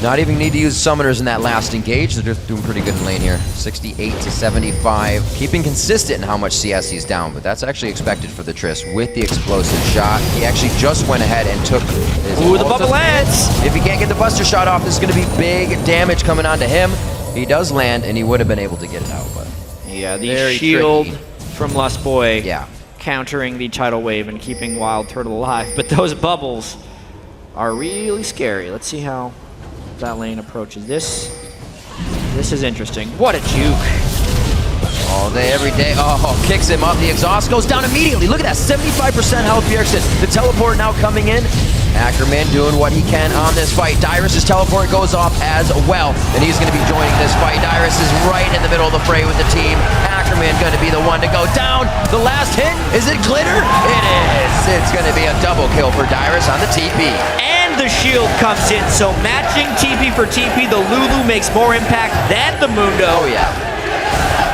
Not even need to use summoners in that last engage. They're just doing pretty good in lane here. 68-75. Keeping consistent in how much CS he's down, but that's actually expected for the Triss with the explosive shot. He actually just went ahead and took his the bubble lands! If he can't get the buster shot off, this is going to be big damage coming onto him. He does land, and he would have been able to get it out, but yeah, the shield from Lustboy countering the tidal wave and keeping Wild Turtle alive. But those bubbles are really scary. Let's see how that lane approaches this. This is interesting. What a juke. All day, every day. Oh, kicks him up. The exhaust goes down immediately. Look at that, 75% health Bjergsen. The teleport now coming in. Ackerman doing what he can on this fight. Dyrus' teleport goes off as well, and he's going to be joining this fight. Dyrus is right in the middle of the fray with the team. Ackerman going to be the one to go down. The last hit, is it glitter? It is. It's going to be a double kill for Dyrus on the TP. And the shield comes in, so matching TP for TP, the Lulu makes more impact than the Mundo. Oh yeah.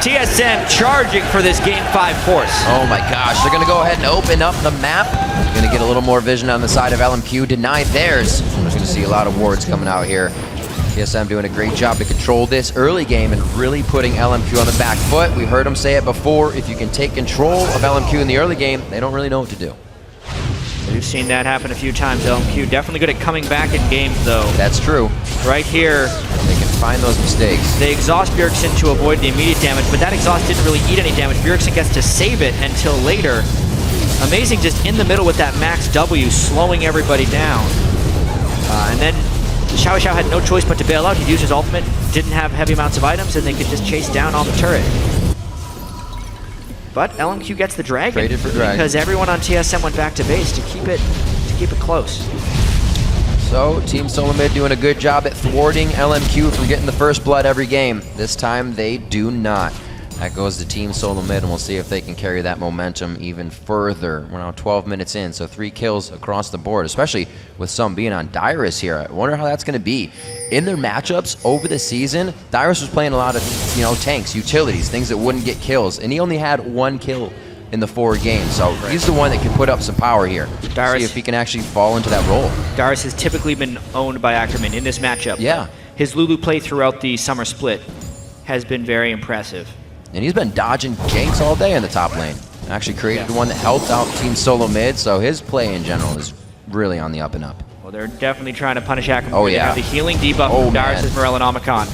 TSM charging for this Game 5 force. Oh my gosh, they're going to go ahead and open up the map. Going to get a little more vision on the side of LMQ, deny theirs. We're just going to see a lot of wards coming out here. TSM doing a great job to control this early game and really putting LMQ on the back foot. We heard them say it before, if you can take control of LMQ in the early game, they don't really know what to do. We've seen that happen a few times. LMQ definitely good at coming back in games, though. That's true. Right here, they can find those mistakes. They exhaust Bjergsen to avoid the immediate damage, but that exhaust didn't really eat any damage. Bjergsen gets to save it until later. Amazing just in the middle with that max W, slowing everybody down. And then Xiao Xiao had no choice but to bail out. He used his ultimate, didn't have heavy amounts of items, and they could just chase down on the turret. But LMQ gets the dragon. Traded for dragon. Because everyone on TSM went back to base to keep it close. So, Team Solo Mid doing a good job at thwarting LMQ from getting the first blood every game. This time, they do not. That goes to Team Solo Mid, and we'll see if they can carry that momentum even further. We're now 12 minutes in, so 3 kills across the board, especially with some being on Dyrus here. I wonder how that's going to be. In their matchups over the season, Dyrus was playing a lot of, tanks, utilities, things that wouldn't get kills, and he only had 1 kill in the 4 games, so he's the one that can put up some power here. Dyrus, see if he can actually fall into that role. Dyrus has typically been owned by Ackerman in this matchup. Yeah. His Lulu play throughout the summer split has been very impressive. And he's been dodging ganks all day in the top lane. Actually created one that helped out Team Solo Mid, so his play in general is really on the up and up. Well, they're definitely trying to punish Ackerman. Oh, They yeah. have the healing debuff from Dyrus' Morel and Omicron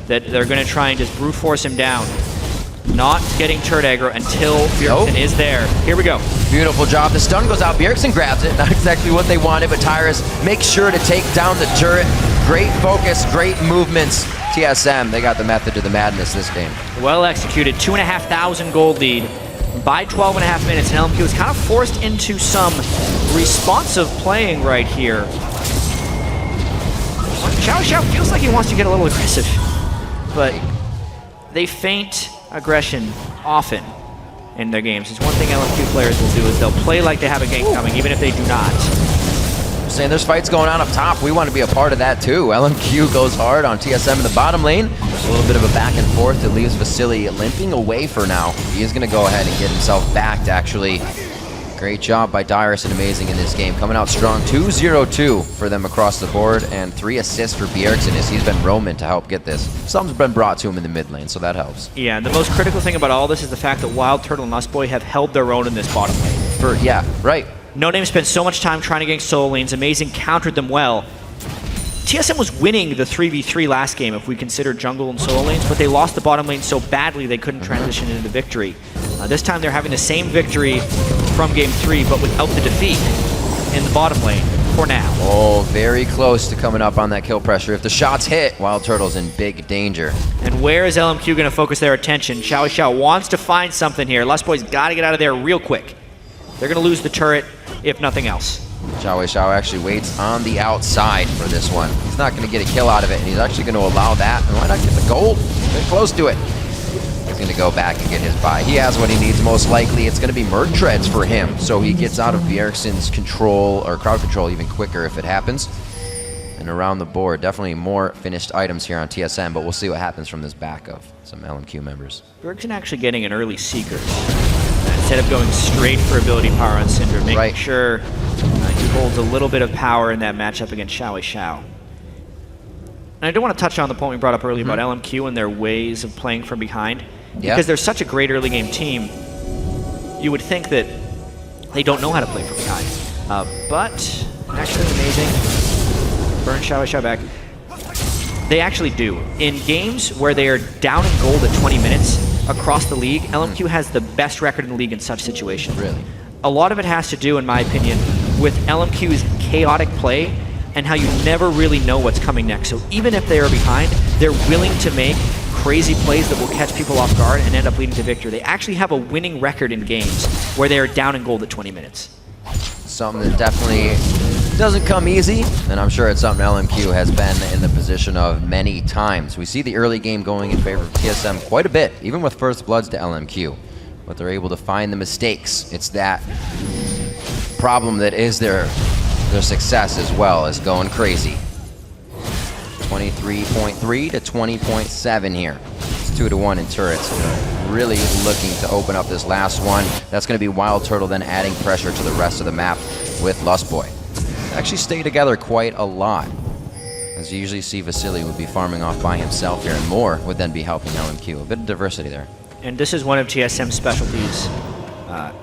that they're going to try and just brute force him down. Not getting turret aggro until Bjergsen is there. Here we go. Beautiful job. The stun goes out. Bjergsen grabs it. Not exactly what they wanted, but Tyrus makes sure to take down the turret. Great focus, great movements. TSM, they got the method to the madness this game. Well executed. 2,500 gold lead by 12.5 minutes. And LMQ is kind of forced into some responsive playing right here. Xiao feels like he wants to get a little aggressive, but they feint aggression often in their games. It's one thing LMQ players will do is they'll play like they have a gank coming, even if they do not. I'm saying there's fights going on up top. We want to be a part of that too. LMQ goes hard on TSM in the bottom lane. A little bit of a back and forth that leaves Vasily limping away for now. He is going to go ahead and get himself backed, actually. Great job by Dyrus and Amazing in this game. Coming out strong. 2-0-2 for them across the board, and 3 assists for Bjergsen as he's been roaming to help get this. Some's been brought to him in the mid lane, so that helps. Yeah, and the most critical thing about all this is the fact that Wild Turtle and Lustboy have held their own in this bottom lane. Yeah, right. No Name spent so much time trying to gank solo lanes. Amazing countered them well. TSM was winning the 3v3 last game if we consider jungle and solo lanes, but they lost the bottom lane so badly they couldn't transition into victory. This time they're having the same victory from game 3, but without the defeat in the bottom lane for now. Oh, very close to coming up on that kill pressure. If the shots hit, Wild Turtle's in big danger. And where is LMQ going to focus their attention? Xiao wants to find something here. Lustboy's got to get out of there real quick. They're going to lose the turret, if nothing else. Xiao actually waits on the outside for this one. He's not going to get a kill out of it, and he's actually going to allow that. And why not get the gold? Get close to it. He's going to go back and get his buy. He has what he needs most likely. It's going to be Merc Treads for him, so he gets out of Bjergsen's control, or crowd control, even quicker if it happens. And around the board, definitely more finished items here on TSM, but we'll see what happens from this back of some LMQ members. Bjergsen actually getting an early Seeker. Instead of going straight for ability power on Syndra, making sure he holds a little bit of power in that matchup against Xiao. And I do want to touch on the point we brought up earlier about LMQ and their ways of playing from behind. Because they're such a great early game team, you would think that they don't know how to play from behind. But actually Amazing. Burn Xiao back. They actually do. In games where they are down in gold at 20 minutes, across the league, LMQ has the best record in the league in such situations. Really? A lot of it has to do, in my opinion, with LMQ's chaotic play and how you never really know what's coming next. So even if they are behind, they're willing to make crazy plays that will catch people off guard and end up leading to victory. They actually have a winning record in games where they are down in gold at 20 minutes. Something that definitely doesn't come easy, and I'm sure it's something LMQ has been in the position of many times. We see the early game going in favor of TSM quite a bit, even with first bloods to LMQ, but they're able to find the mistakes. It's that problem that is their success as well as going crazy. 23.3 to 20.7 here. It's 2-1 in turrets. Really looking to open up this last one. That's going to be Wild Turtle then adding pressure to the rest of the map with Lustboy. Actually stay together quite a lot. As you usually see, Vasily would be farming off by himself here, and more would then be helping LMQ. A bit of diversity there. And this is one of TSM's specialties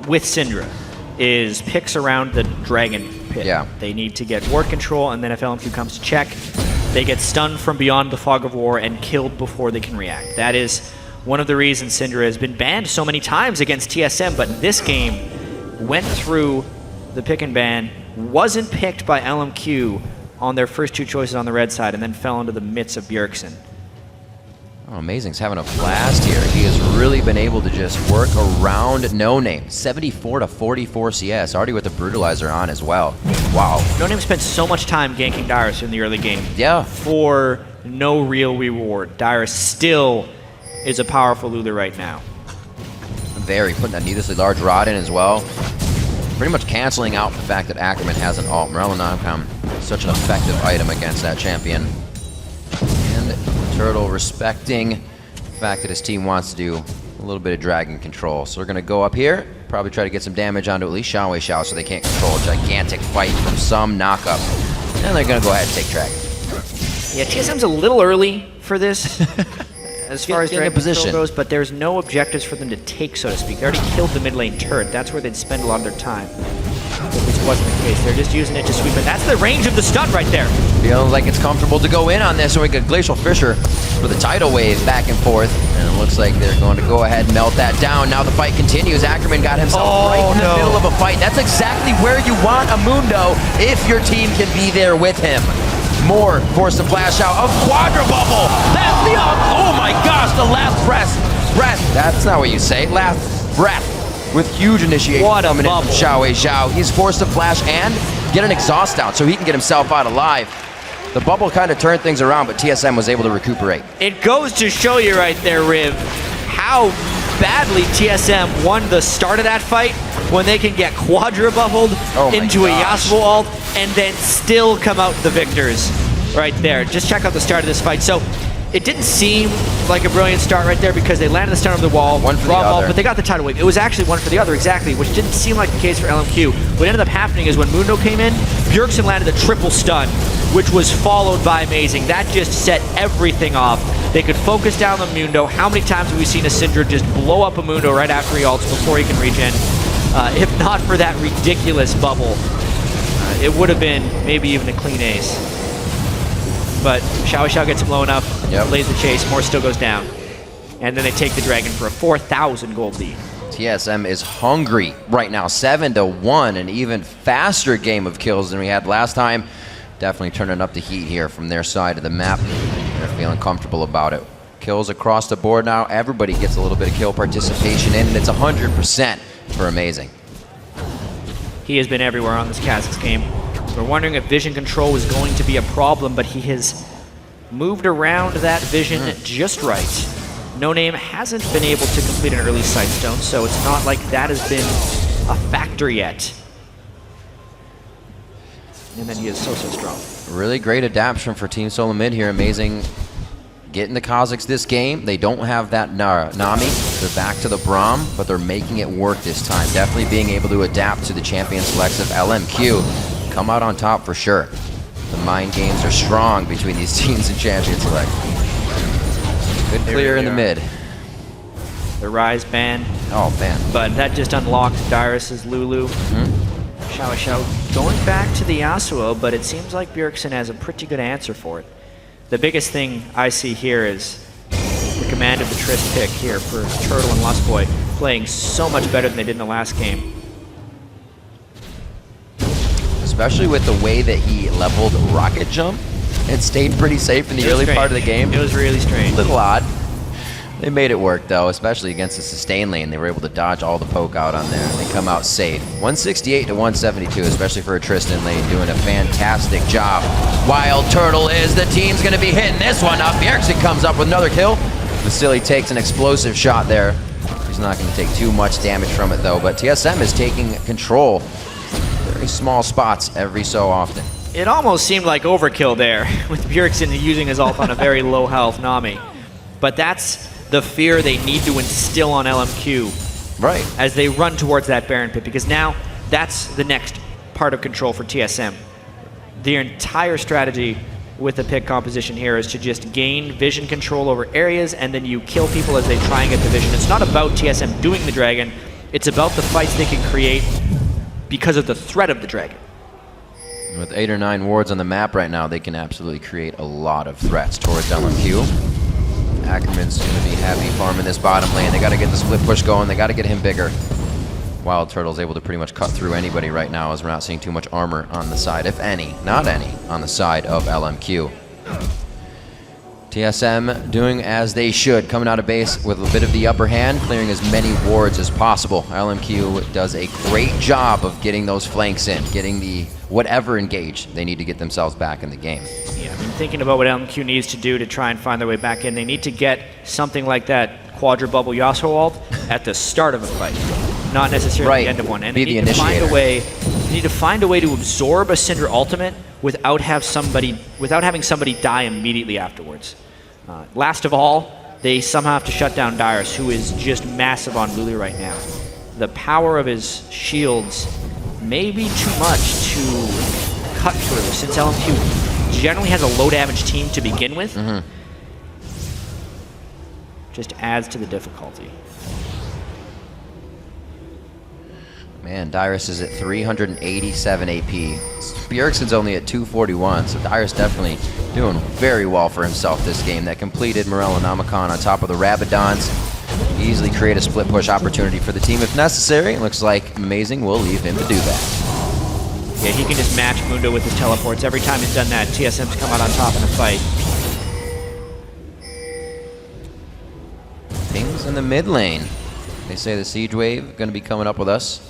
with Syndra, is picks around the Dragon Pit. Yeah. They need to get ward control, and then if LMQ comes to check, they get stunned from beyond the Fog of War and killed before they can react. That is one of the reasons Syndra has been banned so many times against TSM, but this game went through the pick and ban, wasn't picked by LMQ on their first 2 choices on the red side, and then fell into the midst of Bjergsen. Oh, Amazing's having a blast here. He has really been able to just work around No Name. 74 to 44 CS, already with the Brutalizer on as well. Wow. No Name spent so much time ganking Dyrus in the early game. Yeah. For no real reward. Dyrus still is a powerful Lulu right now. Very, putting that needlessly large rod in as well. Pretty much canceling out the fact that Ackerman has an ult. Morello such an effective item against that champion. And Turtle respecting the fact that his team wants to do a little bit of dragon control. So they're going to go up here, probably try to get some damage onto at least Xiaowei Xiao so they can't control a gigantic fight from some knockup. And they're going to go ahead and take dragon. Yeah, TSM's a little early for this as far as dragon position control goes, but there's no objectives for them to take, so to speak. They already killed the mid lane turret. That's where they'd spend a lot of their time. But this wasn't the case. They're just using it to sweep it. That's the range of the stun right there. Feels like it's comfortable to go in on this, so we got Glacial Fissure for the tidal wave back and forth. And it looks like they're going to go ahead and melt that down. Now the fight continues. Ackerman got himself right in the middle of a fight. That's exactly where you want a Mundo if your team can be there with him. More forced to flash out of Quadra Bubble. That's the oh my gosh, the last breath. That's not what you say. Last breath with huge initiation coming in from Xiaowei Xiao. He's forced to flash and get an exhaust down so he can get himself out alive. The bubble kind of turned things around, but TSM was able to recuperate. It goes to show you right there, Riv, how badly TSM won the start of that fight when they can get Quadra bubbled into a Yasuo ult and then still come out the victors right there. Just check out the start of this fight. So it didn't seem like a brilliant start right there because they landed the stun of the wall, one for the other, but they got the tidal wave. It was actually one for the other, exactly, which didn't seem like the case for LMQ. What ended up happening is when Mundo came in, Bjergsen landed the triple stun, which was followed by Amazing. That just set everything off. They could focus down the Mundo. How many times have we seen a Syndra just blow up a Mundo right after he ults before he can regen? If not for that ridiculous bubble, it would have been maybe even a clean ace. But Xiaowei Xiao gets blown up, lays the chase, more still goes down. And then they take the dragon for a 4,000 gold lead. TSM is hungry right now, 7-1, an even faster game of kills than we had last time. Definitely turning up the heat here from their side of the map. They're feeling comfortable about it. Kills across the board now. Everybody gets a little bit of kill participation in, and it's 100% for Amazing. He has been everywhere on this Kha'Zix game. We're wondering if vision control was going to be a problem, but he has moved around that vision just right. No Name hasn't been able to complete an early Sightstone, so it's not like that has been a factor yet. And then he is so strong. Really great adaptation for Team Solo Mid here. Amazing getting the Kha'Zix this game. They don't have that Nami. They're back to the Braum, but they're making it work this time. Definitely being able to adapt to the champion selects of LMQ. Come out on top for sure. The mind games are strong between these teams and champion select. Good clear in the mid. The Rise ban. Oh, man. But that just unlocked Dyrus's Lulu. Xiaowei Xiao going back to the Yasuo, but it seems like Bjergsen has a pretty good answer for it. The biggest thing I see here is the command of the Trist pick here for Turtle and Lustboy, playing so much better than they did in the last game. Especially with the way that he leveled Rocket Jump and stayed pretty safe in the early part of the game. It was really strange. A little odd. They made it work though, especially against the sustain lane. They were able to dodge all the poke out on there. They come out safe. 168 to 172, especially for a Tristan lane, doing a fantastic job. Wild Turtle is the team's gonna be hitting this one up. Bjergsen comes up with another kill. Vasily takes an explosive shot there. He's not gonna take too much damage from it though, but TSM is taking control. Very small spots every so often. It almost seemed like overkill there with Bjergsen using his ult on a very low health Nami. But that's the fear they need to instill on LMQ as they run towards that Baron pit, because now that's the next part of control for TSM. Their entire strategy with the pick composition here is to just gain vision control over areas, and then you kill people as they try and get the vision. It's not about TSM doing the dragon, it's about the fights they can create because of the threat of the dragon. With 8 or 9 wards on the map right now, they can absolutely create a lot of threats towards LMQ. Ackerman's going to be happy farming this bottom lane. They got to get the split push going. They got to get him bigger. Wild Turtle's able to pretty much cut through anybody right now, as we're not seeing too much armor on the side, if any, not any, on the side of LMQ. TSM doing as they should, coming out of base with a bit of the upper hand, clearing as many wards as possible. LMQ does a great job of getting those flanks in, getting the whatever engage they need to get themselves back in the game. Yeah, I mean, thinking about what LMQ needs to do to try and find their way back in, they need to get something like that Quadra Bubble Yasuo ult at the start of a fight, not necessarily the end of one. And Be they the need to find a initiator. way. They need to find a way to absorb a Cinder ultimate without having somebody die immediately afterwards. Last of all, they somehow have to shut down Dyrus, who is just massive on Lulu right now. The power of his shields may be too much to cut through, since LMQ generally has a low damage team to begin with. Just adds to the difficulty. Man, Dyrus is at 387 AP. Bjergsen's only at 241, so Dyrus definitely doing very well for himself this game. That completed Morel and Namicon on top of the Rabadons. Easily create a split push opportunity for the team if necessary. It looks like Amazing will leave him to do that. Yeah, he can just match Mundo with his teleports. Every time he's done that, TSM's come out on top in a fight. Things in the mid lane. They say the Siege Wave going to be coming up with us.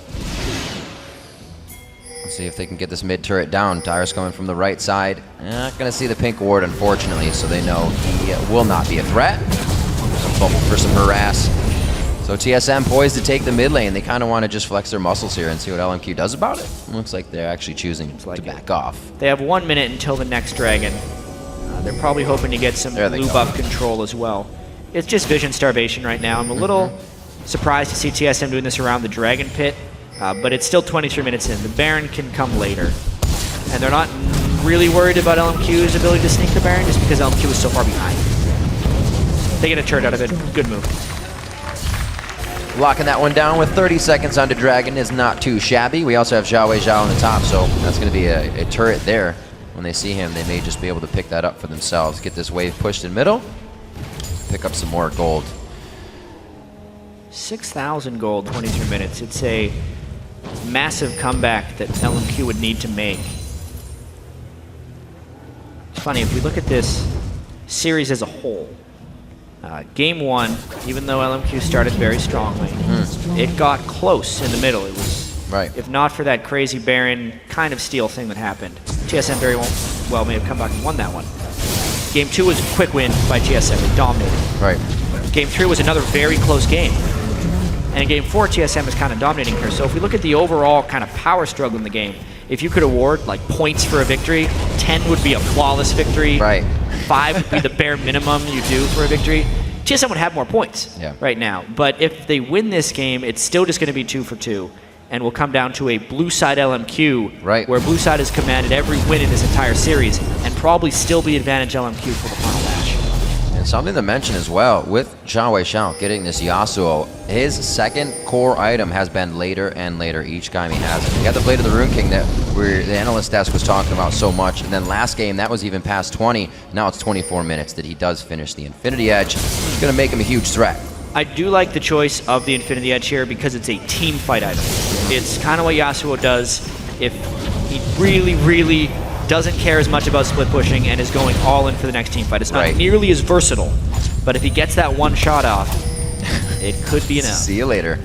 Let's see if they can get this mid turret down. Dyrus coming from the right side. Not going to see the pink ward, unfortunately, so they know he will not be a threat. Some bubble for some harass. So TSM poised to take the mid lane. They kind of want to just flex their muscles here and see what LMQ does about it. Looks like they're actually choosing to back off. They have 1 minute until the next dragon. They're probably hoping to get some blue buff control as well. It's just vision starvation right now. I'm a little surprised to see TSM doing this around the dragon pit, but it's still 23 minutes in. The Baron can come later. And they're not really worried about LMQ's ability to sneak the Baron just because LMQ is so far behind. They get a turret out of it. Good move. Locking that one down with 30 seconds onto Dragon is not too shabby. We also have Xiao Wei Zhao on the top, so that's going to be a turret there. When they see him, they may just be able to pick that up for themselves. Get this wave pushed in middle, pick up some more gold. 6,000 gold, 23 minutes. It's a massive comeback that LMQ would need to make. It's funny, if we look at this series as a whole, game one, even though LMQ started very strongly, it got close in the middle. It was, if not for that crazy Baron kind of steal thing that happened, TSM very well may have come back and won that one. Game two was a quick win by TSM. They dominated. Game three was another very close game. And in game four, TSM is kind of dominating here. So if we look at the overall kind of power struggle in the game, if you could award like points for a victory, 10 would be a flawless victory. 5 would be the bare minimum you do for a victory. TSM would have more points right now. But if they win this game, it's still just going to be 2 for 2. And will come down to a blue side LMQ, where blue side has commanded every win in this entire series, and probably still be advantage LMQ for the final match. And something to mention as well, with Xiao Wei Zhao getting this Yasuo, his second core item has been later and later each time he has it. He got the Blade of the Rune King that the analyst desk was talking about so much, and then last game that was even past 20, now it's 24 minutes that he does finish the Infinity Edge. It's going to make him a huge threat. I do like the choice of the Infinity Edge here because it's a team fight item. It's kind of what Yasuo does if he really, really doesn't care as much about split pushing and is going all in for the next team fight. It's not nearly as versatile, but if he gets that one shot off, it could be enough. See you later.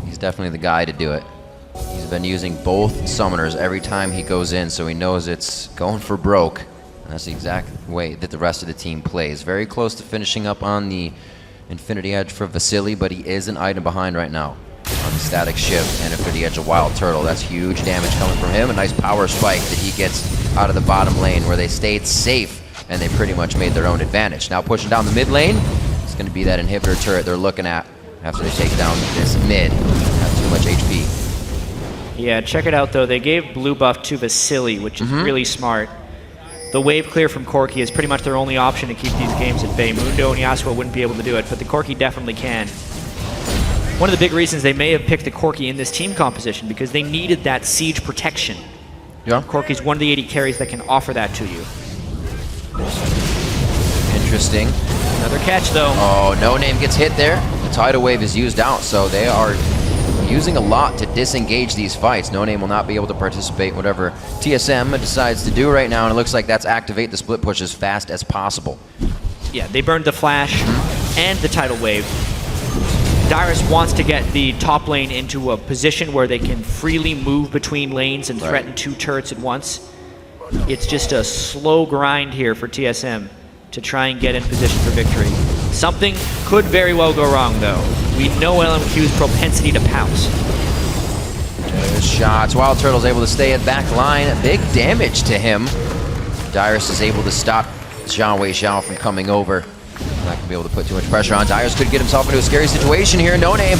He's definitely the guy to do it. He's been using both summoners every time he goes in, so he knows it's going for broke. And that's the exact way that the rest of the team plays. Very close to finishing up on the Infinity Edge for Vasily, but he is an item behind right now on the Static Shift and Infinity Edge of Wild Turtle. That's huge damage coming from him. A nice power spike that he gets out of the bottom lane where they stayed safe and they pretty much made their own advantage. Now pushing down the mid lane, it's going to be that inhibitor turret they're looking at after they take down this mid. Have too much HP. Yeah, check it out though. They gave blue buff to Vasily, which is really smart. The wave clear from Corki is pretty much their only option to keep these games at bay. Mundo and Yasuo wouldn't be able to do it, but the Corki definitely can. One of the big reasons they may have picked the Corki in this team composition because they needed that siege protection. Corki's one of the 80 carries that can offer that to you. Interesting. Another catch though. Oh, No Name gets hit there. The tidal wave is used out, so they are using a lot to disengage these fights. No Name will not be able to participate whatever TSM decides to do right now, and it looks like that's activate the split push as fast as possible. Yeah, they burned the flash and the tidal wave. Dyrus wants to get the top lane into a position where they can freely move between lanes and threaten 2 turrets at once. It's just a slow grind here for TSM to try and get in position for victory. Something could very well go wrong, though. We know LMQ's propensity to pounce. There's shots. Wild Turtle's able to stay at back line. Big damage to him. Dyrus is able to stop Xiao Wei Xiao from coming over. Not going to be able to put too much pressure on. Dyrus could get himself into a scary situation here. No Name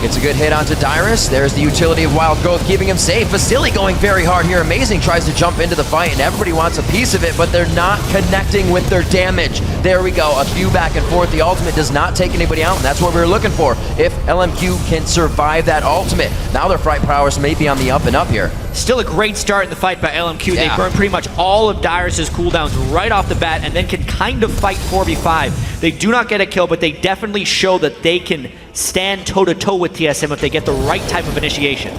gets a good hit onto Dyrus. There's the utility of Wild Growth keeping him safe. Vasily going very hard here. Amazing tries to jump into the fight, and everybody wants a piece of it, but they're not connecting with their damage. There we go. A few back and forth. The ultimate does not take anybody out, and that's what we were looking for. If LMQ can survive that ultimate. Now their fight prowess may be on the up and up here. Still a great start in the fight by LMQ. They burn pretty much all of Dyrus's cooldowns right off the bat and then can kind of fight 4v5. They do not get a kill, but they definitely show that they can stand toe-to-toe with TSM if they get the right type of initiation.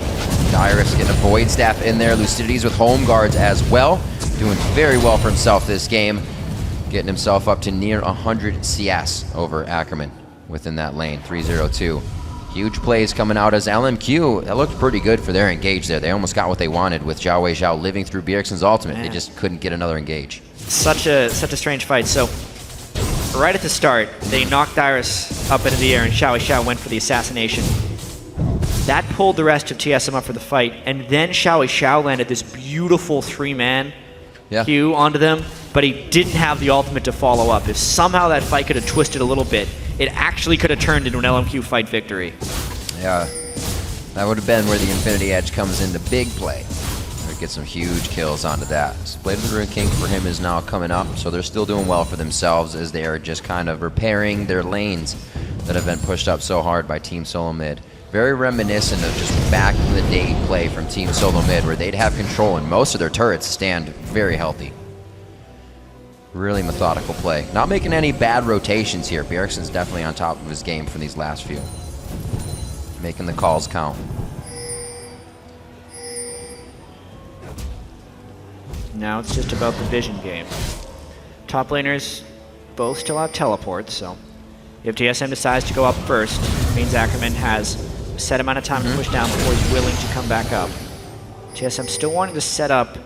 Dyrus getting a Void Staff in there. Lucidity's with Home Guards as well. Doing very well for himself this game. Getting himself up to near 100 CS over Ackerman within that lane, 3-0-2. Huge plays coming out as LMQ. That looked pretty good for their engage there. They almost got what they wanted with Xiao Wei Xiao living through Bjergsen's ultimate. Man. They just couldn't get another engage. Such a strange fight. So right at the start, they knocked Dyrus up into the air and Xiao Wei Xiao went for the assassination. That pulled the rest of TSM up for the fight, and then Xiao Wei Xiao landed this beautiful 3-man Q onto them, but he didn't have the ultimate to follow up. If somehow that fight could have twisted a little bit, it actually could have turned into an LMQ fight victory. Yeah, that would have been where the Infinity Edge comes into big play. Or get some huge kills onto that. Blade of the Ruined King for him is now coming up, so they're still doing well for themselves as they are just kind of repairing their lanes that have been pushed up so hard by Team Solo Mid. Very reminiscent of just back in the day play from Team Solo Mid where they'd have control and most of their turrets stand very healthy. Really methodical play. Not making any bad rotations here. Bjergsen's definitely on top of his game for these last few. Making the calls count. Now it's just about the vision game. Top laners both still have teleports, so if TSM decides to go up first, it means Ackerman has a set amount of time to push down before he's willing to come back up. TSM still wanting to set up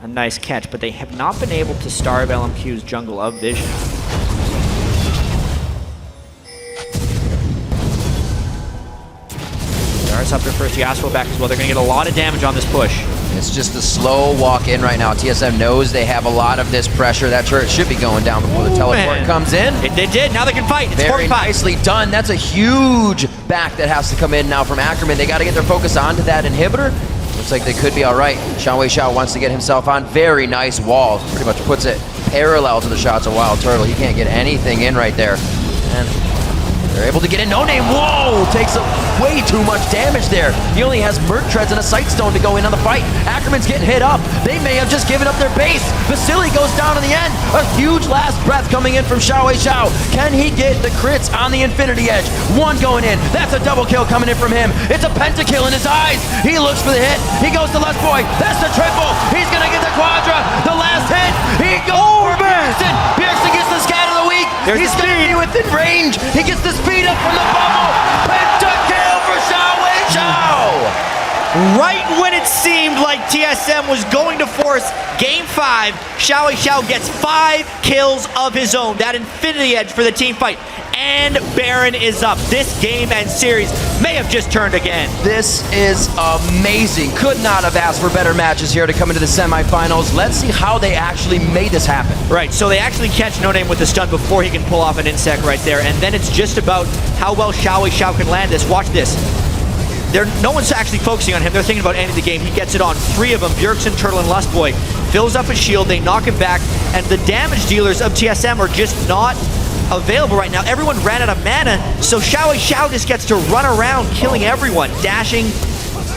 a nice catch, but they have not been able to starve LMQ's jungle of vision. Dyrus up there first, Yasuo back as well. They're going to get a lot of damage on this push. It's just a slow walk in right now. TSM knows they have a lot of this pressure. That turret should be going down before the teleport comes in. They did. Now they can fight. It's very nicely done. That's a huge back that has to come in now from Ackerman. They got to get their focus onto that inhibitor. Looks like they could be all right. Xiao Wei Xiao wants to get himself on. Very nice wall. Pretty much puts it parallel to the shots of Wild Turtle. He can't get anything in right there. And they're able to get in. No Name, whoa! Takes way too much damage there. He only has Merc Treads and a Sight Stone to go in on the fight. Ackerman's getting hit up. They may have just given up their base. Vasily goes down in the end. A huge last breath coming in from Xiao Wei Xiao. Can he get the crits on the Infinity Edge? One going in. That's a double kill coming in from him. It's a pentakill in his eyes. He looks for the hit. He goes to Lust Boy. That's the triple. He's going to get the quadra. The last hit. He goes for Bjergsen. Bjergsen gets the scat of the week. He's going to be within range. He gets the speed up from the bubble. Pentakill for Xiao Wei Xiao. Right when it seemed like TSM was going to force Game 5, Xiao Wei Xiao gets 5 kills of his own. That Infinity Edge for the team fight. And Baron is up. This game and series may have just turned again. This is amazing. Could not have asked for better matches here to come into the semifinals. Let's see how they actually made this happen. Right, so they actually catch No Name with the stun before he can pull off an insect right there. And then it's just about how well Xiao Wei Xiao can land this. Watch this. No one's actually focusing on him. They're thinking about ending the game. He gets it on 3 of them. Bjergsen, Turtle, and Lustboy. Fills up his shield. They knock him back. And the damage dealers of TSM are just not available right now. Everyone ran out of mana. So Xiao Wei Xiao just gets to run around killing everyone. Dashing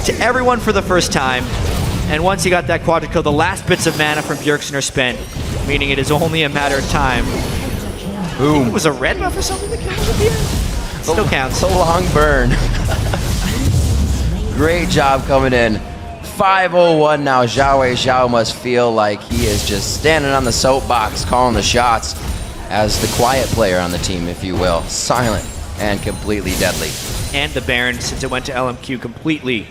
to everyone for the first time. And once he got that quadra kill, the last bits of mana from Bjergsen are spent. Meaning it is only a matter of time. Boom. It was a red buff or something that counts at the end? Still counts. So long burn. Great job coming in. 501 now. Xiao must feel like he is just standing on the soapbox calling the shots as the quiet player on the team, if you will. Silent and completely deadly. And the Baron, since it went to LMQ, completely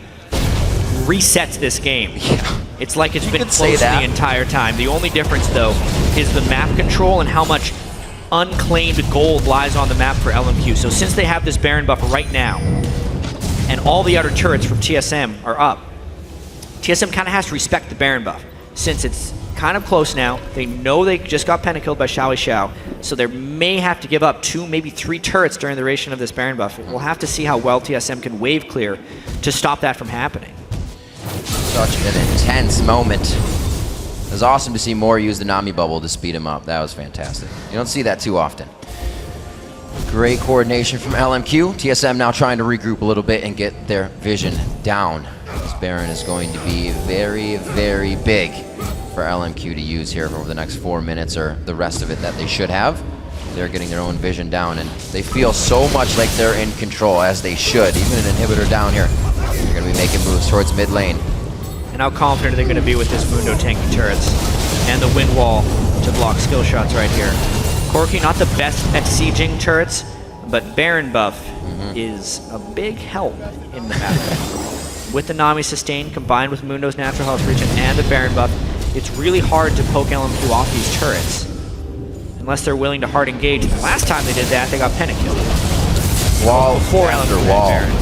resets this game. Yeah. It's like it's been could say close that. the entire time. The only difference, though, is the map control and how much unclaimed gold lies on the map for LMQ. So since they have this Baron buff right now, and all the outer turrets from TSM are up, TSM kind of has to respect the Baron buff. Since it's kind of close now, they know they just got pentakilled by Xiao, so they may have to give up 2, maybe 3 turrets during the duration of this Baron buff. We'll have to see how well TSM can wave clear to stop that from happening. Such an intense moment. It was awesome to see Moore use the Nami bubble to speed him up. That was fantastic. You don't see that too often. Great coordination from LMQ. TSM now trying to regroup a little bit and get their vision down. This Baron is going to be very, very big for LMQ to use here over the next 4 minutes, or the rest of it that they should have. They're getting their own vision down, and they feel so much like they're in control, as they should. Even an inhibitor down here. They're going to be making moves towards mid lane. And how confident are they going to be with this Mundo tanking turrets and the wind wall to block skill shots right here. Corki not the best at sieging turrets, but Baron buff is a big help in the map. With the Nami sustain combined with Mundo's natural health regen and the Baron buff, it's really hard to poke LMQ off these turrets unless they're willing to hard engage. And the last time they did that, they got pentakilled. Wall before after LMQ wall. Baron.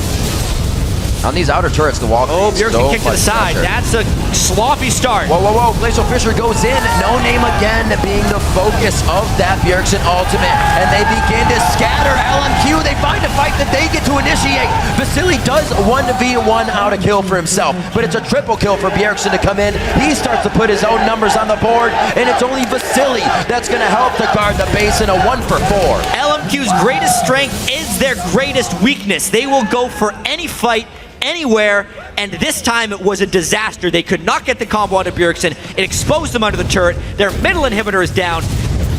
On these outer turrets, the wall. Oh, Bjergsen so kicked to the much side. pressure. That's a sloppy start. Whoa, whoa, whoa. Glacial Fisher goes in. No name again being the focus of that Bjergsen ultimate. And they begin to scatter LMQ. They find a fight that they get to initiate. Vasily does 1v1 out a kill for himself, but it's a triple kill for Bjergsen to come in. He starts to put his own numbers on the board, and it's only Vasily that's going to help to guard the base in a 1-for-4. LMQ's greatest strength is their greatest weakness. They will go for any fight, anywhere, and this time it was a disaster. They could not get the combo onto Bjergsen. It exposed them under the turret. Their middle inhibitor is down.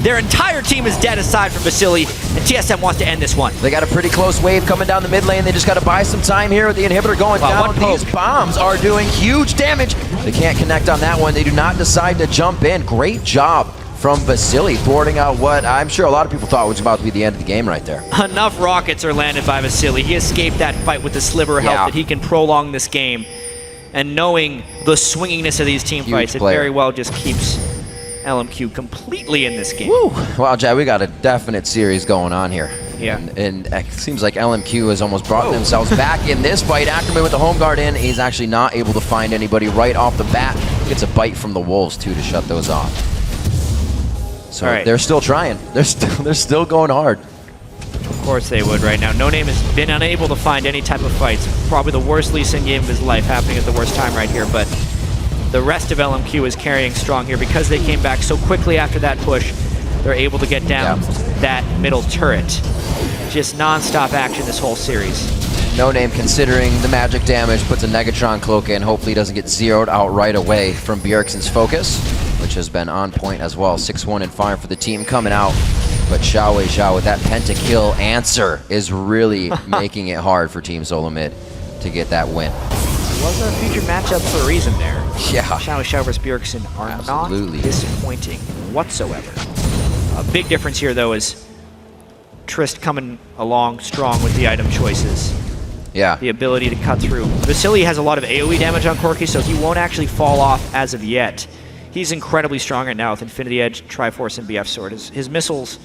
Their entire team is dead aside from Vasily, and TSM wants to end this one. They got a pretty close wave coming down the mid lane. They just got to buy some time here with the inhibitor going down. These bombs are doing huge damage. They can't connect on that one. They do not decide to jump in. Great job from Vasily, thwarting out what I'm sure a lot of people thought was about to be the end of the game right there. Enough rockets are landed by Vasily. He escaped that fight with the sliver of health that he can prolong this game. And knowing the swinginess of these team fights, it very well just keeps LMQ completely in this game. Woo. Wow, Jad, we got a definite series going on here. Yeah. And it seems like LMQ has almost brought themselves back in this fight. Ackerman with the home guard in, he's actually not able to find anybody right off the bat. Gets a bite from the Wolves, too, to shut those off. So they're still trying. They're still going hard. Of course they would right now. No Name has been unable to find any type of fights. Probably the worst Lee Sin game of his life, happening at the worst time right here. But the rest of LMQ is carrying strong here because they came back so quickly after that push. They're able to get down that middle turret. Just non-stop action this whole series. No Name, considering the magic damage, puts a Negatron cloak in. Hopefully doesn't get zeroed out right away from Bjergsen's focus, which has been on point as well. 6-1 and 5 for the team coming out. But Xiao with that pentakill answer is really making it hard for Team Solo Mid to get that win. It was a featured matchup for a reason there. Yeah. Xiao versus Bjergsen are not disappointing whatsoever. A big difference here, though, is Trist coming along strong with the item choices. Yeah. The ability to cut through. Vasily has a lot of AoE damage on Corki, so he won't actually fall off as of yet. He's incredibly strong right now with Infinity Edge, Triforce, and BF Sword. His missiles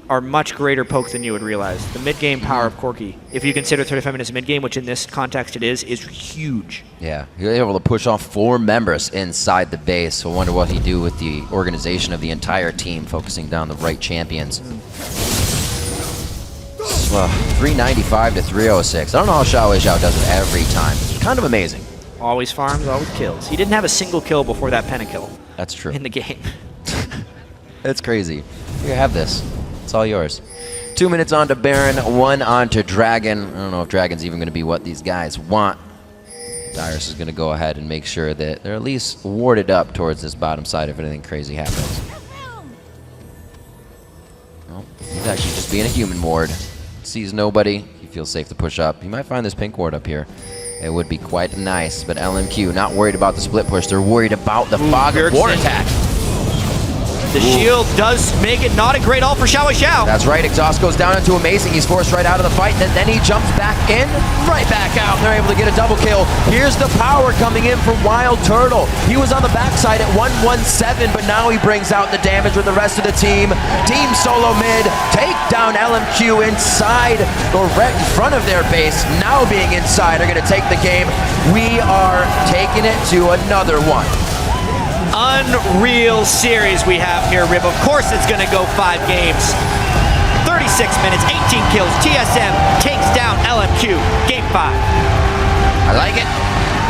are much greater poke than you would realize. The mid-game power of Corki, if you consider 35 minutes mid-game, which in this context it is huge. Yeah, he was able to push off 4 members inside the base, so I wonder what he'd do with the organization of the entire team, focusing down the right champions. 395 to 306. I don't know how Xiao does it every time. It's kind of amazing. Always farms, always kills. He didn't have a single kill before that pentakill. That's true. In the game. That's crazy. You have this. It's all yours. 2 minutes on to Baron, 1 on to Dragon. I don't know if Dragon's even going to be what these guys want. Dyrus is going to go ahead and make sure that they're at least warded up towards this bottom side if anything crazy happens. Well, he's actually just being a human ward. Sees nobody. He feels safe to push up. He might find this pink ward up here it would be quite nice. But LMQ not worried about the split push. They're worried about the fog of war attack. The shield does make it not a great ult for Xiao Xiao. That's right, Exhaust goes down into Amazing. He's forced right out of the fight, and then he jumps back in, right back out. They're able to get a double kill. Here's the power coming in from Wild Turtle. He was on the backside at 117, but now he brings out the damage with the rest of the team. Team solo mid, take down LMQ inside, or right in front of their base. Now being inside are going to take the game. We are taking it to another one. Unreal series we have here, Rib. Of course it's going to go 5 games. 36 minutes, 18 kills. TSM takes down LMQ. Game 5. I like it.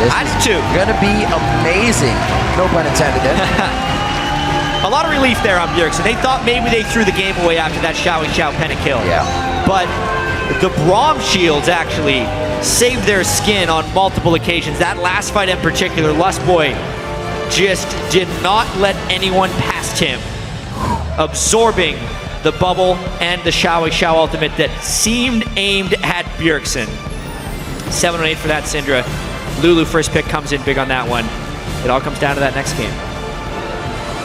This is going to be amazing. No pun intended there. A lot of relief there on Bjergsen. They thought maybe they threw the game away after that Xiao penta kill. Yeah. But the Braum shields actually saved their skin on multiple occasions. That last fight in particular, Lustboy just did not let anyone past him, absorbing the bubble and the Xiao ultimate that seemed aimed at Bjergsen. 7-8 for that Syndra. Lulu first pick comes in big on that one. It all comes down to that next game.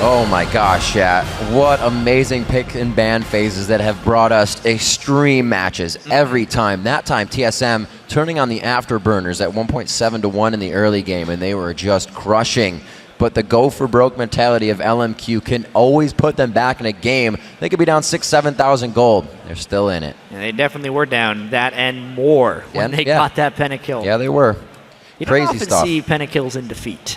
Oh my gosh, chat. What amazing pick and ban phases that have brought us extreme matches every time. That time, TSM turning on the afterburners at 1.7-1 in the early game, and they were just crushing. But the go for broke mentality of LMQ can always put them back in a game. They could be down 6,000-7,000 gold. They're still in it. And they definitely were down that and more when they got that pentakill. Yeah, they were. You Crazy don't often stuff. see pentakills in defeat.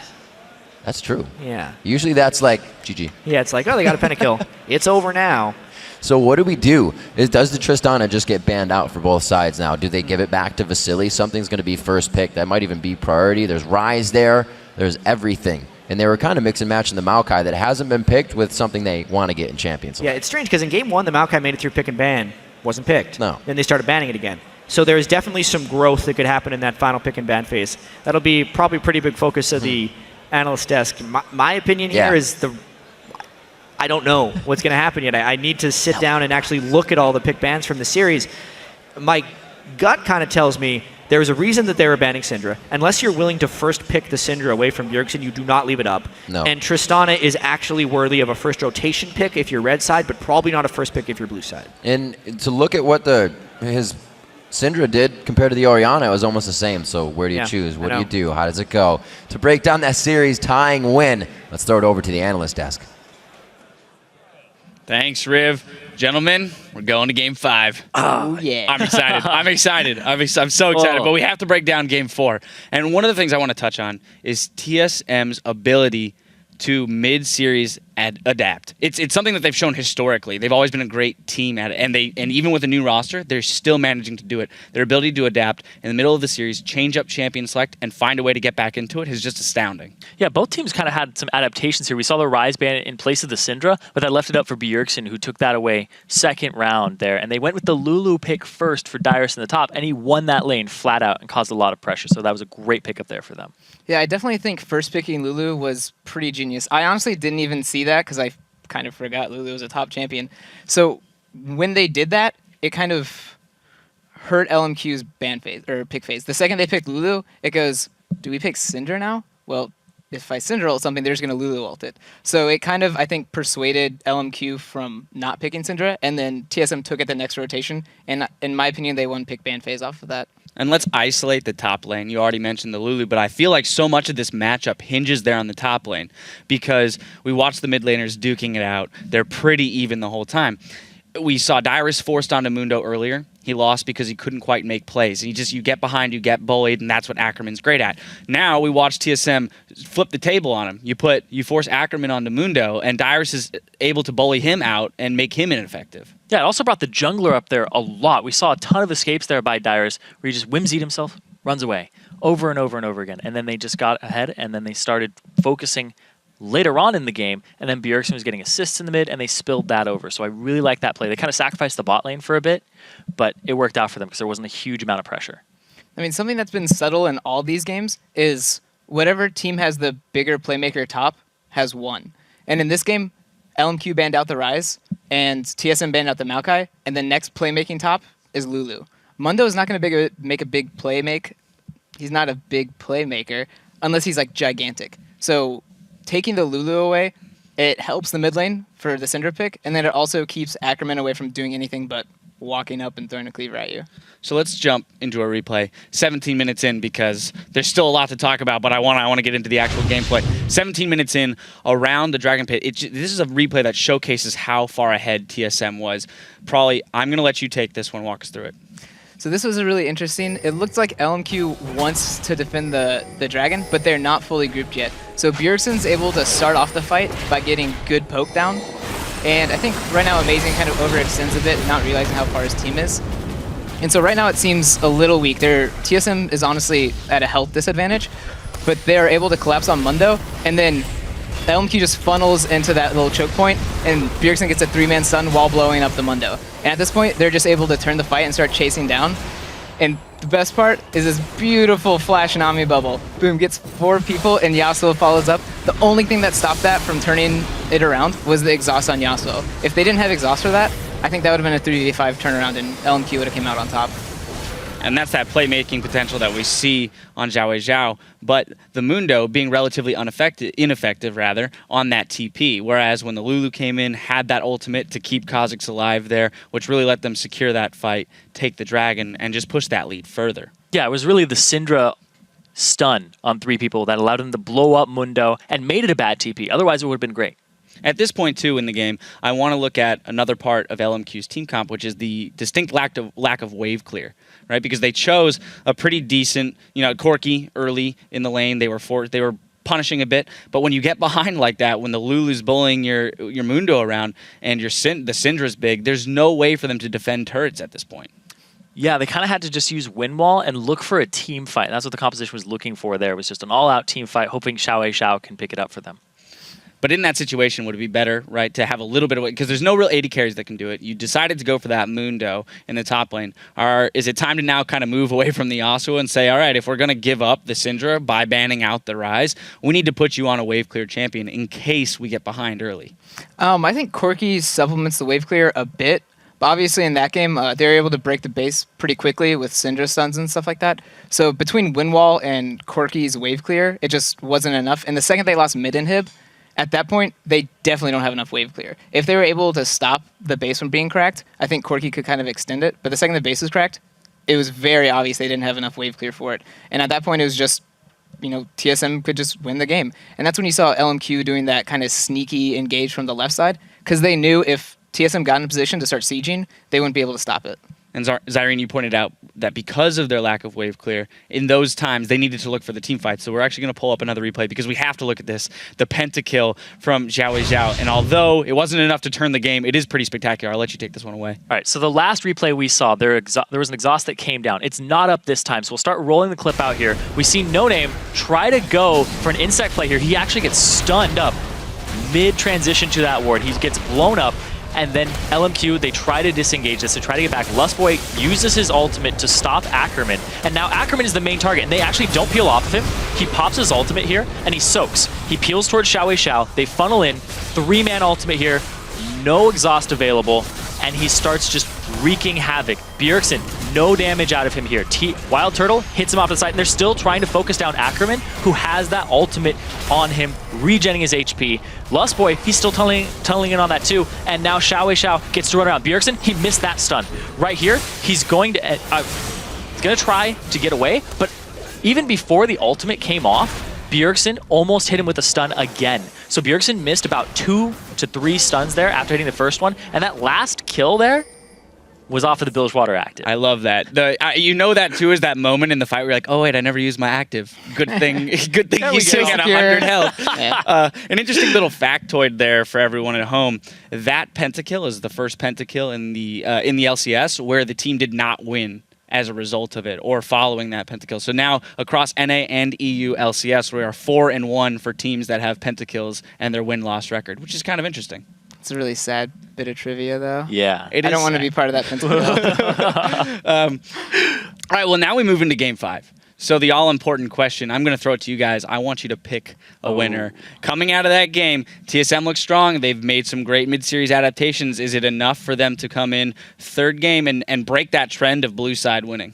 That's true. Yeah. Usually that's like GG. Yeah, it's like, oh, they got a pentakill. It's over now. So what do we do? Does the Tristana just get banned out for both sides now? Do they give it back to Vasily? Something's going to be first pick. That might even be priority. There's Ryze there. There's everything. And they were kind of mix and match in the Maokai that hasn't been picked with something they want to get in Champions. Yeah, it's strange because in game 1, the Maokai made it through pick and ban. Wasn't picked. No. Then they started banning it again. So there's definitely some growth that could happen in that final pick and ban phase. That'll be probably a pretty big focus of the analyst desk. My opinion here is I don't know what's going to happen yet. I need to sit down and actually look at all the pick bans from the series. My gut kind of tells me there was a reason that they were banning Syndra. Unless you're willing to first pick the Syndra away from Bjergsen, you do not leave it up. No. And Tristana is actually worthy of a first rotation pick if you're red side, but probably not a first pick if you're blue side. And to look at what his Syndra did compared to the Orianna, it was almost the same. So where do you choose? What do you do? How does it go? To break down that series tying win, let's throw it over to the analyst desk. Thanks, Riv. Gentlemen, we're going to game 5. Oh, yeah. I'm excited. I'm so excited. But we have to break down game 4. And one of the things I want to touch on is TSM's ability to mid-series adapt. It's something that they've shown historically. They've always been a great team at it, and even with a new roster, they're still managing to do it. Their ability to adapt in the middle of the series, change up champion select, and find a way to get back into it is just astounding. Yeah, both teams kind of had some adaptations here. We saw the Ryze ban in place of the Syndra, but that left it up for Bjergsen, who took that away second round there. And they went with the Lulu pick first for Dyrus in the top, and he won that lane flat out and caused a lot of pressure. So that was a great pickup there for them. Yeah, I definitely think first picking Lulu was pretty genius. I honestly didn't even see that because I kind of forgot Lulu was a top champion. So when they did that, it kind of hurt LMQ's ban phase or pick phase. The second they picked Lulu, it goes, do we pick Syndra now? Well, if I Syndra ult something, they're just going to Lulu ult it. So it kind of, I think, persuaded LMQ from not picking Syndra, and then TSM took it the next rotation, and in my opinion, they won pick ban phase off of that. And let's isolate the top lane. You already mentioned the Lulu, but I feel like so much of this matchup hinges there on the top lane because we watched the mid laners duking it out. They're pretty even the whole time. We saw Dyrus forced onto Mundo earlier. He lost because he couldn't quite make plays. And you get behind, you get bullied, and that's what Ackerman's great at. Now we watch TSM flip the table on him. You force Ackerman onto Mundo, and Dyrus is able to bully him out and make him ineffective. Yeah, it also brought the jungler up there a lot. We saw a ton of escapes there by Dyrus, where he just whimsied himself, runs away, over and over and over again. And then they just got ahead, and then they started focusing later on in the game, and then Bjergsen was getting assists in the mid, and they spilled that over. So I really like that play. They kind of sacrificed the bot lane for a bit, but it worked out for them because there wasn't a huge amount of pressure. I mean, something that's been subtle in all these games is whatever team has the bigger playmaker top has won. And in this game, LMQ banned out the Ryze, and TSM banned out the Maokai, and the next playmaking top is Lulu. Mundo is not going to make a big play he's not a big playmaker unless he's like gigantic. So taking the Lulu away, it helps the mid lane for the Syndra pick, and then it also keeps Ackerman away from doing anything but walking up and throwing a cleaver at you. So let's jump into a replay 17 minutes in because there's still a lot to talk about, but I want to get into the actual gameplay. 17 minutes in around the Dragon Pit. This is a replay that showcases how far ahead TSM was. Probably, I'm going to let you take this one, walk us through it. So this was really interesting. It looked like LMQ wants to defend the Dragon, but they're not fully grouped yet. So Bjergsen's able to start off the fight by getting good poke down. And I think right now Amazing kind of overextends a bit, not realizing how far his team is. And so right now it seems a little weak. TSM is honestly at a health disadvantage, but they're able to collapse on Mundo, and then LMQ just funnels into that little choke point, and Bjergsen gets a 3-man stun while blowing up the Mundo. And at this point, they're just able to turn the fight and start chasing down. And the best part is this beautiful flash Nami bubble. Boom, gets 4 people, and Yasuo follows up. The only thing that stopped that from turning it around was the exhaust on Yasuo. If they didn't have exhaust for that, I think that would have been a 3v5 turnaround, and LMQ would have came out on top. And that's that playmaking potential that we see on Xiao, but the Mundo being relatively ineffective on that TP, whereas when the Lulu came in, had that ultimate to keep Kha'Zix alive there, which really let them secure that fight, take the Dragon, and just push that lead further. Yeah, it was really the Syndra stun on 3 people that allowed him to blow up Mundo and made it a bad TP. Otherwise, it would have been great. At this point, too, in the game, I want to look at another part of LMQ's team comp, which is the distinct lack of wave clear, right? Because they chose a pretty decent, Corki early in the lane. They were punishing a bit, but when you get behind like that, when the Lulu's bullying your Mundo around and the Syndra's big, there's no way for them to defend turrets at this point. Yeah, they kind of had to just use wind wall and look for a team fight. That's what the composition was looking for there. It was just an all-out team fight, hoping Xiao can pick it up for them. But in that situation, would it be better, right, to have a little bit of it? Because there's no real AD carries that can do it. You decided to go for that Mundo in the top lane. Is it time to now kind of move away from the Yasuo and say, all right, if we're going to give up the Syndra by banning out the Ryze, we need to put you on a wave clear champion in case we get behind early? I think Corki supplements the wave clear a bit. But obviously in that game, they were able to break the base pretty quickly with Syndra stuns and stuff like that. So between Windwall and Corki's wave clear, it just wasn't enough. And the second they lost mid inhib, at that point, they definitely don't have enough wave clear. If they were able to stop the base from being cracked, I think Corki could kind of extend it. But the second the base was cracked, it was very obvious they didn't have enough wave clear for it. And at that point, it was just, TSM could just win the game. And that's when you saw LMQ doing that kind of sneaky engage from the left side, because they knew if TSM got in a position to start sieging, they wouldn't be able to stop it. And Zyrene, you pointed out that because of their lack of wave clear, in those times, they needed to look for the team fight. So we're actually going to pull up another replay because we have to look at this. The pentakill from Xiao. And although it wasn't enough to turn the game, it is pretty spectacular. I'll let you take this one away. All right, so the last replay we saw, there was an exhaust that came down. It's not up this time, so we'll start rolling the clip out here. We see No Name try to go for an insect play here. He actually gets stunned up mid-transition to that ward. He gets blown up. And then LMQ, they try to disengage this to try to get back. Lustboy uses his ultimate to stop Ackerman. And now Ackerman is the main target, and they actually don't peel off of him. He pops his ultimate here, and he soaks. He peels towards Xiao. They funnel in. 3-man ultimate here. No exhaust available. And he starts just wreaking havoc. Bjergsen, no damage out of him here. Wild Turtle hits him off the side, and they're still trying to focus down Ackerman, who has that ultimate on him, regenning his HP. Lustboy, he's still tunneling in on that too, and now Xiao gets to run around. Bjergsen, he missed that stun. Right here, he's going to try to get away, but even before the ultimate came off, Bjergsen almost hit him with a stun again. So Bjergsen missed about 2 to 3 stuns there after hitting the first one, and that last kill there was off of the Bilgewater active. I love that. That too is that moment in the fight where you're like, oh wait, I never used my active. Good thing he's sitting at 100 health. An interesting little factoid there for everyone at home. That pentakill is the first pentakill in the LCS where the team did not win as a result of it or following that pentakill. So now across NA and EU LCS, we are 4-1 for teams that have pentakills and their win-loss record, which is kind of interesting. It's a really sad bit of trivia, though. Yeah. I don't want to be part of that pentakill. All right, well, now we move into Game 5. So the all-important question, I'm going to throw it to you guys. I want you to pick a winner. Coming out of that game, TSM looks strong. They've made some great mid-series adaptations. Is it enough for them to come in third game and break that trend of blue side winning?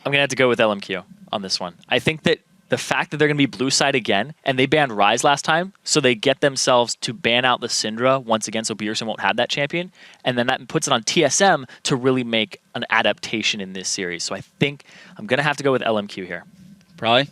I'm going to have to go with LMQ on this one. I think that the fact that they're going to be blue side again, and they banned Ryze last time, so they get themselves to ban out the Syndra once again, so Bjergsen won't have that champion, and then that puts it on TSM to really make an adaptation in this series. So I think I'm going to have to go with LMQ here. Probably.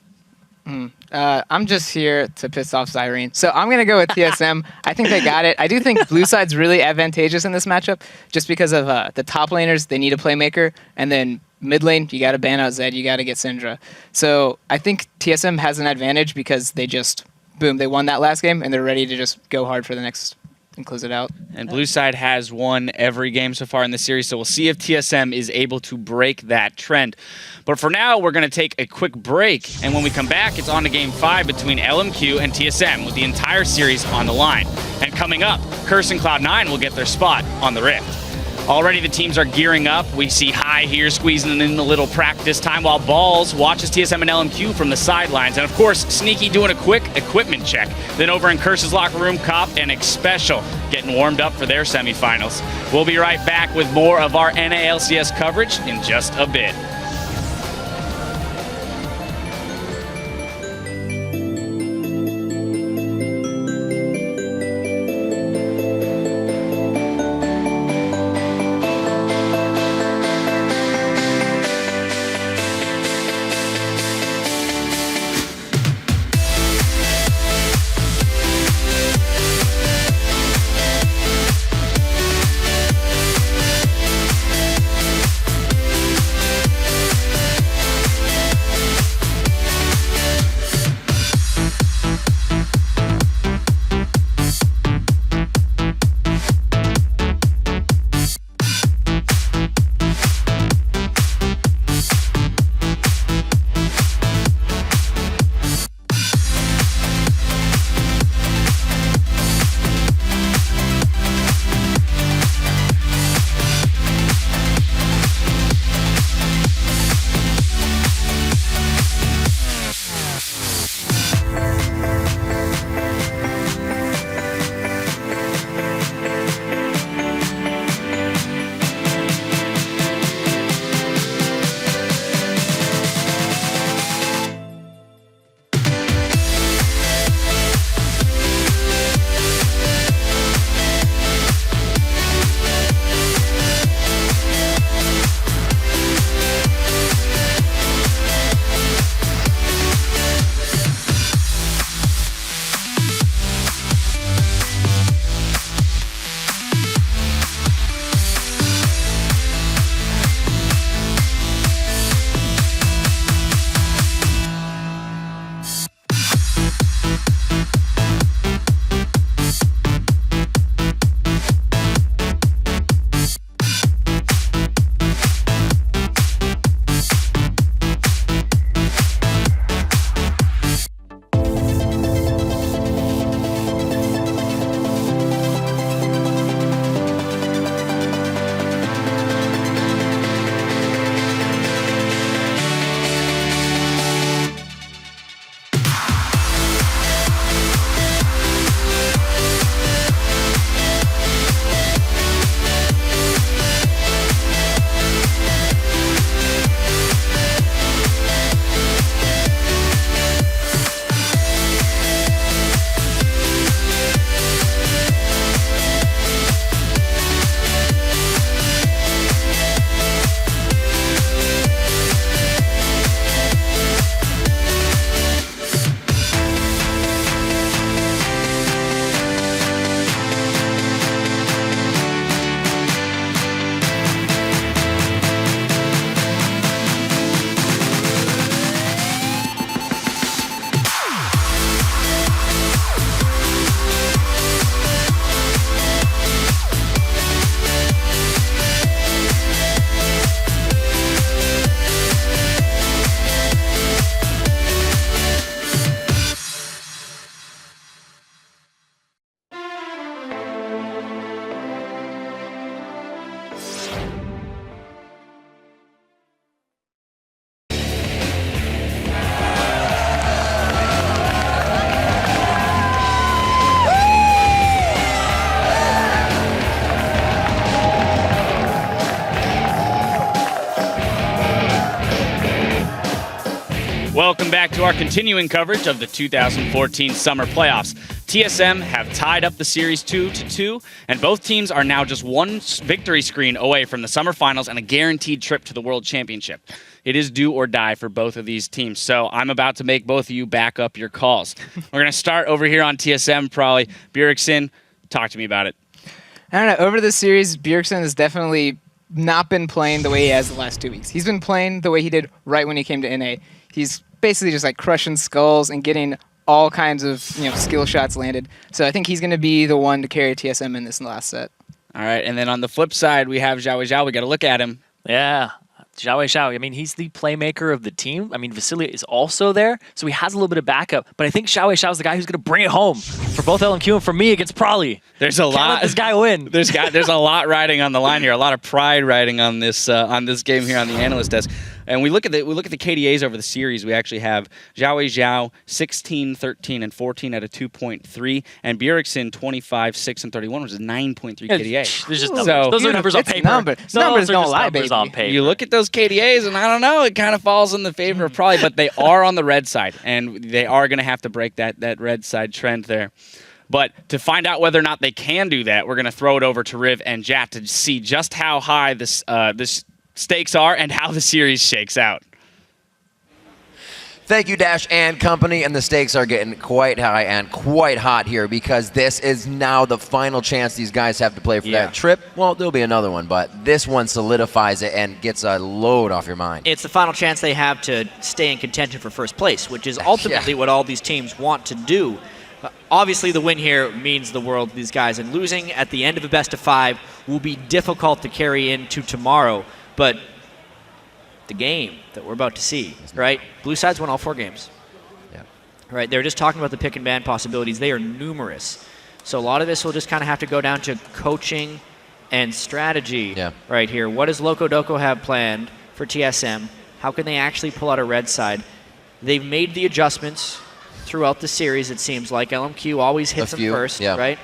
I'm just here to piss off Cyrene. So I'm going to go with TSM. I think they got it. I do think blue side's really advantageous in this matchup just because of the top laners. They need a playmaker. And then mid lane, you got to ban out Zed. You got to get Syndra. So I think TSM has an advantage because they just, boom, they won that last game and they're ready to just go hard for the next and close it out. And blue side has won every game so far in the series, so we'll see if TSM is able to break that trend. But for now, we're going to take a quick break, and when we come back, it's on to Game 5 between LMQ and TSM with the entire series on the line. And coming up, Curse and Cloud9 will get their spot on the Rift. Already the teams are gearing up. We see High here squeezing in a little practice time while Balls watches TSM and LMQ from the sidelines. And of course, Sneaky doing a quick equipment check. Then over in Curse's locker room, Cop and Xpecial getting warmed up for their semifinals. We'll be right back with more of our NA/LCS coverage in just a bit. Welcome back to our continuing coverage of the 2014 Summer Playoffs. TSM have tied up the series 2-2, and both teams are now just one victory screen away from the Summer Finals and a guaranteed trip to the World Championship. It is do or die for both of these teams, so I'm about to make both of you back up your calls. We're going to start over here on TSM, probably. Bjergsen, talk to me about it. I don't know. Over the series, Bjergsen has definitely not been playing the way he has the last 2 weeks. He's been playing the way he did right when he came to NA. He's basically just like crushing skulls and getting all kinds of skill shots landed. So I think he's going to be the one to carry TSM in this last set. All right, and then on the flip side, we have Xiao Zhao. We got to look at him. Yeah. Xiao, I mean, he's the playmaker of the team. I mean, Vasilia is also there, so he has a little bit of backup. But I think Xiao is the guy who's going to bring it home for both LMQ and for me against Prolly. There's a lot. Let this guy win. There's a lot riding on the line here. A lot of pride riding on this game here on the analyst desk. And we look at the KDAs over the series. We actually have Zhao 16, 13, and 14 at a 2.3, and Bjergsen 25, 6, and 31, which is 9.3 KDA. There's just numbers. Those are numbers on paper. Numbers don't lie, baby. On paper. You look at those KDAs, and I don't know, it kind of falls in the favor of Prolly, but they are on the red side, and they are going to have to break that red side trend there. But to find out whether or not they can do that, we're going to throw it over to Riv and Jat to see just how high this stakes are and how the series shakes out. Thank you, Dash and company, and the stakes are getting quite high and quite hot here because this is now the final chance these guys have to play for that trip. Well, there'll be another one, but this one solidifies it and gets a load off your mind. It's the final chance they have to stay in contention for first place, which is ultimately what all these teams want to do. Obviously, the win here means the world to these guys, and losing at the end of a best-of-5 will be difficult to carry into tomorrow. But the game that we're about to see, right? Blue sides won all 4 games. Yeah. Right, they're just talking about the pick and ban possibilities. They are numerous. So a lot of this will just kind of have to go down to coaching and strategy right here. What does Loco Doco have planned for TSM? How can they actually pull out a red side? They've made the adjustments throughout the series, it seems like. LMQ always hits them first, right?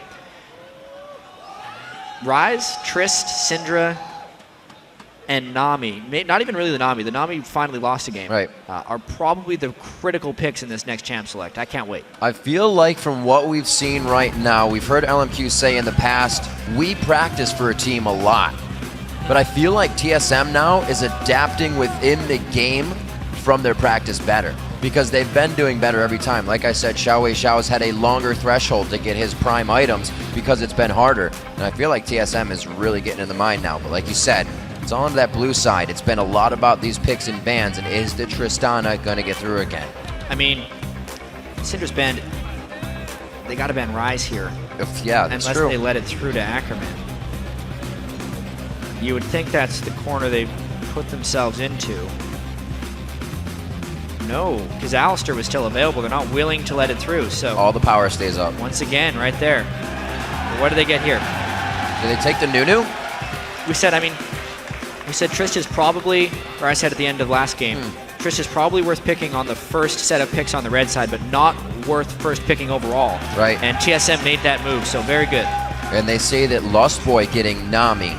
Rise, Trist, Syndra, and Nami, not even really the Nami. The Nami finally lost a game. Right. Are probably the critical picks in this next champ select. I can't wait. I feel like from what we've seen right now, we've heard LMQ say in the past, we practice for a team a lot. But I feel like TSM now is adapting within the game from their practice better because they've been doing better every time. Like I said, Xiao's had a longer threshold to get his prime items because it's been harder. And I feel like TSM is really getting in the mind now. But like you said, it's all on that blue side. It's been a lot about these picks and bans, and is the Tristana going to get through again? I mean, Syndra's banned. They got to ban Rise here. Yeah, that's unless true. They let it through to Ackerman. You would think that's the corner they've put themselves into. No, because Alistair was still available. They're not willing to let it through. So all the power stays up. Once again, right there. What do they get here? Do they take the Nunu? We said Trist is probably, or I said at the end of last game, Trist is probably worth picking on the first set of picks on the red side, but not worth first picking overall. Right. And TSM made that move, so very good. And they say that Lost Boy getting Nami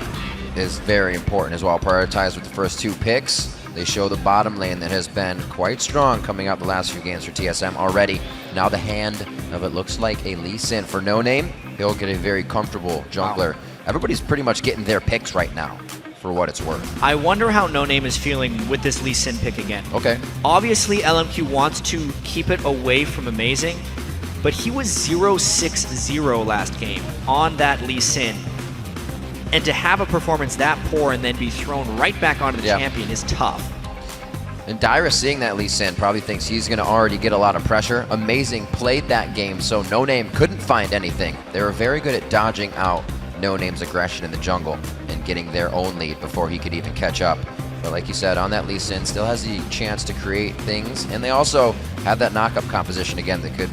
is very important as well. Prioritized with the first 2 picks. They show the bottom lane that has been quite strong coming out the last few games for TSM already. Now the hand of it looks like a Lee Sin for No Name. He'll get a very comfortable jungler. Wow. Everybody's pretty much getting their picks right now, for what it's worth. I wonder how No Name is feeling with this Lee Sin pick again. Okay. Obviously, LMQ wants to keep it away from Amazing, but he was 0-6-0 last game on that Lee Sin. And to have a performance that poor and then be thrown right back onto the champion is tough. And Dyra, seeing that Lee Sin, probably thinks he's going to already get a lot of pressure. Amazing played that game, so No Name couldn't find anything. They were very good at dodging out No Name's aggression in the jungle and getting their own lead before he could even catch up. But like you said, on that Lee Sin, still has the chance to create things. And they also have that knockup composition again that could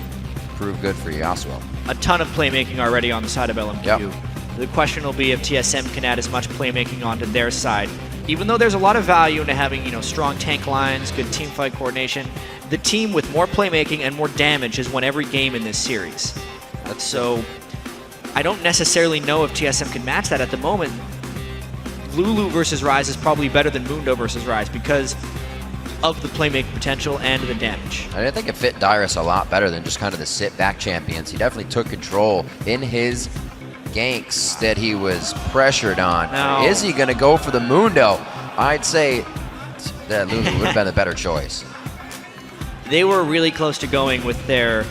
prove good for Yasuo. A ton of playmaking already on the side of LMQ. Yep. The question will be if TSM can add as much playmaking onto their side. Even though there's a lot of value into having, strong tank lines, good team fight coordination, the team with more playmaking and more damage has won every game in this series. So I don't necessarily know if TSM can match that at the moment. Lulu versus Rise is probably better than Mundo versus Rise because of the playmaking potential and the damage. I think it fit Dyrus a lot better than just kind of the sit-back champions. He definitely took control in his ganks that he was pressured on. No. Is he going to go for the Mundo? I'd say that Lulu would have been a better choice. They were really close to going with their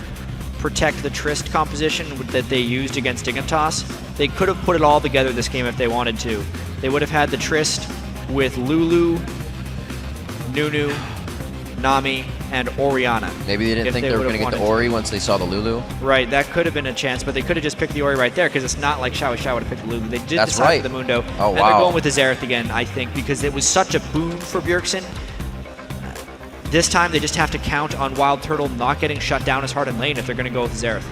protect the Trist composition that they used against Dignitas. They could have put it all together this game if they wanted to. They would have had the Trist with Lulu, Nunu, Nami, and Orianna. Maybe they didn't think they were going to get the Ori once they saw the Lulu. Right, that could have been a chance, but they could have just picked the Ori right there because it's not like Xiao would have picked the Lulu. They did That's decide right. for the Mundo. Oh, and wow. they're going with the Xerath again, I think, because it was such a boon for Bjergsen. This time they just have to count on Wild Turtle not getting shut down as hard in lane if they're going to go with Xerath.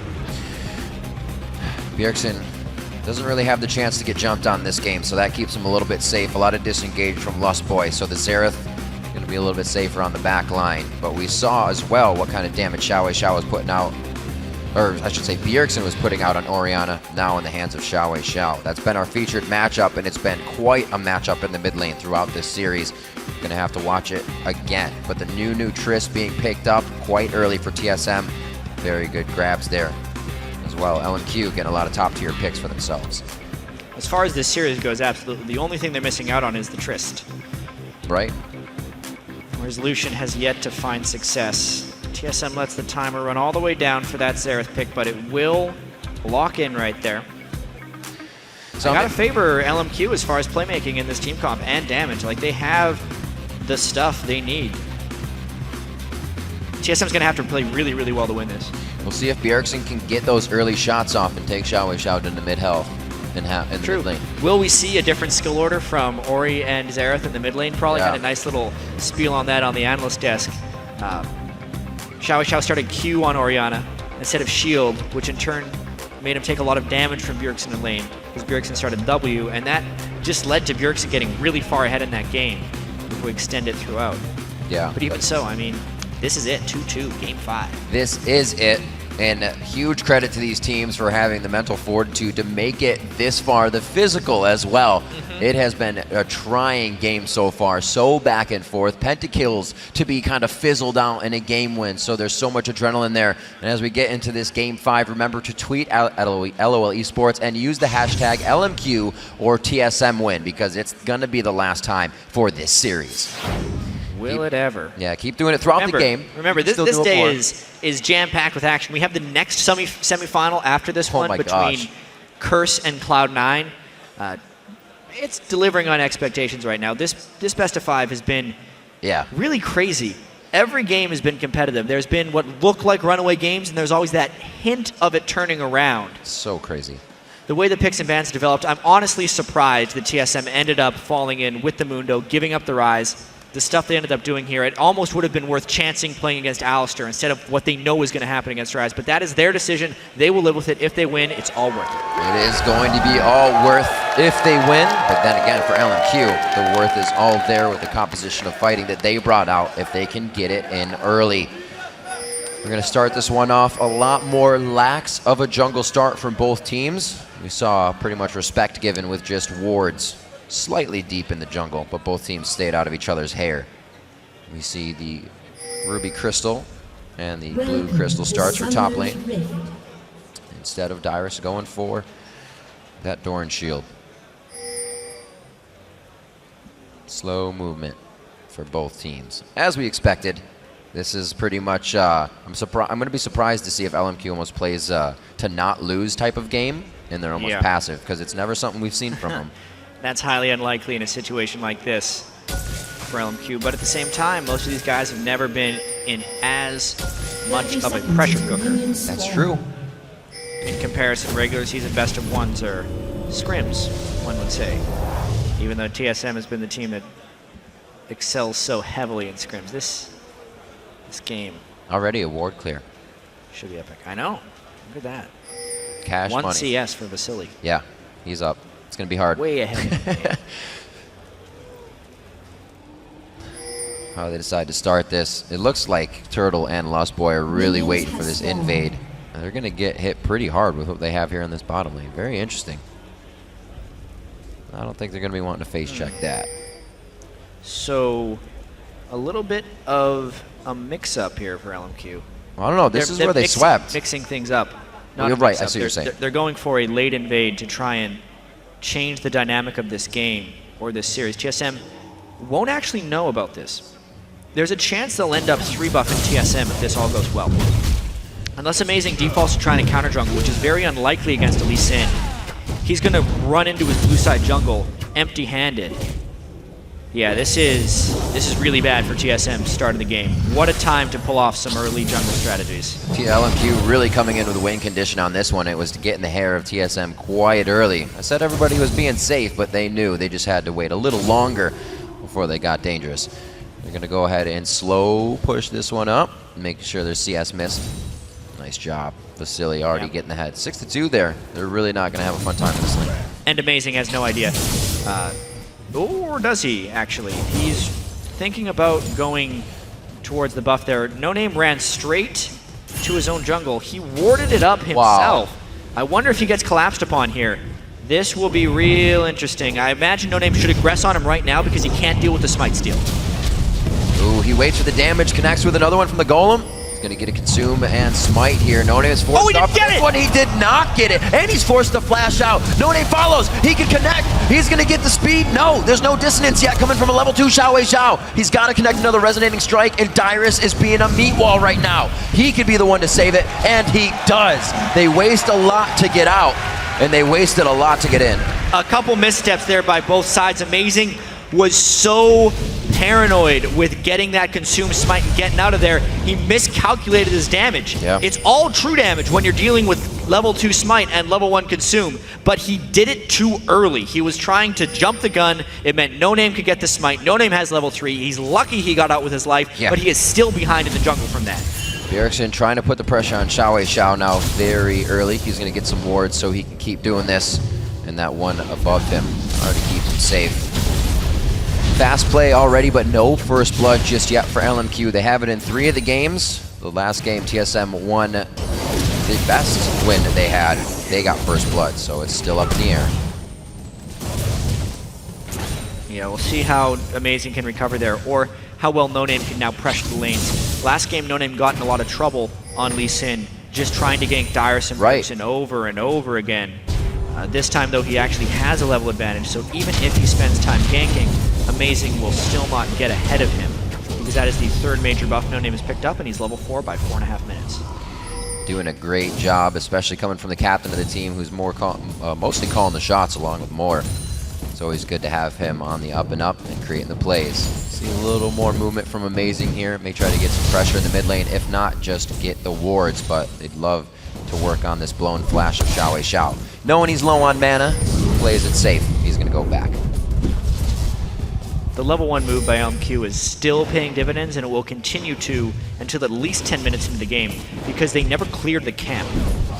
Bjergsen doesn't really have the chance to get jumped on this game, so that keeps him a little bit safe. A lot of disengage from Lustboy, so the Xerath going to be a little bit safer on the back line. But we saw as well what kind of damage Xiao was putting out, or I should say Bjergsen was putting out on Orianna, now in the hands of Xiao. That's been our featured matchup, and it's been quite a matchup in the mid lane throughout this series. Going to have to watch it again. But the new Trist being picked up quite early for TSM. Very good grabs there as well. LMQ getting a lot of top tier picks for themselves. As far as this series goes, absolutely. The only thing they're missing out on is the Trist. Right. Whereas Lucian has yet to find success. TSM lets the timer run all the way down for that Xerath pick, but it will lock in right there. So I gotta favor LMQ as far as playmaking in this team comp and damage. Like, they have the stuff they need. TSM's gonna have to play really, really well to win this. We'll see if Bjergsen can get those early shots off and take Xiao into mid-health in the mid lane. Will we see a different skill order from Ori and Xerath in the mid lane? Probably got a nice little spiel on that on the analyst desk. Xiao started Q on Orianna instead of shield, which in turn made him take a lot of damage from Bjergsen in lane, because Bjergsen started W, and that just led to Bjergsen getting really far ahead in that game if we extend it throughout. Yeah. But even so, I mean, this is it, 2-2, game 5. This is it, and huge credit to these teams for having the mental fortitude to make it this far, the physical as well. It has been a trying game so far, so back and forth. Pentakills to be kind of fizzled out in a game win, so there's so much adrenaline there. And as we get into this game 5, remember to tweet at LOL Esports and use the hashtag LMQ or TSM win, because it's going to be the last time for this series. Will it ever? Yeah, keep doing it throughout the game. Remember, this day is jam-packed with action. We have the next semifinal after this one between Curse and Cloud9. It's delivering on expectations right now. This best of 5 has been really crazy. Every game has been competitive. There's been what look like runaway games, and there's always that hint of it turning around. So crazy. The way the picks and bans developed, I'm honestly surprised that TSM ended up falling in with the Mundo, giving up the Rise. The stuff they ended up doing here, it almost would have been worth chancing playing against Alistar instead of what they know is going to happen against Rise. But that is their decision. They will live with it. If they win, it's all worth it. It is going to be all worth if they win. But then again, for LMQ, the worth is all there with the composition of fighting that they brought out if they can get it in early. We're going to start this one off a lot more lax of a jungle start from both teams. We saw pretty much respect given with just wards slightly deep in the jungle, but both teams stayed out of each other's hair. We see the Ruby Crystal and the Blue Crystal starts for top lane, instead of Dyrus going for that Doran shield. Slow movement for both teams. As we expected, this is pretty much, I'm going to be surprised to see if LMQ almost plays to not lose type of game, and they're almost passive, because it's never something we've seen from them. That's highly unlikely in a situation like this for LMQ, but at the same time, most of these guys have never been in as much of a pressure cooker. That's true. In comparison, regular season best of ones are scrims, one would say. Even though TSM has been the team that excels so heavily in scrims. This game. Already a ward clear. Should be epic. I know. Look at that. Cash One money. CS for Vasily. Yeah, he's up. It's going to be hard. Way ahead. How they decide to start this. It looks like Turtle and Lustboy are really waiting for this invade. And they're going to get hit pretty hard with what they have here in this bottom lane. Very interesting. I don't think they're going to be wanting to face check that. So a little bit of a mix-up here for LMQ. I don't know. This is where they swept. Mixing things up. Well, you're right. I see what you're saying. They're going for a late invade to try and change the dynamic of this game or this series. TSM won't actually know about this. There's a chance they'll end up 3-buffing TSM if this all goes well. Unless Amazing defaults to trying to counter jungle, which is very unlikely against Lee Sin. He's going to run into his blue side jungle empty-handed. Yeah, this is really bad for TSM to start of the game. What a time to pull off some early jungle strategies. LMQ really coming in with a win condition on this one. It was to get in the hair of TSM quite early. I said everybody was being safe, but they knew they just had to wait a little longer before they got dangerous. They're going to go ahead and slow push this one up, make sure their CS missed. Nice job. Vasily already getting ahead. 6-2 there. They're really not going to have a fun time in this lane. And Amazing has no idea. Or does he, actually? He's thinking about going towards the buff there. No Name ran straight to his own jungle. He warded it up himself. Wow. I wonder if he gets collapsed upon here. This will be real interesting. I imagine No Name should aggress on him right now because he can't deal with the smite steal. Ooh, he waits for the damage, connects with another one from the Golem. He's going to get a consume and smite here. No Name is forced he didn't get it! One, he did not get it, and he's forced to flash out. No Name follows. He can connect. He's going to get the speed. No, there's no dissonance yet coming from a level 2 Xiao Wei Xiao. He's got to connect another resonating strike, and Dyrus is being a meat wall right now. He could be the one to save it, and he does. They waste a lot to get out, and they wasted a lot to get in. A couple missteps there by both sides. Amazing was so paranoid with getting that consume smite and getting out of there, he miscalculated his damage. Yeah. It's all true damage when you're dealing with level 2 smite and level 1 consume, but he did it too early. He was trying to jump the gun. It meant No Name could get the smite. No Name has level 3. He's lucky he got out with his life, but he is still behind in the jungle from that. Bjergsen trying to put the pressure on Xiao Wei Xiao now very early. He's going to get some wards so he can keep doing this, and that one above him already keeps him safe. Fast play already, but no first blood just yet for LMQ. They have it in 3 of the games. The last game, TSM won the best win that they had. They got first blood, so it's still up in the air. Yeah, we'll see how Amazing can recover there, or how well No Name can now pressure the lanes. Last game, No Name got in a lot of trouble on Lee Sin, just trying to gank Dyrus and Bjergsen over and over again. This time, though, he actually has a level advantage, so even if he spends time ganking, Amazing will still not get ahead of him, because that is the 3rd major buff No Name has picked up, and he's level 4 by 4.5 minutes. Doing a great job, especially coming from the captain of the team, who's mostly calling the shots along with Moore. It's always good to have him on the up and up and creating the plays. See a little more movement from Amazing here. May try to get some pressure in the mid lane, if not, just get the wards, but they'd love to work on this blown flash of Xiao Wei Xiao. Knowing he's low on mana, plays it safe. He's going to go back. The level 1 move by LMQ is still paying dividends, and it will continue to until at least 10 minutes into the game, because they never cleared the camp.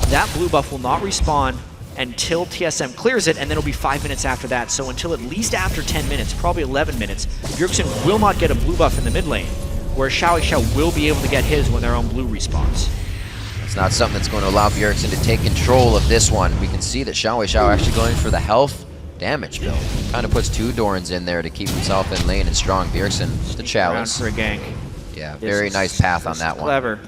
That blue buff will not respawn until TSM clears it, and then it'll be 5 minutes after that. So until at least after 10 minutes, probably 11 minutes, Bjergsen will not get a blue buff in the mid lane, where Xiao Wei Xiao will be able to get his when their own blue respawns. It's not something that's going to allow Bjergsen to take control of this one. We can see that Xiao Wei Xiao actually going for the health damage build. Kind of puts 2 Dorans in there to keep himself in lane and strong. Bjergsen, the chalice. For a gank. Yeah, very nice path on that one. Clever.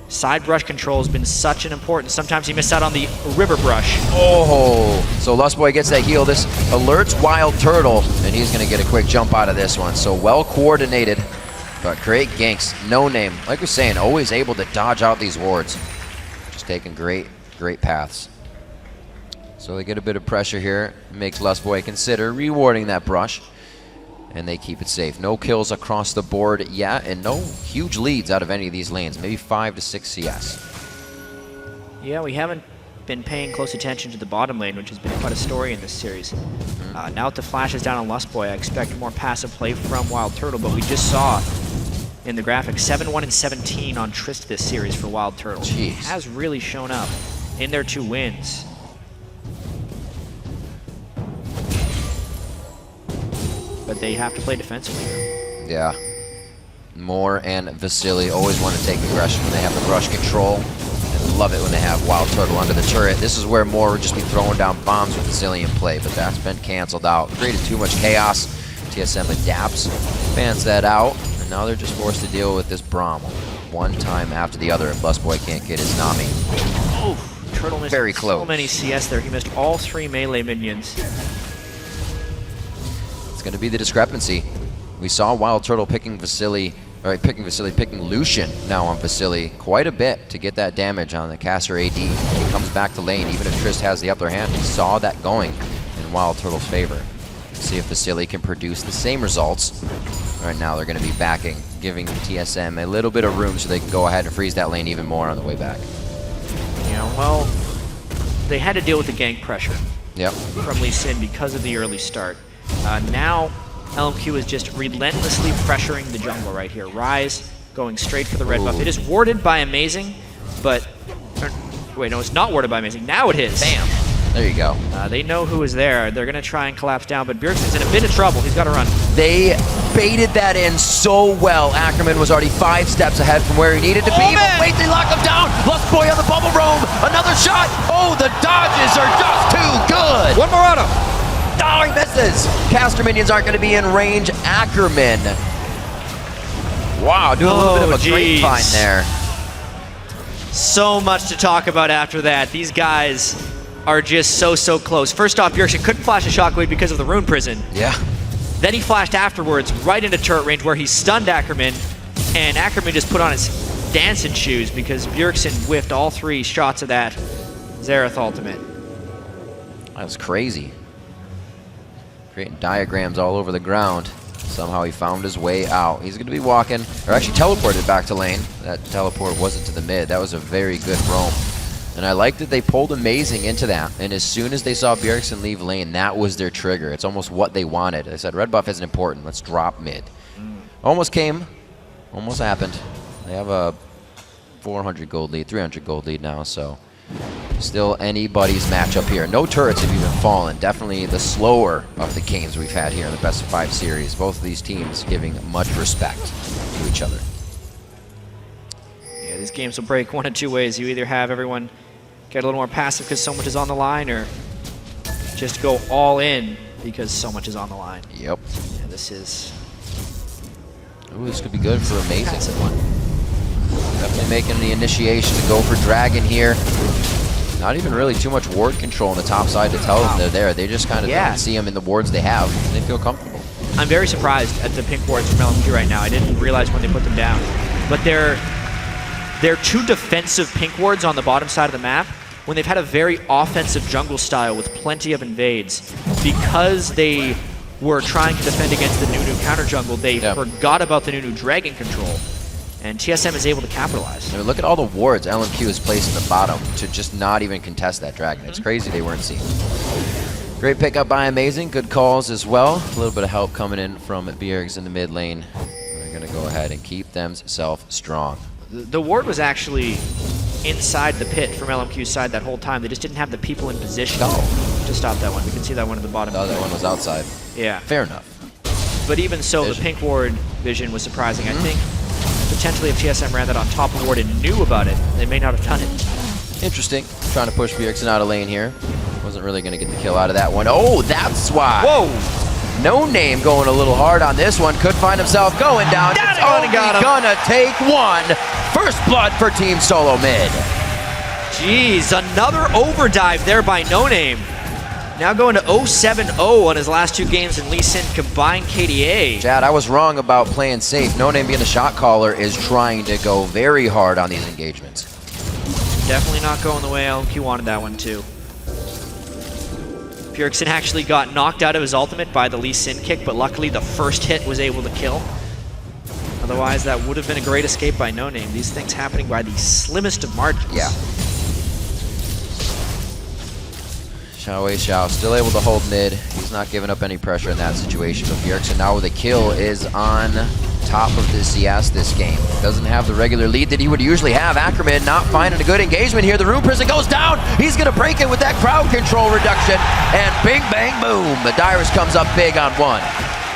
Side brush control has been such an important. Sometimes he missed out on the river brush. Oh, so Lustboy gets that heal. This alerts Wild Turtle, and he's going to get a quick jump out of this one. So well coordinated, but great ganks. No Name, like we're saying, always able to dodge out these wards. Just taking great paths. So they get a bit of pressure here. Makes Lustboy consider rewarding that brush. And they keep it safe. No kills across the board yet, and no huge leads out of any of these lanes. Maybe 5 to 6 CS. Yeah, we haven't been paying close attention to the bottom lane, which has been quite a story in this series. Now that the flash is down on Lustboy, I expect more passive play from Wild Turtle, but we just saw in the graphics 7-1 and 17 on Trist this series for Wild Turtle. He has really shown up in their 2 wins. But they have to play defensively here. Yeah. Moore and Vasily always want to take aggression when they have the brush control. And love it when they have Wild Turtle under the turret. This is where Moore would just be throwing down bombs with Vasily in play, but that's been canceled out. Created too much chaos. TSM adapts, fans that out, And now they're just forced to deal with this Braum one time after the other, and Busboy can't get his Nami. Oh, Turtle missed Very close. so many CS there. He missed all 3 melee minions. It's going to be the discrepancy. We saw Wild Turtle picking Lucian now on Vasily quite a bit to get that damage on the caster AD. He comes back to lane, even if Trist has the upper hand. We saw that going in Wild Turtle's favor. See if Vasily can produce the same results. Right now they're going to be backing, giving TSM a little bit of room so they can go ahead and freeze that lane even more on the way back. Yeah, well, they had to deal with the gank pressure from Lee Sin because of the early start. Now LMQ is just relentlessly pressuring the jungle right here. Rise going straight for the red buff. It is warded by Amazing, but... wait, no, it's not warded by Amazing. Now it is. Bam! There you go. They know who is there. They're going to try and collapse down, but Bjergsen's in a bit of trouble. He's got to run. They baited that in so well. Ackerman was already 5 steps ahead from where he needed to be. But wait, they lock him down. Lustboy on the bubble roam. Another shot. Oh, the dodges are just too good. One more on him. Oh, he misses. Caster minions aren't going to be in range. Ackerman. Wow, doing a little bit of a grapevine there. So much to talk about after that. These guys are just so close. First off, Bjergsen couldn't flash a shockwave because of the rune prison. Yeah. Then he flashed afterwards right into turret range where he stunned Ackerman, and Ackerman just put on his dancing shoes because Bjergsen whiffed all 3 shots of that Xerath ultimate. That was crazy. Creating diagrams all over the ground. Somehow he found his way out. He's going to be walking, or actually teleported back to lane. That teleport wasn't to the mid. That was a very good roam. And I like that they pulled Amazing into that. And as soon as they saw Bjergsen leave lane, that was their trigger. It's almost what they wanted. They said, red buff isn't important. Let's drop mid. Almost came. Almost happened. They have a 400 gold lead, 300 gold lead now, so still anybody's matchup here. No turrets have even fallen. Definitely the slower of the games we've had here in the best of 5 series. Both of these teams giving much respect to each other. Yeah, these games will break one of 2 ways. You either have everyone get a little more passive because so much is on the line, or just go all in because so much is on the line. Yep. Yeah, this is... Ooh, this could be good for Amazing. Definitely making the initiation to go for Dragon here. Not even really too much ward control on the top side to tell them they're there. They just kind of don't see them in the wards they have. They feel comfortable. I'm very surprised at the pink wards from LMQ right now. I didn't realize when they put them down. But they're 2 defensive pink wards on the bottom side of the map when they've had a very offensive jungle style with plenty of invades. Because they were trying to defend against the Nunu counter jungle, they forgot about the Nunu dragon control. And TSM is able to capitalize. I mean, look at all the wards LMQ has placed in the bottom to just not even contest that dragon. It's crazy they weren't seen. Great pickup by Amazing. Good calls as well. A little bit of help coming in from Bjergs in the mid lane. They're going to go ahead and keep themselves strong. The ward was actually inside the pit from LMQ's side that whole time. They just didn't have the people in position to stop that one. We can see that one at the bottom. The other one was outside. Yeah. Fair enough. But even so, the pink ward vision was surprising. I think potentially if TSM ran that on top of the ward and knew about it, they may not have done it. Interesting. Trying to push Bjergsen out of lane here. Wasn't really going to get the kill out of that one. Oh, that's why. Whoa! No Name going a little hard on this one. Could find himself going down. It's only gonna take 1. First blood for Team Solo Mid. Jeez, another overdrive there by No Name. Now going to 0-7-0 on his last 2 games in Lee Sin combined KDA. Chad, I was wrong about playing safe. No Name being the shot caller is trying to go very hard on these engagements. Definitely not going the way LMQ wanted that one too. Bjergsen actually got knocked out of his ultimate by the Lee Sin kick, but luckily the first hit was able to kill. Otherwise, that would have been a great escape by No Name. These things happening by the slimmest of margins. Yeah. Xiao still able to hold mid. He's not giving up any pressure in that situation. But Bjergsen now with a kill is on top of the CS this game. Doesn't have the regular lead that he would usually have. Ackerman not finding a good engagement here. The Rune Prison goes down. He's going to break it with that crowd control reduction. And bing, bang, boom. The Dyrus comes up big on 1.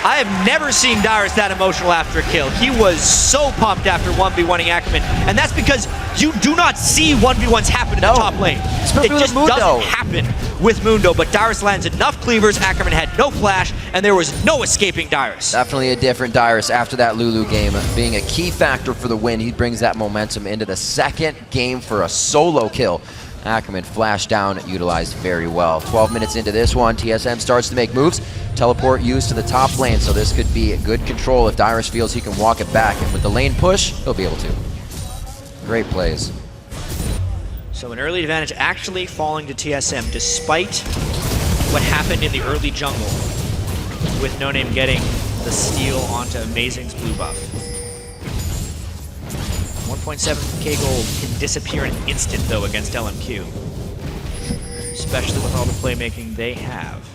I have never seen Dyrus that emotional after a kill. He was so pumped after 1v1ing Ackerman, and that's because You do not see 1v1s happen in the top lane. It just doesn't happen with Mundo, but Dyrus lands enough cleavers, Ackerman had no flash, and there was no escaping Dyrus. Definitely a different Dyrus after that Lulu game, being a key factor for the win. He brings that momentum into the second game for a solo kill. Ackerman flashed down, utilized very well. 12 minutes into this one, TSM starts to make moves. Teleport used to the top lane, so this could be a good control if Dyrus feels he can walk it back. And with the lane push, he'll be able to. Great plays. So an early advantage actually falling to TSM, despite what happened in the early jungle, with No Name getting the steal onto Amazing's blue buff. 1.7k gold can disappear in an instant, though, against LMQ. Especially with all the playmaking they have.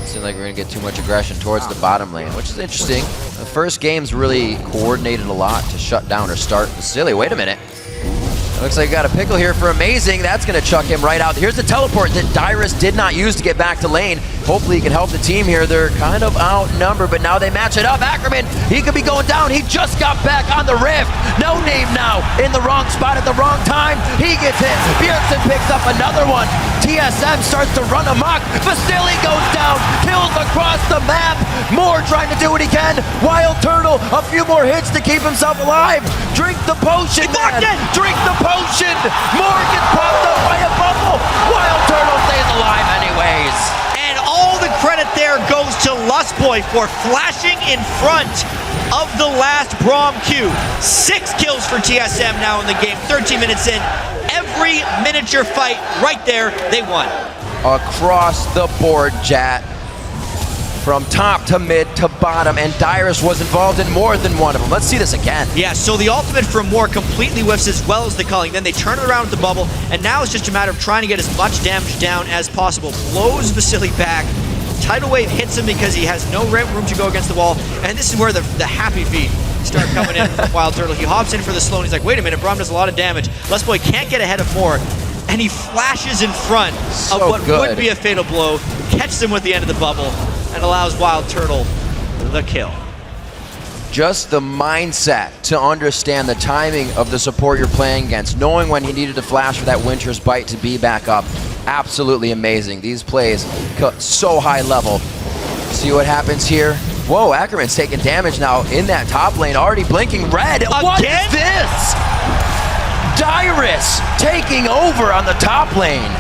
Seems like we're going to get too much aggression towards the bottom lane, which is interesting. The first game's really coordinated a lot to shut down or start Vasily. Wait a minute. Looks like we got a pickle here for Amazing. That's going to chuck him right out. Here's the teleport that Dyrus did not use to get back to lane. Hopefully he can help the team here. They're kind of outnumbered, but now they match it up. Ackerman, he could be going down. He just got back on the rift. No Name now in the wrong spot at the wrong time. He gets hit. Bjergsen picks up another one. TSM starts to run amok. Vasily goes down. Kills across the map. Moore trying to do what he can. Wild Turtle, a few more hits to keep himself alive. Drink the potion, man. Drink the potion. Moore gets popped up by a bubble. Wild Turtle stays alive anyways. And all the credit there goes to Lustboy for flashing in front of the last Braum Q. 6 kills for TSM now in the game, 13 minutes in. Every miniature fight right there, they won. Across the board, Jat. From top to mid to bottom, and Dyrus was involved in more than one of them. Let's see this again. Yeah, so the ultimate from Moore completely whiffs as well as the culling. Then they turn it around with the bubble, and now it's just a matter of trying to get as much damage down as possible. Blows Vasily back. Tidal Wave hits him because he has no room to go against the wall, and this is where the happy feet start coming in from Wild Turtle. He hops in for the slow, and he's like, wait a minute, Braum does a lot of damage. Lustboy can't get ahead of Moore, and he flashes in front of what would be a fatal blow, catches him with the end of the bubble, and allows Wild Turtle the kill. Just the mindset to understand the timing of the support you're playing against, knowing when he needed to flash for that Winter's Bite to be back up. Absolutely amazing. These plays cut so high level. See what happens here. Whoa, Ackerman's taking damage now in that top lane, already blinking red. What is this? Dyrus taking over on the top lane.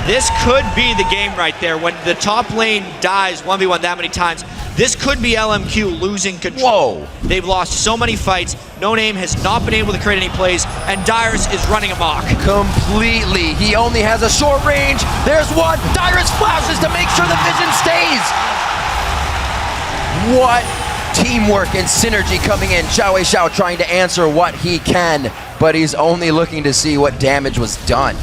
This could be the game right there. When the top lane dies 1v1 that many times, this could be LMQ losing control. Whoa. They've lost so many fights. No Name has not been able to create any plays, and Dyrus is running amok. Completely. He only has a short range. There's one. Dyrus flashes to make sure the vision stays. What teamwork and synergy coming in. Xiao trying to answer what he can, but he's only looking to see what damage was done.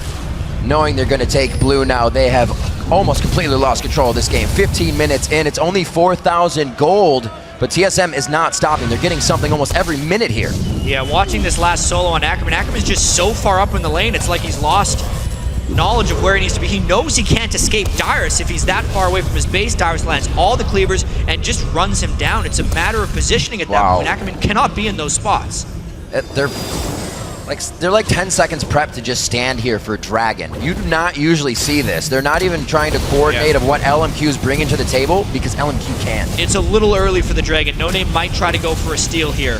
Knowing they're going to take blue now, they have almost completely lost control of this game. 15 minutes in, it's only 4,000 gold, but TSM is not stopping. They're getting something almost every minute here. Yeah, watching this last solo on Ackerman. Ackerman's just so far up in the lane, it's like he's lost knowledge of where he needs to be. He knows he can't escape Dyrus. If he's that far away from his base, Dyrus lands all the cleavers and just runs him down. It's a matter of positioning at that point. Ackerman cannot be in those spots. They're like 10 seconds prep to just stand here for Dragon. You do not usually see this. They're not even trying to coordinate of what LMQ's bringing to the table because LMQ can. It's a little early for the Dragon. No Name might try to go for a steal here.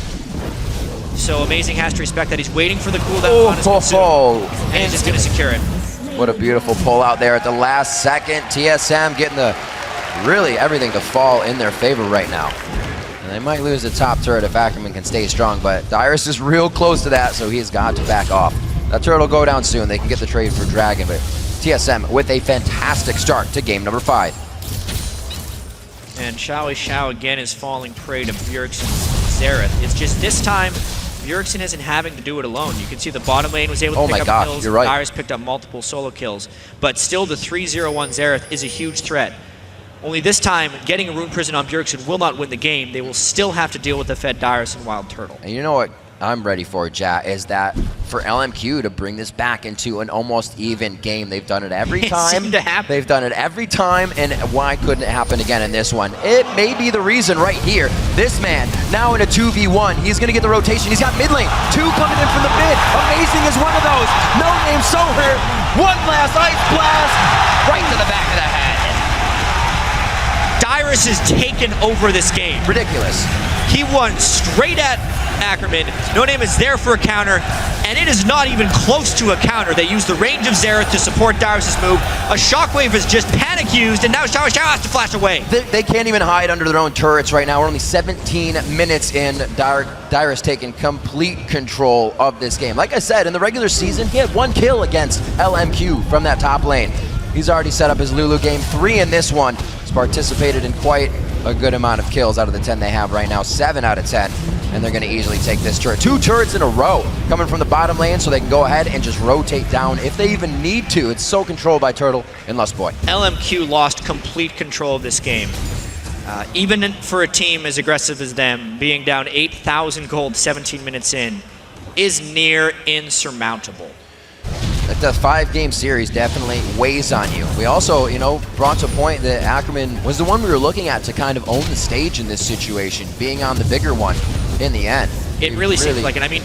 So Amazing has to respect that. He's waiting for the cooldown on his consume, and he's just going to secure it. What a beautiful pull out there at the last second. TSM getting really everything to fall in their favor right now. And they might lose the top turret if Ackerman can stay strong, but Dyrus is real close to that, so he's got to back off. That turret will go down soon. They can get the trade for Dragon, but TSM with a fantastic start to game number 5. And Xiao again is falling prey to Bjergsen's Xerath. It's just this time, Bjergsen isn't having to do it alone. You can see the bottom lane was able to pick up kills. You're right. Dyrus picked up multiple solo kills, but still the 3-0-1 Xerath is a huge threat. Only this time, getting a Rune Prison on Bjergsen will not win the game. They will still have to deal with the fed Dyrus and Wild Turtle. And you know what I'm ready for, Jat, is that for LMQ to bring this back into an almost even game. They've done it every time. It seemed to happen. They've done it every time, and why couldn't it happen again in this one? It may be the reason right here. This man, now in a 2v1, he's going to get the rotation. He's got mid lane. 2 coming in from the mid. Amazing is one of those. No name so hurt. One last ice blast right to the back of the head. Dyrus has taken over this game. Ridiculous. He won straight at Ackerman. No Name is there for a counter, and it is not even close to a counter. They use the range of Xerath to support Dyrus' move. A Shockwave is just panic used, and now Xiao Xiao has to flash away. They can't even hide under their own turrets right now. We're only 17 minutes in. Dyrus taking complete control of this game. Like I said, in the regular season, he had 1 kill against LMQ from that top lane. He's already set up his Lulu game, 3 in this one. He's participated in quite a good amount of kills out of the 10 they have right now, 7 out of 10. And they're gonna easily take this turret. 2 turrets in a row coming from the bottom lane so they can go ahead and just rotate down if they even need to. It's so controlled by Turtle and Lustboy. LMQ lost complete control of this game. Even for a team as aggressive as them, being down 8,000 gold 17 minutes in is near insurmountable. The 5-game series definitely weighs on you. We also, brought to a point that Ackerman was the one we were looking at to kind of own the stage in this situation, being on the bigger one in the end. It really seems like it. I mean,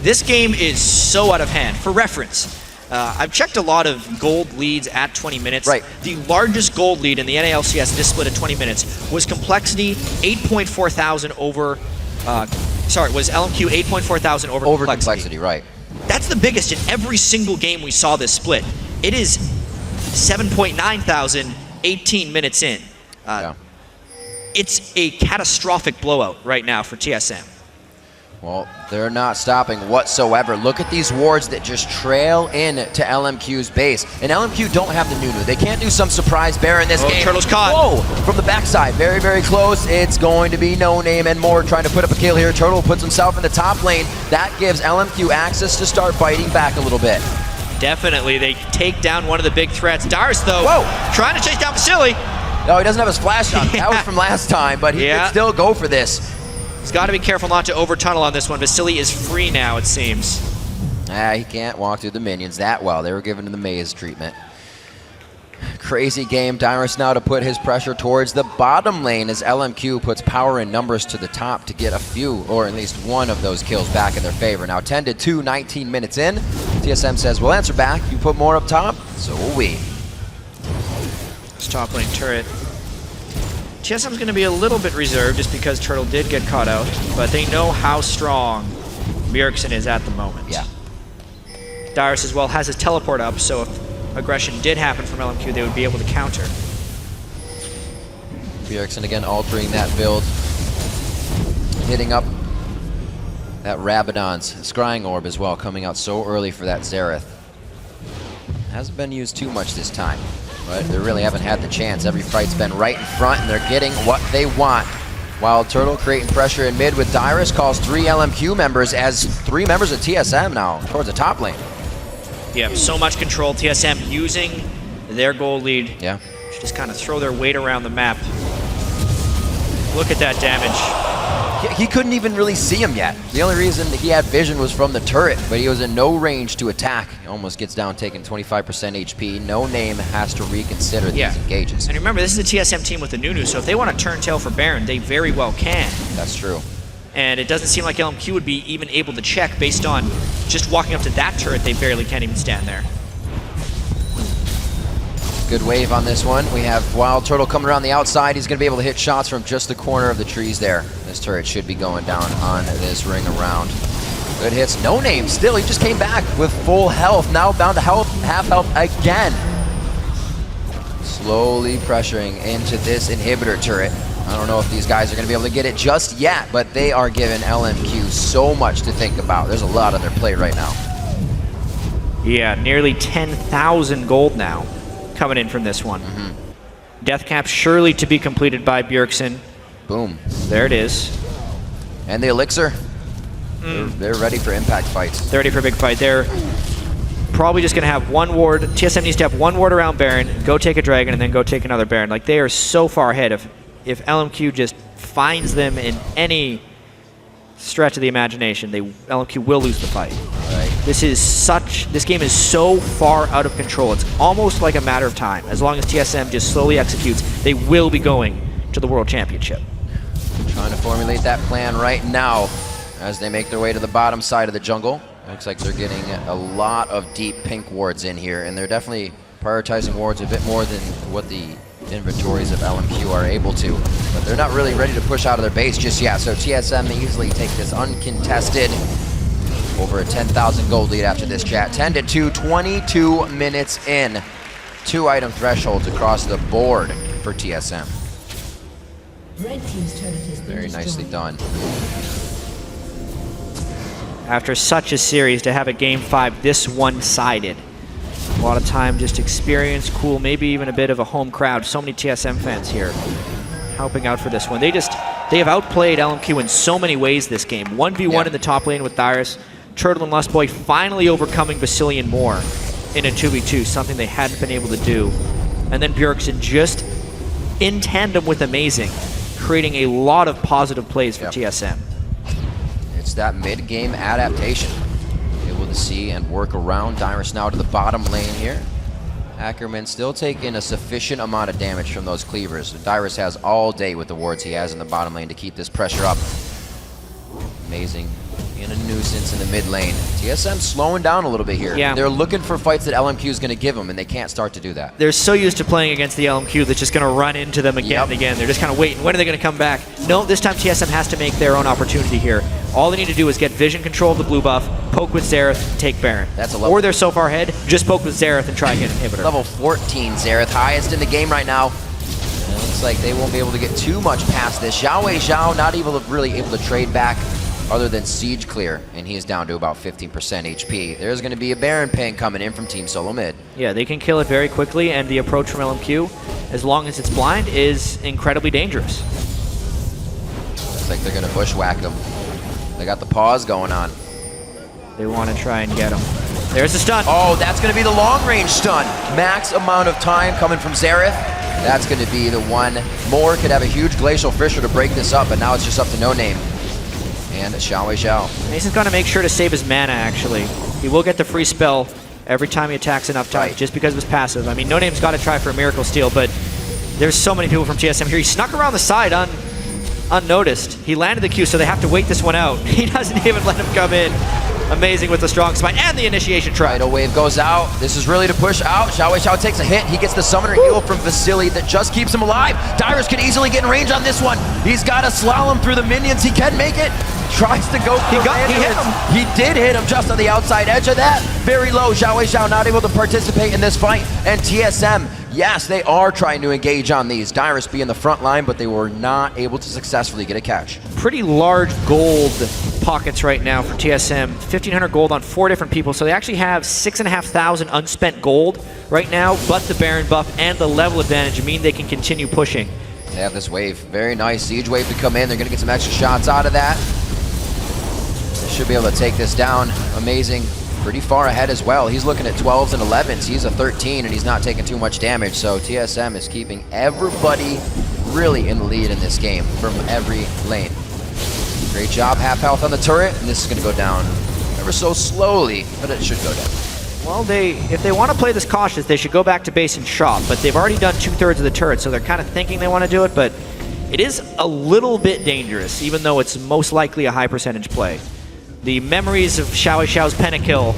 this game is so out of hand. For reference, I've checked a lot of gold leads at 20 minutes. Right. The largest gold lead in the NALCS this split at 20 minutes was Complexity 8.4 thousand over, was LMQ 8.4 thousand over Complexity, right. That's the biggest in every single game we saw this split. It is 7.9 thousand 18 minutes in. It's a catastrophic blowout right now for TSM. Well, they're not stopping whatsoever. Look at these wards that just trail in to LMQ's base. And LMQ don't have the Nunu. They can't do some surprise bear in this game. Turtle's caught. Whoa! From the backside, very, very close. It's going to be No Name and more trying to put up a kill here. Turtle puts himself in the top lane. That gives LMQ access to start fighting back a little bit. Definitely, they take down one of the big threats. Dyrus, though, trying to chase down Vasily. No, he doesn't have his flash on. That was from last time, but he can still go for this. He's got to be careful not to over-tunnel on this one. Vasily is free now, it seems. He can't walk through the minions that well. They were given the maze treatment. Crazy game. Dyrus now to put his pressure towards the bottom lane as LMQ puts power and numbers to the top to get a few, or at least one of those kills back in their favor. Now 10-2, 19 minutes in. TSM says, we'll answer back. You put more up top, so will we. This top lane turret. TSM's going to be a little bit reserved just because Turtle did get caught out, but they know how strong Bjergsen is at the moment. Yeah. Dyrus as well has his teleport up, so if aggression did happen from LMQ, they would be able to counter. Bjergsen again altering that build. Hitting up that Rabadon's Scrying Orb as well, coming out so early for that Xerath. Hasn't been used too much this time. But they really haven't had the chance. Every fight's been right in front, and they're getting what they want. Wild Turtle creating pressure in mid with Dyrus, calls 3 LMQ members as 3 members of TSM now towards the top lane. Yeah, so much control. TSM using their goal lead. Yeah. To just kind of throw their weight around the map. Look at that damage. He couldn't even really see him yet. The only reason he had vision was from the turret, but he was in no range to attack. He almost gets down, taking 25% HP. No Name has to reconsider these engages. And remember, this is a TSM team with the Nunu, so if they want to turn tail for Baron, they very well can. That's true. And it doesn't seem like LMQ would be even able to check based on just walking up to that turret. They barely can't even stand there. Good wave on this one. We have Wild Turtle coming around the outside. He's going to be able to hit shots from just the corner of the trees there. This turret should be going down on this ring around. Good hits. No Name still. He just came back with full health. Now down to half health again. Slowly pressuring into this inhibitor turret. I don't know if these guys are going to be able to get it just yet, but they are giving LMQ so much to think about. There's a lot on their plate right now. Yeah, nearly 10,000 gold now coming in from this one. Death cap surely to be completed by Bjergsen. Boom. There it is. And the Elixir. They're ready for impact fights. They're ready for a big fight. They're probably just going to have one ward. TSM needs to have one ward around Baron, go take a dragon, and then go take another Baron. Like, they are so far ahead. If LMQ just finds them in any stretch of the imagination, LMQ will lose the fight. Right. This game is so far out of control. It's almost like a matter of time. As long as TSM just slowly executes, they will be going to the World Championship. Trying to formulate that plan right now as they make their way to the bottom side of the jungle. Looks like they're getting a lot of deep pink wards in here, and they're definitely prioritizing wards a bit more than what the inventories of LMQ are able to. But they're not really ready to push out of their base just yet, so TSM easily take this uncontested. Over a 10,000 gold lead after this chat. 10-2, 22 minutes in. 2 item thresholds across the board for TSM. Red team's turret has been Very nicely done. After such a series, to have a Game 5 this one-sided. A lot of time, just experience, cool, maybe even a bit of a home crowd. So many TSM fans here helping out for this one. They have outplayed LMQ in so many ways this game. 1v1 in the top lane with Dyrus. Turtle and Lustboy finally overcoming Basilian Moore in a 2v2, something they hadn't been able to do. And then Bjergsen just in tandem with Amazing, creating a lot of positive plays for TSM. It's that mid-game adaptation. Able to see and work around. Dyrus now to the bottom lane here. Ackerman still taking a sufficient amount of damage from those cleavers. Dyrus has all day with the wards he has in the bottom lane to keep this pressure up. Amazing. In a nuisance in the mid lane. TSM slowing down a little bit here. Yeah. They're looking for fights that LMQ is going to give them, and they can't start to do that. They're so used to playing against the LMQ that's just going to run into them again and again. They're just kind of waiting. When are they going to come back? No, this time TSM has to make their own opportunity here. All they need to do is get vision control of the blue buff, poke with Xerath, take Baron. That's a level. Or they're so far ahead, just poke with Xerath and try and get an inhibitor. Level 14 Xerath, highest in the game right now. And it looks like they won't be able to get too much past this. Xiao not really able to trade back other than Siege Clear, and he's down to about 15% HP. There's going to be a Baron ping coming in from Team Solo Mid. Yeah, they can kill it very quickly, and the approach from LMQ, as long as it's blind, is incredibly dangerous. Looks like they're going to bushwhack them. They got the pause going on. They want to try and get him. There's the stun. Oh, that's going to be the long-range stun. Max amount of time coming from Xerath. That's going to be the one. Moore could have a huge Glacial Fissure to break this up, but now it's just up to No Name. And Xiao. Mason's going to make sure to save his mana, actually. He will get the free spell every time he attacks enough times, just because of his passive. I mean, No Name's got to try for a Miracle Steal, but there's so many people from TSM here. He snuck around the side unnoticed. He landed the Q, so they have to wait this one out. He doesn't even let him come in. Amazing with the strong spine and the initiation try. Tidal Wave goes out. This is really to push out. Xiao takes a hit. He gets the summoner heal from Vasily that just keeps him alive. Dyrus could easily get in range on this one. He's got to slalom through the minions. He can make it. Tries to go. He hit him. He did hit him just on the outside edge of that. Very low. Xiao not able to participate in this fight. And TSM, yes, they are trying to engage on these. Dyrus be in the front line, but they were not able to successfully get a catch. Pretty large gold pockets right now for TSM. 1,500 gold on 4 different people, so they actually have 6,500 unspent gold right now, but the Baron buff and the level advantage mean they can continue pushing. They have this wave. Very nice Siege Wave to come in. They're going to get some extra shots out of that. They should be able to take this down. Amazing. Pretty far ahead as well. He's looking at 12s and 11s. He's a 13, and he's not taking too much damage, so TSM is keeping everybody really in the lead in this game from every lane. Great job, half health on the turret, and this is going to go down ever so slowly, but it should go down. Well, if they want to play this cautious, they should go back to base and shop, but they've already done 2/3 of the turret, so they're kind of thinking they want to do it, but it is a little bit dangerous, even though it's most likely a high percentage play. The memories of Xiao's pentakill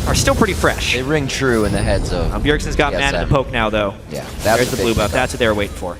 are still pretty fresh. They ring true in the heads of Bjergsen's got mana to poke now, though. Yeah, there's the blue buff. That's what they were waiting for.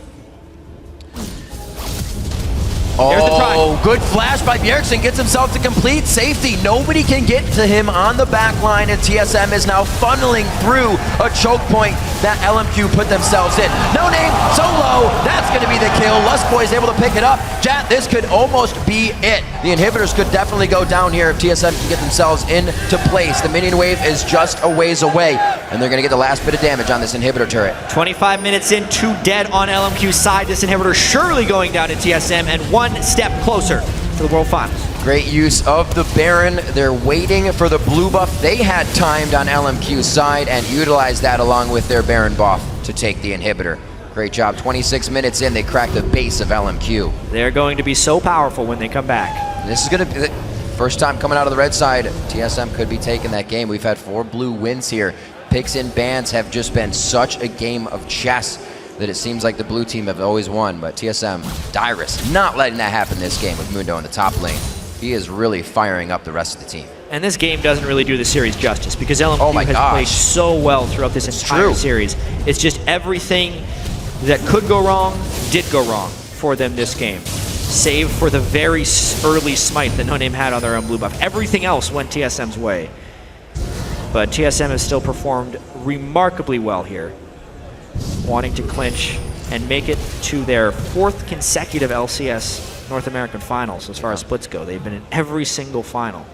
Oh, good flash by Bjergsen, gets himself to complete safety. Nobody can get to him on the back line, and TSM is now funneling through a choke point that LMQ put themselves in. No Name, solo, that's going to be the kill. Lustboy is able to pick it up. Jat, this could almost be it. The inhibitors could definitely go down here if TSM can get themselves into place. The minion wave is just a ways away, and they're going to get the last bit of damage on this inhibitor turret. 25 minutes in, 2 dead on LMQ's side. This inhibitor surely going down to TSM, and 1 step closer to the World Finals. Great use of the Baron. They're waiting for the blue buff they had timed on LMQ's side and utilized that along with their Baron buff to take the inhibitor. Great job. 26 minutes in, they cracked the base of LMQ. They're going to be so powerful when they come back. This is going to be the first time coming out of the red side. TSM could be taking that game. We've had 4 blue wins here. Picks and bans have just been such a game of chess that it seems like the blue team have always won. But TSM, Dyrus, not letting that happen this game with Mundo in the top lane. He is really firing up the rest of the team. And this game doesn't really do the series justice because LMQ has played so well throughout this entire series. It's just everything that could go wrong did go wrong for them this game. Save for the very early smite that No Name had on their own blue buff. Everything else went TSM's way. But TSM has still performed remarkably well here, wanting to clinch and make it to their 4th consecutive LCS North American finals as far as splits go. They've been in every single final.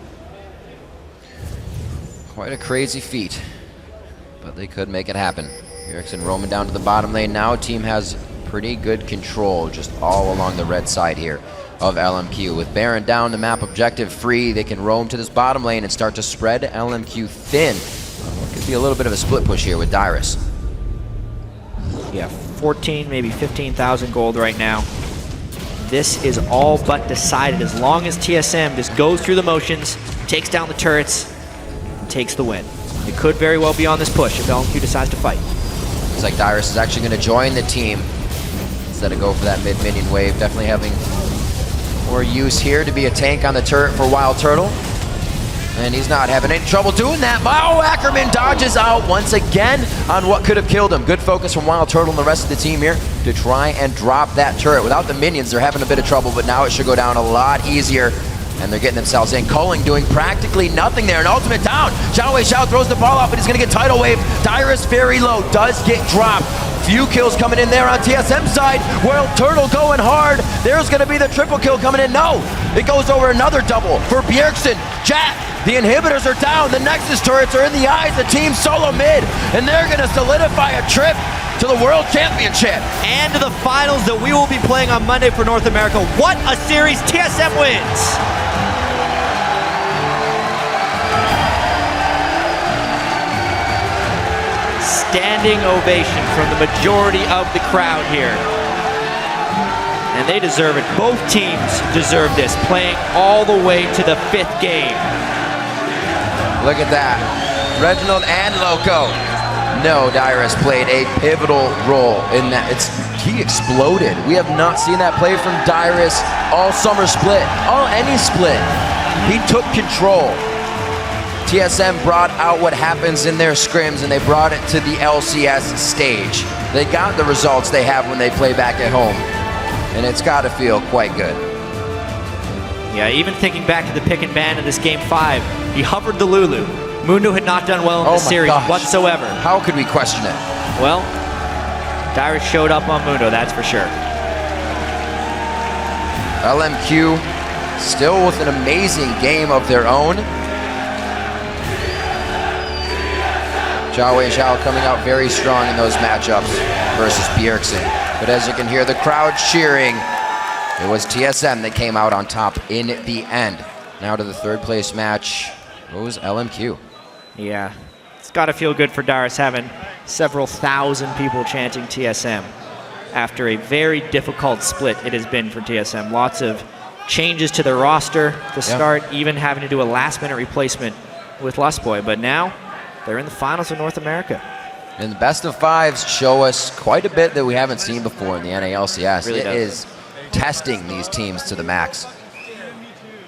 Quite a crazy feat, but they could make it happen. Erickson roaming down to the bottom lane now. Team has pretty good control just all along the red side here of LMQ. With Baron down, the map objective free, they can roam to this bottom lane and start to spread LMQ thin. Could be a little bit of a split push here with Dyrus. Yeah, 14, maybe 15,000 gold right now. This is all but decided as long as TSM just goes through the motions, takes down the turrets, and takes the win. It could very well be on this push if LMQ decides to fight. Looks like Dyrus is actually going to join the team instead of go for that mid-minion wave. Definitely having more use here to be a tank on the turret for Wild Turtle. And he's not having any trouble doing that. Oh, Ackerman dodges out once again on what could have killed him. Good focus from Wild Turtle and the rest of the team here to try and drop that turret. Without the minions, they're having a bit of trouble, but now it should go down a lot easier. And they're getting themselves in. Culling doing practically nothing there. An ultimate down. Xiao throws the ball off, but he's going to get tidal wave. Dyrus very low, does get dropped. Few kills coming in there on TSM side. Wild Turtle going hard. There's going to be the triple kill coming in. No, it goes over another double for Bjergsen. Jack, the inhibitors are down. The Nexus turrets are in the eyes of Team Solo Mid, and they're going to solidify a trip to the World Championship. And to the finals that we will be playing on Monday for North America. What a series TSM wins! Standing ovation from the majority of the crowd here. And they deserve it. Both teams deserve this, playing all the way to the 5th game. Look at that. Reginald and Loco. No, Dyrus played a pivotal role in that. He exploded. We have not seen that play from Dyrus all summer split, all any split. He took control. TSM brought out what happens in their scrims, and they brought it to the LCS stage. They got the results they have when they play back at home, and it's got to feel quite good. Yeah, even thinking back to the pick and ban in this game 5, he hovered the Lulu. Mundo had not done well in this series whatsoever. How could we question it? Well, Dyrus showed up on Mundo, that's for sure. LMQ still with an amazing game of their own. Xiao coming out very strong in those matchups versus Bjergsen. But as you can hear the crowd cheering, it was TSM that came out on top in the end. Now to the 3rd place match goes LMQ. Yeah, it's got to feel good for Dyrus having several thousand people chanting TSM after a very difficult split it has been for TSM. Lots of changes to their roster to start, even having to do a last-minute replacement with Lustboy. But now they're in the finals of North America. And the best of 5s show us quite a bit that we haven't seen before in the NALCS. Really it is testing these teams to the max.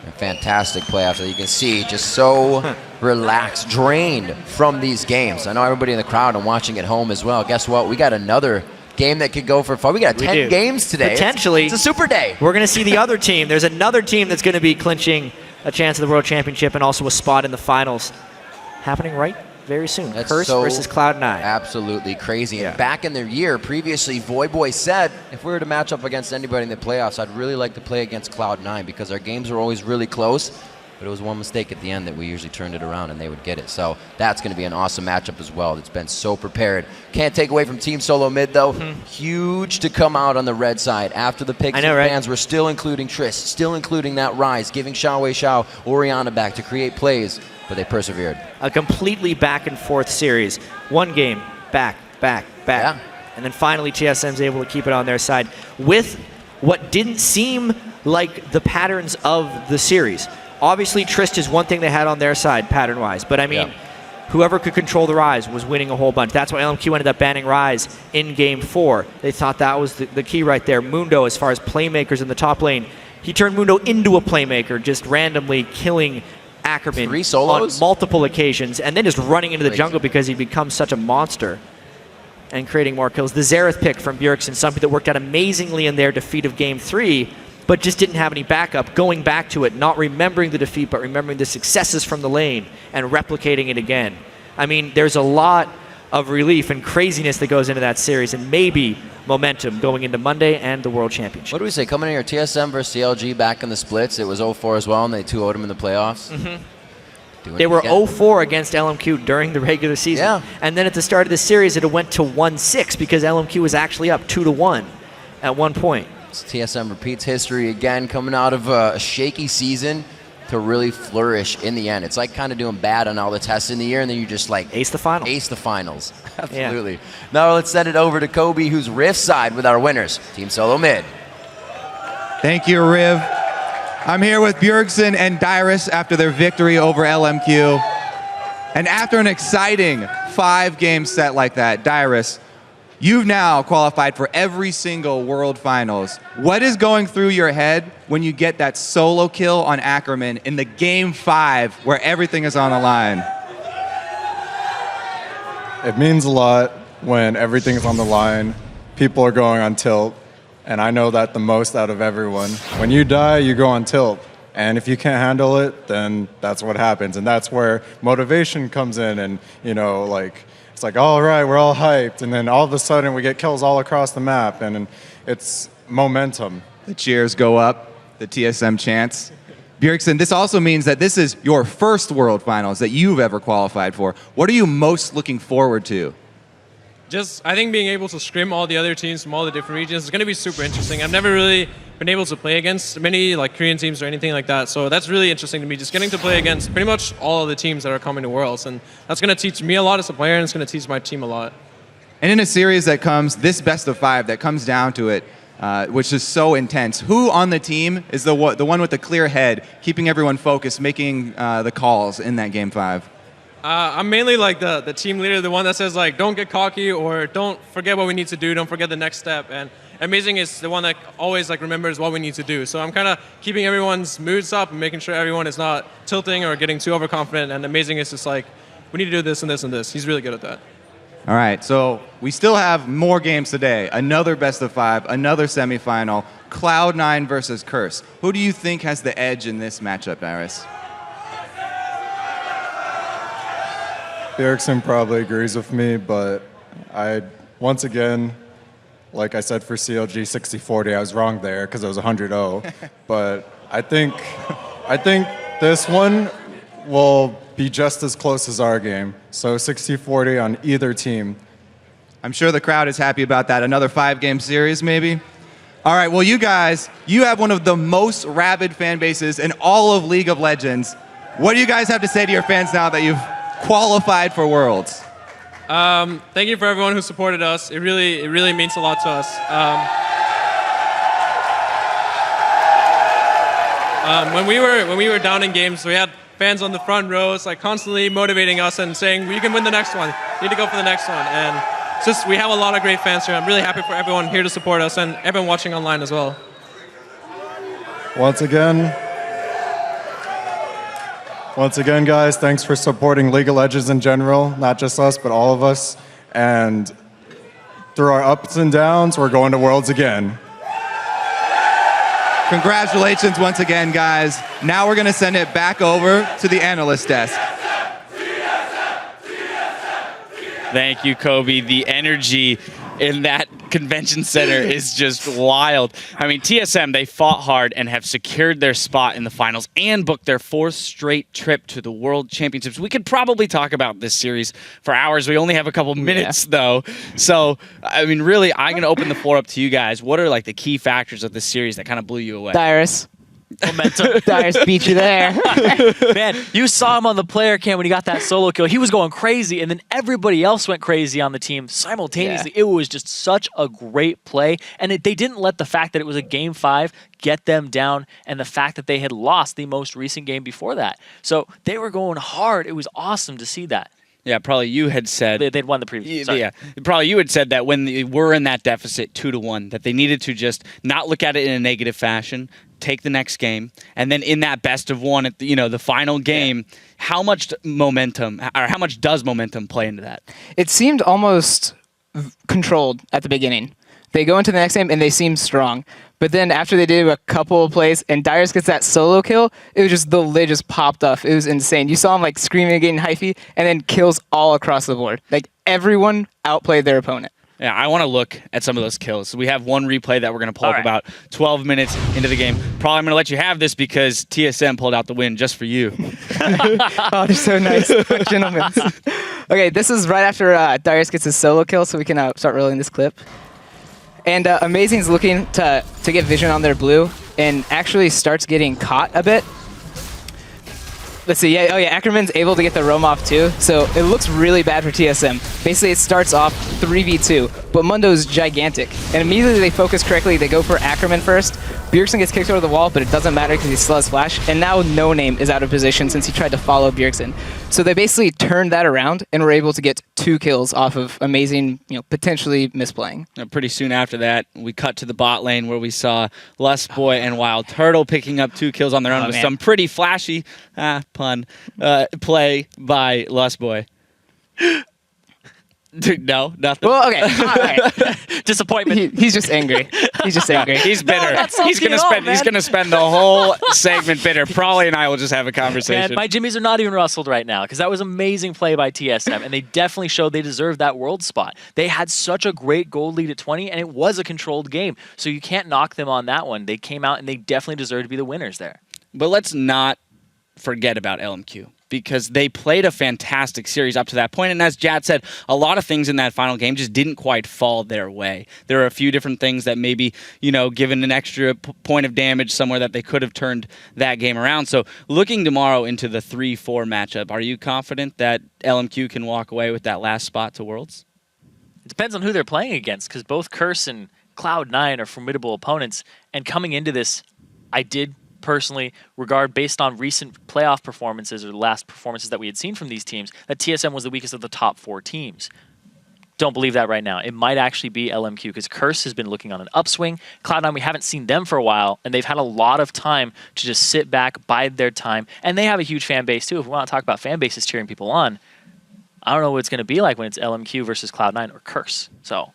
A fantastic playoffs that you can see, just so relaxed, drained from these games. I know everybody in the crowd and watching at home as well. Guess what? We got another game that could go for fun. We got 10 games today. Potentially. It's a super day. We're going to see the other team. There's another team that's going to be clinching a chance at the World Championship and also a spot in the finals happening right very soon. That's Curse so versus Cloud9. Absolutely crazy. And back in their year, previously, Voyboy said, if we were to match up against anybody in the playoffs, I'd really like to play against Cloud9 because our games were always really close, but it was one mistake at the end that we usually turned it around and they would get it. So that's going to be an awesome matchup as well. It's been so prepared. Can't take away from Team Solo Mid, though. Huge to come out on the red side. After the picks and bans, we're still including Triss, still including that Rise, giving Xiao, Orianna back to create plays. But they persevered. A completely back and forth series. One game, back. And then finally TSM's able to keep it on their side with what didn't seem like the patterns of the series. Obviously, Trist is one thing they had on their side, pattern-wise. But, I mean, whoever could control the Ryze was winning a whole bunch. That's why LMQ ended up banning Ryze in Game 4. They thought that was the key right there. Mundo, as far as playmakers in the top lane, he turned Mundo into a playmaker, just randomly killing Ackerman on multiple occasions, and then just running into the jungle because he becomes such a monster and creating more kills. The Xerath pick from Bjergsen, something that worked out amazingly in their defeat of Game 3, but just didn't have any backup, going back to it, not remembering the defeat, but remembering the successes from the lane and replicating it again. I mean, there's a lot of relief and craziness that goes into that series, and maybe momentum going into Monday and the World Championship. What do we say? Coming in here, TSM versus CLG back in the splits. It was 0-4 as well, and they 2-0'd them in the playoffs. They were 0-4 against LMQ during the regular season. And then at the start of the series, it went to 1-6 because LMQ was actually up 2-1 at one point. TSM repeats history again, coming out of a shaky season to really flourish in the end. It's like kind of doing bad on all the tests in the year, and then you just like ace the final. Ace the finals. Absolutely. Now let's send it over to Kobe, who's Rift side with our winners, Team Solo Mid. Thank you, Riv. I'm here with Bjergsen and Dyrus after their victory over LMQ. And after an exciting 5-game set like that, Dyrus, you've now qualified for every single World Finals. What is going through your head when you get that solo kill on Ackerman in the Game 5 where everything is on the line? It means a lot when everything's on the line. People are going on tilt, and I know that the most out of everyone. When you die, you go on tilt. And if you can't handle it, then that's what happens. And that's where motivation comes in, and, you know, like, it's like, all right, we're all hyped, and then all of a sudden we get kills all across the map, and it's momentum. The cheers go up, the TSM chants. Bjergsen, this also means that this is your first World Finals that you've ever qualified for. What are you most looking forward to? Just, I think being able to scrim all the other teams from all the different regions is going to be super interesting. I've never really been able to play against many like Korean teams or anything like that, so that's really interesting to me, just getting to play against pretty much all of the teams that are coming to Worlds, and that's going to teach me a lot as a player, and it's going to teach my team a lot. And in a series that comes, this best of 5 that comes down to it, which is so intense, who on the team is the one with the clear head, keeping everyone focused, making the calls in that Game 5? I'm mainly like the team leader, the one that says like, don't get cocky or don't forget what we need to do, don't forget the next step. And Amazing is the one that always like remembers what we need to do. So I'm kind of keeping everyone's moods up and making sure everyone is not tilting or getting too overconfident. And Amazing is just like, we need to do this and this and this. He's really good at that. All right, so we still have more games today. Another best of 5, another semifinal, Cloud9 versus Curse. Who do you think has the edge in this matchup, Dyrus? Bjergsen probably agrees with me, but once again, like I said for CLG 60-40, I was wrong there because it was 100-0. But I think this one will be just as close as our game. So 60-40 on either team. I'm sure the crowd is happy about that. Another 5-game series, maybe? All right, well, you guys, you have one of the most rabid fan bases in all of League of Legends. What do you guys have to say to your fans now that you've qualified for Worlds? Thank you for everyone who supported us. It really means a lot to us. When we were down in games, we had fans on the front rows, like constantly motivating us and saying, "You can win the next one. You need to go for the next one." And it's just we have a lot of great fans here. I'm really happy for everyone here to support us and everyone watching online as well. Once again, guys, thanks for supporting League of Legends in general, not just us, but all of us. And through our ups and downs, we're going to Worlds again. Congratulations once again, guys. Now we're going to send it back over to the analyst desk. Thank you, Kobe. The energy in that convention center is just wild. I mean, TSM, they fought hard and have secured their spot in the finals and booked their 4th straight trip to the World Championships. We could probably talk about this series for hours. We only have a couple minutes, though. So, I mean, really, I'm going to open the floor up to you guys. What are, like, the key factors of this series that kind of blew you away? Dyrus. Momentum. Darius beat you there. Man, you saw him on the player cam when he got that solo kill. He was going crazy, and then everybody else went crazy on the team simultaneously. Yeah. It was just such a great play, and they didn't let the fact that it was a Game 5 get them down, and the fact that they had lost the most recent game before that. So they were going hard. It was awesome to see that. Yeah, probably you had said they'd won the previous. Sorry. Yeah, probably you had said that when they were in that deficit 2-1, that they needed to just not look at it in a negative fashion, take the next game, and then in that best of one at the final game, how much momentum or how much does momentum play into that? It seemed almost controlled at the beginning. They go into the next game and they seem strong. But then after they did a couple of plays and Darius gets that solo kill, it was just the lid just popped off. It was insane. You saw him like screaming and getting hyphy and then kills all across the board. Like everyone outplayed their opponent. Yeah, I want to look at some of those kills. So we have one replay that we're going to pull up about 12 minutes into the game. Probably I'm going to let you have this because TSM pulled out the win just for you. Oh, they're so nice. Gentlemen. Okay, this is right after Darius gets his solo kill, so we can start rolling this clip. And Amazing's looking to get vision on their blue and actually starts getting caught a bit. Let's see. Yeah, Ackerman's able to get the roam off too, so it looks really bad for TSM. Basically, it starts off 3v2, but Mundo's gigantic. And immediately they focus correctly. They go for Ackerman first. Bjergsen gets kicked over the wall, but it doesn't matter because he still has flash. And now No Name is out of position since he tried to follow Bjergsen. So they basically turned that around and were able to get 2 kills off of Amazing, potentially misplaying. Pretty soon after that, we cut to the bot lane where we saw Lustboy and Wild Turtle picking up 2 kills on their own with some pretty flashy, pun, play by Lustboy. Dude, no, nothing. Well, okay. All right. Disappointment. He's just angry. He's just angry. He's bitter. He's gonna spend the whole segment bitter. Probably and I will just have a conversation. Man, my jimmies are not even rustled right now because that was amazing play by TSM, and they definitely showed they deserved that world spot. They had such a great gold lead at 20, and it was a controlled game, so you can't knock them on that one. They came out and they definitely deserved to be the winners there. But let's not forget about LMQ. Because they played a fantastic series up to that point. And as Jad said, a lot of things in that final game just didn't quite fall their way. There are a few different things that maybe, given an extra point of damage somewhere that they could have turned that game around. So looking tomorrow into the 3-4 matchup, are you confident that LMQ can walk away with that last spot to Worlds? It depends on who they're playing against because both Curse and Cloud9 are formidable opponents. And coming into this, I did personally regard, based on recent playoff performances or the last performances that we had seen from these teams, that TSM was the weakest of the top 4 teams. Don't believe that right now. It might actually be LMQ because Curse has been looking on an upswing. Cloud9, we haven't seen them for a while, and they've had a lot of time to just sit back, bide their time, and they have a huge fan base too. If we want to talk about fan bases cheering people on, I don't know what it's going to be like when it's LMQ versus Cloud9 or Curse. So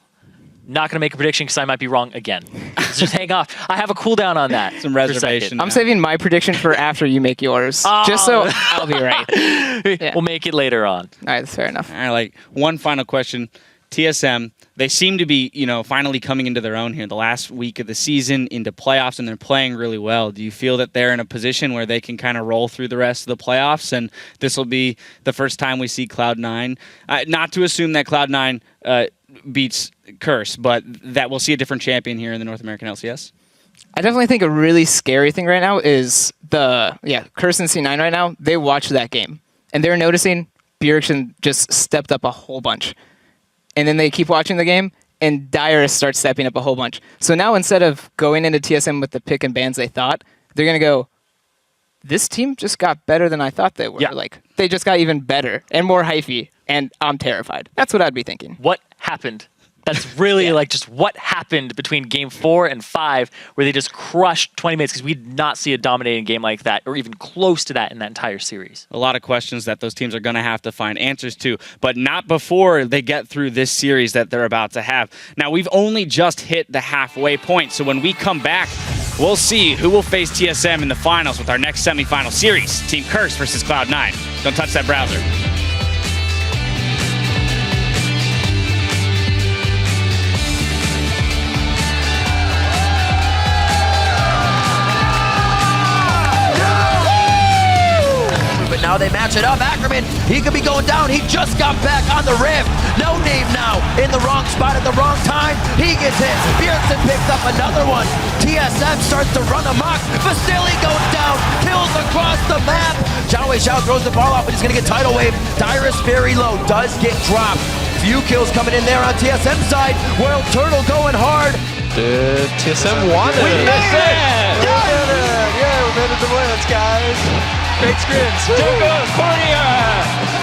not going to make a prediction because I might be wrong again. So just hang off. I have a cooldown on that. Some reservation. I'm saving my prediction for after you make yours. Just so I'll be right. Yeah. We'll make it later on. All right, that's fair enough. All right, one final question. TSM, they seem to be, finally coming into their own here the last week of the season, into playoffs, and they're playing really well. Do you feel that they're in a position where they can kind of roll through the rest of the playoffs, and this will be the first time we see Cloud9? Not to assume that Cloud9 beats Curse, but that we'll see a different champion here in the North American LCS? I definitely think a really scary thing right now is Curse and C9 right now, they watch that game. And they're noticing Bjergsen just stepped up a whole bunch. And then they keep watching the game, and Dyrus starts stepping up a whole bunch. So now instead of going into TSM with the pick and bans they thought, they're going to go, this team just got better than I thought they were. Yeah. Like, they just got even better and more hyphy, and I'm terrified. That's what I'd be thinking. What happened? That's really just what happened between game 4 and 5 where they just crushed 20 minutes because we did not see a dominating game like that or even close to that in that entire series. A lot of questions that those teams are going to have to find answers to, but not before they get through this series that they're about to have. Now, we've only just hit the halfway point, so when we come back, we'll see who will face TSM in the finals with our next semifinal series, Team Curse versus Cloud9. Don't touch that browser. Now they match it up. Ackerman, he could be going down. He just got back on the rift. No Name now in the wrong spot at the wrong time. He gets hit. Bjergsen picks up another one. TSM starts to run amok. Vasily going Shuttles across the map. Xiaowei Xiao throws the ball off, but he's going to get tidal wave. Dyrus very low, does get dropped. Few kills coming in there on TSM side. World Turtle going hard. TSM won it. We made it! Yeah, we made it to wins, guys. Great scrims. Korea!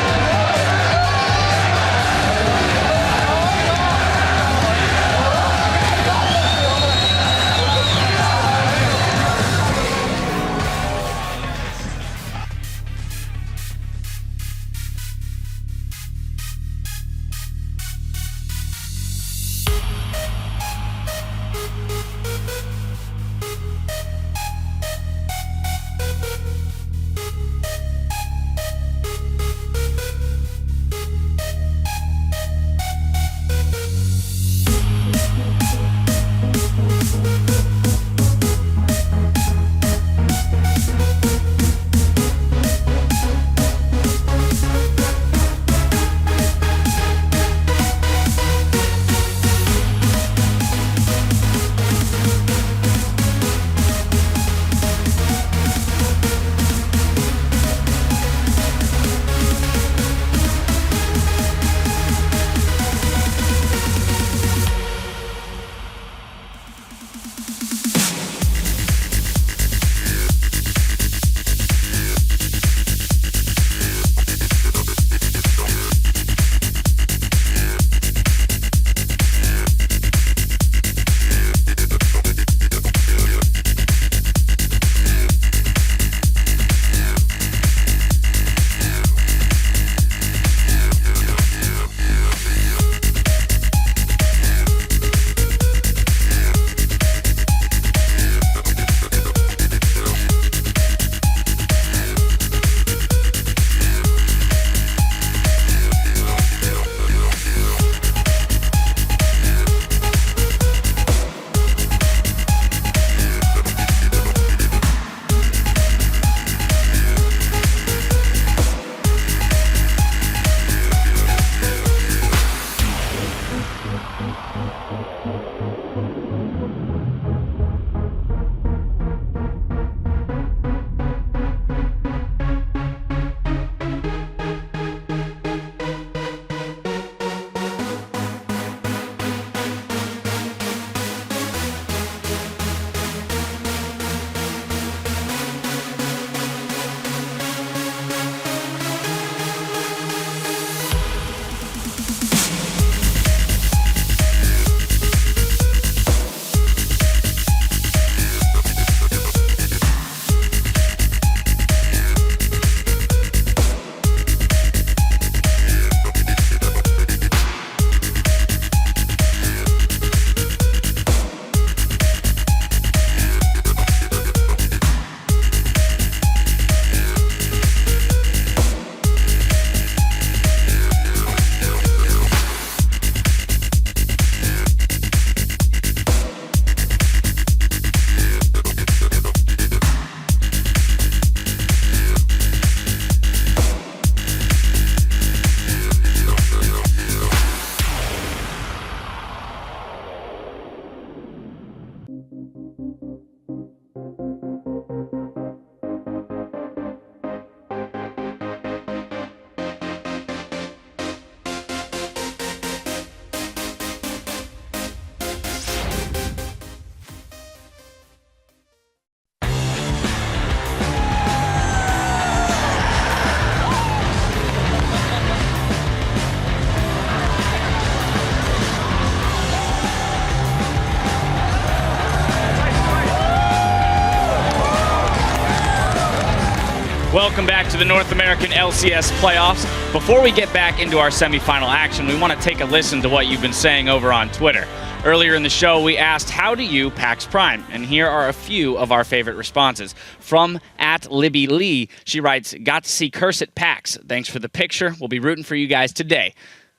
Welcome back to the North American LCS playoffs. Before we get back into our semifinal action, we want to take a listen to what you've been saying over on Twitter. Earlier in the show, we asked, how do you PAX Prime? And here are a few of our favorite responses. From @LibbyLee, she writes, got to see Curse at PAX. Thanks for the picture. We'll be rooting for you guys today.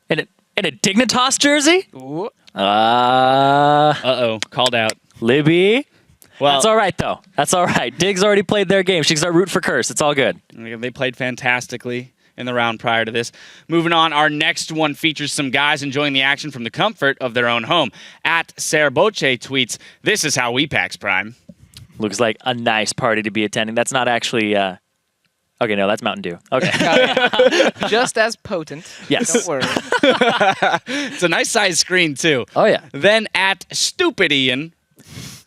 In a Dignitas jersey? Ooh. Uh-oh, called out. Libby? Well, that's all right, though. That's all right. Dig's already played their game. She can start rooting for Curse. It's all good. They played fantastically in the round prior to this. Moving on, our next one features some guys enjoying the action from the comfort of their own home. @Sarboche tweets, this is how we PAX Prime. Looks like a nice party to be attending. That's not actually... Okay, no, that's Mountain Dew. Okay. Just as potent. Yes. Don't worry. It's a nice size screen, too. Oh, yeah. Then at Stupid Ian,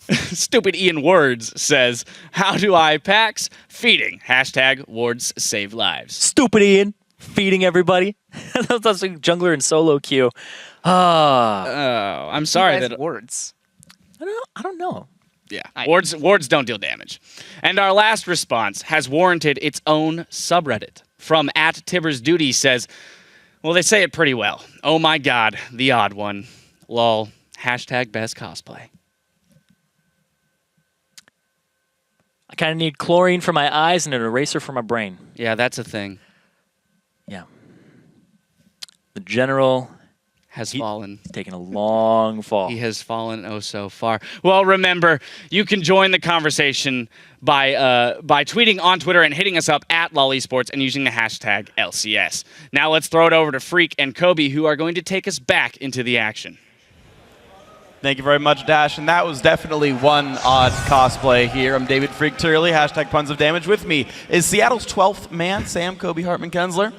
Stupid Ian Words says, how do I PAX? Feeding. Hashtag wards save lives. Stupid Ian. Feeding everybody. That's like jungler and solo queue. Oh, I'm sorry that... words. I don't know. Yeah, wards don't deal damage. And our last response has warranted its own subreddit. From at Tibbers Duty says, well, they say it pretty well. Oh my god, the odd one. Lol. Hashtag best cosplay. I kind of need chlorine for my eyes and an eraser for my brain. Yeah, that's a thing. Yeah. The general... has fallen. He's taken a long fall. He has fallen oh so far. Well, remember, you can join the conversation by tweeting on Twitter and hitting us up at LOL Esports and using the hashtag LCS. Now let's throw it over to Freak and Kobe, who are going to take us back into the action. Thank you very much, Dash. And that was definitely one odd cosplay here. I'm David Freak Turley, hashtag Puns of Damage. With me is Seattle's 12th man, Sam Kobe Hartman Kensler.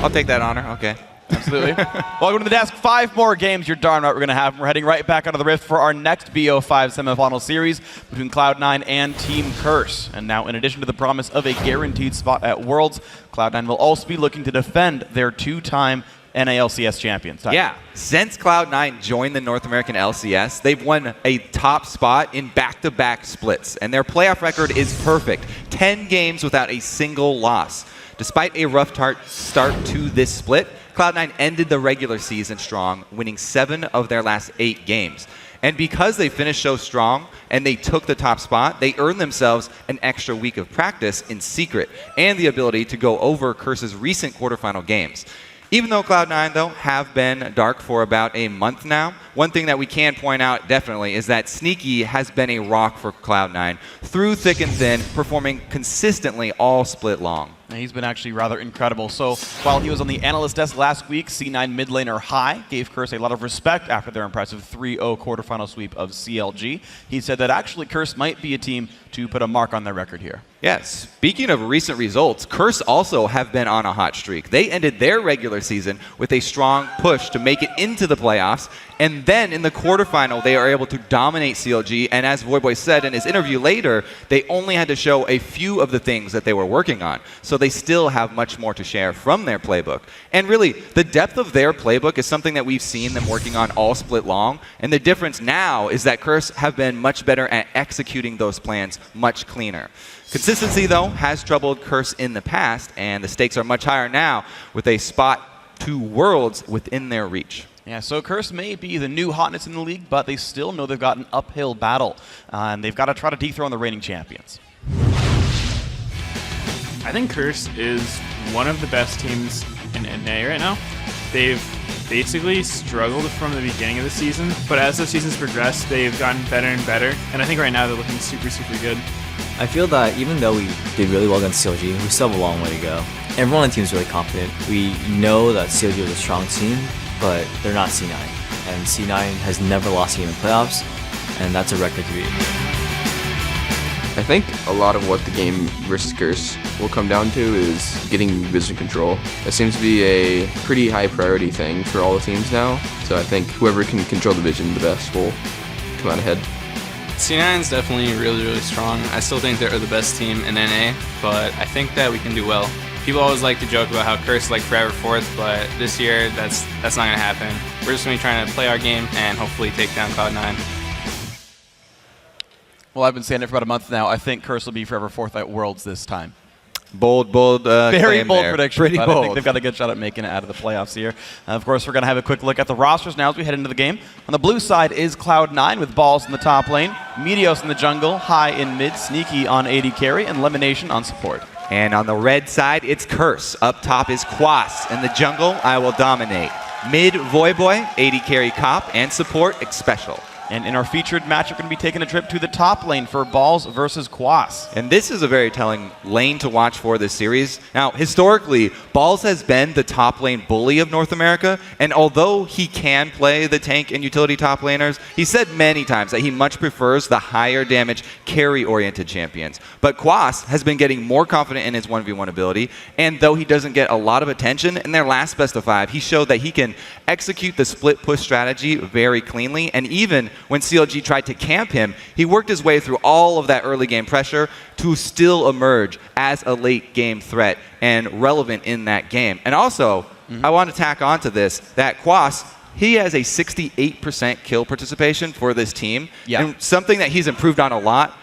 I'll take that honor. Okay. Absolutely. Welcome to the desk. 5 more games. You're darn right we're going to have. We're heading right back out of the Rift for our next BO5 semifinal series between Cloud9 and Team Curse. And now, in addition to the promise of a guaranteed spot at Worlds, Cloud9 will also be looking to defend their 2-time NALCS champions. Yeah, since Cloud9 joined the North American LCS, they've won a top spot in back-to-back splits, and their playoff record is perfect. 10 games without a single loss. Despite a rough start to this split, Cloud9 ended the regular season strong, winning 7 of their last 8 games. And because they finished so strong and they took the top spot, they earned themselves an extra week of practice in secret and the ability to go over Curse's recent quarterfinal games. Even though Cloud9, though, have been dark for about a month now, one thing that we can point out definitely is that Sneaky has been a rock for Cloud9 through thick and thin, performing consistently all split long. And he's been actually rather incredible. So while he was on the analyst desk last week, C9 mid laner High gave Curse a lot of respect after their impressive 3-0 quarterfinal sweep of CLG. He said that actually Curse might be a team to put a mark on their record here. Yes. Speaking of recent results, Curse also have been on a hot streak. They ended their regular season with a strong push to make it into the playoffs, and then in the quarterfinal, they are able to dominate CLG, and as Voyboy said in his interview later, they only had to show a few of the things that they were working on. So they still have much more to share from their playbook. And really, the depth of their playbook is something that we've seen them working on all split long, and the difference now is that Curse have been much better at executing those plans much cleaner. Consistency, though, has troubled Curse in the past, and the stakes are much higher now with a spot to Worlds within their reach. Yeah, so Curse may be the new hotness in the league, but they still know they've got an uphill battle, and they've got to try to dethrone the reigning champions. I think Curse is one of the best teams in NA right now. They've basically struggled from the beginning of the season, but as the season's progressed, they've gotten better and better, and I think right now they're looking super, super good. I feel that even though we did really well against CLG, we still have a long way to go. Everyone on the team is really confident. We know that CLG is a strong team, but they're not C9. And C9 has never lost a game in playoffs, and that's a record to beat. I think a lot of what the game versus Curse will come down to is getting vision control. It seems to be a pretty high priority thing for all the teams now, so I think whoever can control the vision the best will come out ahead. C9 is definitely really, really strong. I still think they're the best team in NA, but I think that we can do well. People always like to joke about how Curse is like forever fourth, but this year that's not going to happen. We're just going to be trying to play our game and hopefully take down Cloud9. Well, I've been saying it for about a month now. I think Curse will be forever fourth at Worlds this time. Bold very bold there. prediction. Pretty but bold. I think they've got a good shot at making it out of the playoffs here. Of course, we're going to have a quick look at the rosters now as we head into the game. On the blue side is Cloud9 with Balls in the top lane, Meteos in the jungle, High in mid, Sneaky on AD carry, and Lemonation on support. And on the red side, it's Curse. Up top is Quas. In the jungle, I will dominate. Mid, Voyboy, AD carry Cop, and support, Xpecial. And in our featured match, we're going to be taking a trip to the top lane for Balls versus Quas. And this is a very telling lane to watch for this series. Now, historically, Balls has been the top lane bully of North America, and although he can play the tank and utility top laners, he said many times that he much prefers the higher damage carry-oriented champions. But Quas has been getting more confident in his 1v1 ability, and though he doesn't get a lot of attention, in their last best of 5, he showed that he can execute the split push strategy very cleanly, and even when CLG tried to camp him, he worked his way through all of that early game pressure to still emerge as a late game threat and relevant in that game. And also, I want to tack onto this, that Quas, he has a 68% kill participation for this team. Yeah. And something that he's improved on a lot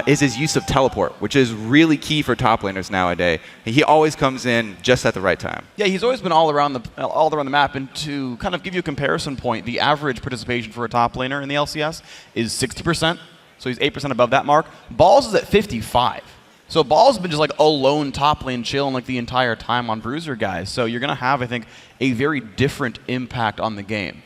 is his use of teleport, which is really key for top laners nowadays. He always comes in just at the right time. Yeah, he's always been all around the map. And to kind of give you a comparison point, the average participation for a top laner in the LCS is 60%. So he's 8% above that mark. Balls is at 55. So Balls has been just like a lone top lane chilling like the entire time on Bruiser guys. So you're going to have, I think, a very different impact on the game.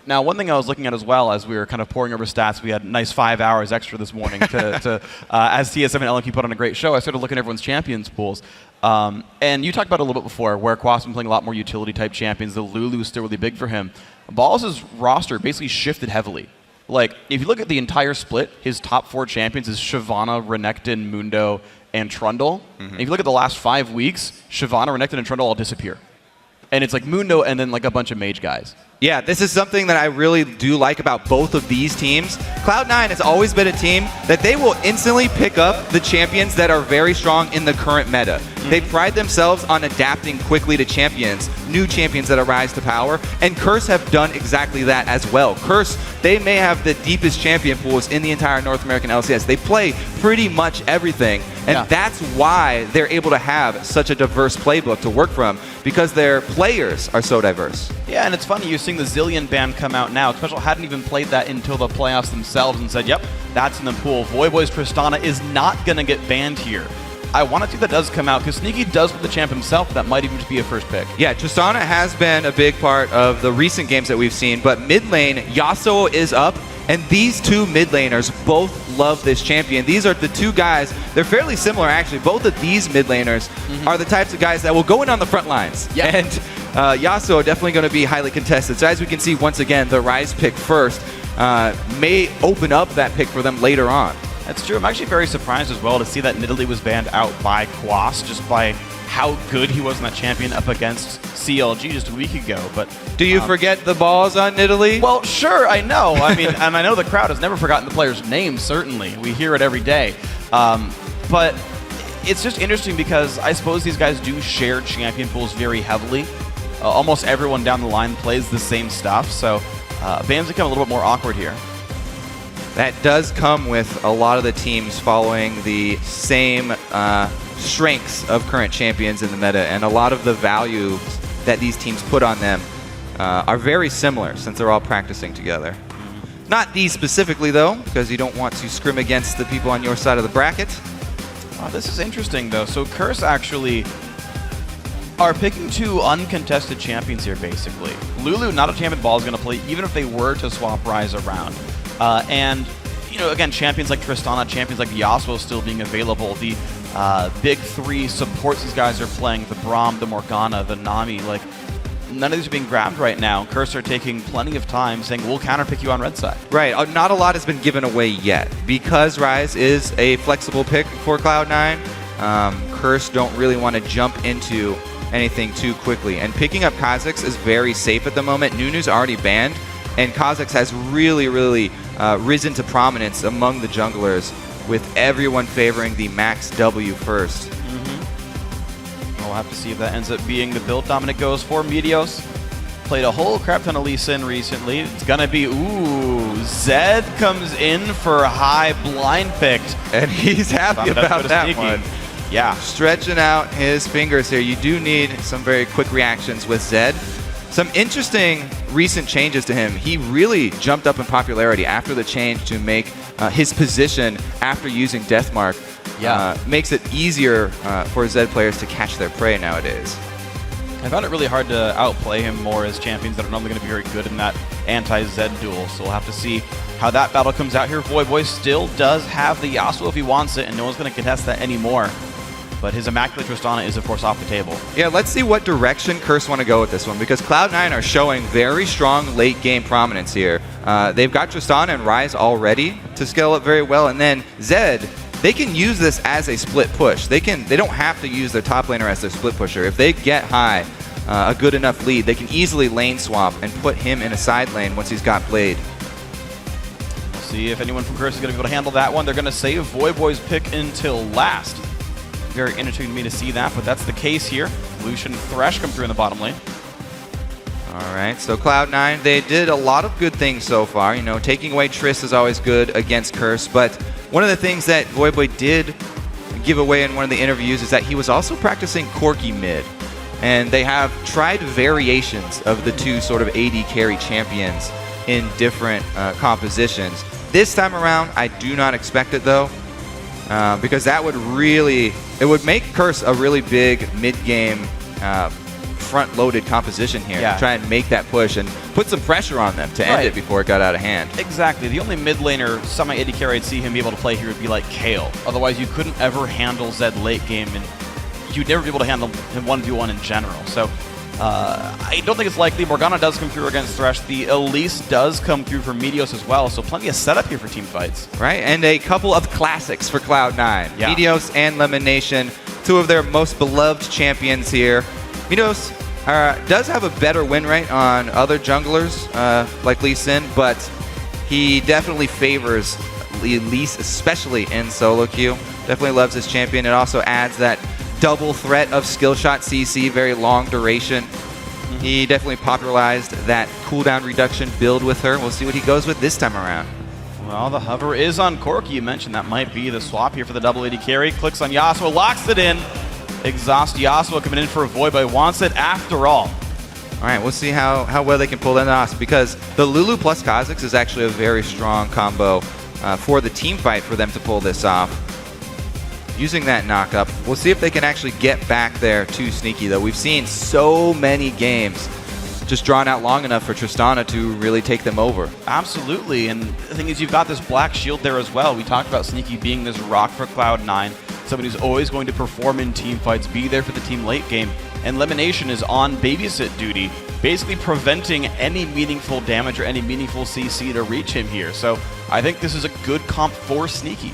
Now, one thing I was looking at as well as we were kind of pouring over stats, we had a nice 5 hours extra this morning to as TSM and LMQ put on a great show, I started looking at everyone's champions pools. And you talked about it a little bit before, where Quas has been playing a lot more utility-type champions. The Lulu is still really big for him. Balls' roster basically shifted heavily. Like, if you look at the entire split, his top 4 champions is Shyvana, Renekton, Mundo, and Trundle. And if you look at the last 5 weeks, Shyvana, Renekton, and Trundle all disappear. And it's like Mundo and then like a bunch of mage guys. Yeah, this is something that I really do like about both of these teams. Cloud9 has always been a team that they will instantly pick up the champions that are very strong in the current meta. They pride themselves on adapting quickly to champions, new champions that arise to power, and Curse have done exactly that as well. Curse, they may have the deepest champion pools in the entire North American LCS. They play pretty much everything, and that's why they're able to have such a diverse playbook to work from, because their players are so diverse. Yeah, and it's funny, you're seeing the Zillion ban come out now. Special hadn't even played that until the playoffs themselves and said, yep, that's in the pool. Voyboy's Tristana is not going to get banned here. I want to see that does come out, because Sneaky does with the champ himself. That might even just be a first pick. Yeah, Tristana has been a big part of the recent games that we've seen, but mid lane, Yasuo is up, and these two mid laners both love this champion. These are the two guys, they're fairly similar actually. Both of these mid laners are the types of guys that will go in on the front lines. Yeah. And Yasuo definitely going to be highly contested. So as we can see, once again, the Rise pick first may open up that pick for them later on. That's true. I'm actually very surprised as well to see that Nidalee was banned out by Quas, just by how good he was in that champion up against CLG just a week ago. But do you forget the balls on Nidalee? Well, sure, I know. I mean, and I know the crowd has never forgotten the player's name, certainly. We hear it every day. But it's just interesting because I suppose these guys do share champion pools very heavily. Almost everyone down the line plays the same stuff, so bans become a little bit more awkward here. That does come with a lot of the teams following the same strengths of current champions in the meta, and a lot of the value that these teams put on them are very similar since they're all practicing together. Not these specifically, though, because you don't want to scrim against the people on your side of the bracket. This is interesting, though. So Curse actually are picking 2 uncontested champions here, basically. Lulu, not a champion Ball is going to play, even if they were to swap Rise around. And, you know, again, champions like Tristana, champions like Yasuo still being available. The big 3 supports these guys are playing, the Braum, the Morgana, the Nami, like, none of these are being grabbed right now. Curse are taking plenty of time saying, we'll counterpick you on red side. Right, not a lot has been given away yet. Because Rise is a flexible pick for Cloud9, Curse don't really want to jump into anything too quickly. And picking up Kha'Zix is very safe at the moment. Nunu's already banned, and Kha'Zix has really risen to prominence among the junglers, with everyone favoring the max W first. We'll have to see if that ends up being the build Dominic goes for. Meteos played a whole crap ton of Lee Sin recently. It's gonna be, Zed comes in for a high blind picked. And he's happy about that one. Yeah. Stretching out his fingers here. You do need some very quick reactions with Zed. Some interesting recent changes to him. He really jumped up in popularity after the change to make his position after using Deathmark. Makes it easier for Zed players to catch their prey nowadays. I found it really hard to outplay him more as champions that are normally going to be very good in that anti-Zed duel, so we'll have to see how that battle comes out here. Voyboy still does have the Yasuo if he wants it, and no one's going to contest that anymore. But his Immaculate Tristana is, of course, off the table. Yeah, let's see what direction Curse want to go with this one, because Cloud9 are showing very strong late-game prominence here. They've got Tristana and Ryze already to scale up very well, and then Zed, they can use this as a split push. They don't have to use their top laner as their split pusher. If they get high, a good enough lead, they can easily lane swap and put him in a side lane once he's got Blade. We'll see if anyone from Curse is going to be able to handle that one. They're going to save Voyboy's pick until last. Very interesting to me to see that, but that's the case here. Lucian Thresh come through in the bottom lane. All right, so Cloud9, they did a lot of good things so far. You know, taking away Triss is always good against Curse, but one of the things that Voyboy did give away in one of the interviews is that he was also practicing Corki mid. And they have tried variations of the two sort of AD carry champions in different compositions. This time around, I do not expect it though, because that would really, it would make Curse a really big mid-game front-loaded composition here. Yeah. To try and make that push and put some pressure on them to end it before it got out of hand. Exactly. The only mid laner, semi-AD carry I'd see him be able to play here would be like Kayle. Otherwise, you couldn't ever handle Zed late game, and you'd never be able to handle him 1v1 in general. So I don't think it's likely. Morgana does come through against Thresh. The Elise does come through for Meteos as well, so plenty of setup here for team fights. Right, and a couple of classics for Cloud9. Yeah. Meteos and Lemon Nation, two of their most beloved champions here. Meteos does have a better win rate on other junglers like Lee Sin, but he definitely favors Elise, especially in solo queue. Definitely loves this champion. It also adds that double threat of skill shot CC, very long duration. He definitely popularized that cooldown reduction build with her. We'll see what he goes with this time around. Well, the hover is on Corki. You mentioned that might be the swap here for the double AD carry. Clicks on Yasuo, locks it in. Exhaust Yasuo coming in for a Voyboy, wants it after all. All right, we'll see how well they can pull that off, because the Lulu plus Kha'Zix is actually a very strong combo for the team fight for them to pull this off. Using that knock-up, we'll see if they can actually get back there too sneaky, though. We've seen so many games just drawn out long enough for Tristana to really take them over. Absolutely, and the thing is, you've got this black shield there as well. We talked about Sneaky being this rock for Cloud9, somebody who's always going to perform in team fights, be there for the team late game, and Lemonation is on babysit duty, basically preventing any meaningful damage or any meaningful CC to reach him here. So I think this is a good comp for Sneaky.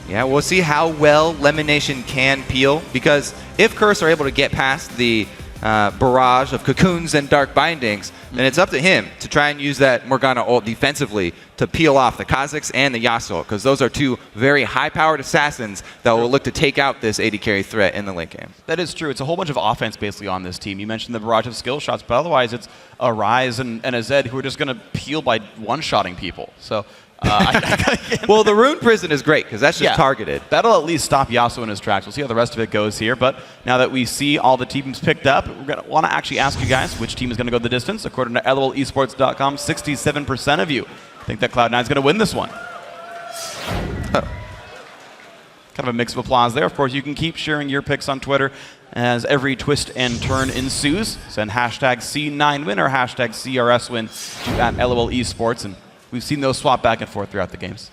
Yeah, we'll see how well Lemonation can peel, because if Curse are able to get past the barrage of cocoons and dark bindings, then it's up to him to try and use that Morgana ult defensively to peel off the Kha'Zix and the Yasuo, because those are two very high-powered assassins that will look to take out this AD carry threat in the late game. That is true. It's a whole bunch of offense basically on this team. You mentioned the barrage of skill shots, but otherwise it's a Ryze and a Zed who are just going to peel by one-shotting people. So well, the Rune Prison is great because that's just targeted. That'll at least stop Yasuo in his tracks. We'll see how the rest of it goes here. But now that we see all the teams picked up, we're going to want to actually ask you guys which team is going to go the distance. According to LOLesports.com, 67% of you think that Cloud9 is going to win this one. Kind of a mix of applause there. Of course, you can keep sharing your picks on Twitter as every twist and turn ensues. Send hashtag C9win or hashtag CRSwin to at LOL Esports. And we've seen those swap back and forth throughout the games.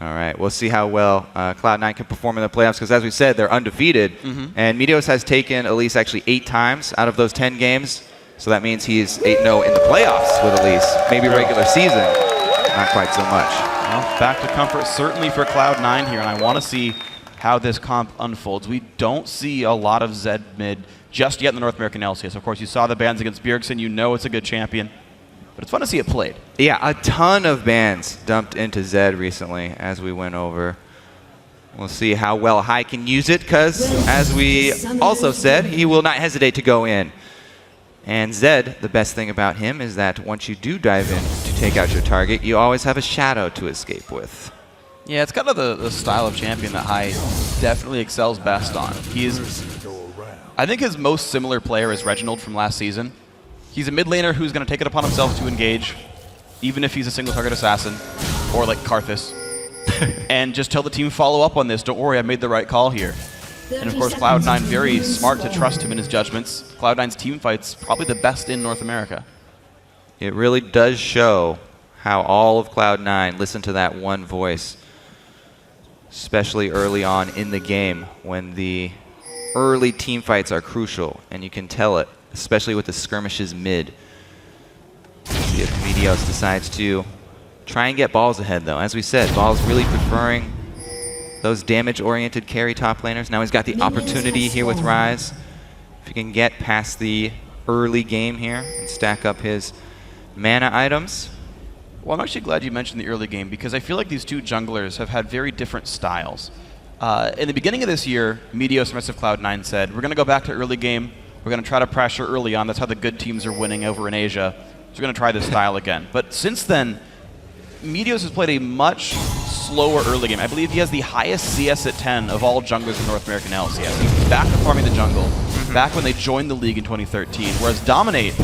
All right, we'll see how well Cloud9 can perform in the playoffs, because as we said, they're undefeated. And Meteos has taken Elise actually 8 times out of those 10 games. So that means he's 8-0 in the playoffs with Elise. Maybe regular season, not quite so much. Well, back to comfort certainly for Cloud9 here, and I want to see how this comp unfolds. We don't see a lot of Zed mid just yet in the North American LCS. Of course, you saw the bans against Bjergsen. You know it's a good champion. But it's fun to see it played. Yeah, a ton of bans dumped into Zed recently as we went over. We'll see how well Hai can use it, because as we also said, he will not hesitate to go in. And Zed, the best thing about him is that once you do dive in to take out your target, you always have a shadow to escape with. Yeah, it's kind of the style of champion that Hai definitely excels best on. I think his most similar player is Reginald from last season. He's a mid laner who's going to take it upon himself to engage, even if he's a single target assassin, or like Karthus, and just tell the team, follow up on this. Don't worry, I made the right call here. And of course, Cloud9 very smart to trust him in his judgments. Cloud9's team fight's probably the best in North America. It really does show how all of Cloud9 listen to that one voice, especially early on in the game when the early team fights are crucial, and you can tell it, especially with the skirmishes mid. See if Meteos decides to try and get Balls ahead, though. As we said, Balls really preferring those damage-oriented carry top laners. Now he's got the opportunity here with Ryze. If he can get past the early game here and stack up his mana items. Well, I'm actually glad you mentioned the early game because I feel like these two junglers have had very different styles. In the beginning of this year, Meteos and rest of Cloud9 said, we're going to go back to early game. We're going to try to pressure early on. That's how the good teams are winning over in Asia. So we're going to try this style again. But since then, Meteos has played a much slower early game. I believe he has the highest CS at 10 of all junglers in North American LCS. He's back to farming the jungle, back when they joined the league in 2013, whereas Dominate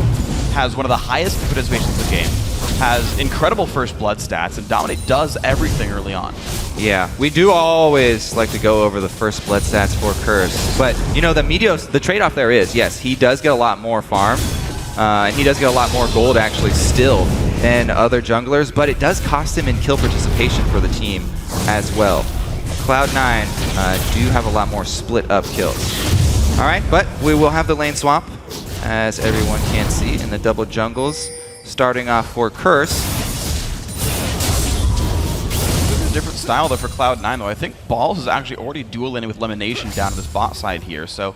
has one of the highest participations in the game, has incredible first blood stats, and Dominate does everything early on. Yeah, we do always like to go over the first blood stats for Curse, but you know, the Meteos, the trade-off there is, yes, he does get a lot more farm, and he does get a lot more gold actually still than other junglers, but it does cost him in kill participation for the team as well. Cloud9 do have a lot more split up kills. All right, but we will have the lane swap, as everyone can see, in the double jungles. Starting off for Curse. This is a different style though for Cloud9 though. I think Balls is actually already dual laning with Lemonation down to this bot side here, so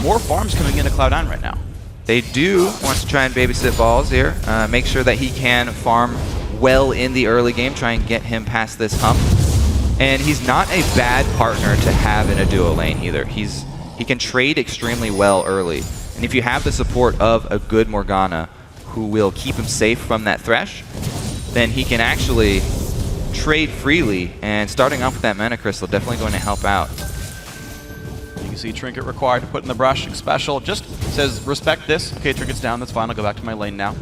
more farms coming into Cloud9 right now. They do want to try and babysit Balls here. Make sure that he can farm well in the early game, try and get him past this hump. And he's not a bad partner to have in a duo lane either. He can trade extremely well early. And if you have the support of a good Morgana who will keep him safe from that Thresh, then he can actually trade freely. And starting off with that Mana Crystal, definitely going to help out. You can see Trinket required to put in the brush. Special just says, respect this. Okay, Trinket's down, that's fine, I'll go back to my lane now.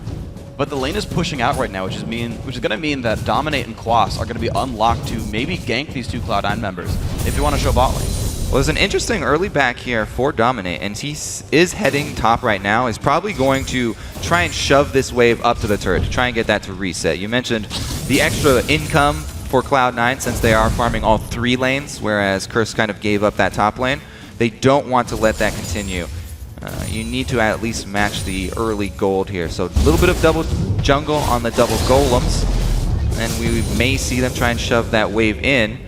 But the lane is pushing out right now, which is going to mean that Dominate and Quas are going to be unlocked to maybe gank these two Cloud9 members if you want to show bot lane. Well, there's an interesting early back here for Dominate, and he is heading top right now. He's probably going to try and shove this wave up to the turret to try and get that to reset. You mentioned the extra income for Cloud9 since they are farming all three lanes, whereas Curse kind of gave up that top lane. They don't want to let that continue. You need to at least match the early gold here. So a little bit of double jungle on the double golems, and we may see them try and shove that wave in.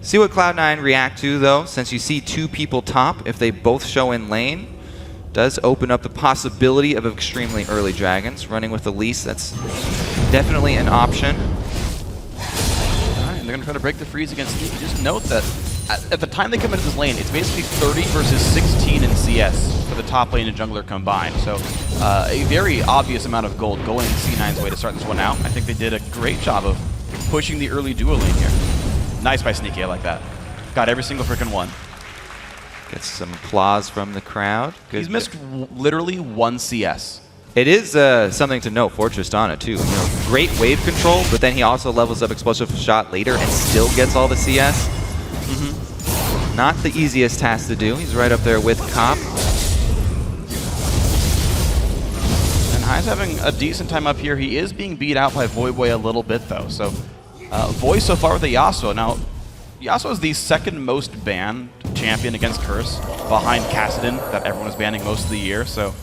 See what Cloud9 react to, though, since you see two people top. If they both show in lane, does open up the possibility of extremely early dragons. Running with Elise, that's definitely an option. All right, and they're going to try to break the freeze against Sneaky. Just note that at the time they come into this lane, it's basically 30 versus 16 in CS for the top lane and jungler combined. So a very obvious amount of gold going C9's way to start this one out. I think they did a great job of pushing the early duo lane here. Nice by Sneaky, I like that. Got every single freaking one. Gets some applause from the crowd. Good. He's missed literally one CS. It is something to note for Tristana, too. You know, great wave control, but then he also levels up explosive shot later and still gets all the CS. Not the easiest task to do. He's right up there with Cop. And Hai's having a decent time up here. He is being beat out by Voyboy a little bit, though. So Voy so far with the Yasuo. Now, Yasuo is the second most banned champion against Curse, behind Kassadin, that everyone was banning most of the year. So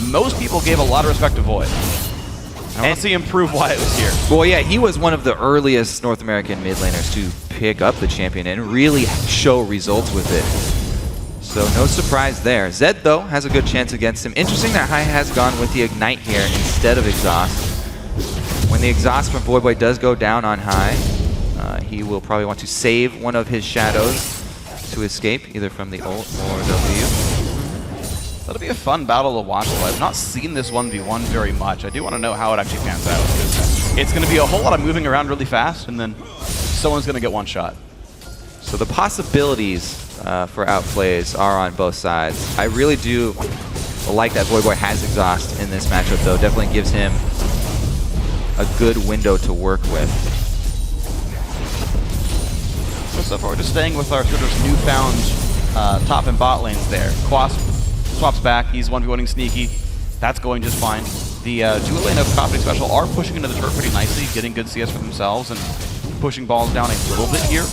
most people gave a lot of respect to Voy. I want to see him prove why it was here. Well, yeah, he was one of the earliest North American mid laners to pick up the champion and really show results with it. So no surprise there. Zed, though, has a good chance against him. Interesting that Hai has gone with the Ignite here instead of Exhaust. When the Exhaust from Voyboy does go down on Hai, he will probably want to save one of his shadows to escape, either from the ult or W. That'll be a fun battle to watch, though. I've not seen this 1v1 very much. I do want to know how it actually pans out. It's going to be a whole lot of moving around really fast, and then someone's going to get one shot. So the possibilities for outplays are on both sides. I really do like that Voyboy has Exhaust in this matchup, though. Definitely gives him a good window to work with. So far, we're just staying with our sort of newfound top and bot lanes there. Quas swaps back. He's 1v1ing Sneaky. That's going just fine. The dual lane of Company Special are pushing into the turret pretty nicely, getting good CS for themselves and pushing balls down a little bit here.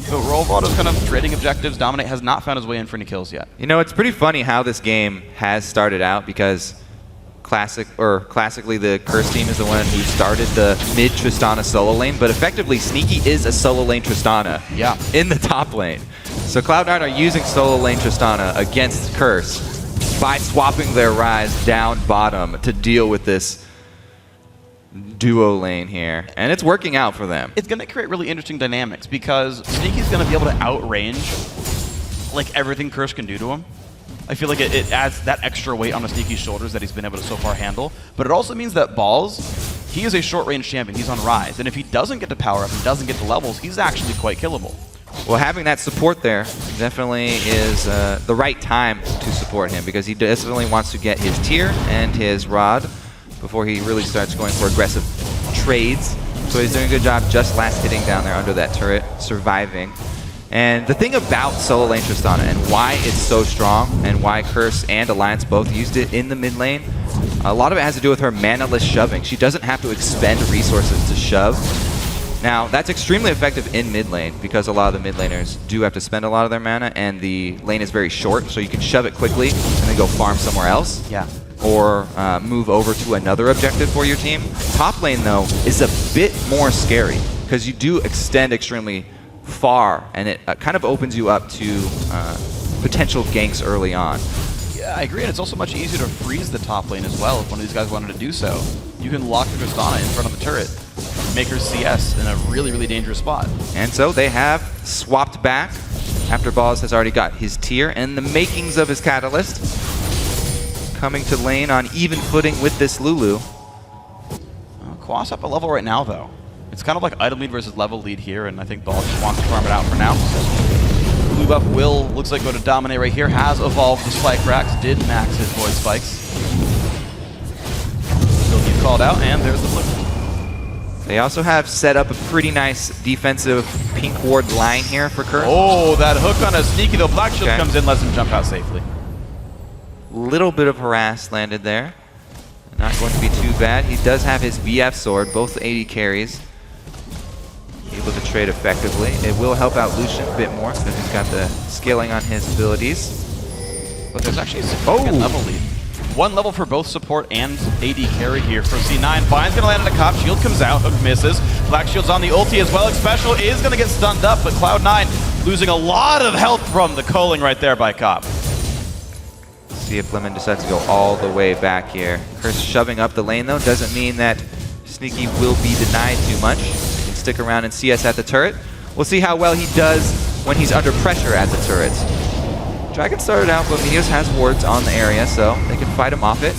So Rolvod is kind of trading objectives. Dominate has not found his way in for any kills yet. You know, it's pretty funny how this game has started out because classically the Curse team is the one who started the mid Tristana solo lane, but effectively Sneaky is a solo lane Tristana in the top lane. So Cloud9 are using solo lane Tristana against Curse by swapping their Rise down bottom to deal with this duo lane here, and it's working out for them. It's going to create really interesting dynamics because Sneaky's going to be able to outrange like everything Curse can do to him. I feel like it adds that extra weight on Sneaky's shoulders that he's been able to so far handle, but it also means that Balls, he is a short-range champion. He's on Rise, and if he doesn't get to power up and doesn't get to levels, he's actually quite killable. Well, having that support there definitely is the right time to support him because he definitely wants to get his tier and his rod before he really starts going for aggressive trades. So he's doing a good job just last hitting down there under that turret, surviving. And the thing about solo lane Tristana and why it's so strong and why Curse and Alliance both used it in the mid lane, a lot of it has to do with her mana-less shoving. She doesn't have to expend resources to shove. Now, that's extremely effective in mid lane because a lot of the mid laners do have to spend a lot of their mana and the lane is very short, so you can shove it quickly and then go farm somewhere else. Yeah. Or move over to another objective for your team. Top lane, though, is a bit more scary because you do extend extremely far, and it kind of opens you up to potential ganks early on. Yeah, I agree, and it's also much easier to freeze the top lane as well if one of these guys wanted to do so. You can lock the Tristana in front of the turret, make her CS in a really, really dangerous spot. And so they have swapped back after Balls has already got his tier and the makings of his Catalyst. Coming to lane on even footing with this Lulu. Quas up a level right now, though. It's kind of like item lead versus level lead here, and I think Balls just wants to farm it out for now. Blue buff will, looks like, go to Dominate right here. Has evolved the Spike Racks, did max his Void Spikes. Still keep called out, and there's the flip. They also have set up a pretty nice defensive pink ward line here for Curse. Oh, that hook on a Sneaky, though. Black Shield comes in, lets him jump out safely. Little bit of harass landed there. Not going to be too bad. He does have his BF sword, both 80 carries. Able to trade effectively. It will help out Lucian a bit more because he's got the scaling on his abilities. But there's actually a significant level lead. One level for both support and AD carry here for C9. Fine's gonna land on a cop, shield comes out, hook misses. Black Shield's on the ulti as well. Special is gonna get stunned up, but Cloud9 losing a lot of health from the culling right there by Cop. See if Lemon decides to go all the way back here. Curse shoving up the lane though doesn't mean that Sneaky will be denied too much. He can stick around and CS at the turret. We'll see how well he does when he's under pressure at the turret. Dragon started out, but Meteos has wards on the area, so they can fight him off it.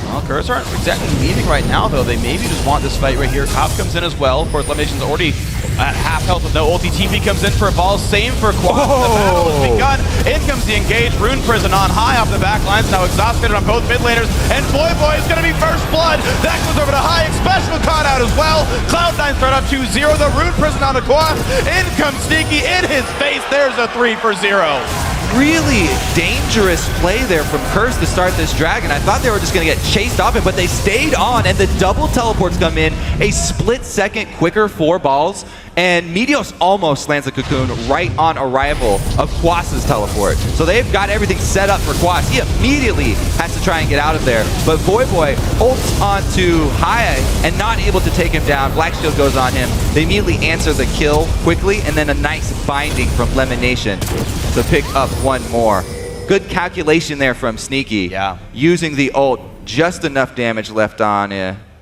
Well, Curse aren't exactly leading right now, though. They maybe just want this fight right here. Cop comes in as well. Of course, Elimination's already at half health with no ulti. TP comes in for a ball. Same for Quad. The battle has begun. In comes the engage. Rune Prison on high off the back lines. Now exhausted on both mid laners. And Boy is going to be first blood. That goes over to high. Special caught out as well. Cloud9 start up 2-0. The Rune Prison on the Quad. In comes Sneaky in his face. There's a 3-for-0. Really dangerous play there from Curse to start this Dragon. I thought they were just going to get chased off it, but they stayed on, and the double teleports come in. A split second quicker for Balls, and Meteos almost lands the Cocoon right on arrival of Quas's teleport. So they've got everything set up for Quas. He immediately has to try and get out of there, but Boy ults onto High and not able to take him down. Black Shield goes on him. They immediately answer the kill quickly, and then a nice binding from Lemonation to pick up one more. Good calculation there from Sneaky. Yeah. Using the ult, just enough damage left on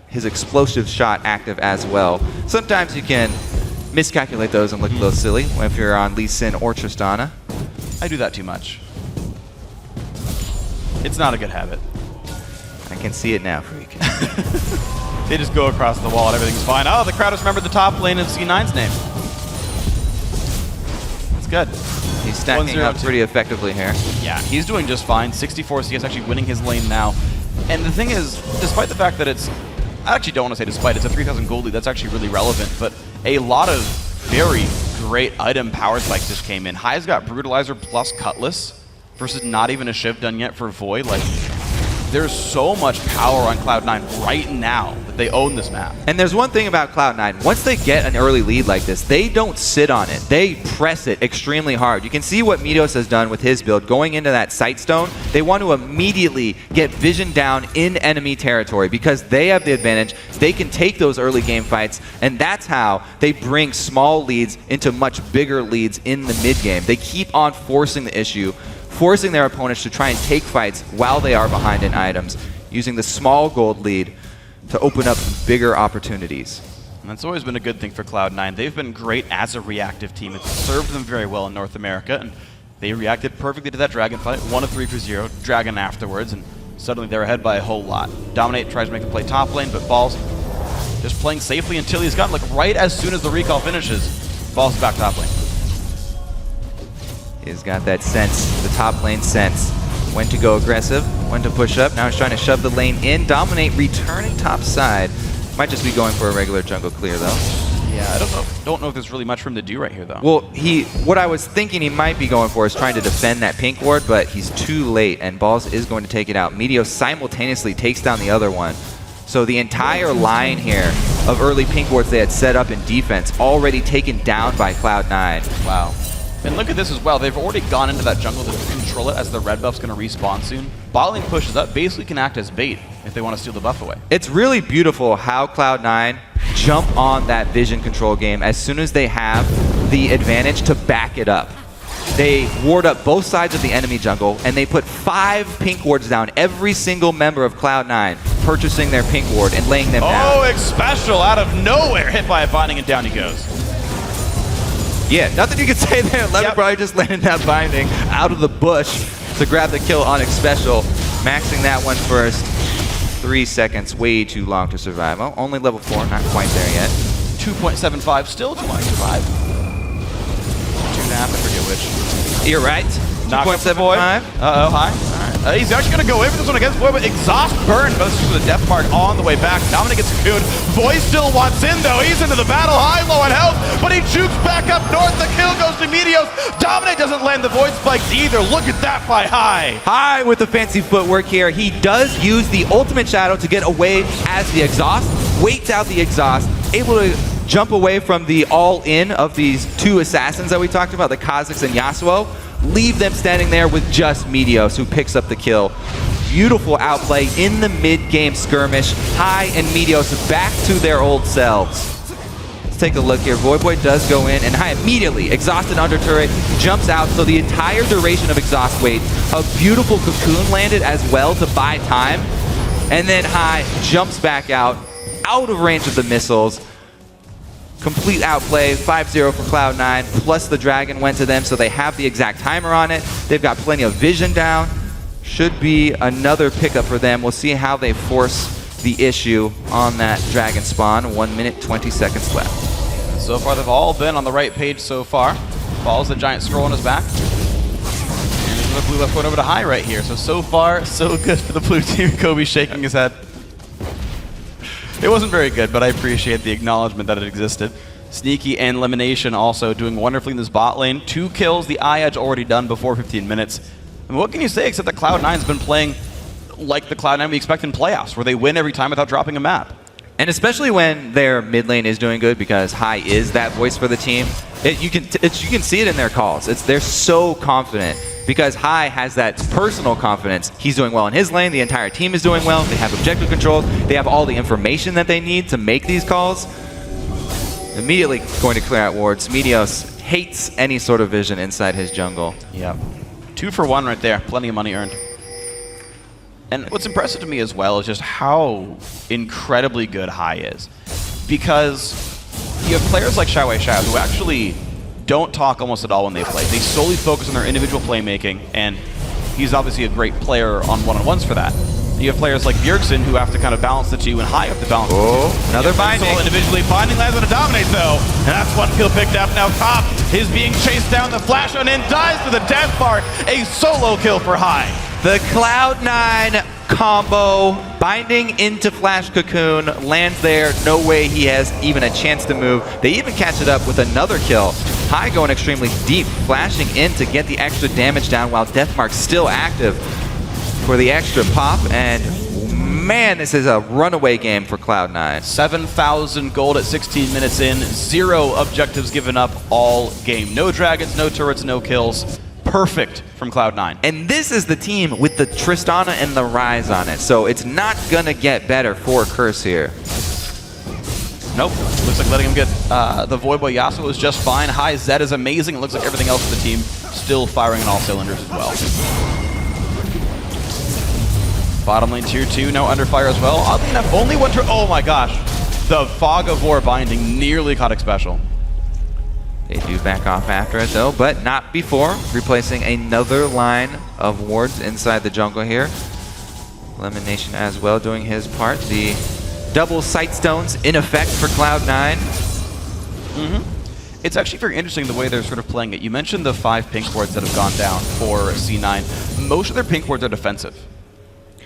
his explosive shot active as well. Sometimes you can miscalculate those and look a little silly if you're on Lee Sin or Tristana. I do that too much. It's not a good habit. I can see it now, Freak. They just go across the wall and everything's fine. Oh, the crowd has remembered the top lane in C9's name. It's good. He's stacking up pretty effectively here. Yeah, he's doing just fine. 64 CS, actually winning his lane now. And the thing is, despite the fact that it's, I actually don't want to say despite, it's a 3,000 gold lead, that's actually really relevant, but a lot of very great item power spike just came in. High's got Brutalizer plus Cutlass versus not even a Shiv done yet for Void. Like, there's so much power on Cloud9 right now that they own this map. And there's one thing about Cloud9. Once they get an early lead like this, they don't sit on it. They press it extremely hard. You can see what Meteos has done with his build. Going into that Sightstone, they want to immediately get vision down in enemy territory because they have the advantage. They can take those early game fights, and that's how they bring small leads into much bigger leads in the mid game. They keep on forcing the issue, forcing their opponents to try and take fights while they are behind in items, using the small gold lead to open up bigger opportunities. And that's always been a good thing for Cloud9. They've been great as a reactive team. It's served them very well in North America, and they reacted perfectly to that Dragon fight. 1-3 for 0, Dragon afterwards, and suddenly they're ahead by a whole lot. Dominate tries to make the play top lane, but Balls just playing safely until he's gotten, like, right as soon as the recall finishes, Balls back top lane. He's got that sense, the top lane sense. When to go aggressive, when to push up. Now he's trying to shove the lane in. Dominate returning top side. Might just be going for a regular jungle clear though. Yeah, I don't know if there's really much for him to do right here though. Well, what I was thinking he might be going for is trying to defend that pink ward, but he's too late and Balls is going to take it out. Meteos simultaneously takes down the other one. So the entire line here of early pink wards they had set up in defense already taken down by Cloud9. Wow. And look at this as well. They've already gone into that jungle to control it as the red buff's going to respawn soon. Bot lane pushes up, basically can act as bait if they want to steal the buff away. It's really beautiful how Cloud9 jump on that vision control game as soon as they have the advantage to back it up. They ward up both sides of the enemy jungle, and they put 5 pink wards down. Every single member of Cloud9 purchasing their pink ward and laying them down. Oh, X-Special out of nowhere, hit by a binding, and down he goes. Yeah, nothing you can say there. Lever probably just landed that binding out of the bush to grab the kill on X-Special. Maxing that one first. 3 seconds, way too long to survive. Oh, only level 4, not quite there yet. 2.75, still too long to survive. 2.5, I forget which. You're right. 2.75. Uh-oh, high. All right. He's actually going to go in for this one against Void, but Exhaust burn. But this is for the death mark on the way back. Dominic gets cocooned. Void still wants in, though. He's into the battle, high, low on health, but he jukes back up north. The kill goes to Meteos. Dominic doesn't land the Void spikes either. Look at that by High. High with the fancy footwork here. He does use the ultimate shadow to get away as the Exhaust. Waits out the Exhaust. Able to jump away from the all-in of these 2 assassins that we talked about, the Kha'Zix and Yasuo. Leave them standing there with just Meteos, who picks up the kill. Beautiful outplay in the mid-game skirmish. High and Meteos back to their old selves. Let's take a look here. Void does go in, and High immediately, exhausted under turret, jumps out. So the entire duration of Exhaust wait, a beautiful cocoon landed as well to buy time. And then High jumps back out of range of the missiles. Complete outplay, 5-0 for Cloud9, plus the Dragon went to them, so they have the exact timer on it. They've got plenty of vision down. Should be another pickup for them. We'll see how they force the issue on that Dragon spawn. 1 minute, 20 seconds left. So far, they've all been on the right page so far. Follows the giant scroll on his back. And the blue left foot over to High right here. So far, so good for the blue team. Kobe shaking his head. It wasn't very good, but I appreciate the acknowledgement that it existed. Sneaky and Elimination also doing wonderfully in this bot lane. 2 kills, the eye edge already done before 15 minutes. I mean, what can you say except that Cloud9's been playing like the Cloud9 we expect in playoffs, where they win every time without dropping a map. And especially when their mid lane is doing good, because High is that voice for the team. You can see it in their calls. They're so confident. Because High has that personal confidence. He's doing well in his lane, the entire team is doing well, they have objective control, they have all the information that they need to make these calls. Immediately going to clear out wards. Meteos hates any sort of vision inside his jungle. Yeah. 2 for 1 right there, plenty of money earned. And what's impressive to me as well is just how incredibly good High is. Because you have players like Xiaowei Xiao who actually don't talk almost at all when they play. They solely focus on their individual playmaking, and he's obviously a great player on one-on-ones for that. You have players like Bjergsen who have to kind of balance the 2 and High up to balance the 2. Oh, another binding. Individually, binding lands on a Dominate though, and that's 1 kill picked up. Now Top is being chased down, the flash on in, dies to the death mark. A solo kill for High. The Cloud9 combo, binding into Flash Cocoon, lands there, no way he has even a chance to move. They even catch it up with another kill. High going extremely deep, flashing in to get the extra damage down while Deathmark's still active for the extra pop, and man, this is a runaway game for Cloud9. 7,000 gold at 16 minutes in, 0 objectives given up all game. No dragons, no turrets, no kills. Perfect from Cloud9. And this is the team with the Tristana and the Ryze on it, so it's not gonna get better for Curse here. Nope. Looks like letting him get the Void Boy Yasuo is just fine. High Zed is amazing. It looks like everything else of the team still firing on all cylinders as well. Bottom lane tier 2, now under fire as well. Oddly enough, only one turret. Oh my gosh. The Fog of War binding nearly caught special. They do back off after it though, but not before. Replacing another line of wards inside the jungle here. Lemon Nation as well doing his part. The double sight stones in effect for Cloud9. It's actually very interesting the way they're sort of playing it. You mentioned the 5 pink wards that have gone down for C9. Most of their pink wards are defensive.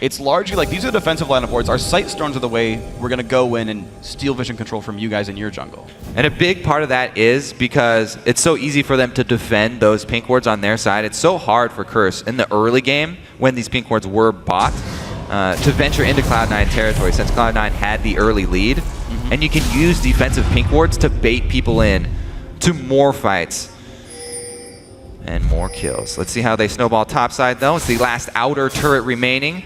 It's largely like these are defensive line of wards. Our sight stones are the way we're going to go in and steal vision control from you guys in your jungle. And a big part of that is because it's so easy for them to defend those pink wards on their side. It's so hard for Curse in the early game when these pink wards were bought to venture into Cloud9 territory since Cloud9 had the early lead. And you can use defensive pink wards to bait people in to more fights and more kills. Let's see how they snowball topside though. It's the last outer turret remaining.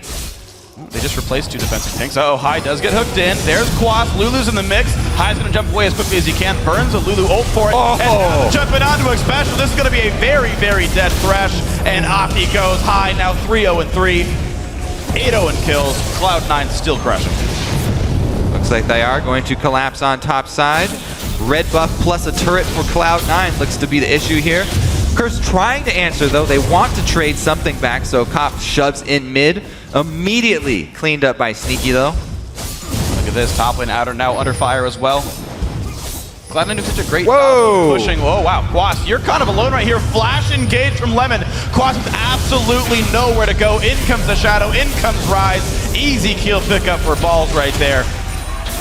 They just replaced 2 defensive pinks. Oh, High does get hooked in. There's Quas. Lulu's in the mix. High's going to jump away as quickly as he can. Burns a Lulu ult for it. Oh. And jumping onto a special. This is going to be a very, very dead Thresh. And off he goes. High now 3-0-3. 8-0 in kills. Cloud9 still crushing. Looks like they are going to collapse on top side. Red buff plus a turret for Cloud9 looks to be the issue here. Curse trying to answer though. They want to trade something back, so Cop shoves in mid. Immediately cleaned up by Sneaky though. Look at this. Top lane outer now under fire as well. Cloud9 doing such a great job of pushing. Oh wow, Quas, you're kind of alone right here. Flash engage from Lemon. Quas with absolutely nowhere to go. In comes the Shadow, in comes Ryze. Easy kill pickup for Balls right there.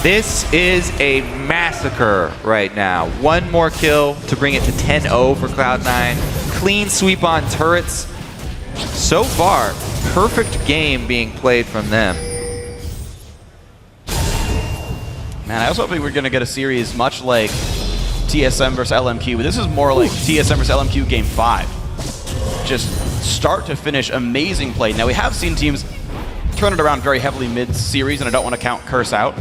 This is a massacre right now. One more kill to bring it to 10-0 for Cloud9. Clean sweep on turrets. So far, perfect game being played from them. Man, I was hoping we were going to get a series much like TSM versus LMQ, but this is more like TSM versus LMQ Game 5. Just start to finish, amazing play. Now, we have seen teams turn it around very heavily mid-series, and I don't want to count Curse out.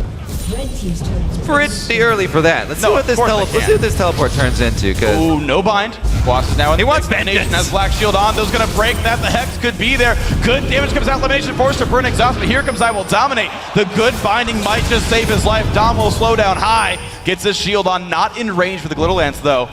Pretty early for that. Let's see what this teleport turns into. Oh, no bind. Quas is now in. He wants Nation has Black Shield on. Those going to break that. The Hex could be there. Good damage comes out. Elimination forced to burn exhaust, but here comes I will dominate. The good binding might just save his life. Dom will slow down. High gets his shield on. Not in range for the Glitter Lance though.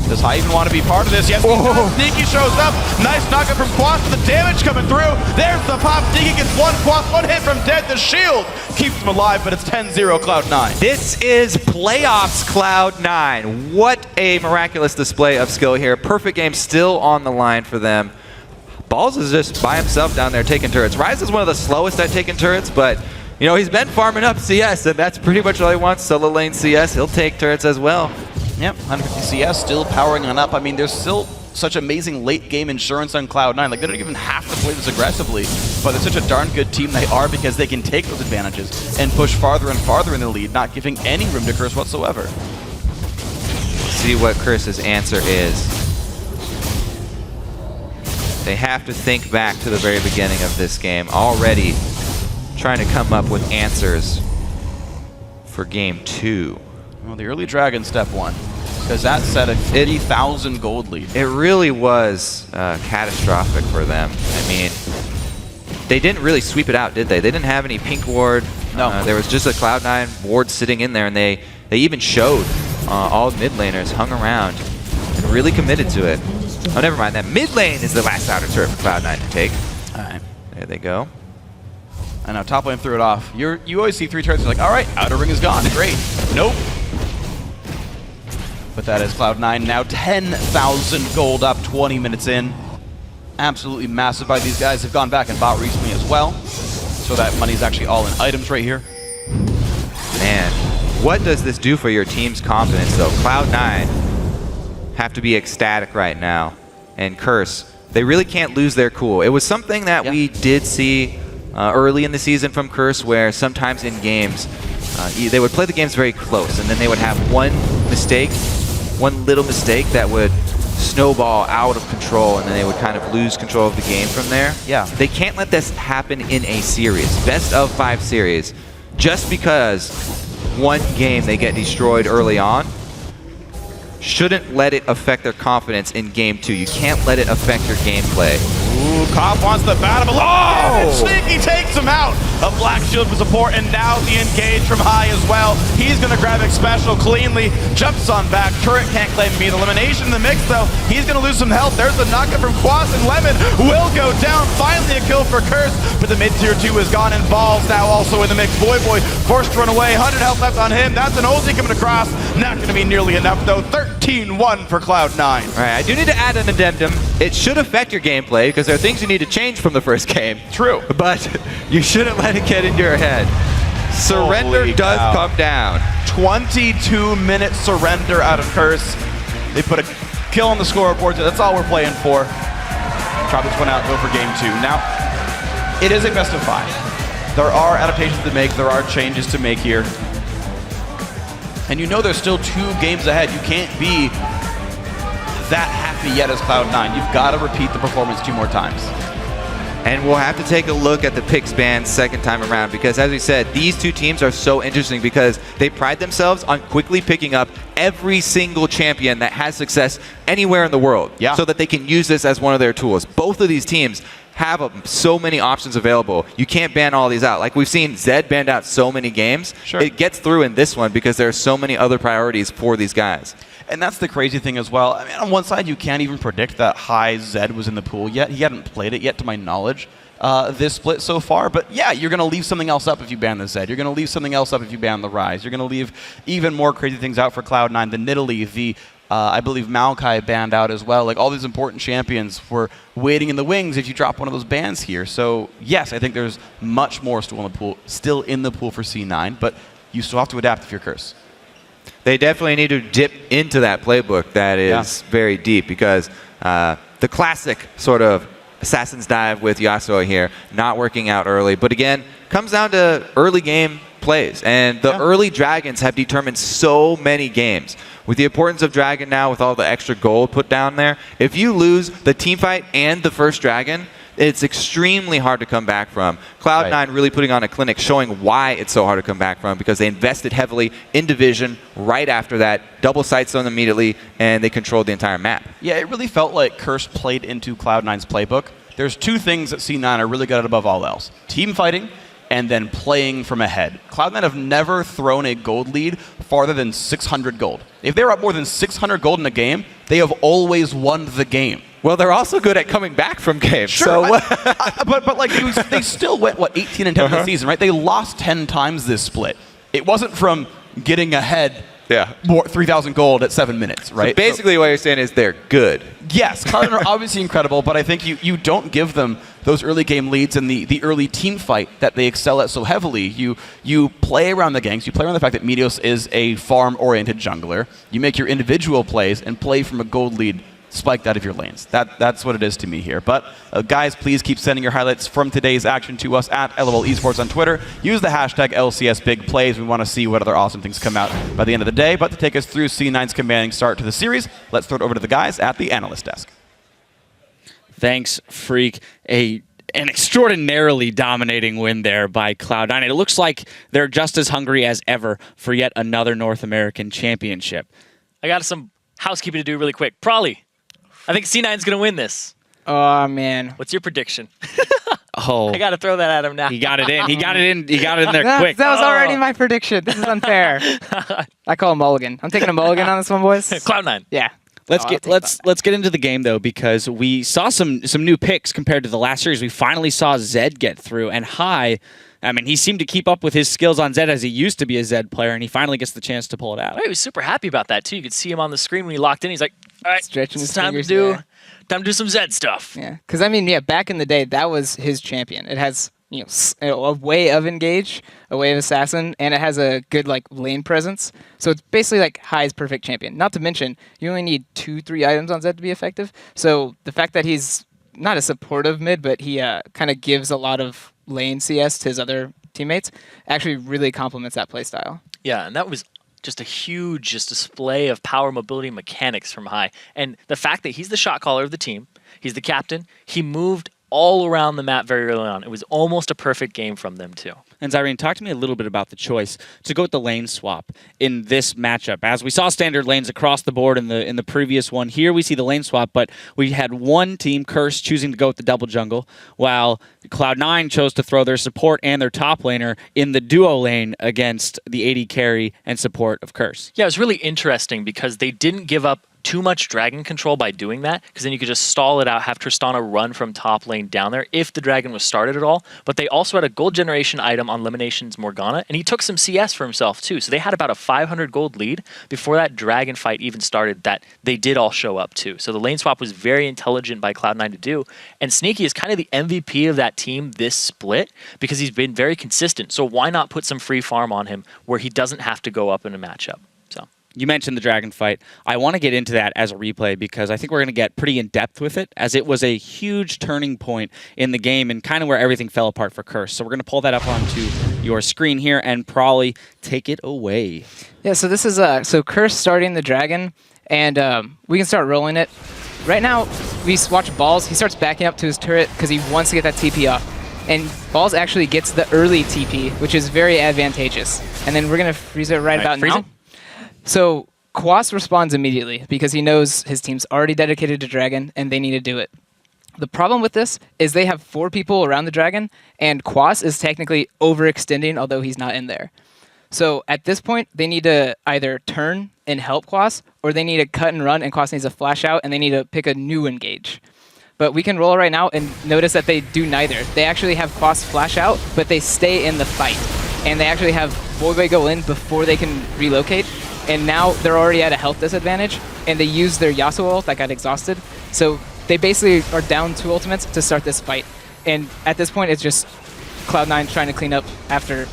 Does High even want to be part of this? Yes, he does. Sneaky shows up. Nice knockup from Quas. The damage coming through. There's the pop. Sneaky gets one. Quas, one hit from dead. The shield keeps him alive, but it's 10-0 Cloud9. This is playoffs Cloud9. What a miraculous display of skill here. Perfect game still on the line for them. Balls is just by himself down there taking turrets. Ryze is one of the slowest at taking turrets, but you know, he's been farming up CS, and that's pretty much all he wants. Solo lane CS, he'll take turrets as well. Yep, 150 CS still powering on up. I mean, there's still such amazing late game insurance on Cloud9. Like, they don't even have to play this aggressively, but they're such a darn good team they are because they can take those advantages and push farther and farther in the lead, not giving any room to Curse whatsoever. See what Curse's answer is. They have to think back to the very beginning of this game, already trying to come up with answers for game 2. Well, the early dragon step 1, because that set a 30,000 gold lead. It really was catastrophic for them. I mean, they didn't really sweep it out, did they? They didn't have any pink ward. No. There was just a Cloud9 ward sitting in there, and they even showed all mid laners hung around and really committed to it. Oh, never mind. That mid lane is the last outer turret for Cloud9 to take. All right. There they go. I know, top lane threw it off. You always see 3 turrets and you're like, all right, outer ring is gone. Great. Nope. But that is Cloud9 now 10,000 gold up 20 minutes in. Absolutely massive by these guys. Have gone back and bought recently as well. So so that money's actually all in items right here. Man, what does this do for your team's confidence, though? Cloud9 have to be ecstatic right now. And Curse, they really can't lose their cool. It was something that we did see early in the season from Curse, where sometimes in games, they would play the games very close, and then they would have one little mistake that would snowball out of control, and then they would kind of lose control of the game from there. Yeah. They can't let this happen in a series, best of 5 series, just because one game they get destroyed early on. Shouldn't let it affect their confidence in game 2. You can't let it affect your gameplay. Ooh, Kopp wants the battle. Oh! Sneaky takes him out. A Black Shield for support, and now the engage from High as well. He's going to grab it special cleanly. Jumps on back. Turret can't claim immediate elimination in the mix, though. He's going to lose some health. There's the knockup from Quas, and Lemon will go down. Finally a kill for Curse, but the mid-tier 2 is gone, and Balls now also in the mix. Boy forced to run away. 100 health left on him. That's an ulti coming across. Not going to be nearly enough, though. 13-1 for Cloud9. All right, I do need to add an addendum. It should affect your gameplay, because there are things you need to change from the first game. True. But you shouldn't let it get into your head. Surrender does come down. 22-minute surrender out of Curse. They put a kill on the scoreboard. That's all we're playing for. Drop this one out, go for game 2. Now, it is a best of 5. There are adaptations to make. There are changes to make here. And you know there's still 2 games ahead. You can't be that happy yet as Cloud9. You've got to repeat the performance 2 more times. And we'll have to take a look at the picks ban second time around, because as we said, these 2 teams are so interesting because they pride themselves on quickly picking up every single champion that has success anywhere in the world, so that they can use this as one of their tools. Both of these teams have so many options available. You can't ban all these out. Like we've seen Zed banned out so many games. Sure. It gets through in this one because there are so many other priorities for these guys. And that's the crazy thing as well. I mean, on one side, you can't even predict that High Zed was in the pool yet. He hadn't played it yet, to my knowledge, this split so far. But yeah, you're going to leave something else up if you ban the Zed. You're going to leave something else up if you ban the Rise. You're going to leave even more crazy things out for Cloud9. The Nidalee, the I believe Maokai banned out as well. Like all these important champions were waiting in the wings if you drop one of those bans here. So yes, I think there's much more still in the pool for C9, but you still have to adapt if you're Curse. They definitely need to dip into that playbook that is very deep, because the classic sort of Assassin's Dive with Yasuo here, not working out early. But again, comes down to early game plays. And the early Dragons have determined so many games. With the importance of Dragon now, with all the extra gold put down there, if you lose the team fight and the first Dragon, it's extremely hard to come back from. Cloud9 really putting on a clinic showing why it's so hard to come back from, because they invested heavily in Division right after that, double sight zone immediately, and they controlled the entire map. Yeah, it really felt like Curse played into Cloud9's playbook. There's 2 things that C9 are really good at above all else. Team fighting, and then playing from ahead. Cloud9 have never thrown a gold lead farther than 600 gold. If they're up more than 600 gold in a game, they have always won the game. Well, they're also good at coming back from games. Sure, so but like they still went, what, 18 and 10 in the season, right? They lost 10 times this split. It wasn't from getting ahead 3,000 gold at 7 minutes, right? So basically what you're saying is they're good. Yes, Cloud9 are obviously incredible, but I think you don't give them those early game leads and the early team fight that they excel at so heavily. You play around the ganks, you play around the fact that Meteos is a farm-oriented jungler. You make your individual plays and play from a gold lead spiked out of your lanes. That's what it is to me here. But guys, please keep sending your highlights from today's action to us at LOL Esports on Twitter. Use the hashtag LCS Big Plays. We want to see what other awesome things come out by the end of the day. But to take us through C9's commanding start to the series, let's throw it over to the guys at the analyst desk. Thanks, Freak. An extraordinarily dominating win there by Cloud9. It looks like they're just as hungry as ever for yet another North American championship. I got some housekeeping to do really quick. Prolly, I think C9's going to win this. Oh, man. What's your prediction? I got to throw that at him now. He got it in. He got it in there quick. That was already my prediction. This is unfair. I call him mulligan. I'm taking a mulligan on this one, boys. Cloud9. Yeah. Let's get into the game though, because we saw some new picks compared to the last series. We finally saw Zed get through, and High, I mean, he seemed to keep up with his skills on Zed as he used to be a Zed player, and he finally gets the chance to pull it out. He was super happy about that too. You could see him on the screen when he locked in. He's like, all right, stretching his fingers, time to do some Zed stuff. Yeah, because I mean, back in the day, that was his champion. It has a way of engage, a way of assassin, and it has a good like lane presence. So it's basically like Hai's perfect champion. Not to mention, you only need 2-3 items on Zed to be effective. So the fact that he's not a supportive mid, but he kind of gives a lot of lane CS to his other teammates, actually really complements that playstyle. Yeah, and that was just a huge display of power, mobility, mechanics from Hai. And the fact that he's the shot caller of the team, he's the captain, he moved all around the map very early on. It was almost a perfect game from them too. And Zyrene, talk to me a little bit about the choice to go with the lane swap in this matchup. As we saw standard lanes across the board in the previous one, here we see the lane swap, but we had one team, Curse, choosing to go with the double jungle, while Cloud9 chose to throw their support and their top laner in the duo lane against the AD carry and support of Curse. Yeah, it was really interesting because they didn't give up too much dragon control by doing that, because then you could just stall it out, have Tristana run from top lane down there if the dragon was started at all. But they also had a gold generation item on Elimination's Morgana, and he took some CS for himself too. So they had about a 500 gold lead before that dragon fight even started that they did all show up too. So the lane swap was very intelligent by Cloud9 to do, and Sneaky is kind of the MVP of that team this split because he's been very consistent. So why not put some free farm on him where he doesn't have to go up in a matchup? You mentioned the dragon fight. I want to get into that as a replay because I think we're going to get pretty in-depth with it, as it was a huge turning point in the game and kind of where everything fell apart for Curse. So we're going to pull that up onto your screen here, and Prawley, take it away. Yeah, so this is so Curse starting the dragon, and we can start rolling it. Right now, we watch Balls. He starts backing up to his turret because he wants to get that TP off. And Balls actually gets the early TP, which is very advantageous. And then we're going to freeze it right about now. So Quas responds immediately because he knows his team's already dedicated to Dragon and they need to do it. The problem with this is they have 4 people around the Dragon, and Quas is technically overextending, although he's not in there. So at this point, they need to either turn and help Quas, or they need to cut and run, and Quas needs to flash out, and they need to pick a new engage. But we can roll right now and notice that they do neither. They actually have Quas flash out, but they stay in the fight. And they actually have Voidway go in before they can relocate. And now they're already at a health disadvantage, and they use their Yasuo ult that got exhausted. So they basically are down 2 ultimates to start this fight. And at this point, it's just Cloud9 trying to clean up after,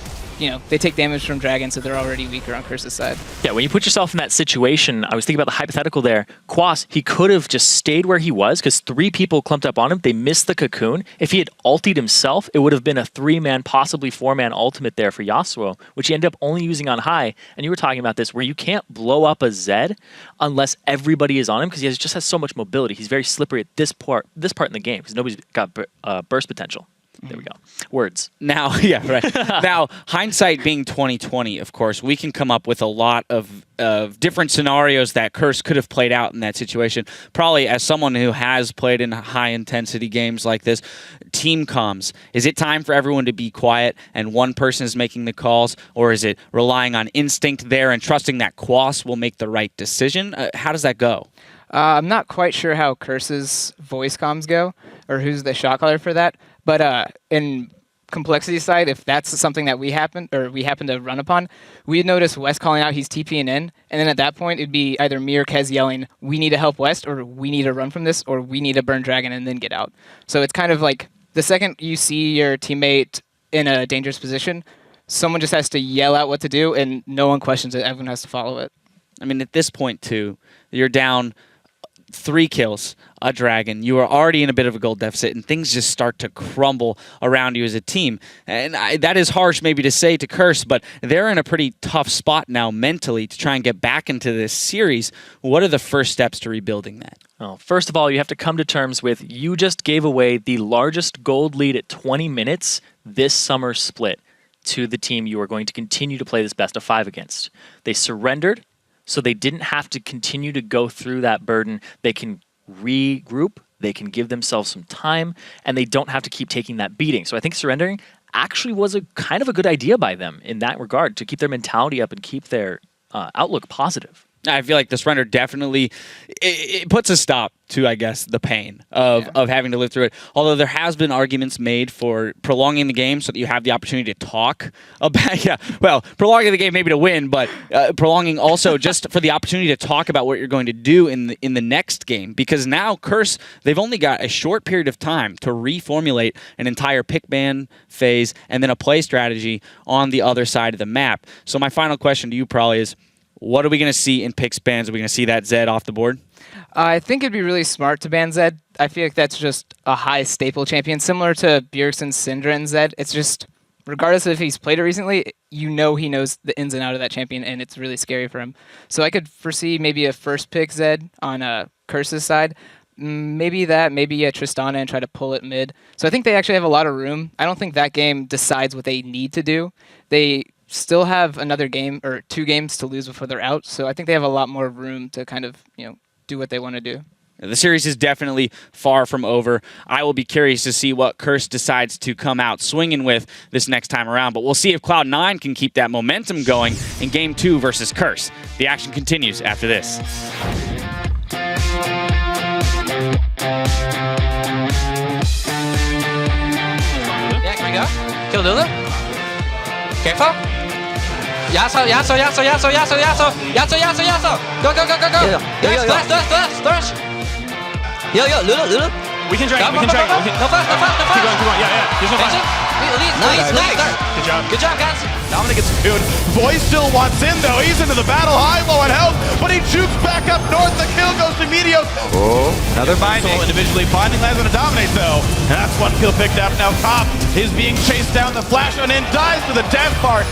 they take damage from Dragon, so they're already weaker on Curse's side. Yeah, when you put yourself in that situation, I was thinking about the hypothetical there. Quas, he could have just stayed where he was because 3 people clumped up on him. They missed the cocoon. If he had ultied himself, it would have been a 3-man, possibly 4-man ultimate there for Yasuo, which he ended up only using on Hai. And you were talking about this, where you can't blow up a Zed unless everybody is on him because he just has so much mobility. He's very slippery at this part in the game because nobody's got burst potential. There we go. Words. Now, yeah, right. Now, hindsight being 2020, of course, we can come up with a lot of different scenarios that Curse could have played out in that situation. Probably as someone who has played in high-intensity games like this, team comms. Is it time for everyone to be quiet and one person is making the calls, or is it relying on instinct there and trusting that Quas will make the right decision? How does that go? I'm not quite sure how Curse's voice comms go, or who's the shot caller for that. But in complexity side, if that's something that we happen to run upon, we'd notice West calling out he's TPing in, and then at that point it'd be either me or Kez yelling, "We need to help West," or "We need to run from this," or "We need to burn Dragon and then get out." So it's kind of like the second you see your teammate in a dangerous position, someone just has to yell out what to do, and no one questions it. Everyone has to follow it. I mean, at this point too, you're down 3 kills, a dragon. You are already in a bit of a gold deficit, and things just start to crumble around you as a team. And that is harsh maybe to say to Curse, but they're in a pretty tough spot now mentally to try and get back into this series. What are the first steps to rebuilding that? Well, first of all, you have to come to terms with you just gave away the largest gold lead at 20 minutes this summer split to the team you are going to continue to play this best of 5 against. They surrendered, so they didn't have to continue to go through that burden. They can regroup, they can give themselves some time, and they don't have to keep taking that beating. So I think surrendering actually was a kind of a good idea by them in that regard, to keep their mentality up and keep their outlook positive. I feel like the surrender definitely it puts a stop to, I guess, the pain of having to live through it. Although there has been arguments made for prolonging the game so that you have the opportunity to talk about, prolonging the game maybe to win, but prolonging also just for the opportunity to talk about what you're going to do in the next game. Because now Curse, they've only got a short period of time to reformulate an entire pick ban phase and then a play strategy on the other side of the map. So my final question to you probably is, what are we going to see in pick bans? Are we going to see that Zed off the board? I think it'd be really smart to ban Zed. I feel like that's just a high staple champion, similar to Bjergsen's Syndra and Zed. It's just, regardless of if he's played it recently, you know he knows the ins and out of that champion, and it's really scary for him. So I could foresee maybe a first pick Zed on Curse's side. Maybe Tristana and try to pull it mid. So I think they actually have a lot of room. I don't think that game decides what they need to do. They still have another game or 2 games to lose before they're out. So I think they have a lot more room to kind of, do what they want to do. The series is definitely far from over. I will be curious to see what Curse decides to come out swinging with this next time around, but we'll see if Cloud9 can keep that momentum going in Game 2 versus Curse. The action continues after this. Yeah, can we go? Kill Lulu. Careful. Yasuo. Go. Thrash. Yo, Lulu. We can drag it. No flash. Keep going. Yeah. There's no flash. Nice. Good job, guys. Dominic gets food. Boy still wants in, though. He's into the battle, high, low on health, but he jukes back up north. The kill goes to Meteos. Oh, another binding. So individually, binding lands on a dominate, though. And that's one kill picked up. Now Top is being chased down. The flash on in dies to the death part.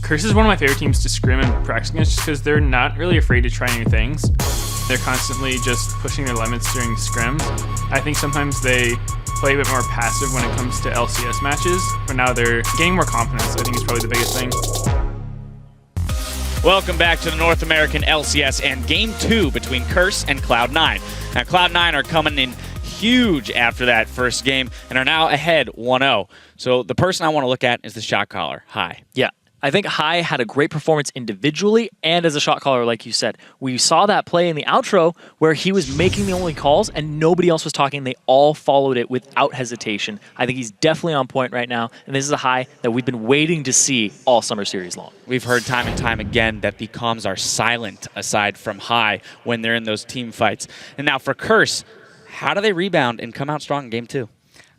Curse is one of my favorite teams to scrim and practice against just because they're not really afraid to try new things. They're constantly just pushing their limits during scrims. I think sometimes they play a bit more passive when it comes to LCS matches, but now they're gaining more confidence. I think is probably the biggest thing. Welcome back to the North American LCS and Game 2 between Curse and Cloud9. Now, Cloud9 are coming in huge after that first game and are now ahead 1-0. So the person I want to look at is the shot caller, Hai. Yeah. I think Hai had a great performance individually and as a shot caller, like you said. We saw that play in the outro where he was making the only calls and nobody else was talking. They all followed it without hesitation. I think he's definitely on point right now, and this is a Hai that we've been waiting to see all summer series long. We've heard time and time again that the comms are silent aside from Hai when they're in those team fights. And now for Curse, how do they rebound and come out strong in Game 2?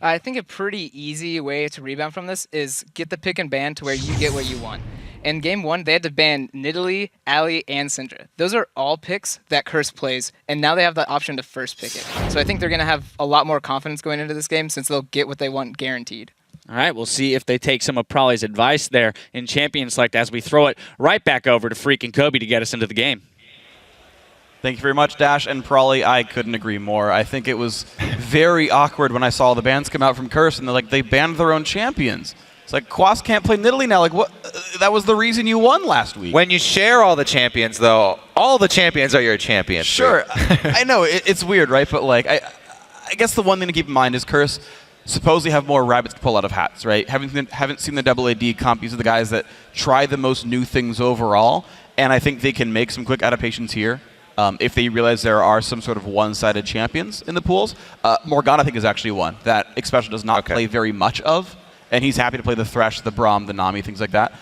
I think a pretty easy way to rebound from this is get the pick and ban to where you get what you want. In Game 1, they had to ban Nidalee, Ali, and Syndra. Those are all picks that Curse plays, and now they have the option to first pick it. So I think they're going to have a lot more confidence going into this game since they'll get what they want guaranteed. All right, we'll see if they take some of Prolly's advice there in Champion Select as we throw it right back over to Freak and Kobe to get us into the game. Thank you very much, Dash and Prolly. I couldn't agree more. I think it was very awkward when I saw the bans come out from Curse, and they're like, they banned their own champions. It's like, Quas can't play Nidalee now. Like, what? That was the reason you won last week. When you share all the champions, though, all the champions are your champions. Sure. I know, it's weird, right? But, like, I guess the one thing to keep in mind is Curse supposedly have more rabbits to pull out of hats, right? Haven't seen the AAD comp. These are the guys that try the most new things overall, and I think they can make some quick adaptations here. If they realize there are some sort of one-sided champions in the pools. Morgana, I think, is actually one that Xpecial does not play very much of, and he's happy to play the Thresh, the Braum, the Nami, things like that.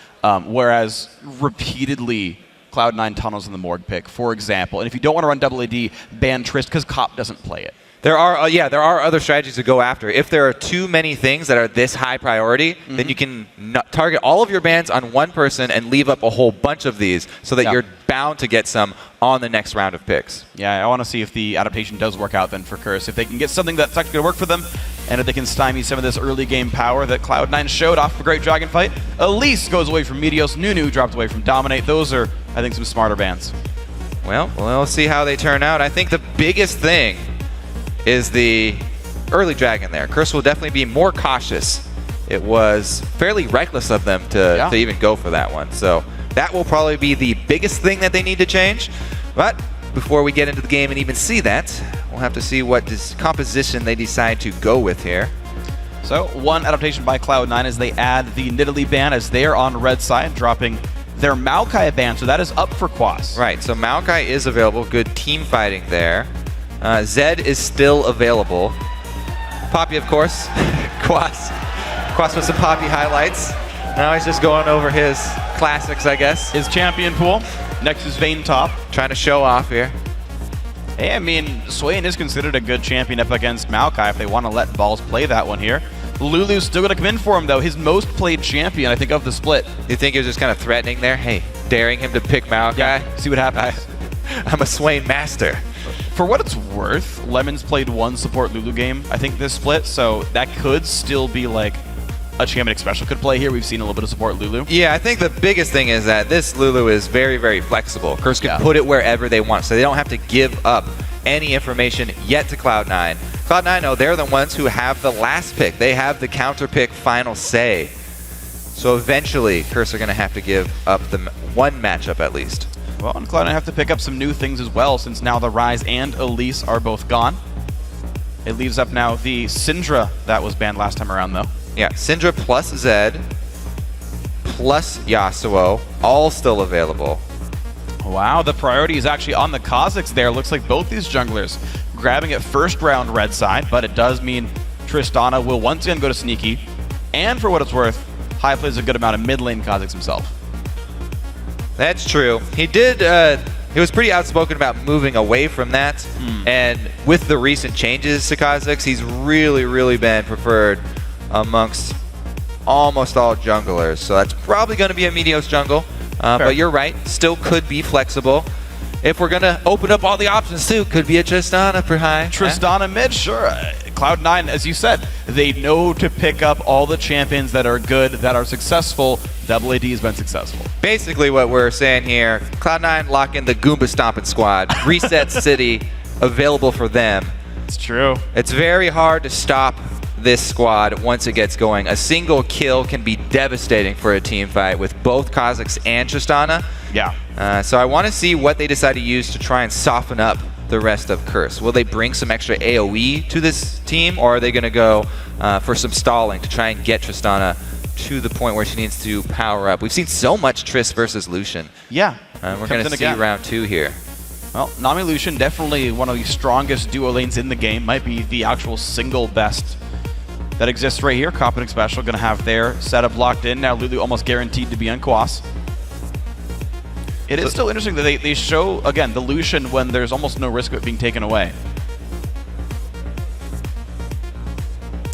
Whereas repeatedly, Cloud9 tunnels in the Morg pick, for example. And if you don't want to run AAD, ban Trist because Cop doesn't play it. There are there are other strategies to go after. If there are too many things that are this high priority, then you can target all of your bans on one person and leave up a whole bunch of these so that you're bound to get some on the next round of picks. Yeah, I want to see if the adaptation does work out then for Curse. If they can get something that's actually going to work for them, and if they can stymie some of this early game power that Cloud9 showed off a great Dragon fight. Elise goes away from Meteos. Nunu dropped away from Dominate. Those are, I think, some smarter bans. Well, we'll see how they turn out. I think the biggest thing is the early Dragon there. Curse will definitely be more cautious. It was fairly reckless of them to even go for that one. So that will probably be the biggest thing that they need to change. But before we get into the game and even see that, we'll have to see what composition they decide to go with here. So one adaptation by Cloud9 is they add the Nidalee ban as they are on red side, dropping their Maokai ban. So that is up for Quas. Right, so Maokai is available. Good team fighting there. Zed is still available. Poppy, of course. Quas with some Poppy highlights. Now he's just going over his classics, I guess. His champion pool. Next is Vayne top. Trying to show off here. Hey, I mean, Swain is considered a good champion up against Maokai if they want to let Balls play that one here. Lulu's still going to come in for him, though. His most played champion, I think, of the split. You think he was just kind of threatening there? Hey, daring him to pick Maokai? Yeah, see what happens. I'm a Swain master. For what it's worth, Lemon's played one support Lulu game, I think, this split, so that could still be like a champion Xpecial could play here. We've seen a little bit of support Lulu. Yeah, I think the biggest thing is that this Lulu is very, very flexible. Curse can put it wherever they want, so they don't have to give up any information yet to Cloud9. Cloud9, no, they're the ones who have the last pick. They have the counter pick final say. So eventually, Curse are going to have to give up the one matchup at least. Well, and Cloud9 have to pick up some new things as well, since now the Ryze and Elise are both gone. It leaves up now the Syndra that was banned last time around, though. Yeah, Syndra plus Zed plus Yasuo, all still available. Wow, the priority is actually on the Kazakhs there. Looks like both these junglers grabbing it first round red side, but it does mean Tristana will once again go to Sneaky. And for what it's worth, Hai plays a good amount of mid lane Kazakhs himself. That's true. He was pretty outspoken about moving away from that. And with the recent changes to Kazakhs, he's really, really been preferred amongst almost all junglers. So that's probably going to be a Meteos jungle. But you're right, still could be flexible. if we're going to open up all the options too, could be a Tristana for high. Tristana mid, sure. Cloud9, as you said, they know to pick up all the champions that are good, that are successful. Double AD has been successful. Basically what we're saying here, Cloud9 lock in the Goomba Stomping Squad. Reset City available for them. It's true. It's very hard to stop this squad once it gets going. A single kill can be devastating for a team fight with both Kha'Zix and Tristana. Yeah. So I want to see what they decide to use to try and soften up the rest of Curse. Will they bring some extra AoE to this team, or are they going to go for some stalling to try and get Tristana to the point where she needs to power up? We've seen so much Triss versus Lucian. Yeah. We're going to see round 2 here. Well, Nami Lucian, definitely one of the strongest duo lanes in the game. Might be the actual single best that exists right here. Copping Special going to have their setup locked in. Now Lulu almost guaranteed to be on Quas. It is still interesting that they show, again, the Lucian when there's almost no risk of it being taken away.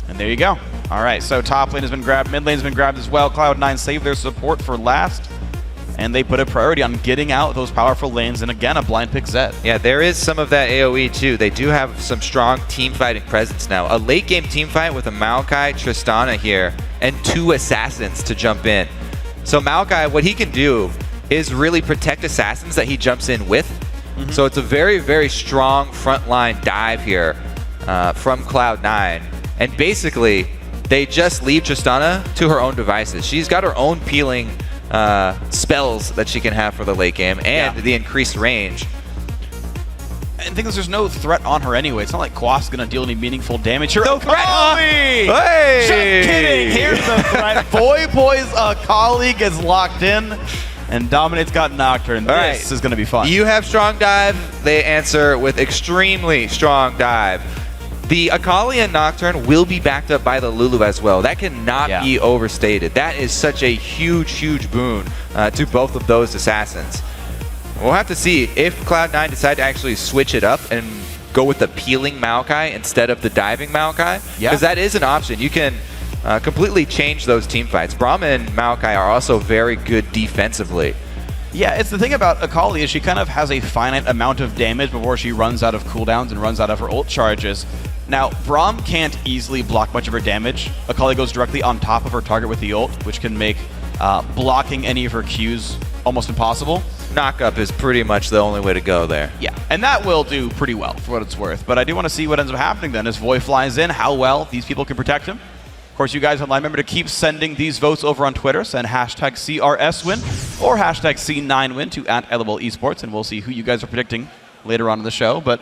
And there you go. All right, so top lane has been grabbed, mid lane has been grabbed as well. Cloud9 saved their support for last, and they put a priority on getting out those powerful lanes, and again, a blind pick Zed. Yeah, there is some of that AoE too. They do have some strong team fighting presence now. A late game team fight with a Maokai, Tristana here, and 2 assassins to jump in. So Maokai, what he can do is really protect assassins that he jumps in with. So it's a very, very strong frontline dive here from Cloud9. And basically, they just leave Tristana to her own devices. She's got her own peeling spells that she can have for the late game and the increased range. And the thing is, there's no threat on her anyway. It's not like Quas is going to deal any meaningful damage here. No threat! Hey! Just kidding! Here's the threat. Boy's colleague is locked in. And Dominate's got Nocturne. This is going to be fun. You have strong dive. They answer with extremely strong dive. The Akali and Nocturne will be backed up by the Lulu as well. That cannot be overstated. That is such a huge, huge boon to both of those assassins. We'll have to see if Cloud9 decide to actually switch it up and go with the peeling Maokai instead of the diving Maokai. Because that is an option. You can completely change those team fights. Brahma and Maokai are also very good defensively. Yeah, it's the thing about Akali is she kind of has a finite amount of damage before she runs out of cooldowns and runs out of her ult charges. Now, Braum can't easily block much of her damage. Akali goes directly on top of her target with the ult, which can make blocking any of her Qs almost impossible. Knock-up is pretty much the only way to go there. Yeah, and that will do pretty well for what it's worth. But I do want to see what ends up happening then as Voy flies in, how well these people can protect him. Of course, you guys online, remember to keep sending these votes over on Twitter. Send hashtag CRSWin or hashtag C9Win to @LOL Esports, and we'll see who you guys are predicting later on in the show. But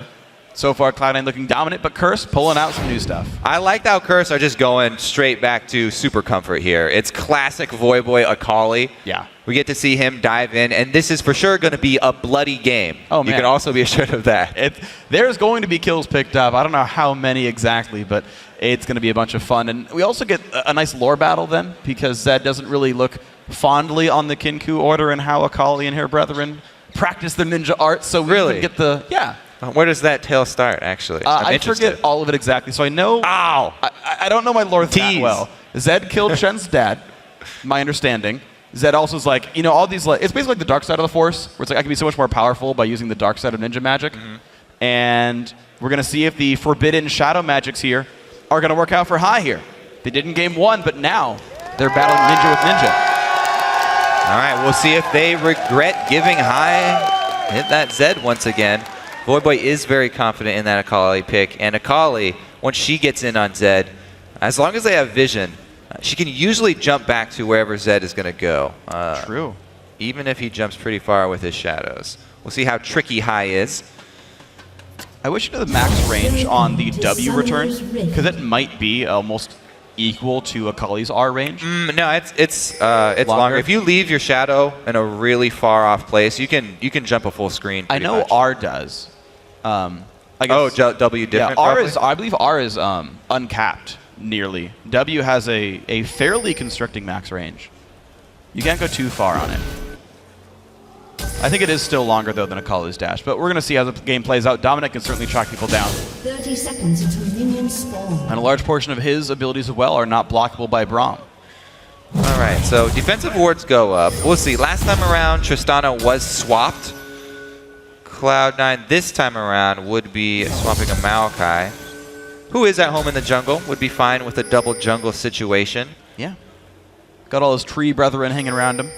so far, Cloud9 looking dominant, but Curse pulling out some new stuff. I like how Curse are just going straight back to super comfort here. It's classic Voyboy Akali. Yeah. We get to see him dive in, and this is for sure going to be a bloody game. Oh, man. You can also be assured of that. There's going to be kills picked up. I don't know how many exactly, but it's going to be a bunch of fun. And we also get a nice lore battle then, because Zed doesn't really look fondly on the Kinku order and how Akali and her brethren practice their ninja arts. So we can get the... Yeah. Where does that tale start, actually? I forget all of it exactly. So I know... Ow! I don't know my lore that well. Zed killed Shen's dad, my understanding. Zed also is like, you know, all these... It's basically like the dark side of the Force, where it's like I can be so much more powerful by using the dark side of ninja magic. And we're going to see if the forbidden shadow magics here are going to work out for High here. They did in game 1, but now they're battling ninja with ninja. All right, we'll see if they regret giving High hit that Zed once again. Voyboy is very confident in that Akali pick, and Akali, once she gets in on Zed, as long as they have vision, she can usually jump back to wherever Zed is going to go. True. Even if he jumps pretty far with his shadows. We'll see how tricky High is. I wish you knew the max range on the W return, because it might be almost equal to Akali's R range. No, it's longer. If you leave your shadow in a really far off place, you can jump a full screen. I know much. R does. I guess, W different. Yeah, I believe R is uncapped nearly. W has a fairly constricting max range. You can't go too far on it. I think it is still longer, though, than Akali's dash, but we're going to see how the game plays out. Dominic can certainly track people down. 30 seconds until minions spawn. And a large portion of his abilities as well are not blockable by Braum. All right, so defensive wards go up. We'll see. Last time around, Tristana was swapped. Cloud9 this time around would be swapping a Maokai, who is at home in the jungle, would be fine with a double jungle situation. Yeah. Got all his tree brethren hanging around him.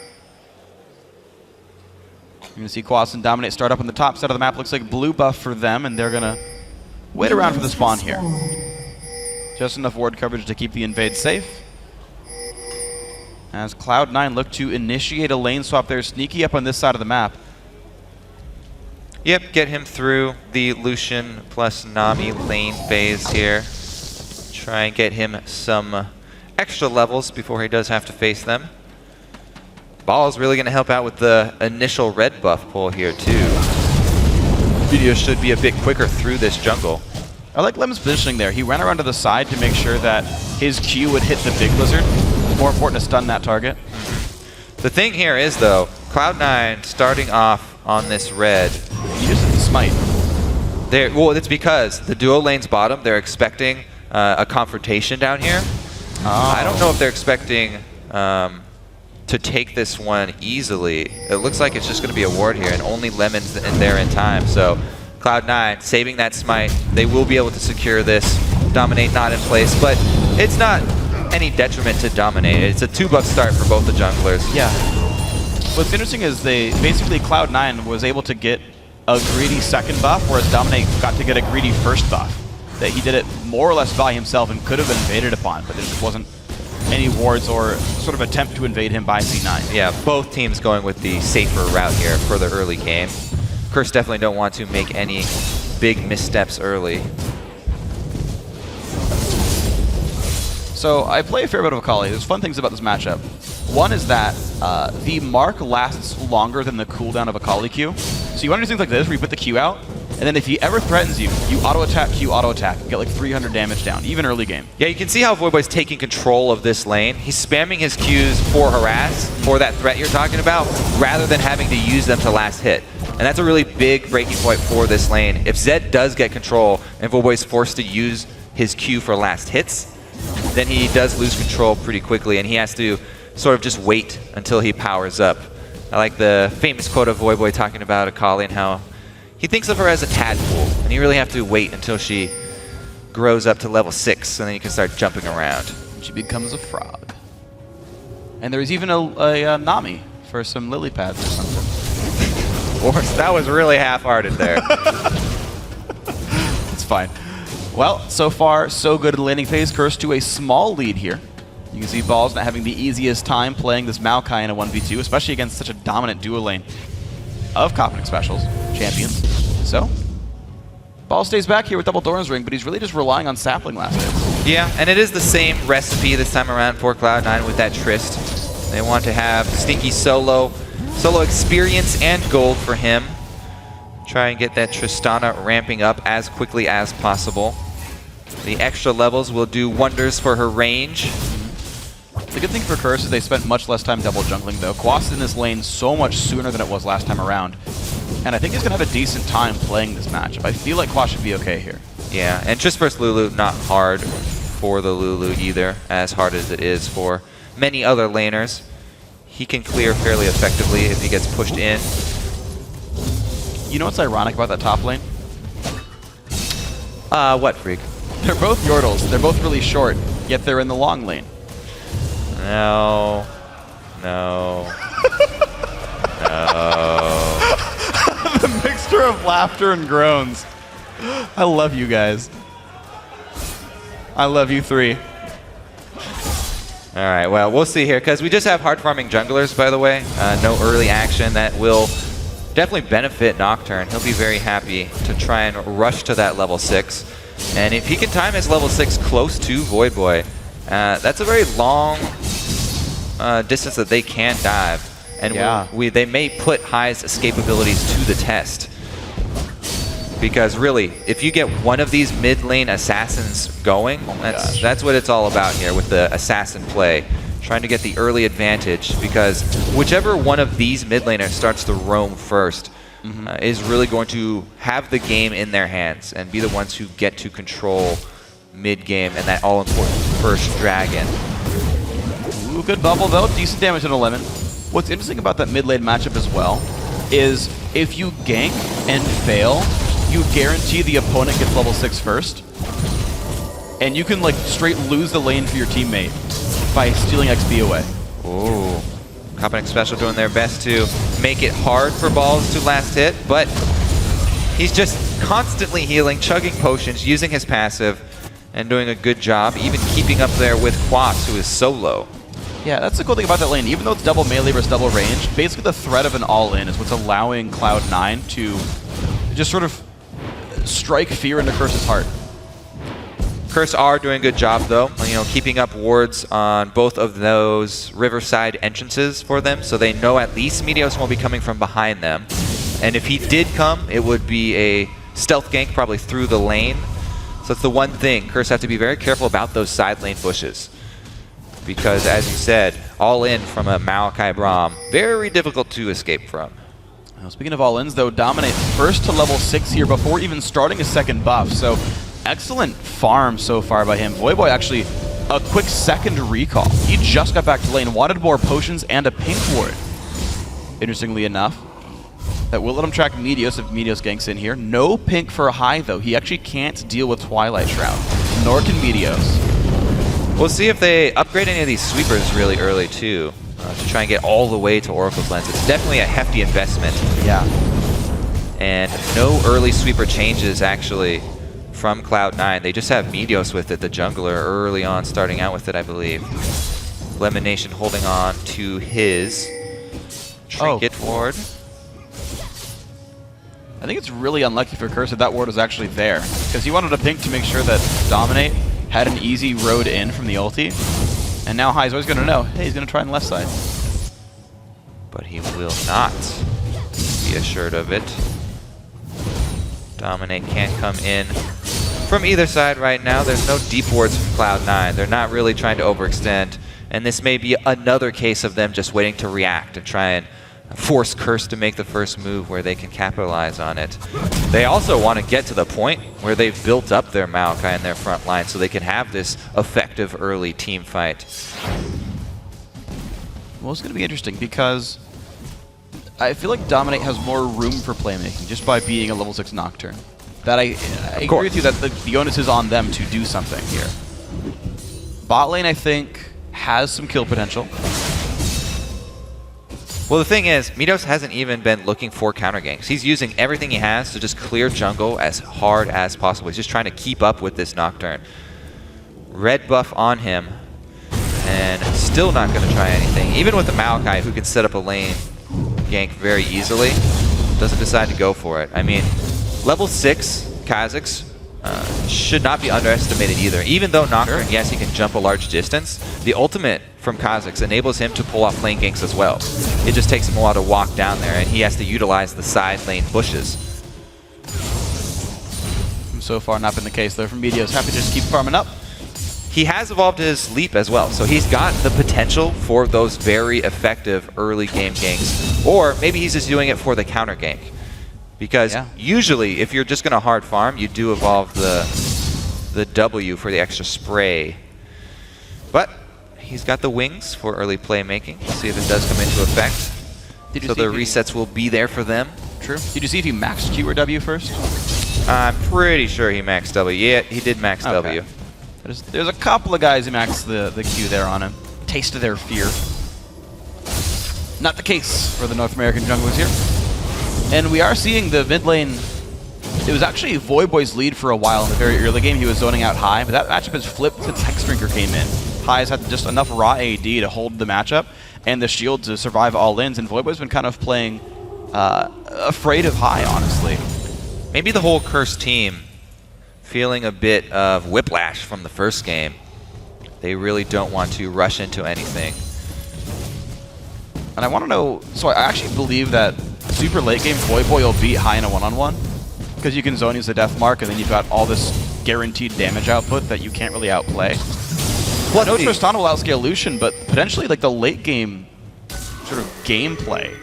You're going to see Quas and Dominate start up on the top side of the map. Looks like blue buff for them, and they're going to wait around for the spawn here. Just enough ward coverage to keep the invade safe. As Cloud9 look to initiate a lane swap there, sneaky up on this side of the map. Yep, get him through the Lucian plus Nami lane phase here. Try and get him some extra levels before he does have to face them. Ball's really going to help out with the initial red buff pull here too. Video should be a bit quicker through this jungle. I like Lem's positioning there. He ran around to the side to make sure that his Q would hit the big lizard. More important to stun that target. The thing here is, though, Cloud9 starting off on this red. He just didn't smite. Well, it's because the duo lane's bottom. They're expecting a confrontation down here. Oh. I don't know if they're expecting to take this one easily. It looks like it's just going to be a ward here, and only Lemon's in there in time. So Cloud9 saving that smite. They will be able to secure this. Dominate not in place, but it's not any detriment to Dominate. It's a $2 start for both the junglers. Yeah. What's interesting is they basically Cloud9 was able to get a greedy second buff, whereas Dominate got to get a greedy first buff. That he did it more or less by himself and could have been invaded upon, but there just wasn't any wards or sort of attempt to invade him by C9. Yeah, both teams going with the safer route here for the early game. Curse definitely don't want to make any big missteps early. So I play a fair bit of Akali. There's fun things about this matchup. One is that the mark lasts longer than the cooldown of Akali Q. So you want to do things like this where you put the Q out, and then if he ever threatens you, you auto-attack, Q auto-attack, and get like 300 damage down, even early game. Yeah, you can see how Voidboy's taking control of this lane. He's spamming his Qs for harass, for that threat you're talking about, rather than having to use them to last hit. And that's a really big breaking point for this lane. If Zed does get control and Voidboy's forced to use his Q for last hits, then he does lose control pretty quickly, and he has to sort of just wait until he powers up. I like the famous quote of Voidboy talking about Akali and how he thinks of her as a tadpole, and you really have to wait until she grows up to level 6, and then you can start jumping around. She becomes a frog. And there's even a Nami for some lily pads or something. That was really half-hearted there. It's fine. Well, so far, so good in the laning phase. Curse to a small lead here. You can see Ball's not having the easiest time playing this Maokai in a 1v2, especially against such a dominant duo lane of Coptic Specials champions. So, Ball stays back here with double Doran's Ring, but he's really just relying on sapling last hits. Yeah, and it is the same recipe this time around for Cloud9 with that Trist. They want to have stinky solo experience and gold for him. Try and get that Tristana ramping up as quickly as possible. The extra levels will do wonders for her range. The good thing for Curse is they spent much less time double jungling though. Quas is in this lane so much sooner than it was last time around. And I think he's going to have a decent time playing this matchup. I feel like Quas should be okay here. Yeah, and Trist versus Lulu, not hard for the Lulu either, as hard as it is for many other laners. He can clear fairly effectively if he gets pushed in. You know what's ironic about that top lane? What, Freak? They're both Yordles. They're both really short, yet they're in the long lane. No. No. No. The mixture of laughter and groans. I love you guys. I love you three. All right, well, we'll see here, because we just have hard farming junglers, by the way. No early action. That will definitely benefit Nocturne. He'll be very happy to try and rush to that level 6. And if he can time his level 6 close to Voidboy, that's a very long distance that they can dive. And yeah. they may put High's escape abilities to the test. Because really, if you get one of these mid lane assassins going, that's what it's all about here with the assassin play. Trying to get the early advantage, because whichever one of these mid laners starts to roam first is really going to have the game in their hands and be the ones who get to control mid game and that all important first dragon. Ooh, good bubble though, decent damage on 11. What's interesting about that mid lane matchup as well is if you gank and fail, you guarantee the opponent gets level 6 first. And you can like straight lose the lane for your teammate by stealing XP away. Ooh. Copenhagen Special doing their best to make it hard for Balls to last hit, but he's just constantly healing, chugging potions, using his passive, and doing a good job, even keeping up there with Quas, who is so low. Yeah, that's the cool thing about that lane. Even though it's double melee versus double range, basically the threat of an all-in is what's allowing Cloud9 to just sort of strike fear into Curse's heart. Curse are doing a good job, though, you know, keeping up wards on both of those Riverside entrances for them, so they know at least Meteos won't be coming from behind them. And if he did come, it would be a stealth gank probably through the lane. So that's the one thing. Curse have to be very careful about those side lane bushes. Because, as you said, all in from a Maokai Braum, very difficult to escape from. Well, speaking of all-ins, though, Dominate first to level 6 here before even starting a second buff. So excellent farm so far by him. Voyboy actually a quick second recall. He just got back to lane, wanted more potions and a pink ward. Interestingly enough, that will let him track Meteos if Meteos ganks in here. No pink for a high, though. He actually can't deal with Twilight Shroud, nor can Meteos. We'll see if they upgrade any of these sweepers really early, too, to try and get all the way to Oracle's Lens. It's definitely a hefty investment. Yeah. And no early sweeper changes, actually, from Cloud9. They just have Meteos with it, the jungler, early on, starting out with it, I believe. Lemonation holding on to his Trinket ward. I think it's really unlucky for Curse that ward was actually there, because he wanted a pink to make sure that Dominate had an easy road in from the ulti, and now Hai's always going to know, hey, he's going to try on the left side. But he will not be assured of it. Dominate can't come in from either side right now. There's no deep wards from Cloud9. They're not really trying to overextend, and this may be another case of them just waiting to react and try and force Curse to make the first move where they can capitalize on it. They also want to get to the point where they've built up their Maokai in their front line so they can have this effective early team fight. Well, it's going to be interesting because I feel like Dominate has more room for playmaking just by being a level 6 Nocturne. That I agree with you that the onus is on them to do something here. Bot lane, I think, has some kill potential. Well, the thing is, Meteos hasn't even been looking for counter ganks. He's using everything he has to just clear jungle as hard as possible. He's just trying to keep up with this Nocturne. Red buff on him, and still not going to try anything. Even with the Maokai, who can set up a lane gank very easily, doesn't decide to go for it. I mean, level 6 Kha'Zix should not be underestimated either. Even though Nocturne, yes, he can jump a large distance, the ultimate from Kha'Zix enables him to pull off lane ganks as well. It just takes him a while to walk down there, and he has to utilize the side lane bushes. So far not been the case though from Meteos. Happy to just keep farming up. He has evolved his leap as well, so he's got the potential for those very effective early game ganks. Or maybe he's just doing it for the counter gank. Because usually, if you're just going to hard farm, you do evolve the W for the extra spray. But he's got the wings for early playmaking. We'll see if it does come into effect. So the resets will be there for them. True. Did you see if he maxed Q or W first? I'm pretty sure he maxed W. Yeah, he did max W. There's a couple of guys who maxed the Q there on him. Taste of their fear. Not the case for the North American junglers here. And we are seeing the mid lane. It was actually Voyboy's lead for a while in the very early game. He was zoning out High, but that matchup has flipped since Hexdrinker came in. High's had just enough raw AD to hold the matchup and the shield to survive all-ins, and Voyboy's been kind of playing afraid of High, honestly. Maybe the whole Curse team feeling a bit of whiplash from the first game. They really don't want to rush into anything. And I want to know, so I actually believe that super late game, Voyboy will beat High in a one-on-one, because you can zone use the death mark, and then you've got all this guaranteed damage output that you can't really outplay. Well, no, Tristana will outscale Lucian, but potentially like the late game sort of gameplay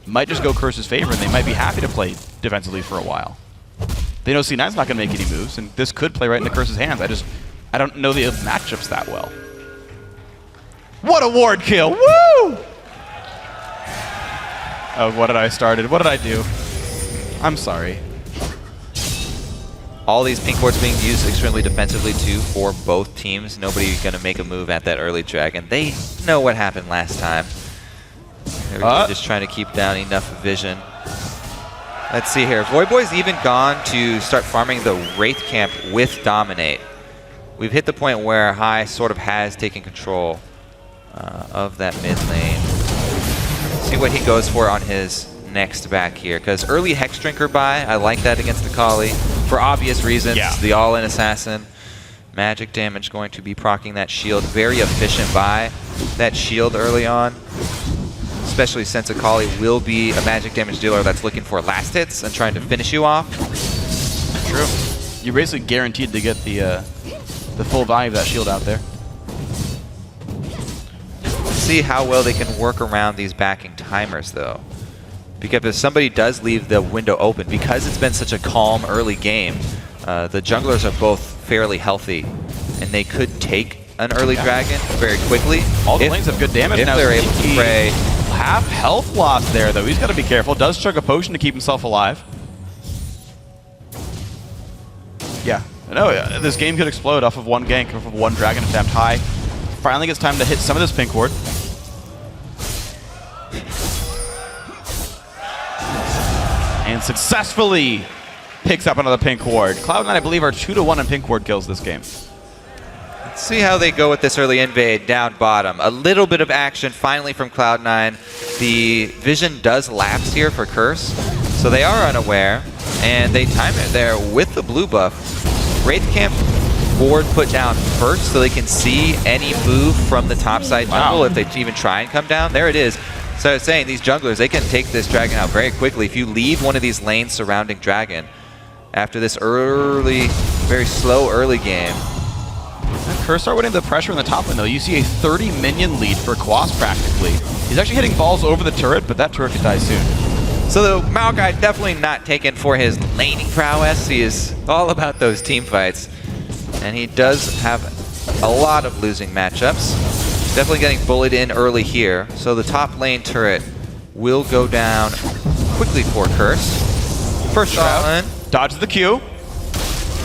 might just go Curse's favor, and they might be happy to play defensively for a while. They know C9's not going to make any moves, and this could play right into Curse's hands. I don't know the matchups that well. What a ward kill! Woo! Oh, what did I started? What did I do? I'm sorry. All these pink wards being used extremely defensively too for both teams. Nobody gonna make a move at that early dragon. They know what happened last time. They're just trying to keep down enough vision. Let's see here. Voyboy's even gone to start farming the Wraith Camp with Dominate. We've hit the point where High sort of has taken control of that mid lane. See what he goes for on his next back here, because early Hex Drinker buy, I like that against Akali for obvious reasons. Yeah. The all-in assassin, magic damage going to be proccing that shield. Very efficient buy that shield early on, especially since Akali will be a magic damage dealer that's looking for last hits and trying to finish you off. True. You're basically guaranteed to get the full value of that shield out there. Let's see how well they can work around these backing timers though. Because if somebody does leave the window open, because it's been such a calm early game, the junglers are both fairly healthy, and they could take an early dragon very quickly. All the lanes have good damage if now. they're able to pray. Half health loss there, though. He's got to be careful. Does chug a potion to keep himself alive. Yeah. I know this game could explode off of one gank, off of one dragon attempt. High finally gets time to hit some of this pink ward. And successfully picks up another pink ward. Cloud9, I believe, are 2-1 in pink ward kills this game. Let's see how they go with this early invade down bottom. A little bit of action finally from Cloud9. The vision does lapse here for Curse, so they are unaware, and they time it there with the blue buff. Wraith Camp ward put down first so they can see any move from the topside jungle if they even try and come down. There it is. So I was saying, these junglers, they can take this dragon out very quickly. If you leave one of these lanes surrounding dragon after this early, very slow early game. And Curse are winning the pressure in the top lane, though. You see a 30 minion lead for Quas practically. He's actually hitting balls over the turret, but that turret could die soon. So the Maokai definitely not taken for his laning prowess. He is all about those team fights. And he does have a lot of losing matchups. Definitely getting bullied in early here. So the top lane turret will go down quickly for Curse. First shot. Dodges the Q.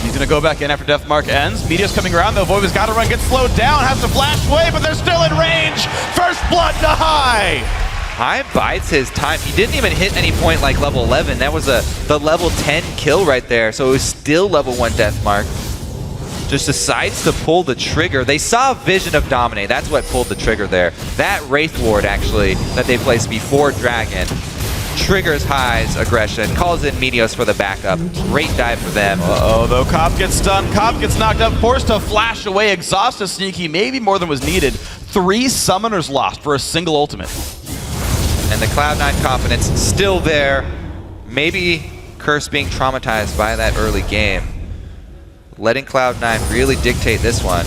He's going to go back in after Deathmark ends. Media's coming around, though. Voivo's got to run, gets slowed down, has to flash away, but they're still in range. First blood to High. High bides his time. He didn't even hit any point like level 11. That was the level 10 kill right there. So it was still level 1 Deathmark. Just decides to pull the trigger. They saw a vision of Dominate. That's what pulled the trigger there. That Wraith Ward, actually, that they placed before Dragon, triggers High's aggression, calls in Meteos for the backup. Great dive for them. Uh-oh, though. Cobb gets stunned. Cobb gets knocked up, forced to flash away. Exhausted Sneaky, maybe more than was needed. 3 summoners lost for a single ultimate. And the Cloud9 confidence still there. Maybe Curse being traumatized by that early game. Letting Cloud9 really dictate this one.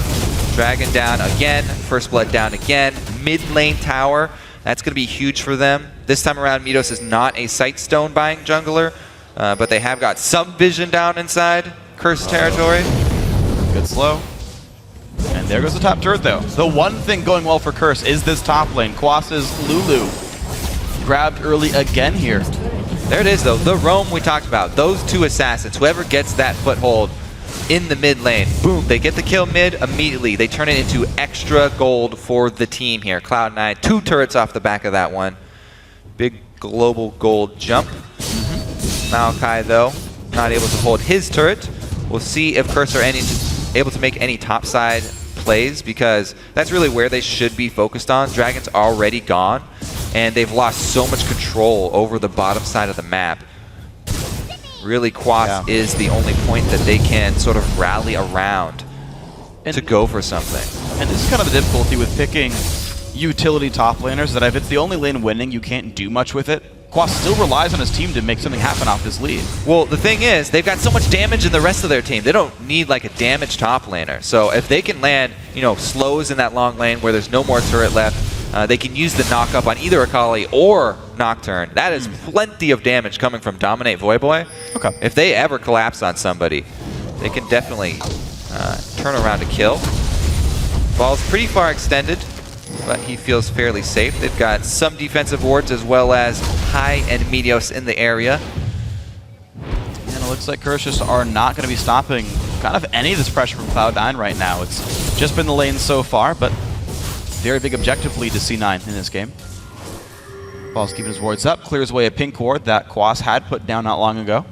Dragon down again, First Blood down again, mid lane tower. That's going to be huge for them. This time around, Meteos is not a Sightstone buying jungler, but they have got some vision down inside Curse territory. Good slow. And there goes the top turret, though. The one thing going well for Curse is this top lane. Quas's Lulu grabbed early again here. There it is, though. The roam we talked about. Those 2 assassins, whoever gets that foothold in the mid lane, boom, they get the kill mid immediately. They turn it into extra gold for the team here. Cloud9, 2 turrets off the back of that one. Big global gold jump. Maokai, though, not able to hold his turret. We'll see if Curse are able to make any topside plays, because that's really where they should be focused on. Dragon's already gone, and they've lost so much control over the bottom side of the map. Really, Quas is the only point that they can sort of rally around to go for something. And this is kind of the difficulty with picking utility top laners, that if it's the only lane winning, you can't do much with it. Quas still relies on his team to make something happen off this lead. Well, the thing is, they've got so much damage in the rest of their team. They don't need like a damaged top laner. So if they can land, you know, slows in that long lane where there's no more turret left, they can use the knock up on either Akali or Nocturne. That is plenty of damage coming from Dominate Voyboy. Okay. If they ever collapse on somebody, they can definitely turn around to kill. Ball's pretty far extended, but he feels fairly safe. They've got some defensive wards as well as High and Meteos in the area. looks like Curse just are not going to be stopping kind of any of this pressure from Cloud9 right now. It's just been the lane so far, but very big objective lead to C9 in this game. Ball's keeping his wards up, clears away a pink ward that Quas had put down not long ago.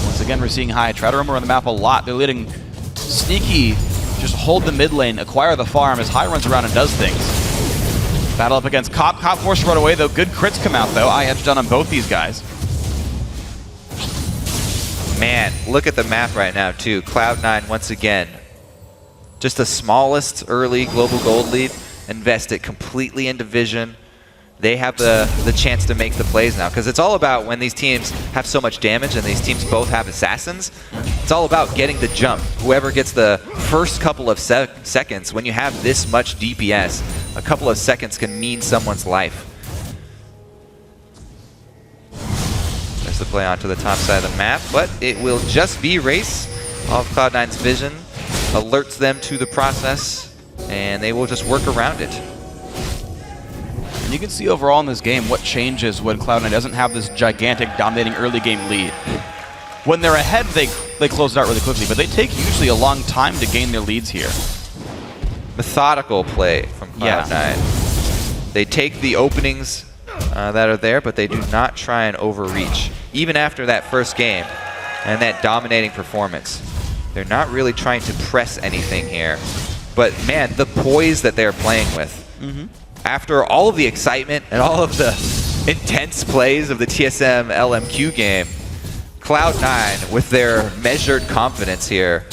Once again, we're seeing High try to roam around the map a lot. They're letting Sneaky just hold the mid lane, acquire the farm as High runs around and does things. Battle up against Cop. Cop forced to run away, though. Good crits come out, though. Eye edge done on both these guys. Man, look at the map right now, too. Cloud9, once again, just the smallest early global gold lead. Invest it completely into vision. They have the chance to make the plays now, because it's all about when these teams have so much damage and these teams both have assassins, it's all about getting the jump. Whoever gets the first couple of seconds, when you have this much DPS, a couple of seconds can mean someone's life. There's the play onto the top side of the map, but it will just be race. All of Cloud9's vision alerts them to the process, and they will just work around it. And you can see overall in this game what changes when Cloud9 doesn't have this gigantic dominating early game lead. When they're ahead, they close it out really quickly, but they take usually a long time to gain their leads here. Methodical play from Cloud9. Yeah. They take the openings that are there, but they do not try and overreach. Even after that first game and that dominating performance, they're not really trying to press anything here. But man, the poise that they're playing with. After all of the excitement and all of the intense plays of the TSM LMQ game, Cloud9, with their measured confidence here,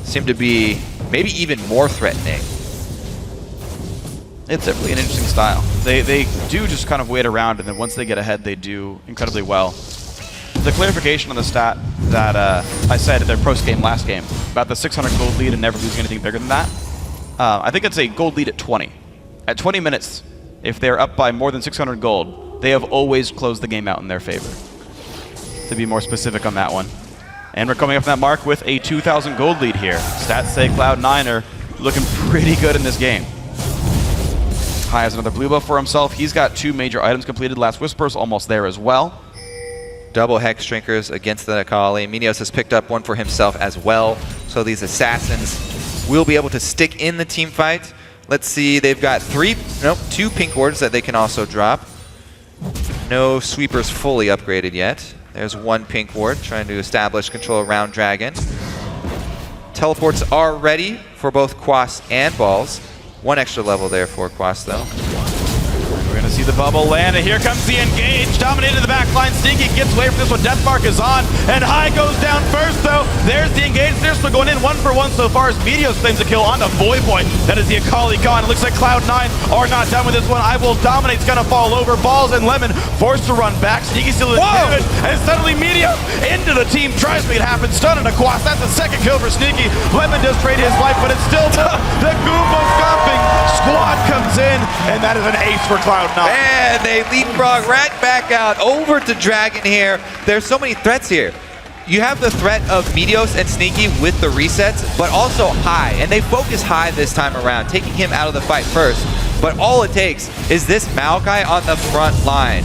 seem to be maybe even more threatening. It's definitely an interesting style. They do just kind of wait around, and then once they get ahead, they do incredibly well. The clarification on the stat that I said at their post-game last game about the 600 gold lead and never losing anything bigger than that, I think it's a gold lead at 20. At 20 minutes, if they're up by more than 600 gold, they have always closed the game out in their favor. To be more specific on that one. And we're coming up from that mark with a 2,000 gold lead here. Stats say Cloud9 are looking pretty good in this game. High has another blue buff for himself. He's got 2 major items completed. Last Whisper's almost there as well. Double Hex Drinkers against the Akali. Minios has picked up one for himself as well. So these assassins will be able to stick in the team fight. Let's see, they've got 2 pink wards that they can also drop. No sweepers fully upgraded yet. There's 1 pink ward trying to establish control around Dragon. Teleports are ready for both Quas and Balls. 1 extra level there for Quas though. We're going to see the bubble land, and here comes the engage. Dominated the back line. Sneaky gets away from this one. Deathmark is on, and High goes down first, though. There's the engage. They're still going in 1-for-1 so far as Meteos claims a kill on the Boy. That is the Akali gone. It looks like Cloud9 are not done with this one. I Will Dominate's going to fall over. Balls and Lemon forced to run back. Sneaky still in damage, and suddenly Meteos into the team. Tries to make it happen. Stun and a Quas. That's the second kill for Sneaky. Lemon does trade his life, but it's still the Goomba stomping squad comes in, and that is an ace for Cloud9. And they leapfrog right back out over to Dragon here. There's so many threats here. You have the threat of Meteos and Sneaky with the resets, but also High. And they focus High this time around, taking him out of the fight first. But all it takes is this Maokai on the front line,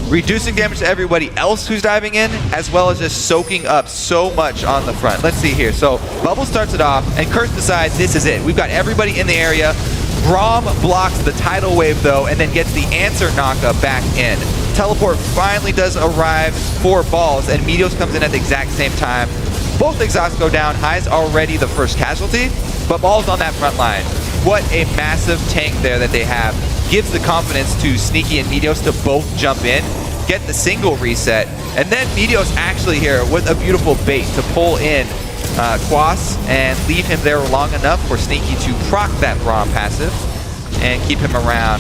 reducing damage to everybody else who's diving in, as well as just soaking up so much on the front. Let's see here. So Bubble starts it off, and Curse decides this is it. We've got everybody in the area. Braum blocks the tidal wave though, and then gets the answer knockup back in. Teleport finally does arrive for Balls, and Meteos comes in at the exact same time. Both exhausts go down. High's already the first casualty, but Balls on that front line. What a massive tank there that they have. Gives the confidence to Sneaky and Meteos to both jump in, get the single reset, and then Meteos actually here with a beautiful bait to pull in Quas and leave him there long enough for Sneaky to proc that Braum passive and keep him around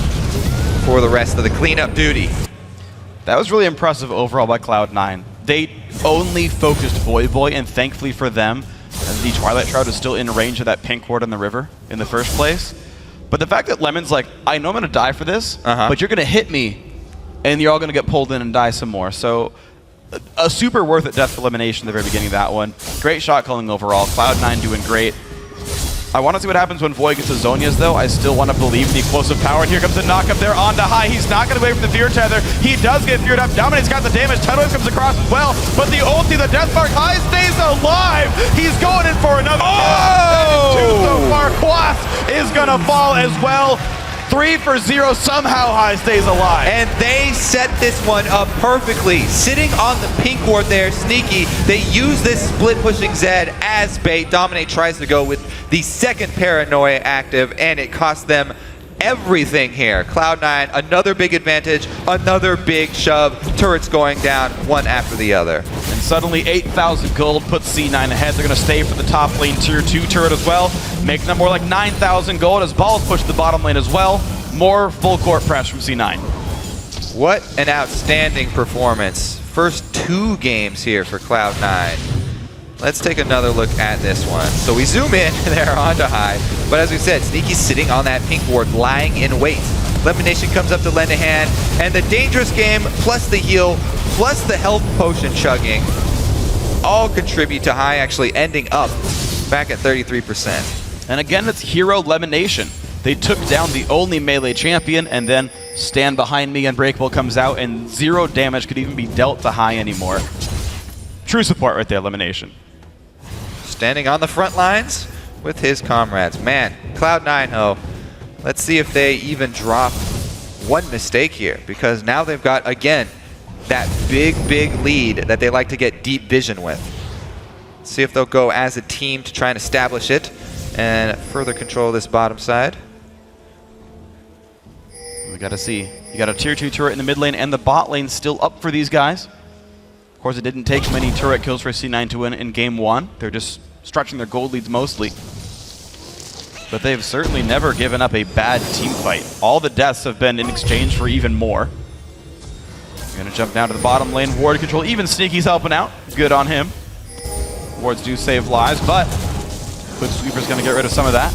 for the rest of the cleanup duty. That was really impressive overall by Cloud9. They only focused Boy, and thankfully for them, the Twilight Shroud is still in range of that pink ward in the river in the first place. But the fact that Lemon's like, I know I'm going to die for this, but you're going to hit me, and you're all going to get pulled in and die some more. So a super worth it death elimination at the very beginning of that one. Great shot calling overall. Cloud9 doing great. I want to see what happens when Void gets his Zonias, though. I still want to believe in the explosive power. And here comes the knock-up there onto High. He's not going to wait from the Fear Tether. He does get feared up. Dominate's got the damage. Tidal comes across as well. But the ulti, the Death Mark, High stays alive. He's going in for another kill. Two so far. Quas is going to fall as well. 3 for 0, somehow High stays alive. And they set this one up perfectly. Sitting on the pink ward there, Sneaky, they use this split pushing Zed as bait. Dominate tries to go with the second Paranoia active, and it costs them everything here. Cloud9, another big advantage, another big shove. Turrets going down one after the other. And suddenly 8,000 gold puts C9 ahead. They're going to stay for the top lane tier 2 turret as well, making them more like 9,000 gold as Balls push the bottom lane as well. More full court press from C9. What an outstanding performance. First 2 games here for Cloud9. Let's take another look at this one. So we zoom in there onto High, but as we said, Sneaky's sitting on that pink ward, lying in wait. Lemonation comes up to lend a hand, and the dangerous game, plus the heal, plus the health potion chugging, all contribute to High actually ending up back at 33%. And again, it's hero Lemonation. They took down the only melee champion, and then Stand Behind Me Unbreakable comes out, and 0 damage could even be dealt to High anymore. True support right there, Lemonation. Standing on the front lines with his comrades. Man, Cloud9, oh, let's see if they even drop one mistake here, because now they've got, again, that big lead that they like to get deep vision with. See if they'll go as a team to try and establish it and further control this bottom side. We gotta see. You got a tier 2 turret in the mid lane, and the bot lane still up for these guys. Of course, it didn't take many turret kills for C9 to win in game 1. They're just stretching their gold leads mostly. But they've certainly never given up a bad team fight. All the deaths have been in exchange for even more. We're gonna jump down to the bottom lane. Ward control, even Sneaky's helping out. Good on him. Wards do save lives, but Quick Sweeper's gonna get rid of some of that.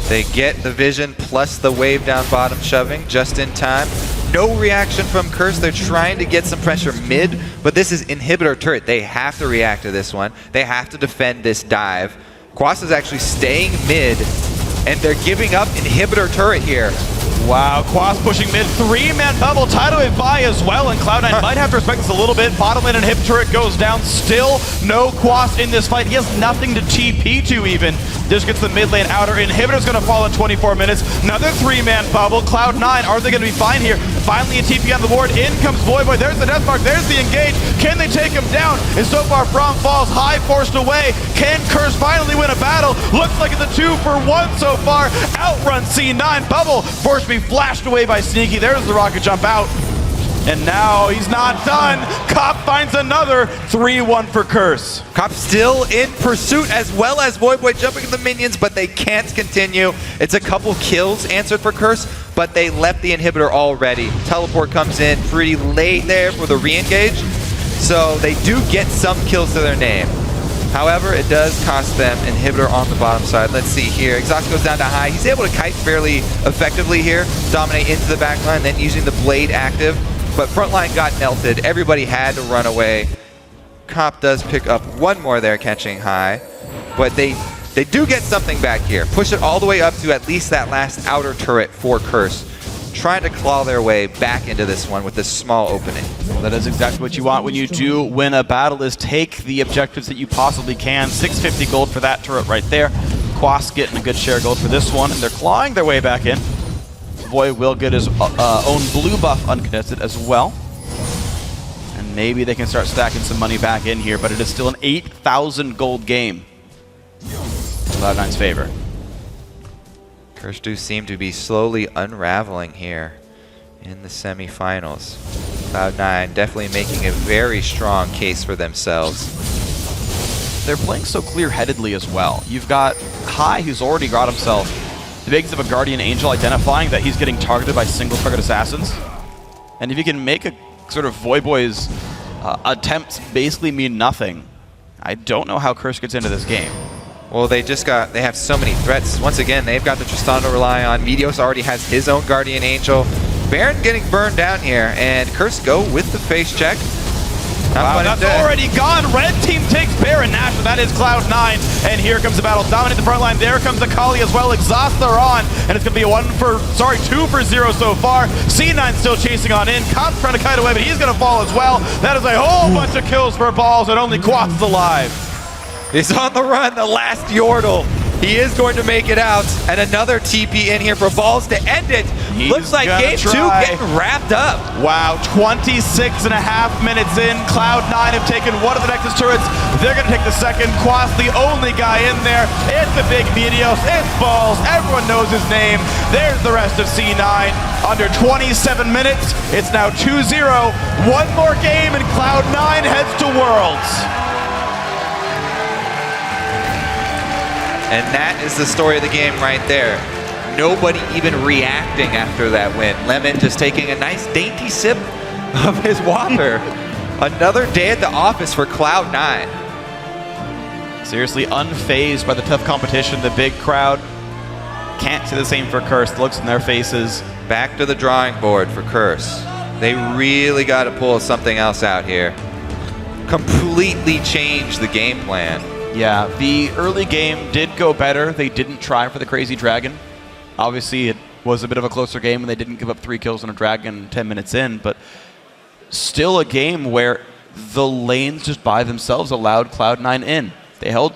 They get the vision plus the wave down bottom shoving just in time. No reaction from Curse. They're trying to get some pressure mid, but this is inhibitor turret. They have to react to this one. They have to defend this dive. Quas is actually staying mid, and they're giving up inhibitor turret here. Wow, Quas pushing mid, 3-man bubble, Tidal wave by as well, and Cloud9 might have to respect this a little bit. Bottom lane and hip turret goes down, still no Quas in this fight. He has nothing to TP to even. Just gets the mid lane outer. Inhibitor's gonna fall in 24 minutes. Another 3-man bubble. Cloud9, are they gonna be fine here? Finally a TP on the board, in comes Voyboy, there's the death mark, there's the engage. Can they take him down? And so far From falls, High forced away. Can Curse finally win a battle? Looks like it's a 2-for-1 so far. Outrun C9, bubble forced to be flashed away by Sneaky. There's the rocket jump out. And now he's not done. Cop finds another 3-1 for Curse. Cop still in pursuit, as well as Voyboy jumping at the minions, but they can't continue. It's a couple kills answered for Curse, but they left the inhibitor already. Teleport comes in pretty late there for the re-engage, so they do get some kills to their name. However, it does cost them inhibitor on the bottom side. Let's see here. Exhaust goes down to High. He's able to kite fairly effectively here. Dominate into the back line, then using the blade active. But frontline got melted. Everybody had to run away. Cop does pick up one more there, catching High. But they do get something back here. Push it all the way up to at least that last outer turret for Curse. Trying to claw their way back into this one with this small opening. Well, that is exactly what you want when you do win a battle, is take the objectives that you possibly can. 650 gold for that turret right there. Quas getting a good share of gold for this one, and they're clawing their way back in. Boy will get his own blue buff uncontested as well. And maybe they can start stacking some money back in here, but it is still an 8,000 gold game in Cloud9's favor. Curse do seem to be slowly unraveling here in the semifinals. Cloud9 definitely making a very strong case for themselves. They're playing so clear-headedly as well. You've got High, who's already got himself the bigs of a Guardian Angel, identifying that he's getting targeted by single-target assassins. And if you can make a sort of Voyboy's attempts basically mean nothing, I don't know how Curse gets into this game. Well, they have so many threats. Once again, they've got the Tristan to rely on. Meteos already has his own Guardian Angel. Baron getting burned down here, and Curse go with the face check. Wow, that's already gone. Red team takes Baron Nash, that is Cloud9. And here comes the battle. Dominate the front line. There comes Akali as well. Exhaust are on. And it's going to be a 2 for 0 so far. C9 still chasing on in. Kop's trying to kite away, but he's going to fall as well. That is a whole bunch of kills for Balls, and only Quatt's alive. He's on the run, the last Yordle. He is going to make it out, and another TP in here for Balls to end it. Looks like game 2 getting wrapped up. Wow, 26.5 minutes in. Cloud9 have taken one of the Nexus turrets. They're going to take the second. Quas, the only guy in there. It's the big Meteos. It's Balls. Everyone knows his name. There's the rest of C9. Under 27 minutes, it's now 2-0. One more game, and Cloud9 heads to Worlds. And that is the story of the game right there. Nobody even reacting after that win. Lemon just taking a nice dainty sip of his water. Another day at the office for Cloud9. Seriously unfazed by the tough competition. The big crowd can't say the same for Curse. The looks in their faces. Back to the drawing board for Curse. They really got to pull something else out here. Completely change the game plan. Yeah, the early game did go better. They didn't try for the Crazy Dragon. Obviously, it was a bit of a closer game and they didn't give up 3 kills on a Dragon 10 minutes in, but still a game where the lanes just by themselves allowed Cloud9 in. They held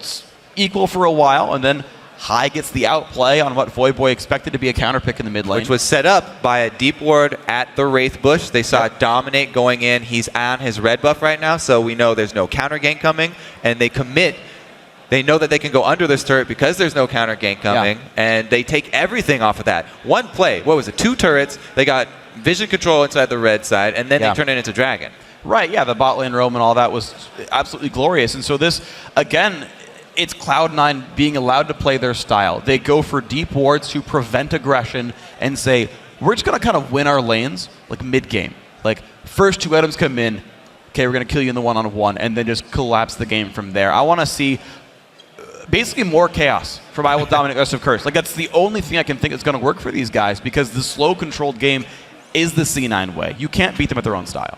equal for a while, and then High gets the outplay on what Voyboy expected to be a counter pick in the mid lane. Which was set up by a deep ward at the Wraith Bush. They saw Dominate going in. He's on his red buff right now, so we know there's no counter gank coming, and they commit. They know that they can go under this turret because there's no counter gank coming, and they take everything off of that. One play, what was it, 2 turrets, they got vision control inside the red side, and then they turn it into Dragon. Right, yeah, the bot lane roam and all that was absolutely glorious. And so this, again, it's Cloud9 being allowed to play their style. They go for deep wards to prevent aggression and say, we're just going to kind of win our lanes, like mid-game. Like, first 2 items come in, okay, we're going to kill you in the one-on-one, and then just collapse the game from there. I want to see basically more chaos from I Will Dominate the Rest of Curse. Like, that's the only thing I can think is going to work for these guys, because the slow controlled game is the C9 way. You can't beat them at their own style.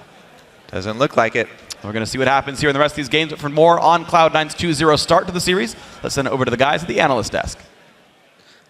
Doesn't look like it. We're going to see what happens here in the rest of these games. But for more on Cloud9's 2-0 start to the series, let's send it over to the guys at the analyst desk.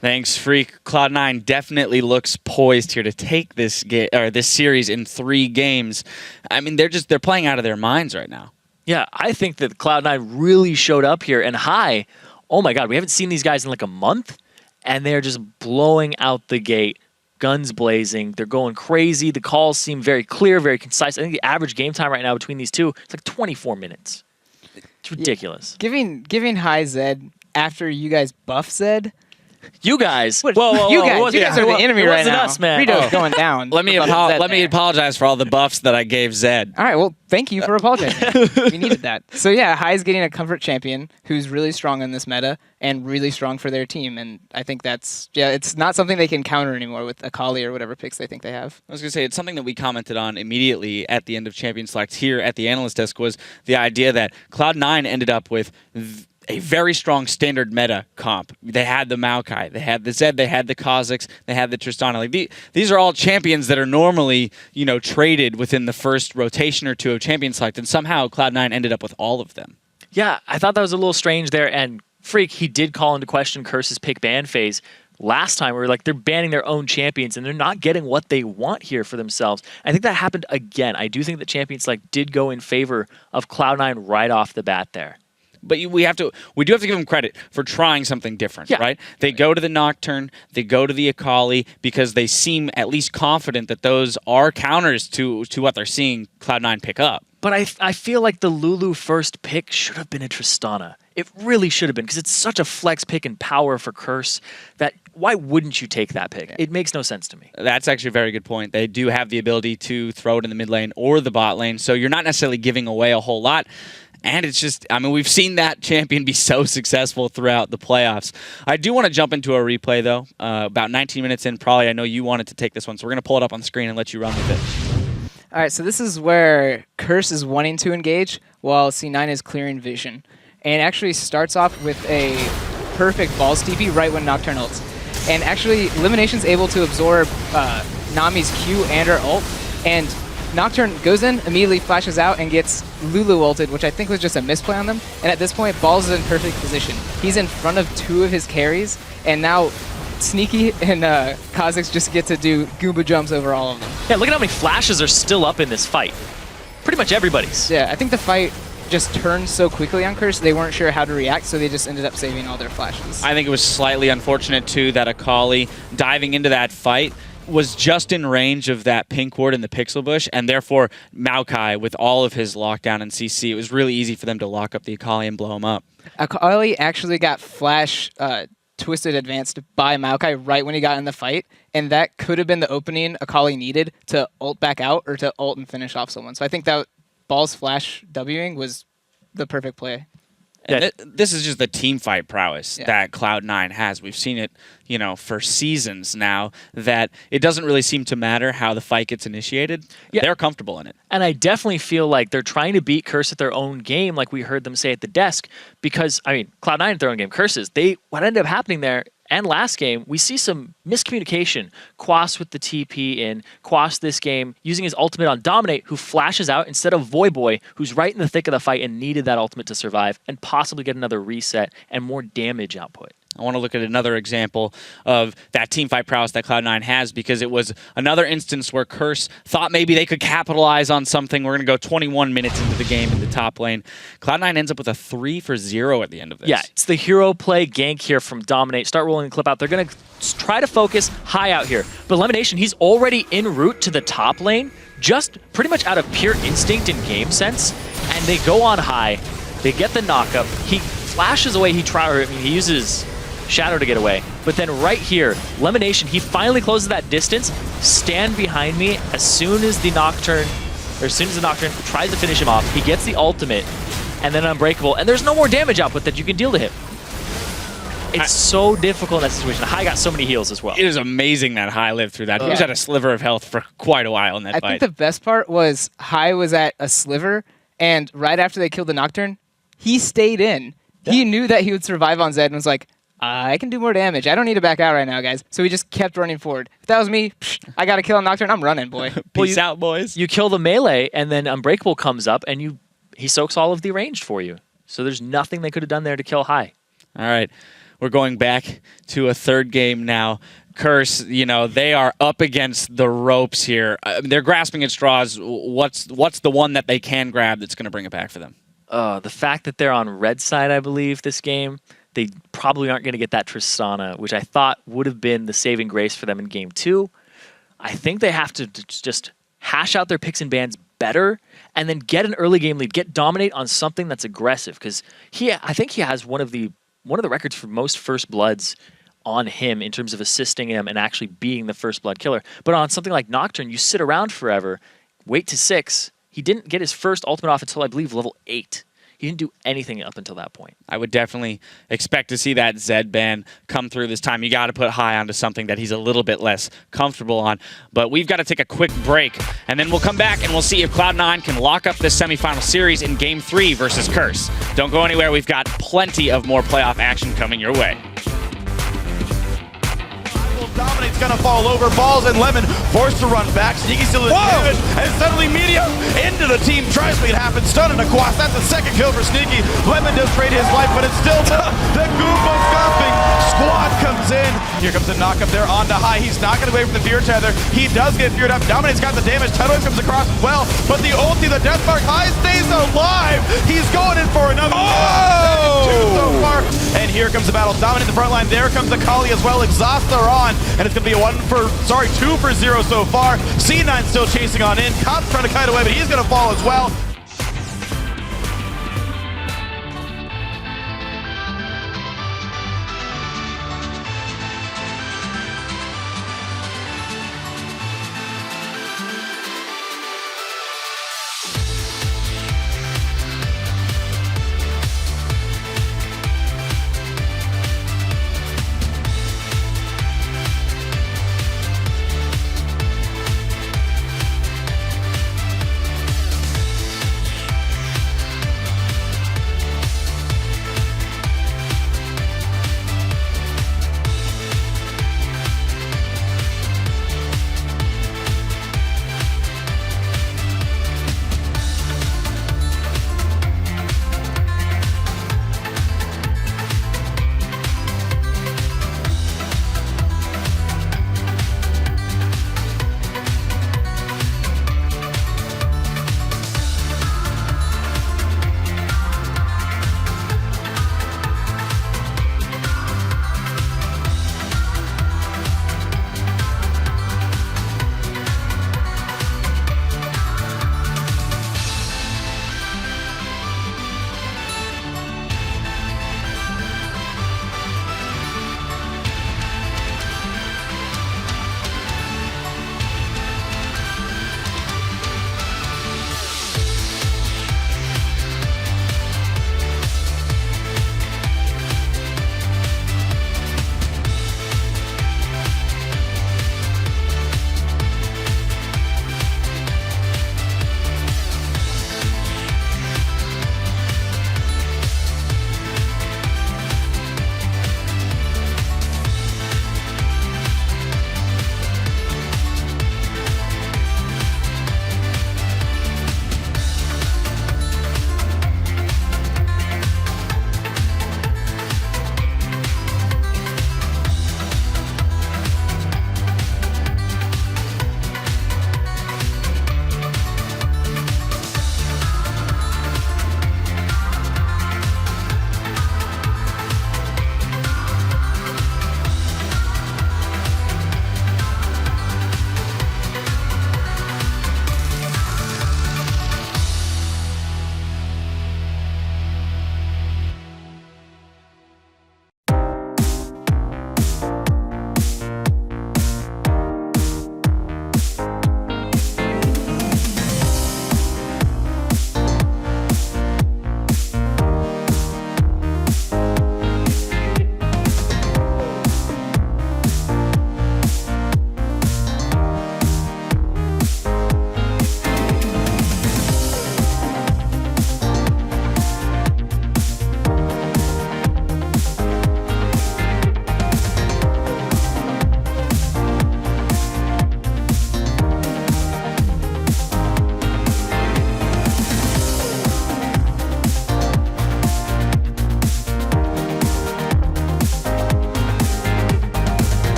Thanks, Freak. Cloud9 definitely looks poised here to take this this series in 3 games. I mean, they're playing out of their minds right now. Yeah, I think that Cloud9 really showed up here. And High, oh my God, we haven't seen these guys in like a month, and they're just blowing out the gate, guns blazing. They're going crazy. The calls seem very clear, very concise. I think the average game time right now between these two, it's like 24 minutes. It's ridiculous. Giving High Zed after you guys buff Zed. You guys. You guys are the enemy right now. Us, man. Rito's going down. Let me apologize for all the buffs that I gave Zed. All right, well, thank you for apologizing. We needed that. So yeah, High's getting a comfort champion who's really strong in this meta and really strong for their team, and I think that's it's not something they can counter anymore with Akali or whatever picks they think they have. I was going to say, it's something that we commented on immediately at the end of Champion Select here at the analyst desk, was the idea that Cloud9 ended up with a very strong standard meta comp. They had the Maokai, they had the Zed, they had the Kha'Zix, they had the Tristana. Like these are all champions that are normally, traded within the first rotation or 2 of Champion Select, and somehow Cloud9 ended up with all of them. Yeah, I thought that was a little strange there, and Freak, he did call into question Curse's pick ban phase. Last time, we were like, they're banning their own champions, and they're not getting what they want here for themselves. I think that happened again. I do think that Champion Select did go in favor of Cloud9 right off the bat there. But we do have to give them credit for trying something different, right? They go to the Nocturne, they go to the Akali, because they seem at least confident that those are counters to what they're seeing Cloud9 pick up. But I feel like the Lulu first pick should have been a Tristana. It really should have been, because it's such a flex pick and power for Curse that why wouldn't you take that pick? It makes no sense to me. That's actually a very good point. They do have the ability to throw it in the mid lane or the bot lane, so you're not necessarily giving away a whole lot. And it's just, I mean, we've seen that champion be so successful throughout the playoffs. I do want to jump into a replay, though. About 19 minutes in, probably. I know you wanted to take this one, so we're going to pull it up on the screen and let you run with it. All right, so this is where Curse is wanting to engage, while C9 is clearing vision. And actually starts off with a perfect Balls TP right when Nocturne ults. And actually, Elimination's able to absorb Nami's Q and her ult, and Nocturne goes in, immediately flashes out, and gets Lulu ulted, which I think was just a misplay on them. And at this point, Balls is in perfect position. He's in front of 2 of his carries, and now Sneaky and Kha'Zix just get to do Goomba jumps over all of them. Yeah, look at how many flashes are still up in this fight. Pretty much everybody's. Yeah, I think the fight just turned so quickly on Curse, they weren't sure how to react, so they just ended up saving all their flashes. I think it was slightly unfortunate, too, that Akali diving into that fight was just in range of that pink ward in the pixel bush, and therefore Maokai, with all of his lockdown and CC, it was really easy for them to lock up the Akali and blow him up. Akali actually got flash twisted advanced by Maokai right when he got in the fight, and that could have been the opening Akali needed to ult back out or to ult and finish off someone. So I think that Ball's flash Wing was the perfect play. And this is just the team fight prowess that Cloud9 has. We've seen it, for seasons now, that it doesn't really seem to matter how the fight gets initiated. Yeah. They're comfortable in it. And I definitely feel like they're trying to beat Curse at their own game, like we heard them say at the desk, because, Cloud9 at their own game, Curses, what ended up happening there, and last game, we see some miscommunication. Quas with the TP in, Quas this game, using his ultimate on Dominate, who flashes out instead of Voyboy, who's right in the thick of the fight and needed that ultimate to survive and possibly get another reset and more damage output. I want to look at another example of that teamfight prowess that Cloud9 has, because it was another instance where Curse thought maybe they could capitalize on something. We're going to go 21 minutes into the game in the top lane. Cloud9 ends up with a 3-for-0 at the end of this. Yeah, it's the hero play gank here from Dominate. Start rolling the clip out. They're going to try to focus high out here. But Elimination, he's already en route to the top lane, just pretty much out of pure instinct and game sense. And they go on high. They get the knockup. He flashes away. He uses Shadow to get away. But then right here, Lemonation, he finally closes that distance. Stand behind me as soon as the Nocturne tries to finish him off. He gets the ultimate and then Unbreakable. And there's no more damage output that you can deal to him. It's so difficult in that situation. High got so many heals as well. It is amazing that High lived through that. He was at a sliver of health for quite a while in that fight. I think the best part was High was at a sliver, and right after they killed the Nocturne, he stayed in. Yeah. He knew that he would survive on Zed and was like, I can do more damage. I don't need to back out right now, guys. So he just kept running forward. If that was me, I got to kill a Nocturne. I'm running, boy. Peace out, boys. You kill the melee, and then Unbreakable comes up, and he soaks all of the ranged for you. So there's nothing they could have done there to kill High. All right. We're going back to a third game now. Curse, they are up against the ropes here. They're grasping at straws. What's the one that they can grab that's going to bring it back for them? The fact that they're on red side, I believe, this game, they probably aren't going to get that Tristana, which I thought would have been the saving grace for them in Game 2. I think they have to just hash out their picks and bans better and then get an early game lead, get Dominate on something that's aggressive, because I think he has one of the records for most first bloods on him in terms of assisting him and actually being the first blood killer. But on something like Nocturne, you sit around forever, wait to 6. He didn't get his first ultimate off until, I believe, level 8. He didn't do anything up until that point. I would definitely expect to see that Zed ban come through this time. You got to put High onto something that he's a little bit less comfortable on. But we've got to take a quick break, and then we'll come back and we'll see if Cloud9 can lock up this semifinal series in Game 3 versus Curse. Don't go anywhere. We've got plenty of more playoff action coming your way. Dominate's gonna fall over. Balls and Lemon forced to run back. Sneaky still in damage, and suddenly Media into the team. Tries to make it happen. Stun and a Quas. That's the second kill for Sneaky. Lemon does trade his life, but it's still the Goomba stomping squad comes in. Here comes the knockup there onto High. He's not gonna wait for the fear tether. He does get feared up. Dominate's got the damage. Tidal comes across as well, but the ulti, the death mark, High stays alive. He's going in for another. Two so far. And here comes the battle. Dominate the front line. There comes the Kali as well. Exhaust are on. And it's going to be a 2-for-0 so far. C9 still chasing on in. Cop's trying to kite away, but he's going to fall as well.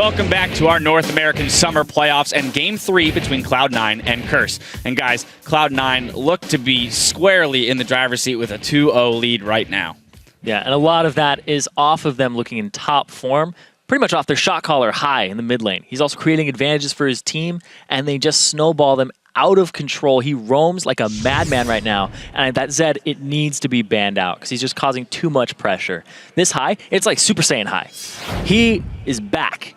Welcome back to our North American Summer Playoffs and Game 3 between Cloud9 and Curse. And guys, Cloud9 look to be squarely in the driver's seat with a 2-0 lead right now. Yeah, and a lot of that is off of them looking in top form, pretty much off their shot caller high in the mid lane. He's also creating advantages for his team, and they just snowball them out of control. He roams like a madman right now, and that Zed, it needs to be banned out because he's just causing too much pressure. This high, it's like Super Saiyan high. He is back.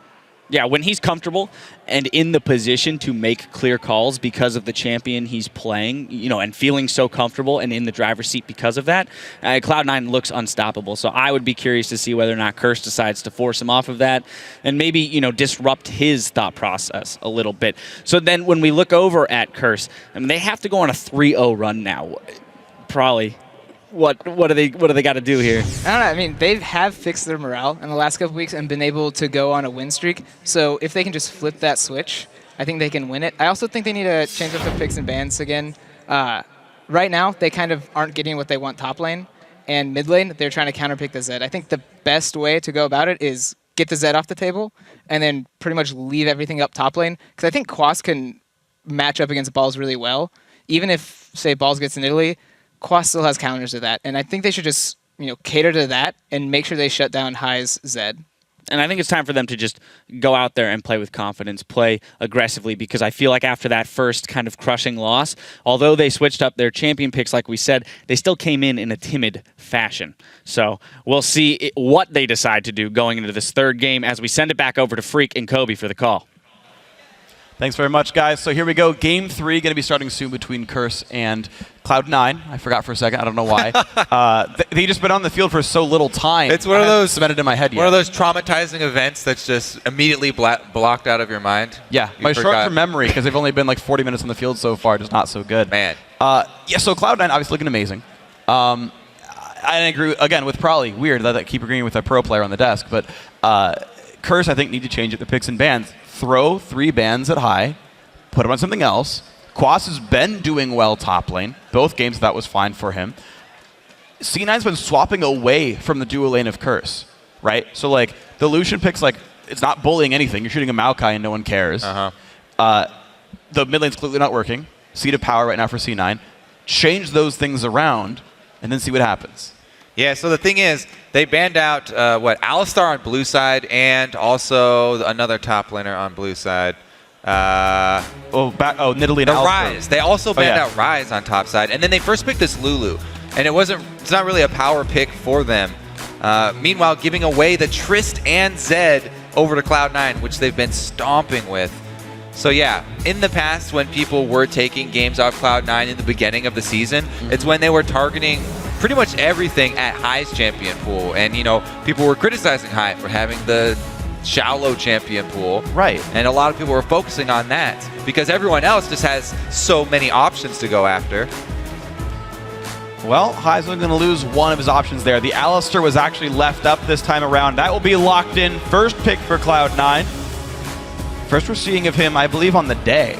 Yeah, when he's comfortable and in the position to make clear calls because of the champion he's playing, and feeling so comfortable and in the driver's seat because of that, Cloud9 looks unstoppable. So I would be curious to see whether or not Curse decides to force him off of that and maybe, disrupt his thought process a little bit. So then when we look over at Curse, they have to go on a 3-0 run now. Probably. What do they got to do here? I don't know. I mean, they have fixed their morale in the last couple weeks and been able to go on a win streak. So if they can just flip that switch, I think they can win it. I also think they need to change up their picks and bans again. Right now, they kind of aren't getting what they want top lane. And mid lane, they're trying to counterpick the Zed. I think the best way to go about it is get the Zed off the table and then pretty much leave everything up top lane. Because I think Quas can match up against Balls really well. Even if, say, Balls gets in Italy, Quas still has counters to that, and I think they should just cater to that and make sure they shut down High's Zed. And I think it's time for them to just go out there and play with confidence, play aggressively, because I feel like after that first kind of crushing loss, although they switched up their champion picks like we said, they still came in a timid fashion. So we'll see what they decide to do going into this third game as we send it back over to Freak and Kobe for the call. Thanks very much, guys. So here we go. Game 3 going to be starting soon between Curse and Cloud9. I forgot for a second. I don't know why. They just been on the field for so little time. It's one of those cemented in my head. One of those traumatizing events that's just immediately blocked out of your mind. Yeah, my short-term memory, because they've only been like 40 minutes on the field so far, just not so good. Man. Yeah. So Cloud9 obviously looking amazing. I agree again with Probably. Weird that I keep agreeing with a pro player on the desk, but Curse I think need to change it to picks and bans. Throw 3 bans at high, put him on something else. Quas has been doing well top lane. Both games that was fine for him. C9's been swapping away from the dual lane of Curse, right? So like the Lucian picks, like it's not bullying anything. You're shooting a Maokai and no one cares. The mid lane's clearly not working. C to power right now for C9. Change those things around and then see what happens. Yeah, so the thing is, they banned out, Alistar on blue side and also another top laner on blue side. Nidalee and Ryze. They also banned out Ryze on top side. And then they first picked this Lulu. And it's not really a power pick for them. Meanwhile, giving away the Trist and Zed over to Cloud9, which they've been stomping with. So yeah, in the past when people were taking games off Cloud9 in the beginning of the season, it's when they were targeting pretty much everything at High's champion pool. And, people were criticizing High for having the shallow champion pool. Right. And a lot of people were focusing on that because everyone else just has so many options to go after. Well, High's only going to lose one of his options there. The Alistar was actually left up this time around. That will be locked in. First pick for Cloud9. First we're seeing of him, I believe, on the day.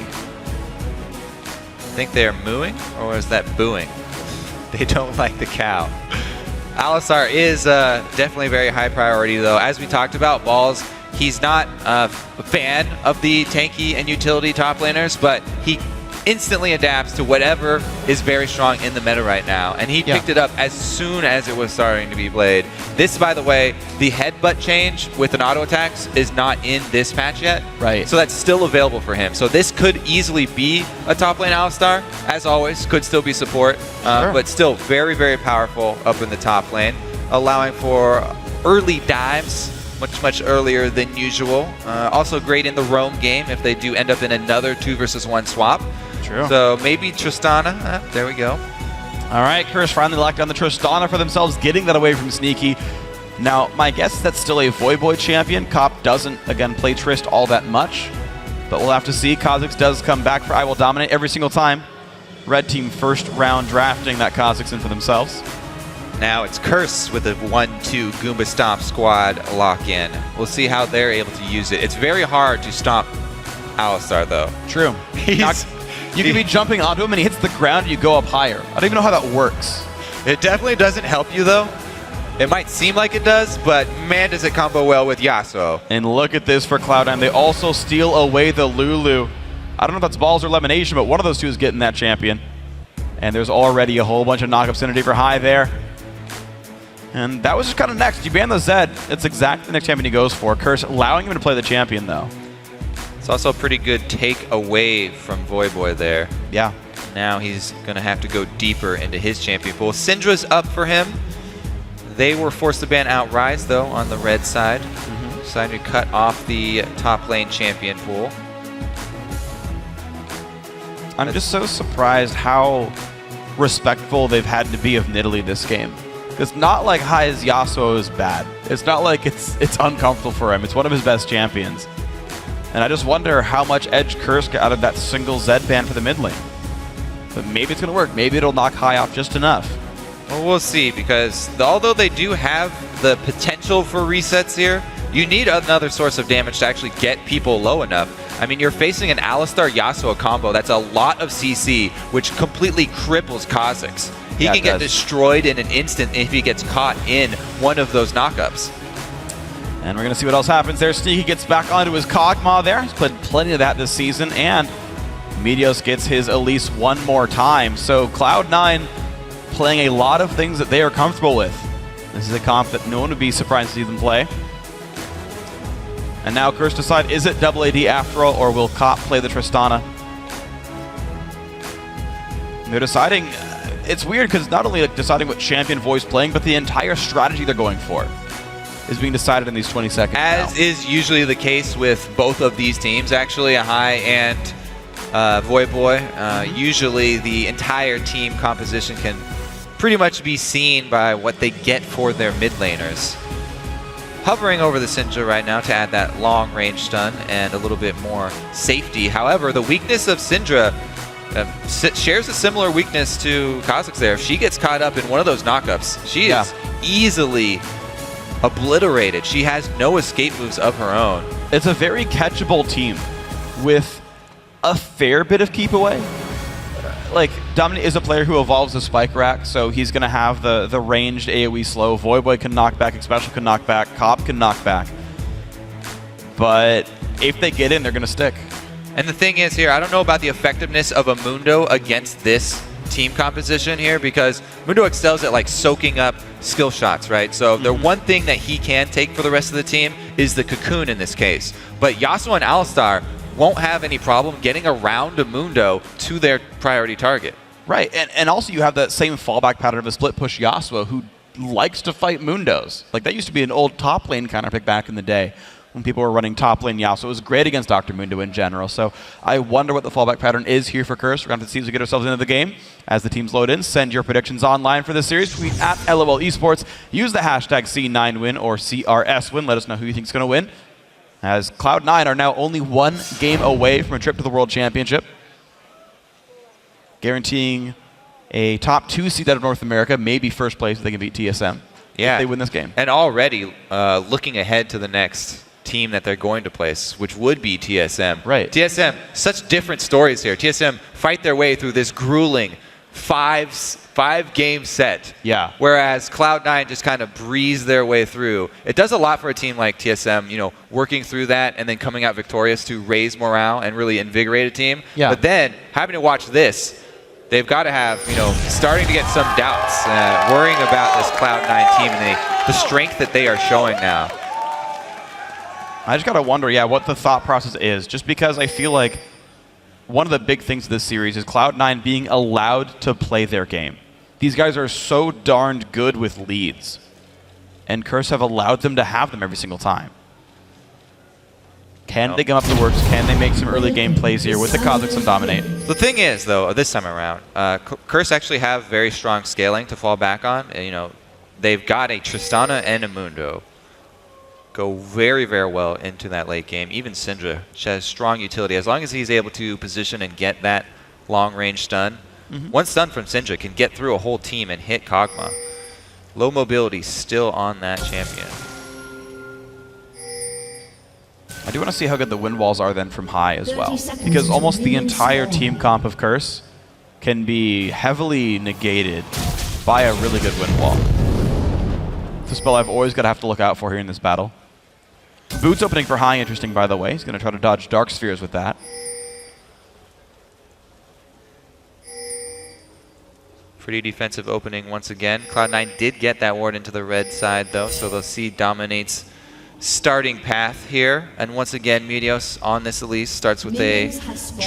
Think they're mooing, or is that booing? They don't like the cow. Alistar is definitely very high priority, though. As we talked about, Balls, he's not a fan of the tanky and utility top laners, but he instantly adapts to whatever is very strong in the meta right now. And he picked it up as soon as it was starting to be played. This, by the way, the headbutt change with an auto attacks is not in this patch yet. Right. So that's still available for him. So this could easily be a top lane Alistar. As always, could still be support, but still very, very powerful up in the top lane, allowing for early dives, much earlier than usual. Also great in the roam game if they do end up in another 2 versus 1 swap. True. So maybe Tristana. There we go. All right, Curse finally locked down the Tristana for themselves, getting that away from Sneaky. Now, my guess is that's still a Voyboy champion. Cop doesn't, again, play Trist all that much. But we'll have to see. Kha'Zix does come back for I Will Dominate every single time. Red team first round drafting that Kha'Zix in for themselves. Now it's Curse with a 1-2 Goomba Stomp squad lock-in. We'll see how they're able to use it. It's very hard to stomp Alistar, though. True. You can be jumping onto him and he hits the ground and you go up higher. I don't even know how that works. It definitely doesn't help you, though. It might seem like it does, but man, does it combo well with Yasuo. And look at this for Cloud9. They also steal away the Lulu. I don't know if that's balls or lemonation, but one of those two is getting that champion. And there's already a whole bunch of knock vicinity for High there. And that was just kind of next. You ban the Zed. It's exactly the next champion he goes for. Curse allowing him to play the champion, though. It's also a pretty good take away from Voyboy there. Yeah. Now he's going to have to go deeper into his champion pool. Syndra's up for him. They were forced to ban Outrise, though, on the red side. Decided to cut off the top lane champion pool. I'm just so surprised how respectful they've had to be of Nidalee this game. It's not like Hai's Yasuo is bad. It's not like it's uncomfortable for him. It's one of his best champions. And I just wonder how much edge Curse got out of that single Zed ban for the mid lane. But maybe it's going to work. Maybe it'll knock Hai off just enough. Well, we'll see, because although they do have the potential for resets here, you need another source of damage to actually get people low enough. I mean, you're facing an Alistar-Yasuo combo. That's a lot of CC, which completely cripples Kha'Zix. He can get destroyed in an instant if he gets caught in one of those knockups. And we're going to see what else happens there. Sneaky gets back onto his Kog'Maw there. He's played plenty of that this season. And Meteos gets his Elise one more time. So Cloud9 playing a lot of things that they are comfortable with. This is a comp that no one would be surprised to see them play. And now Curse decide, is it double AD after all, or will Cop play the Tristana? And they're deciding, it's weird because not only like deciding what champion Voice playing, but the entire strategy they're going for is being decided in these 20 seconds As is usually the case with both of these teams, actually, High and Voyboy. Usually the entire team composition can pretty much be seen by what they get for their mid laners. Hovering over the Syndra right now to add that long-range stun and a little bit more safety. However, the weakness of Syndra shares a similar weakness to Kha'Zix there. If she gets caught up in one of those knockups, she is easily obliterated. She has no escape moves of her own. It's a very catchable team with a fair bit of keep away. Like, Dominant is a player who evolves the spike rack, so he's going to have the ranged AoE slow. Voyboy can knock back, Special can knock back, Cop can knock back. But if they get in, they're going to stick. And the thing is here, I don't know about the effectiveness of a Mundo against this team composition here, because Mundo excels at like soaking up skill shots, right? So the one thing that he can take for the rest of the team is the cocoon in this case. But Yasuo and Alistar won't have any problem getting around a Mundo to their priority target. Right, and also you have that same fallback pattern of a split push Yasuo who likes to fight Mundos. Like, that used to be an old top lane counter pick back in the day when people were running top lane Yasuo. It was great against Dr. Mundo in general. So I wonder what the fallback pattern is here for Curse. We're going to see as we get ourselves into the game. As the teams load in, send your predictions online for this series. Tweet at LOL Esports. Use the hashtag C9win or CRSwin. Let us know who you think is going to win. As Cloud9 are now only one game away from a trip to the World Championship, guaranteeing a top 2 seed out of North America, maybe first place if they can beat TSM. Yeah, if they win this game. And already looking ahead to the next team that they're going to place, which would be TSM. Right. TSM, such different stories here. TSM fight their way through this grueling five-game set. Yeah. Whereas Cloud9 just kind of breeze their way through. It does a lot for a team like TSM, you know, working through that and then coming out victorious to raise morale and really invigorate a team. Yeah. But then having to watch this, they've got to have, you know, starting to get some doubts, worrying about this Cloud9 team and the strength that they are showing now. I just got to wonder, what the thought process is. Just because I feel like one of the big things of this series is Cloud9 being allowed to play their game. These guys are so darned good with leads. And Curse have allowed them to have them every single time. Can they come up the works? Can they make some early game plays here with the Kha'Zix and Dominate? The thing is, though, this time around, Curse actually have very strong scaling to fall back on. And, you know, they've got a Tristana and a Mundo. Go very, very well into that late game. Even Syndra has strong utility. As long as he's able to position and get that long-range stun, one stun from Syndra can get through a whole team and hit Kog'Maw. Low mobility still on that champion. I do want to see how good the wind walls are then from High as well. Because almost the entire team comp of Curse can be heavily negated by a really good wind wall. the spell I've always got to have to look out for here in this battle. Boots opening for High, interesting by the way. He's going to try to dodge Dark Spheres with that. Pretty defensive opening once again. Cloud9 did get that ward into the red side though, so they'll see Dominate's starting path here. And once again, Meteos on this Elise starts with a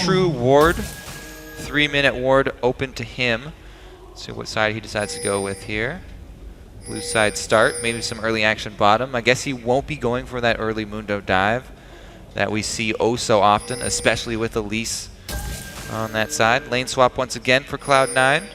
true ward. 3-minute ward open to him. See what side he decides to go with here. Blue side start, maybe some early action bottom. I guess he won't be going for that early Mundo dive that we see oh so often, especially with Elise on that side. Lane swap once again for Cloud9.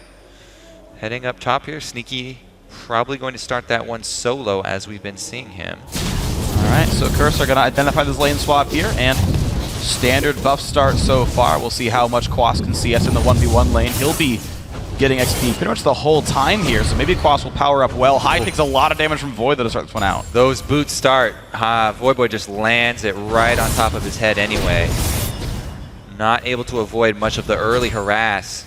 Heading up top here, Sneaky probably going to start that one solo as we've been seeing him. All right, so Curse are going to identify this lane swap here, and standard buff start so far. We'll see how much Quas can CS in the 1v1 lane. He'll be getting XP pretty much the whole time here, so maybe Quas will power up well. High takes a lot of damage from Void to start this one out. Those boots start. Voidboy just lands it right on top of his head anyway. Not able to avoid much of the early harass.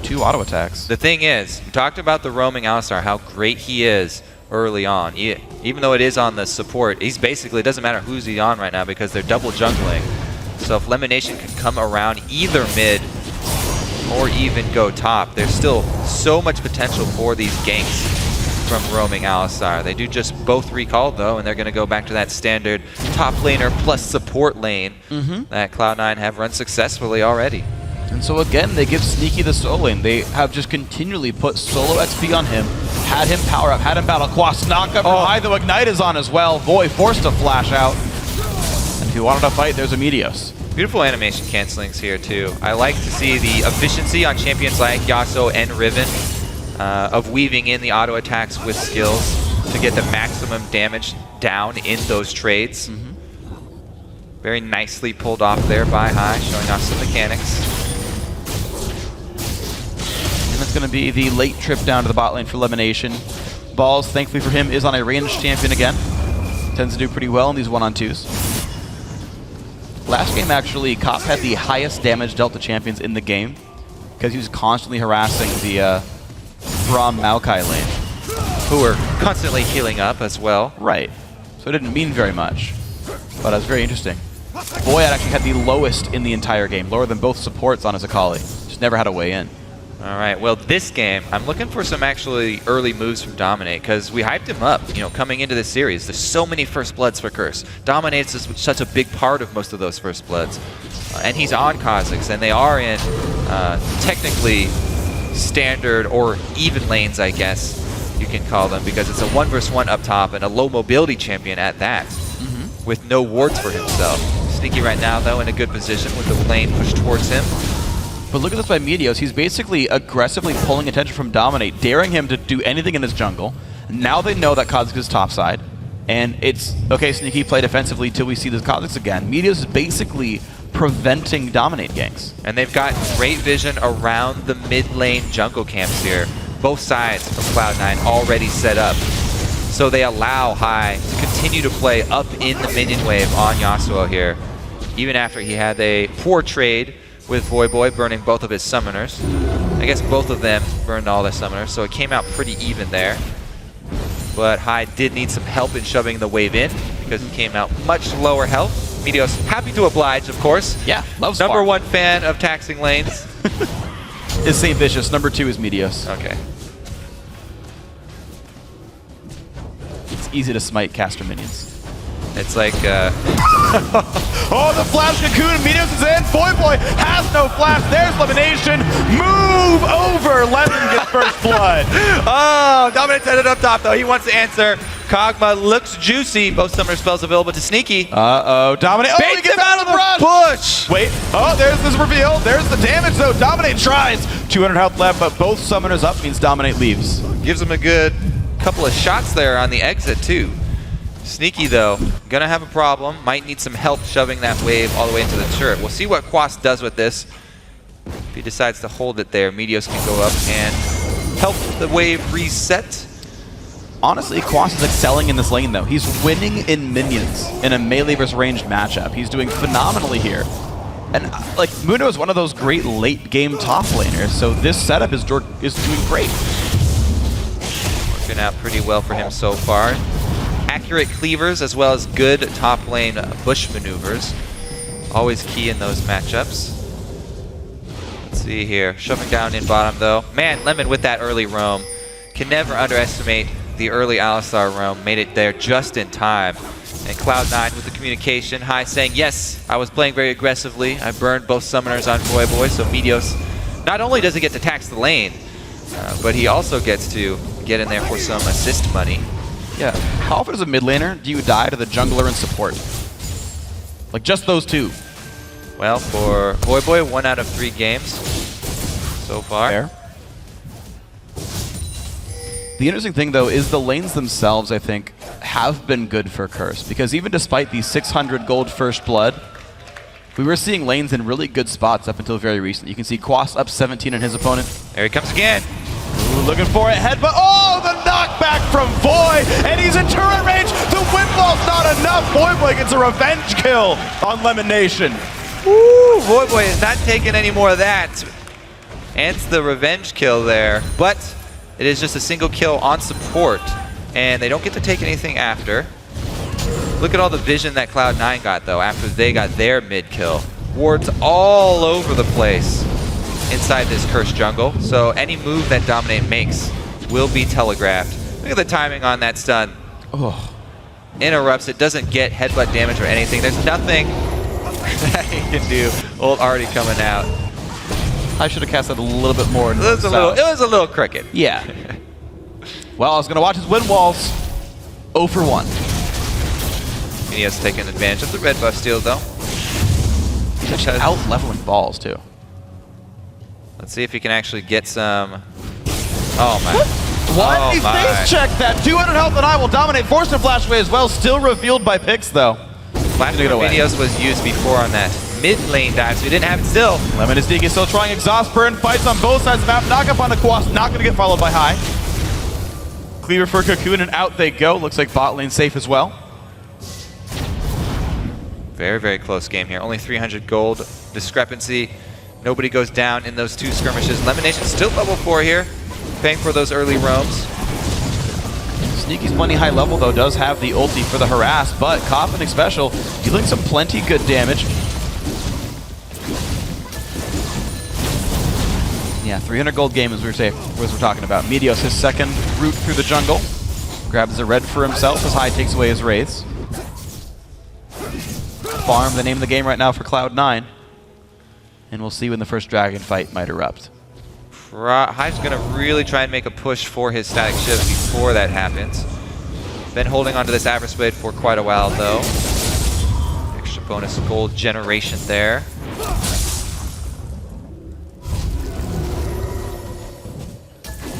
2 auto attacks. The thing is, we talked about the roaming Alistar, how great he is early on. Even though it is on the support, he's basically, it doesn't matter who's he on right now because they're double jungling. So if Lemonation can come around either mid or even go top, there's still so much potential for these ganks from roaming Alistar. They do just both recall though, and they're going to go back to that standard top laner plus support lane that Cloud9 have run successfully already. And so again, they give Sneaky the solo lane. They have just continually put solo XP on him, had him power up, had him battle Quas, knock up High, though Ignite is on as well. Void forced to flash out. And if he wanted to fight, there's a Meteos. Beautiful animation cancelings here too. I like to see the efficiency on champions like Yasuo and Riven of weaving in the auto attacks with skills to get the maximum damage down in those trades. Very nicely pulled off there by High, showing off some mechanics. And it's going to be the late trip down to the bot lane for Elimination. Balls, thankfully for him, is on a ranged champion again. Tends to do pretty well in these 1-on-2s. Last game, actually, Cop had the highest damage dealt to champions in the game because he was constantly harassing the Braum Maokai lane. Who were constantly healing up as well. Right. So it didn't mean very much, but it was very interesting. Void actually had the lowest in the entire game, lower than both supports on his Akali. Just never had a way in. All right, well, this game, I'm looking for some actually early moves from Dominate because we hyped him up, coming into this series. There's so many First Bloods for Curse. Dominate's is such a big part of most of those First Bloods. And he's on Kha'Zix, and they are in technically standard or even lanes, I guess you can call them, because it's a 1v1 up top and a low mobility champion at that, with no wards for himself. Sneaky right now, though, in a good position with the lane pushed towards him. But look at this by Meteos. He's basically aggressively pulling attention from Dominate, daring him to do anything in his jungle. Now they know that Kha'Zix is topside. And it's, okay, Sneaky, play defensively till we see this Kha'Zix again. Meteos is basically preventing Dominate ganks. And they've got great vision around the mid lane jungle camps here. Both sides from Cloud9 already set up. So they allow High to continue to play up in the minion wave on Yasuo here. Even after he had a poor trade with Voidboy burning both of his summoners. I guess both of them burned all their summoners, so it came out pretty even there. But High did need some help in shoving the wave in because it came out much lower health. Meteos happy to oblige, of course. Yeah, loves Number one fan of taxing lanes. Is St. Vicious. Number 2 is Meteos. Okay. It's easy to smite caster minions. It's like, oh, the flash cocoon, Meteos is in, Voidboy has no flash, there's Elimination, move over, Lemon gets first blood. Oh, Dominate's headed up top though, he wants to answer. Kog'Maw looks juicy, both summoner spells available to Sneaky. Uh-oh, Dominate, oh, he gets out of the push! Wait, oh, there's this reveal, there's the damage though, Dominate tries, 200 health left, but both summoners up means Dominate leaves. Gives him a good couple of shots there on the exit too. Sneaky though, gonna have a problem. Might need some help shoving that wave all the way into the turret. We'll see what Quas does with this. If he decides to hold it there, Meteos can go up and help the wave reset. Honestly, Quas is excelling in this lane though. He's winning in minions in a melee versus ranged matchup. He's doing phenomenally here. And like, Mundo is one of those great late game top laners, so this setup is doing great. working out pretty well for him so far. Accurate cleavers as well as good top lane bush maneuvers. Always key in those matchups. Let's see here. Shoving down in bottom though. Man, Lemon with that early roam. Can never underestimate the early Alistar roam. Made it there just in time. And Cloud9 with the communication. High saying, yes, I was playing very aggressively. I burned both summoners on Voyboy, so Meteos not only does he get to tax the lane, but he also gets to get in there for some assist money. Yeah. How often as a mid laner do you die to the jungler and support? Like just those two? Well, for Voyboy, 1 out of 3 games so far. Fair. The interesting thing, though, is the lanes themselves, I think, have been good for Curse. Because even despite the 600 gold first blood, we were seeing lanes in really good spots up until very recently. You can see Quas up 17 on his opponent. There he comes again. Ooh, looking for a headbutt. Oh, the knockback from Voy! And he's in turret range! The windwall's not enough! Voyboy gets a revenge kill on Lemon Nation. Woo! Voyboy is not taking any more of that. Ends the revenge kill there. But it is just a single kill on support. And they don't get to take anything after. Look at all the vision that Cloud9 got, though, after they got their mid-kill. Wards all over the place inside this cursed jungle. So any move that Dominate makes will be telegraphed. Look at the timing on that stun. Oh. Interrupts it, doesn't get headbutt damage or anything. There's nothing that he can do. Ult already coming out. I should have cast that a little bit more. It was a little crooked. Yeah. Well, I was going to watch his wind walls. 0 for 1. He has taken advantage of the red buff steal, though. He's actually out-leveling balls, too. Let's see if he can actually get some... Oh, my. Why did he face check that? 200 health and I will dominate. Forced to flash away as well. Still revealed by Pix, though. Flash videos was used before on that mid lane dive, so he didn't have it still. Lemon is still trying exhaust burn. Fights on both sides of the map. Knock up on the Quas. Not going to get followed by High. Cleaver for Cocoon, and out they go. Looks like bot lane safe as well. Very, very close game here. Only 300 gold discrepancy. Nobody goes down in those 2 skirmishes. Lemon Nation still level 4 here, paying for those early roams. Sneaky's plenty high level, though, does have the ulti for the harass, but Coffin Special dealing some plenty good damage. Yeah, 300 gold game as we're talking about. Meteos, his second route through the jungle. Grabs a red for himself as High takes away his wraiths. Farm, the name of the game right now for Cloud9. And we'll see when the first dragon fight might erupt. Hive's going to really try and make a push for his static shift before that happens. Been holding onto this Avarice Blade for quite a while, though. Extra bonus gold generation there.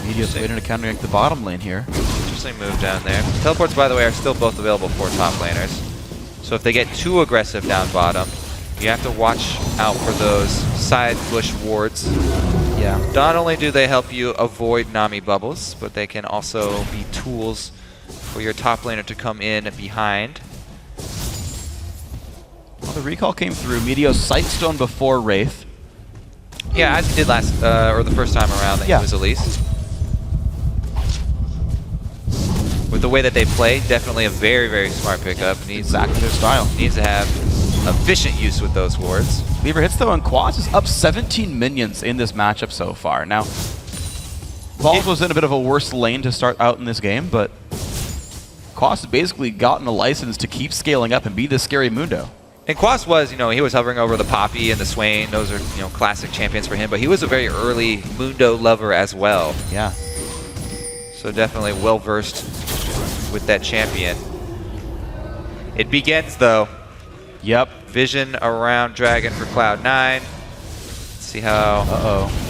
Meteos waiting to counteract the bottom lane here. Interesting move down there. Teleports, by the way, are still both available for top laners. So if they get too aggressive down bottom, you have to watch out for those side bush wards. Yeah. Not only do they help you avoid Nami bubbles, but they can also be tools for your top laner to come in behind. Well, the recall came through. Meteos Sightstone before Wraith. Yeah, as he did last, or the first time around that he was released. With the way that they play, definitely a very, very smart pickup. Needs exactly their style. Needs to have efficient use with those wards. Cleaver hits though, and Quas is up 17 minions in this matchup so far. Now, Balls was in a bit of a worse lane to start out in this game, but Quas has basically gotten a license to keep scaling up and be the scary Mundo. And Quas was, he was hovering over the Poppy and the Swain. Those are, classic champions for him. But he was a very early Mundo lover as well. Yeah. So definitely well-versed with that champion. It begins, though. Yep. Vision around Dragon for Cloud9. Let's see how... Uh-oh.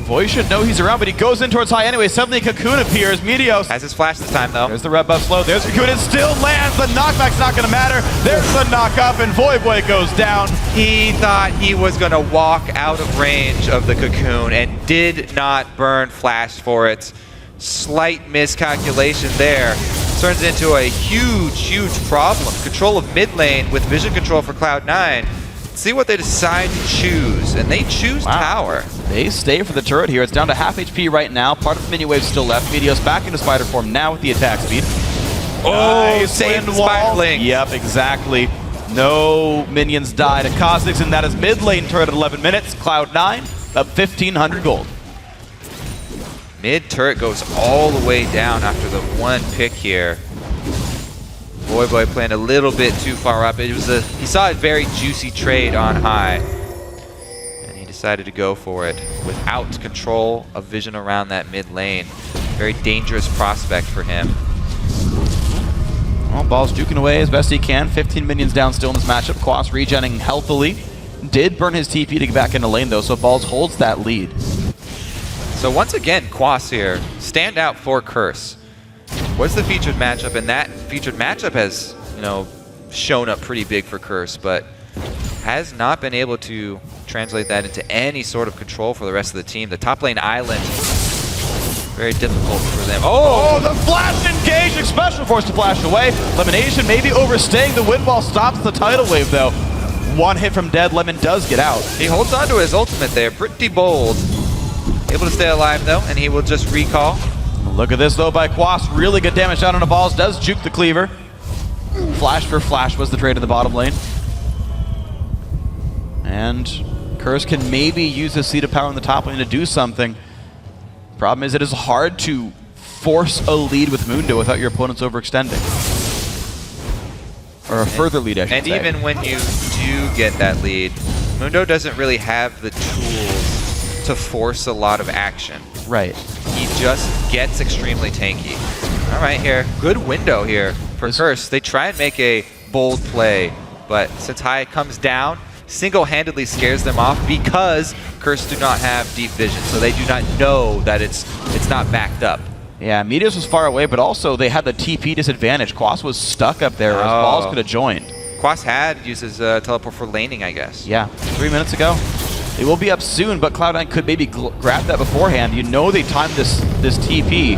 Voy should know he's around, but he goes in towards High anyway. Suddenly Cocoon appears. Meteos has his flash this time, though. There's the red buff slow. There's Cocoon. It still lands. The knockback's not going to matter. There's the knock up, and Voyboy goes down. He thought he was going to walk out of range of the Cocoon and did not burn flash for it. Slight miscalculation there. Turns into a huge, huge problem. Control of mid lane with vision control for Cloud9. see what they decide to choose, and they choose Tower. They stay for the turret here. It's down to half HP right now. Part of the mini wave still left. Meteos back into spider form now with the attack speed. Oh, save the spider link. Yep, exactly. No minions die to Kha'Zix, and that is mid lane turret at 11 minutes. Cloud9 up 1,500 gold. Mid turret goes all the way down after the one pick here. Boy playing a little bit too far up. He saw a very juicy trade on high, and he decided to go for it without control of vision around that mid lane. Very dangerous prospect for him. Well, Ball's juking away as best he can. 15 minions down still in this matchup. Quas regenning healthily. Did burn his TP to get back into lane though, so Balls holds that lead. So once again, Quas here, stand out for Curse. What's the featured matchup? And that featured matchup has, shown up pretty big for Curse, but has not been able to translate that into any sort of control for the rest of the team. The top lane island, very difficult for them. Oh, the flash engaging special force to flash away. Lemonation maybe overstaying the wind wall, stops the tidal wave though. One hit from dead, Lemon does get out. He holds on to his ultimate there, pretty bold. Able to stay alive though, and he will just recall. Look at this though by Quas, really good damage down on the Balls, does juke the cleaver. Flash for flash was the trade in the bottom lane. And Curse can maybe use his seat of power in the top lane to do something. Problem is it is hard to force a lead with Mundo without your opponents overextending. Or a further lead, I should and say. Even when you do get that lead, Mundo doesn't really have the tools to force a lot of action. Right. He just gets extremely tanky. All right, here. Good window here for Curse. They try and make a bold play, but since High comes down, single-handedly scares them off because Curse do not have deep vision, so they do not know that it's not backed up. Yeah, Meteos was far away, but also they had the TP disadvantage. Quas was stuck up there, as Balls could have joined. Quas had used his teleport for laning, I guess. Yeah, 3 minutes ago. They will be up soon, but Cloud9 could maybe grab that beforehand. You know they timed this TP.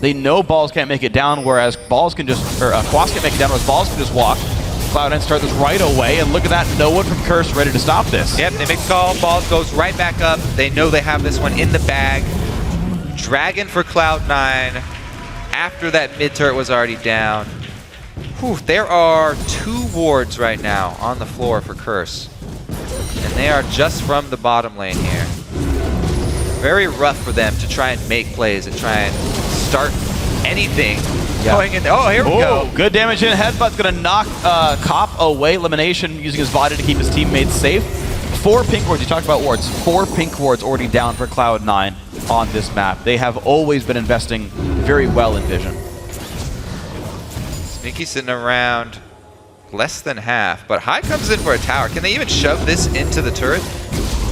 They know Balls can't make it down, whereas Balls can just, or Quas can't make it down, whereas Balls can just walk. Cloud9 start this right away, and look at that, no one from Curse ready to stop this. Yep, they make the call, Balls goes right back up. They know they have this one in the bag. Dragon for Cloud9 after that mid turret was already down. Whew, there are 2 wards right now on the floor for Curse. And they are just from the bottom lane here. Very rough for them to try and make plays and try and start anything going in. Oh, here we go. Good damage in. Headbutt's going to knock Cop away. Elimination using his body to keep his teammates safe. 4 pink wards. You talked about wards. 4 pink wards already down for Cloud9 on this map. They have always been investing very well in vision. Sneaky sitting around less than half, but High comes in for a tower. Can they even shove this into the turret?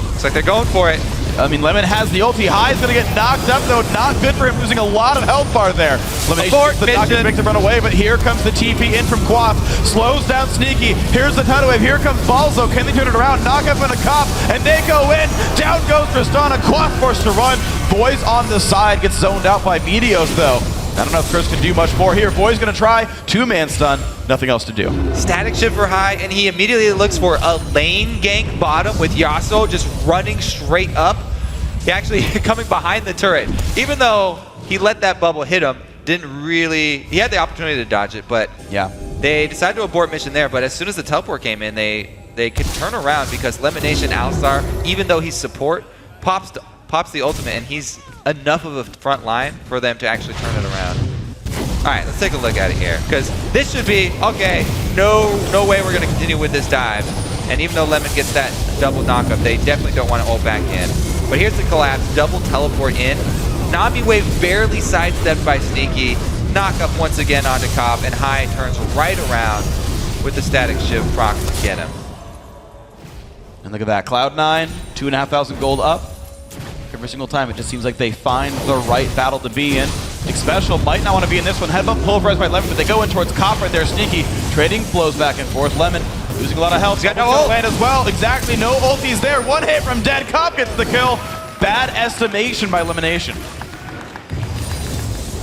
Looks like they're going for it. I mean, Lemon has the ulti. High's going to get knocked up, though. Not good for him, losing a lot of health bar there. Elimination gets the knock to run away, but here comes the TP in from Quas. Slows down Sneaky. Here's the tidal wave. Here comes Balls, though. Can they turn it around? Knock up on a Cop, and they go in. Down goes Tristana. Quas forced to run. Boys on the side gets zoned out by Meteos, though. I don't know if Chris can do much more here. Boy's going to try. 2-man stun. Nothing else to do. Static shift for High, and he immediately looks for a lane gank bottom with Yasuo just running straight up. He actually coming behind the turret. Even though he let that bubble hit him, didn't really... He had the opportunity to dodge it, but yeah, they decided to abort mission there. But as soon as the teleport came in, they could turn around because Lemonation Alistar, even though he's support, pops the ultimate, and he's enough of a front line for them to actually turn it around. All right, let's take a look at it here, because this should be, okay, no way we're going to continue with this dive. And even though Lemon gets that double knockup, they definitely don't want to ult back in. But here's the collapse, double teleport in. Nami wave barely sidestepped by Sneaky. Knockup once again onto Cop, and High turns right around with the static shift proc to get him. And look at that, Cloud9, 2,500 gold up. Every single time, it just seems like they find the right battle to be in. Special might not want to be in this one. Headbutt pulverized by Lemon, but they go in towards Cop right there. Sneaky trading flows back and forth. Lemon losing a lot of health. He's got no ult. Land as well. Exactly, no ultis there. One hit from dead. Cop gets the kill. Bad estimation by Elimination.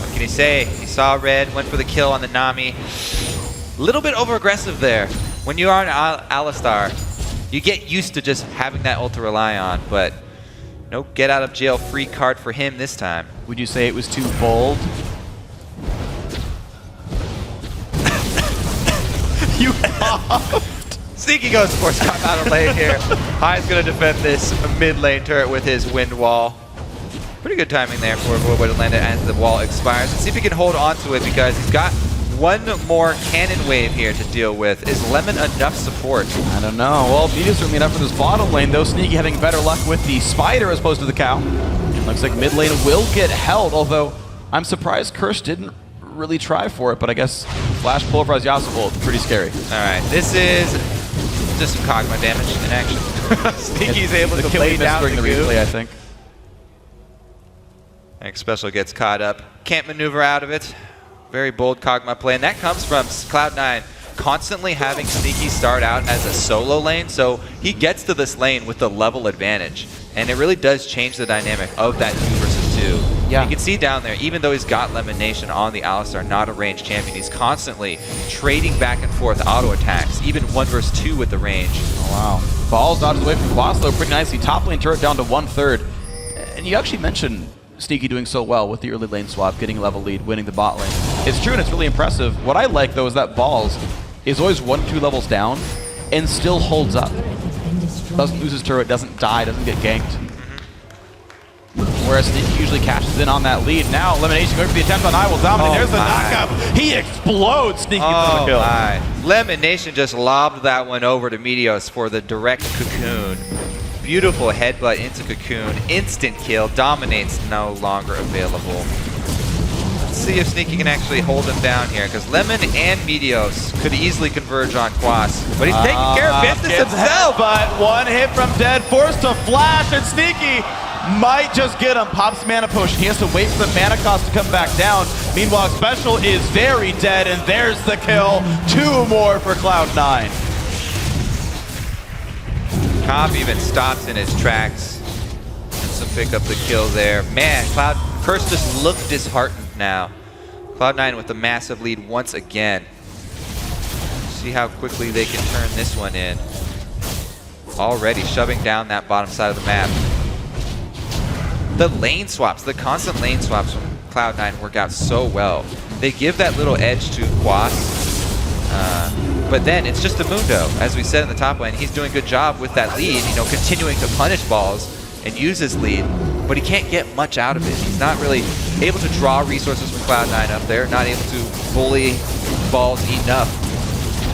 What can he say? He saw red, went for the kill on the Nami. A little bit over aggressive there. When you are an Alistar, you get used to just having that ult to rely on, but no get out of jail free card for him this time. Would you say it was too bold? You Sneaky goes for top out of lane here. High's gonna defend this mid lane turret with his wind wall. Pretty good timing there for Voidboy to land it as the wall expires. Let's see if he can hold on to it because he's got one more cannon wave here to deal with. Is Lemon enough support? I don't know. Well, Meteor's certainly enough for this bottom lane, though. Sneaky having better luck with the spider as opposed to the cow. Looks like mid lane will get held, although I'm surprised Curse didn't really try for it, but I guess flash pulverize Yasuo, pretty scary. Alright, this is just some Kog'Maw damage in action. Sneaky's able to lay down during the replay, I think. X Special gets caught up. Can't maneuver out of it. Very bold Kog'Maw play, and that comes from Cloud9 constantly having Sneaky start out as a solo lane, so he gets to this lane with the level advantage, and it really does change the dynamic of that 2 versus 2. Yeah. You can see down there, even though he's got Lemonation on the Alistar, not a ranged champion, he's constantly trading back and forth auto attacks, even 1 versus 2 with the range. Oh, wow. Balls dodges away from Quaslo pretty nicely. Top lane turret down to 1/3. And you actually mentioned Sneaky doing so well with the early lane swap, getting level lead, winning the bot lane. It's true and it's really impressive. What I like though is that Balls is always 1-2 levels down and still holds up. Doesn't lose his turret, doesn't die, doesn't get ganked. Whereas Sneaky usually cashes in on that lead. Now Elimination going for the attempt on I Will Dominate. There's the knockup. He explodes. Sneaky for the kill. My. Lemonation just lobbed that one over to Meteos for the direct cocoon. Beautiful headbutt into cocoon. Instant kill. Dominate's no longer available. Let's see if Sneaky can actually hold him down here, because Lemon and Meteos could easily converge on Quas. But he's taking care of business himself. But one hit from Dead, forced to flash, and Sneaky might just get him. Pops mana potion. He has to wait for the mana cost to come back down. Meanwhile, Special is very dead, and there's the kill. 2 more for Cloud9. Cop even stops in his tracks. And pick up the kill there. Man, Curse just looked disheartened now. Cloud9 with a massive lead once again. See how quickly they can turn this one in. Already shoving down that bottom side of the map. The lane swaps, the constant lane swaps from Cloud9 work out so well. They give that little edge to Quas. But then it's just a Mundo. As we said in the top lane, he's doing a good job with that lead, you know, continuing to punish Balls and use his lead, but he can't get much out of it. He's not really able to draw resources from Cloud9 up there, not able to bully Balls enough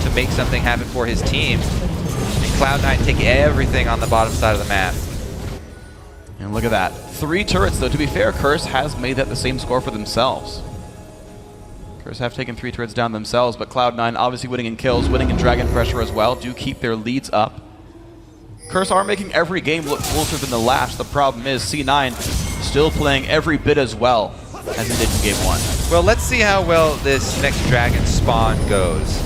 to make something happen for his team. And Cloud9 take everything on the bottom side of the map. And look at that. 3 turrets, though. To be fair, Curse has made that the same score for themselves. Curse have taken 3 turrets down themselves, but Cloud9 obviously winning in kills, winning in dragon pressure as well, do keep their leads up. Curse are making every game look closer than the last. The problem is C9 still playing every bit as well as he did in game 1. Well, let's see how well this next dragon spawn goes,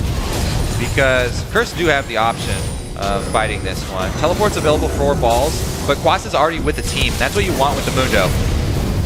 because Curse do have the option of fighting this one. Teleport's available for Balls, but Quas is already with the team. That's what you want with the Mundo.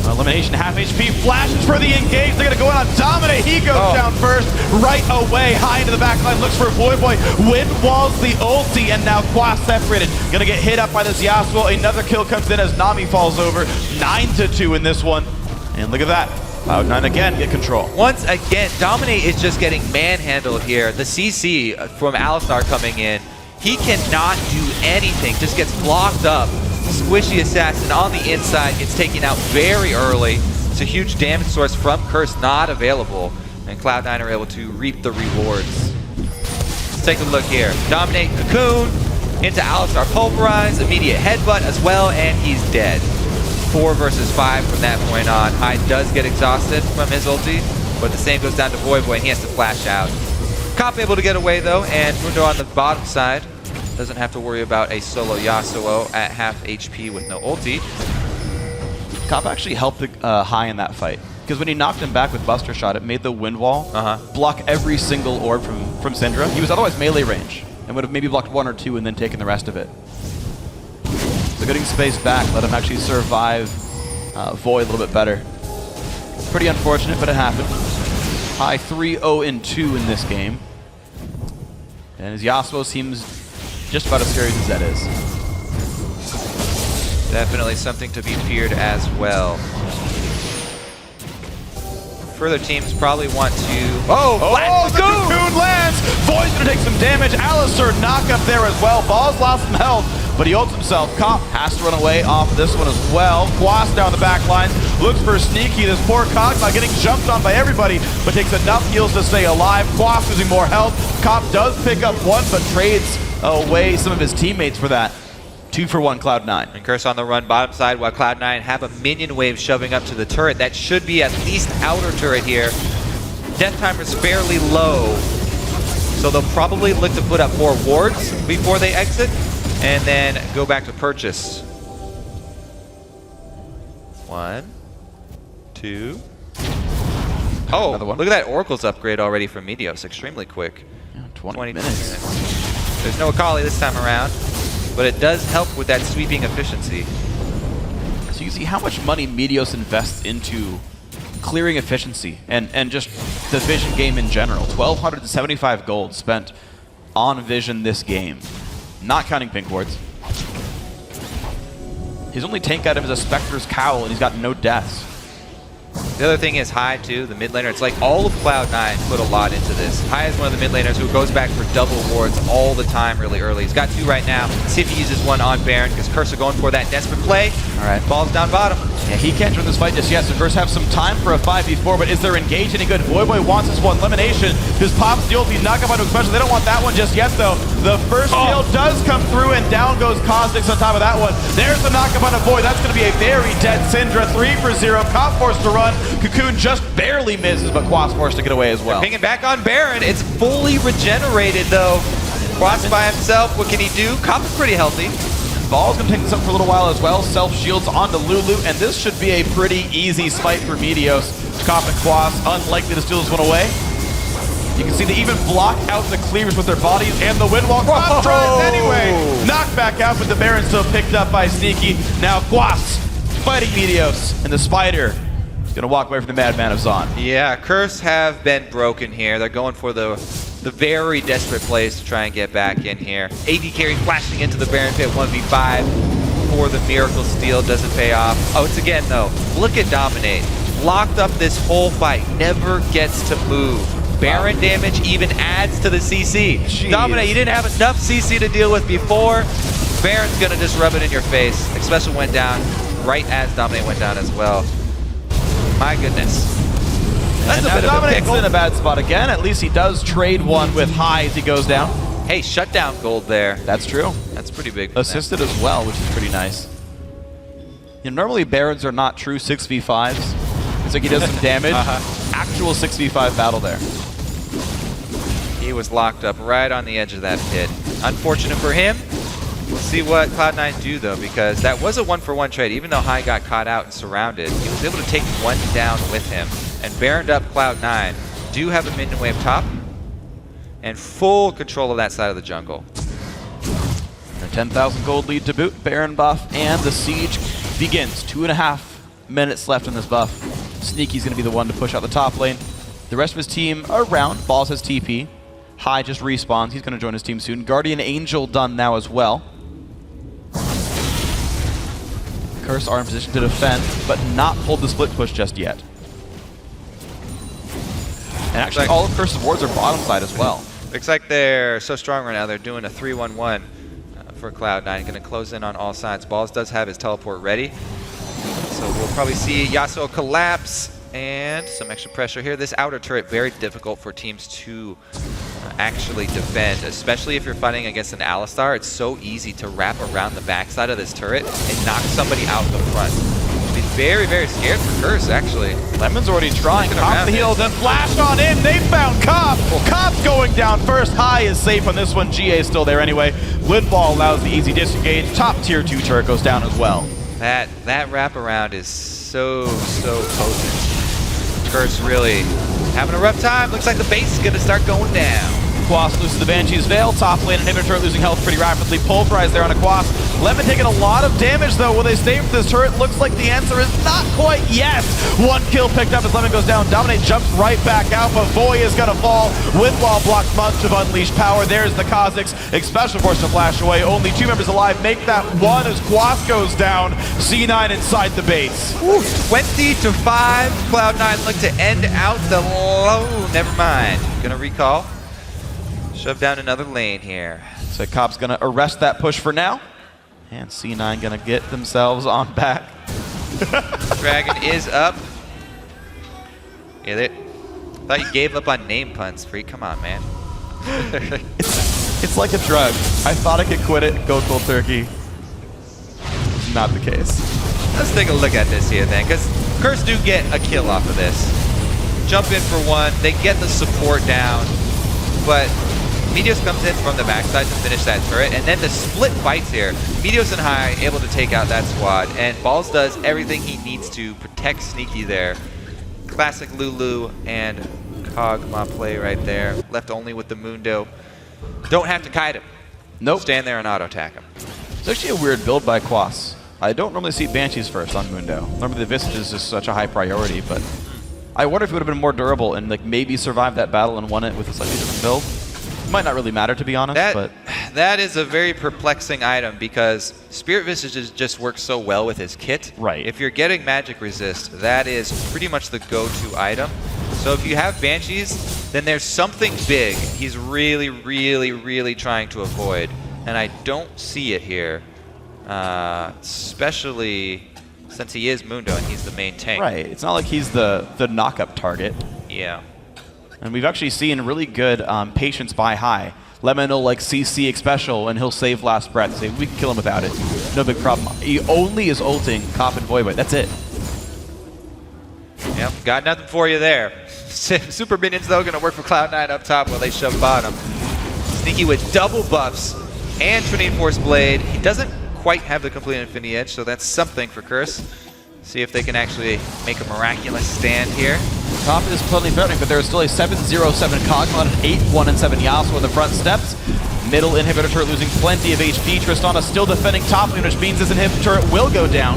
Elimination, half HP, flashes for the engage. They're going to go in on Dominate. He goes down first, right away. High into the backline, looks for Voidboy. Wind walls the ulti, and now Quas separated. Going to get hit up by this Yasuo. Another kill comes in as Nami falls over. 9-2 in this one. And look at that. Cloud9 again get control. Once again, Dominate is just getting manhandled here. The CC from Alistar coming in. He cannot do anything, just gets blocked up. Squishy Assassin on the inside gets taken out very early. It's a huge damage source from Curse not available, and Cloud9 are able to reap the rewards. Let's take a look here. Dominate Cocoon into Alistar Pulverize, immediate headbutt as well, and he's dead. 4 versus 5 from that point on. Hyde does get exhausted from his ulti, but the same goes down to Voidboy, and he has to flash out. Cop able to get away though, and Mundo on the bottom side doesn't have to worry about a solo Yasuo at half HP with no ulti. Cop actually helped High in that fight, because when he knocked him back with Buster Shot, it made the wind wall block every single orb from Syndra. He was otherwise melee range, and would have maybe blocked 1 or 2 and then taken the rest of it. So getting space back let him actually survive Void a little bit better. Pretty unfortunate, but it happened. High 3-0-2 in this game. And as Yasuo seems just about as scary as Zed is. Definitely something to be feared as well. Further teams probably want to... Oh, the cocoon lands! Void's gonna take some damage. Alistair knock up there as well. Ball's lost some health, but he holds himself. Cop has to run away off of this one as well. Quas down the back line, looks for Sneaky. This poor Cogma getting jumped on by everybody, but takes enough heals to stay alive. Quas losing more health. Cop does pick up one, but trades away some of his teammates for that. 2 for 1 Cloud9. And Curse on the run bottom side while Cloud9 have a minion wave shoving up to the turret. That should be at least outer turret here. Death timer's fairly low, so they'll probably look to put up more wards before they exit and then go back to purchase. 1, 2. Oh, Another one. Look at that Oracle's upgrade already from Meteos. Extremely quick. Yeah, 20 minutes. There's no Akali this time around, but it does help with that sweeping efficiency. So you see how much money Meteos invests into clearing efficiency and just the Vision game in general. 1,275 gold spent on Vision this game, not counting pink wards. His only tank item is a Spectre's Cowl, and he's got no deaths. The other thing is High, too, the mid laner. It's like all of Cloud9 put a lot into this. High is one of the mid laners who goes back for double wards all the time really early. He's got 2 right now. See if he uses one on Baron, because Curse are going for that desperate play. All right. Ball's down bottom. Yeah, he can't join this fight just yet, so Curse have some time for a 5v4, but is there engage any good? Voyboy wants this one elimination. His pops the ulti, knock up onto special. They don't want that one just yet, though. The first kill does come through, and down goes Cosmix on top of that one. There's the knock up on a Void. That's going to be a very dead Syndra. 3 for 0. Cop forced to run. Cocoon just barely misses, but Quas forced to get away as well. They're pinging back on Baron. It's fully regenerated, though. Quas by himself. What can he do? Cop is pretty healthy. Ball's going to take this up for a little while as well. Self-shields onto Lulu, and this should be a pretty easy fight for Meteos. Cop and Quas unlikely to steal this one away. You can see they even block out the cleavers with their bodies, and the Windwall Quas tries anyway. Knocked back out, but the Baron still picked up by Sneaky. Now Quas fighting Meteos, and the Spider is going to walk away from the Madman of Zon. Yeah, Curse have been broken here. They're going for the very desperate plays to try and get back in here. AD carry flashing into the Baron pit 1v5 for the Miracle Steal. Doesn't pay off. Oh, it's again, though. Look at Dominate. Locked up this whole fight. Never gets to move. Baron damage even adds to the CC. Jeez. Dominate, you didn't have enough CC to deal with before. Baron's going to just rub it in your face. Especially went down right as Dominate went down as well. My goodness. That's a bit of a Dominate's pickle. in a bad spot again. At least he does trade one with High as he goes down. Hey, shutdown gold there. That's true. That's pretty big. for Assisted as well, which is pretty nice. You know, normally Barons are not true 6v5s. It's like he does some damage. Actual 6v5 battle there. He was locked up right on the edge of that pit. Unfortunate for him. We'll see what Cloud9 do, though, because that was a 1-for-1 trade. Even though High got caught out and surrounded, he was able to take one down with him. And Baroned up Cloud9 do have a minion wave top and full control of that side of the jungle. A 10,000 gold lead to boot, Baron buff, and the siege begins. 2.5 minutes left in this buff. Sneaky's going to be the one to push out the top lane. The rest of his team are around. Balls has TP. High just respawns. He's going to join his team soon. Guardian Angel done now as well. Curse are in position to defend, but not hold the split push just yet. And actually, all of Curse's wards are bottom side as well. Looks like they're so strong right now. They're doing a 3-1-1 for Cloud9. Going to close in on all sides. Balls does have his teleport ready. So we'll probably see Yasuo collapse and some extra pressure here. This outer turret, very difficult for teams to actually defend, especially if you're fighting against an Alistar. It's so easy to wrap around the backside of this turret and knock somebody out the front. Be very, very scared for Curse, actually. Lemon's already trying. Cop the heal, then flash on in. They found Cop. Cop's going down first. High is safe on this one. GA is still there anyway. Windwall allows the easy disengage. Top tier 2 turret goes down as well. That wraparound is so potent. Curse really having a rough time. Looks like the base is going to start going down. Quas loses the Banshee's Veil. Top lane inhibitor turret losing health pretty rapidly. Pulverized there on a Quas. Lemon taking a lot of damage though. Will they stay for this turret? Looks like the answer is not quite yes. One kill picked up as Lemon goes down. Dominate jumps right back out, but Voy is going to fall with wall block. Much of unleashed power. There's the Kha'Zix. Special force to flash away. Only 2 members alive. Make that 1 as Quas goes down. C9 inside the base. 20-5. Cloud9 look to end out the low. Never mind. Gonna recall. Shove down another lane here. So Cop's gonna arrest that push for now. And C9 gonna get themselves on back. Dragon is up. Yeah, they thought you gave up on name puns, Freak. Come on, man. It's like a drug. I thought I could quit it, go cold turkey. Not the case. Let's take a look at this here then, because Curse do get a kill off of this. Jump in for 1, they get the support down, but Meteos comes in from the backside to finish that turret, and then the split fights here. Meteos and High able to take out that squad, and Balls does everything he needs to protect Sneaky there. Classic Lulu and Kog'Maw play right there. Left only with the Mundo. Don't have to kite him. Nope. Stand there and auto-attack him. It's actually a weird build by Quas. I don't normally see Banshees first on Mundo. Normally the Visage is just such a high priority, but I wonder if it would have been more durable and like maybe survived that battle and won it with a slightly different build. Might not really matter, to be honest, but that is a very perplexing item because Spirit Visage just works so well with his kit. Right. If you're getting magic resist, that is pretty much the go-to item. So if you have Banshees, then there's something big he's really, really, really trying to avoid, and I don't see it here, especially since he is Mundo and he's the main tank. right. It's not like he's the knock-up target. Yeah. And we've actually seen really good patience by High. Lemon will like CC special and he'll save last breath. Say we can kill him without it. No big problem. He only is ulting Cop and Void. That's it. Yep, got nothing for you there. Super Minions though gonna work for Cloud9 up top while they shove bottom. Sneaky with double buffs and Trinity Force Blade. He doesn't quite have the complete Infinity Edge, so that's something for Curse. See if they can actually make a miraculous stand here. Top is plenty threatening, but there is still a 7-0-7 Kog'Maw and an 8-1-7 Yasuo on the front steps. Middle inhibitor turret losing plenty of HP. Tristana still defending top lane, which means this inhibitor turret will go down.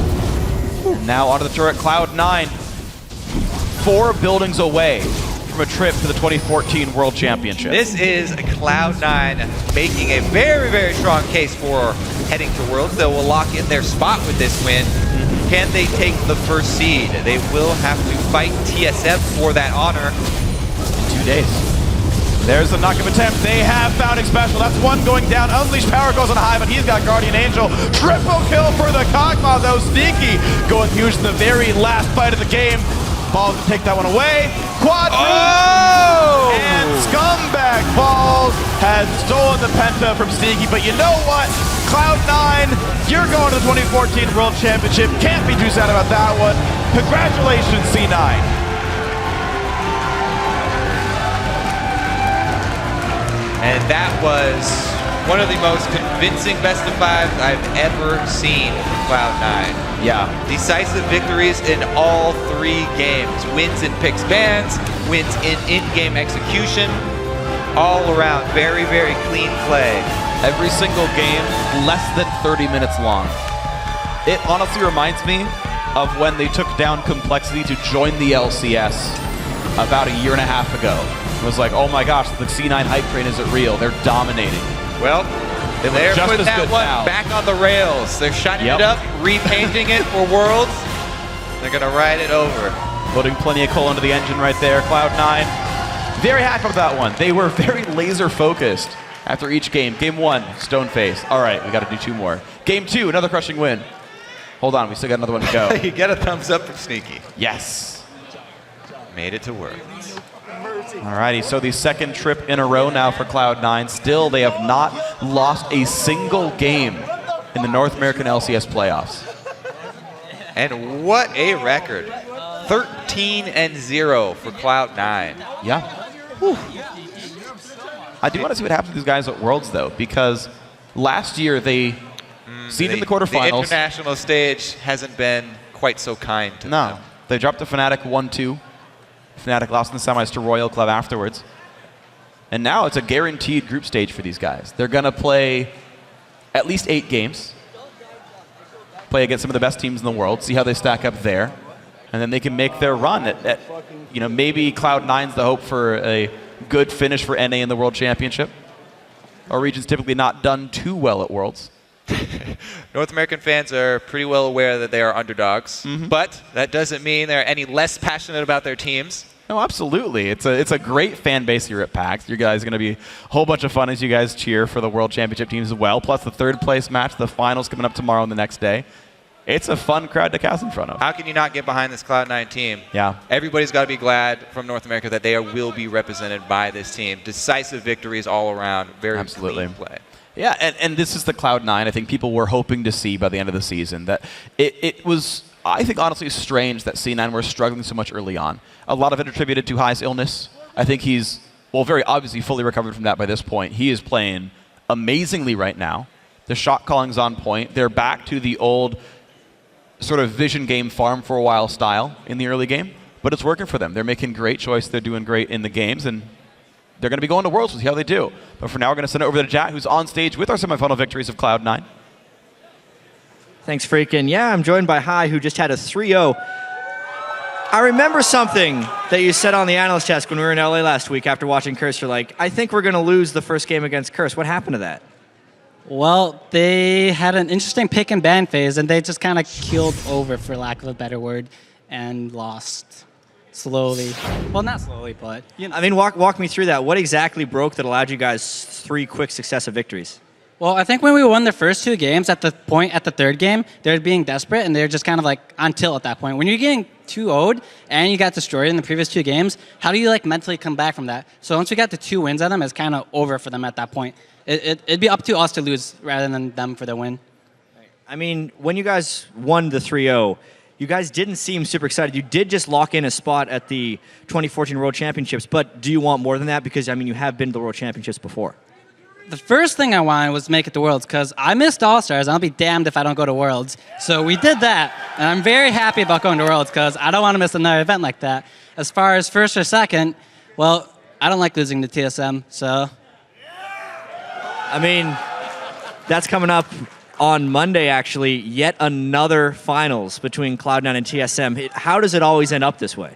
Now onto the turret, Cloud9. 4 buildings away from a trip to the 2014 World Championship. This is Cloud9 making a very, very strong case for heading to Worlds. They will lock in their spot with this win. Can they take the first seed? They will have to fight TSM for that honor. In 2 days. There's the knock-up attempt. They have Founding Special. That's 1 going down. Unleashed Power goes on High, but he's got Guardian Angel. Triple kill for the Kog'Maw, though. Sneaky going huge in the very last fight of the game. Balls to take that one away. Quadruple! Oh! And Scumbag Balls has stolen the Penta from Sneaky, but you know what? Cloud9, you're going to the 2014 World Championship. Can't be too sad about that one. Congratulations, C9. And that was one of the most convincing best of 5s I've ever seen from Cloud9. Yeah. Decisive victories in all 3 games. Wins in picks bans, wins in in-game execution. All around, very, very clean play. Every single game, less than 30 minutes long. It honestly reminds me of when they took down Complexity to join the LCS about a year and a half ago. It was like, oh my gosh, the C9 hype train isn't real. They're dominating. Well, they're just putting as that good one now. back on the rails. They're shining it up, repainting it for Worlds. They're going to ride it over. Putting plenty of coal into the engine right there, Cloud9. Very happy with that one. They were very laser focused after each game. Game 1, Stoneface. All right, we got to do 2 more. Game 2, another crushing win. Hold on, we still got another one to go. You get a thumbs up from Sneaky. Yes. Made it to Worlds. Alrighty, so the second trip in a row now for Cloud9. Still, they have not lost a single game in the North American LCS playoffs. And what a record. 13-0 for Cloud9. Yeah. Whew. I do want to see what happens to these guys at Worlds, though, because last year they seeded in the quarterfinals. The international stage hasn't been quite so kind to them. They dropped to Fnatic 1-2. Fnatic lost in the semis to Royal Club afterwards. And now it's a guaranteed group stage for these guys. They're going to play at least 8 games, play against some of the best teams in the world, see how they stack up there, and then they can make their run at maybe Cloud9's the hope for a good finish for NA in the World Championship. Our region's typically not done too well at Worlds. North American fans are pretty well aware that they are underdogs, but that doesn't mean they're any less passionate about their teams. No, absolutely. It's a great fan base here at PAX. You guys are going to be a whole bunch of fun as you guys cheer for the World Championship teams as well, plus the 3rd place match, the finals coming up tomorrow and the next day. It's a fun crowd to cast in front of. How can you not get behind this Cloud9 team? Yeah. Everybody's got to be glad from North America that they will be represented by this team. Decisive victories all around. Very clean play. Yeah, and this is the Cloud9 I think people were hoping to see by the end of the season. That it was, I think, honestly strange that C9 were struggling so much early on. A lot of it attributed to High's illness. I think he's, very obviously fully recovered from that by this point. He is playing amazingly right now. The shot calling's on point. They're back to the old sort of vision game farm for a while style in the early game, but it's working for them. They're making great choice. They're doing great in the games, and they're going to be going to Worlds. We'll see how they do. But for now, we're going to send it over to Jat, who's on stage with our semifinal victories of Cloud9. Thanks, Freakin'. Yeah, I'm joined by High, who just had a 3-0. I remember something that you said on the analyst desk when we were in LA last week after watching Curse. You're like, I think we're going to lose the first game against Curse. What happened to that? Well, they had an interesting pick and ban phase, and they just kind of keeled over, for lack of a better word, and lost slowly. Well, not slowly, but you know. I mean, walk me through that. What exactly broke that allowed you guys 3 quick successive victories? Well, I think when we won the first 2 games, at the point at the 3rd game, they're being desperate, and they're just kind of like on tilt at that point. When you're getting 2-0'd and you got destroyed in the previous 2 games, how do you mentally come back from that? So once we got the 2 wins at them, it's kind of over for them at that point. It'd be up to us to lose rather than them for the win. I mean, when you guys won the 3-0, you guys didn't seem super excited. You did just lock in a spot at the 2014 World Championships, but do you want more than that? Because, I mean, you have been to the World Championships before. The first thing I wanted was to make it to Worlds, because I missed All-Stars, and I'll be damned if I don't go to Worlds. So we did that, and I'm very happy about going to Worlds, because I don't want to miss another event like that. As far as first or second, well, I don't like losing to TSM, so... I mean, that's coming up on Monday, actually. Yet another finals between Cloud9 and TSM. How does it always end up this way?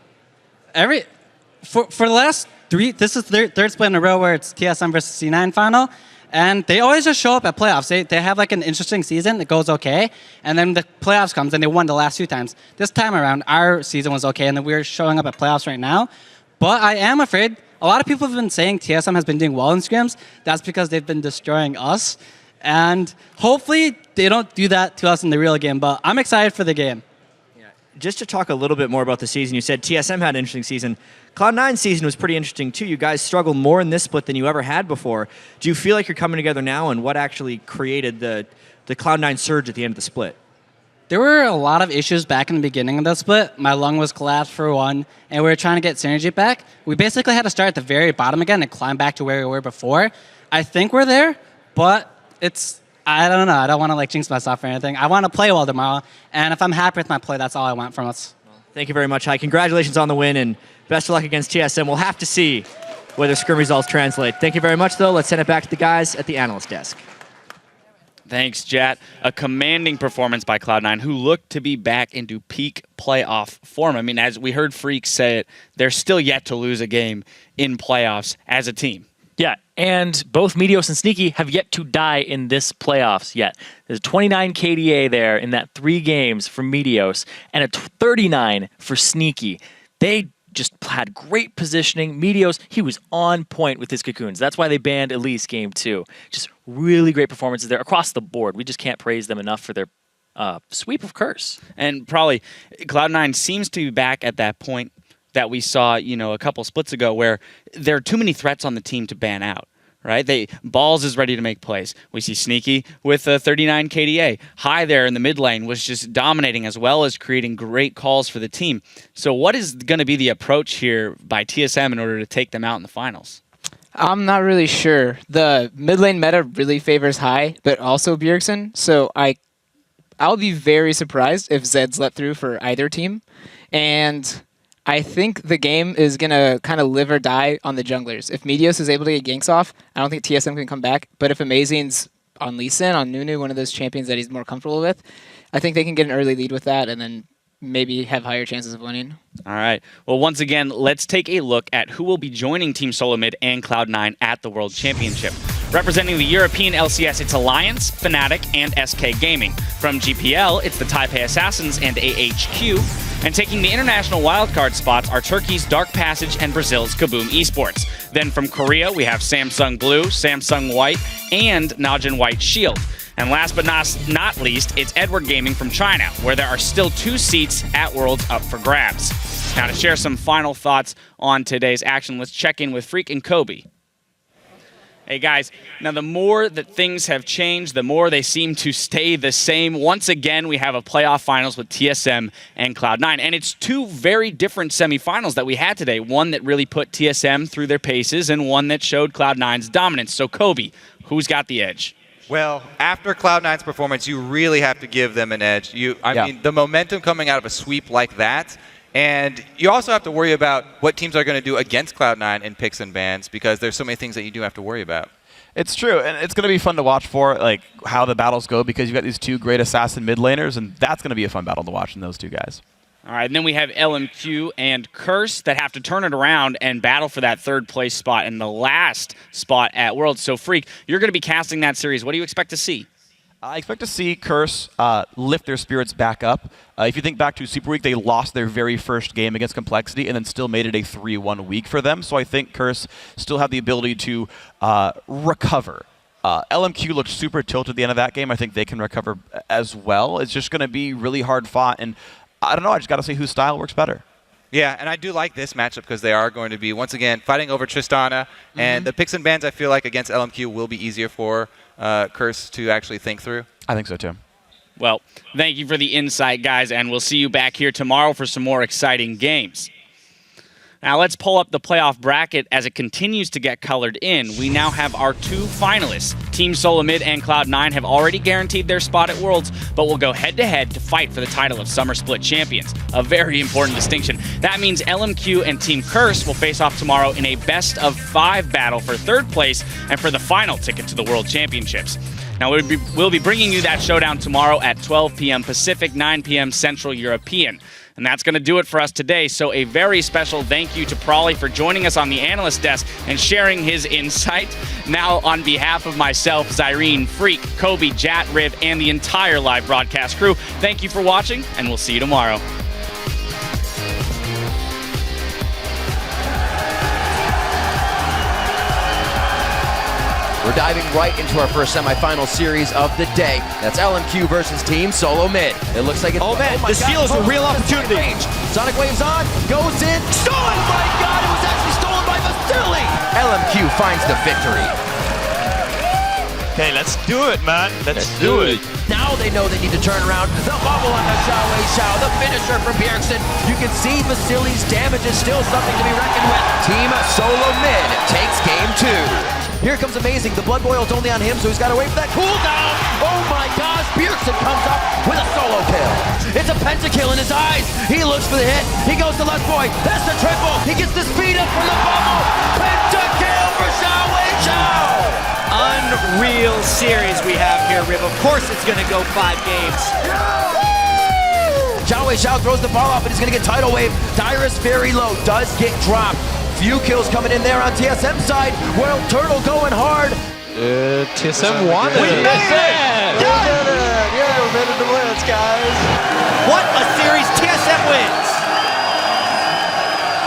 For the last 3, this is the 3rd split in a row where it's TSM versus C9 final, and they always just show up at playoffs. They have an interesting season that goes okay, and then the playoffs comes and they won the last 2 times. This time around, our season was okay, and then we're showing up at playoffs right now. But I am afraid. A lot of people have been saying TSM has been doing well in scrims. That's because they've been destroying us. And hopefully they don't do that to us in the real game, but I'm excited for the game. Yeah. Just to talk a little bit more about the season, you said TSM had an interesting season. Cloud9's season was pretty interesting too. You guys struggled more in this split than you ever had before. Do you feel like you're coming together now, and what actually created the Cloud9 surge at the end of the split? There were a lot of issues back in the beginning of the split. My lung was collapsed for one, and we were trying to get synergy back. We basically had to start at the very bottom again and climb back to where we were before. I think we're there, but I don't know. I don't want to jinx myself or anything. I want to play well tomorrow, and if I'm happy with my play, that's all I want from us. Thank you very much, High. Congratulations on the win, and best of luck against TSM. We'll have to see whether scrim results translate. Thank you very much, though. Let's send it back to the guys at the analyst desk. Thanks, Jat. A commanding performance by Cloud9, who looked to be back into peak playoff form. I mean, as we heard Freak say it, they're still yet to lose a game in playoffs as a team. Yeah, and both Meteos and Sneaky have yet to die in this playoffs yet. There's 29 KDA there in that 3 games for Meteos, and a 39 for Sneaky. They just had great positioning. Meteos, he was on point with his cocoons. That's why they banned Elise game 2. Just really great performances there across the board. We just can't praise them enough for their sweep of Curse. And probably Cloud9 seems to be back at that point that we saw, a couple splits ago, where there are too many threats on the team to ban out. Right? Balls is ready to make plays. We see Sneaky with a 39 KDA. High there in the mid lane was just dominating, as well as creating great calls for the team. So what is going to be the approach here by TSM in order to take them out in the finals? I'm not really sure. The mid lane meta really favors High, but also Bjergsen. So I'll be very surprised if Zeds let through for either team. And I think the game is going to kind of live or die on the junglers. If Meteos is able to get ganks off, I don't think TSM can come back. But if Amazing's on Lee Sin, on Nunu, one of those champions that he's more comfortable with, I think they can get an early lead with that and then maybe have higher chances of winning. All right. Well, once again, let's take a look at who will be joining Team Solo Mid and Cloud9 at the World Championship. Representing the European LCS, it's Alliance, Fnatic, and SK Gaming. From GPL, it's the Taipei Assassins and AHQ. And taking the international wildcard spots are Turkey's Dark Passage and Brazil's Kaboom Esports. Then from Korea, we have Samsung Blue, Samsung White, and Najin White Shield. And last but not least, it's Edward Gaming from China, where there are still 2 seats at Worlds up for grabs. Now to share some final thoughts on today's action, let's check in with Freak and Kobe. Hey guys, now the more that things have changed, the more they seem to stay the same. Once again, we have a playoff finals with TSM and Cloud9, and it's 2 very different semifinals that we had today. One that really put TSM through their paces, and one that showed Cloud9's dominance. So Kobe, who's got the edge? Well, after Cloud9's performance, you really have to give them an edge. I mean, the momentum coming out of a sweep like that, and you also have to worry about what teams are going to do against Cloud9 in picks and bans, because there's so many things that you do have to worry about. It's true, and it's going to be fun to watch for like how the battles go, because you've got these 2 great assassin mid laners, and that's going to be a fun battle to watch in those 2 guys. All right, and then we have LMQ and Curse that have to turn it around and battle for that 3rd place spot and the last spot at Worlds. So, Freak, you're going to be casting that series. What do you expect to see? I expect to see Curse lift their spirits back up. If you think back to Super Week, they lost their very first game against Complexity and then still made it a 3-1 week for them. So I think Curse still have the ability to recover. LMQ looked super tilted at the end of that game. I think they can recover as well. It's just going to be really hard fought, and I don't know, I just got to see whose style works better. Yeah, and I do like this matchup because they are going to be, once again, fighting over Tristana. And the picks and bans, I feel like, against LMQ will be easier for Curse to actually think through. I think so, too. Well, thank you for the insight, guys, and we'll see you back here tomorrow for some more exciting games. Now let's pull up the playoff bracket as it continues to get colored in. We now have our 2 finalists. Team Solo Mid and Cloud9 have already guaranteed their spot at Worlds, but will go head-to-head to fight for the title of Summer Split Champions. A very important distinction. That means LMQ and Team Curse will face off tomorrow in a best-of-5 battle for 3rd place and for the final ticket to the World Championships. Now, we'll be bringing you that showdown tomorrow at 12 p.m. Pacific, 9 p.m. Central European. And that's going to do it for us today. So a very special thank you to Prawley for joining us on the analyst desk and sharing his insight. Now, on behalf of myself, Zyrene, Freak, Kobe, Jat, Riv, and the entire live broadcast crew, thank you for watching, and we'll see you tomorrow. We're diving right into our first semifinal series of the day. That's LMQ versus Team Solo Mid. It looks like it's... Oh man, this steals a real opportunity. Range. Sonic Wave's on, goes in, stolen! Oh my god, it was actually stolen by Vasily! LMQ finds the victory. Okay, let's do it, man. Let's do it. Now they know they need to turn around. The bubble on the Xiao, the finisher from Bjergsen. You can see Vasily's damage is still something to be reckoned with. Team Solo Mid takes game 2. Here comes Amazing. The blood boil's only on him, so he's got to wait for that cooldown. Oh my gosh, Bjergsen comes up with a solo kill. It's a pentakill in his eyes. He looks for the hit. He goes to left boy. That's the triple. He gets the speed up from the bubble. Pentakill for Xiao. Unreal series we have here, Riv. Of course it's going to go 5 games. Xiao throws the ball off, and he's going to get tidal wave. Dyrus very low, does get dropped. Few kills coming in there on TSM side. World Turtle going hard. TSM won it. We made it! We did it! Yeah, we made it to wins, guys. What a series TSM wins!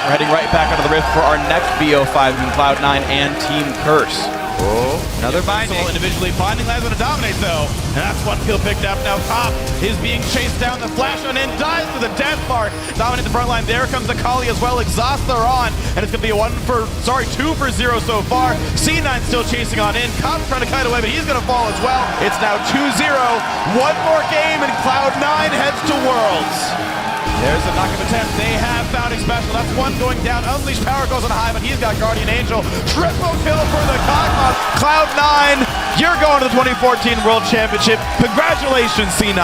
We're heading right back out of the rift for our next BO5 between Cloud9 and Team Curse. Oh, another binding. Individually, Binding Lab's going to dominate, though. And that's one kill picked up. Now Top is being chased down. The flash on in dies to the death mark. Dominate the front line. There comes the Kali as well. Exhaust are on. And it's going to be 2 for 0 so far. C9 still chasing on in. Cop's trying to kite away, but he's going to fall as well. It's now 2-0. One more game, and Cloud9 heads to Worlds. There's a knockup attempt. They have Founding Special. That's one going down. Unleashed Power goes on high, but he's got Guardian Angel. Triple kill for the Cosmos. Cloud9, you're going to the 2014 World Championship. Congratulations, C9.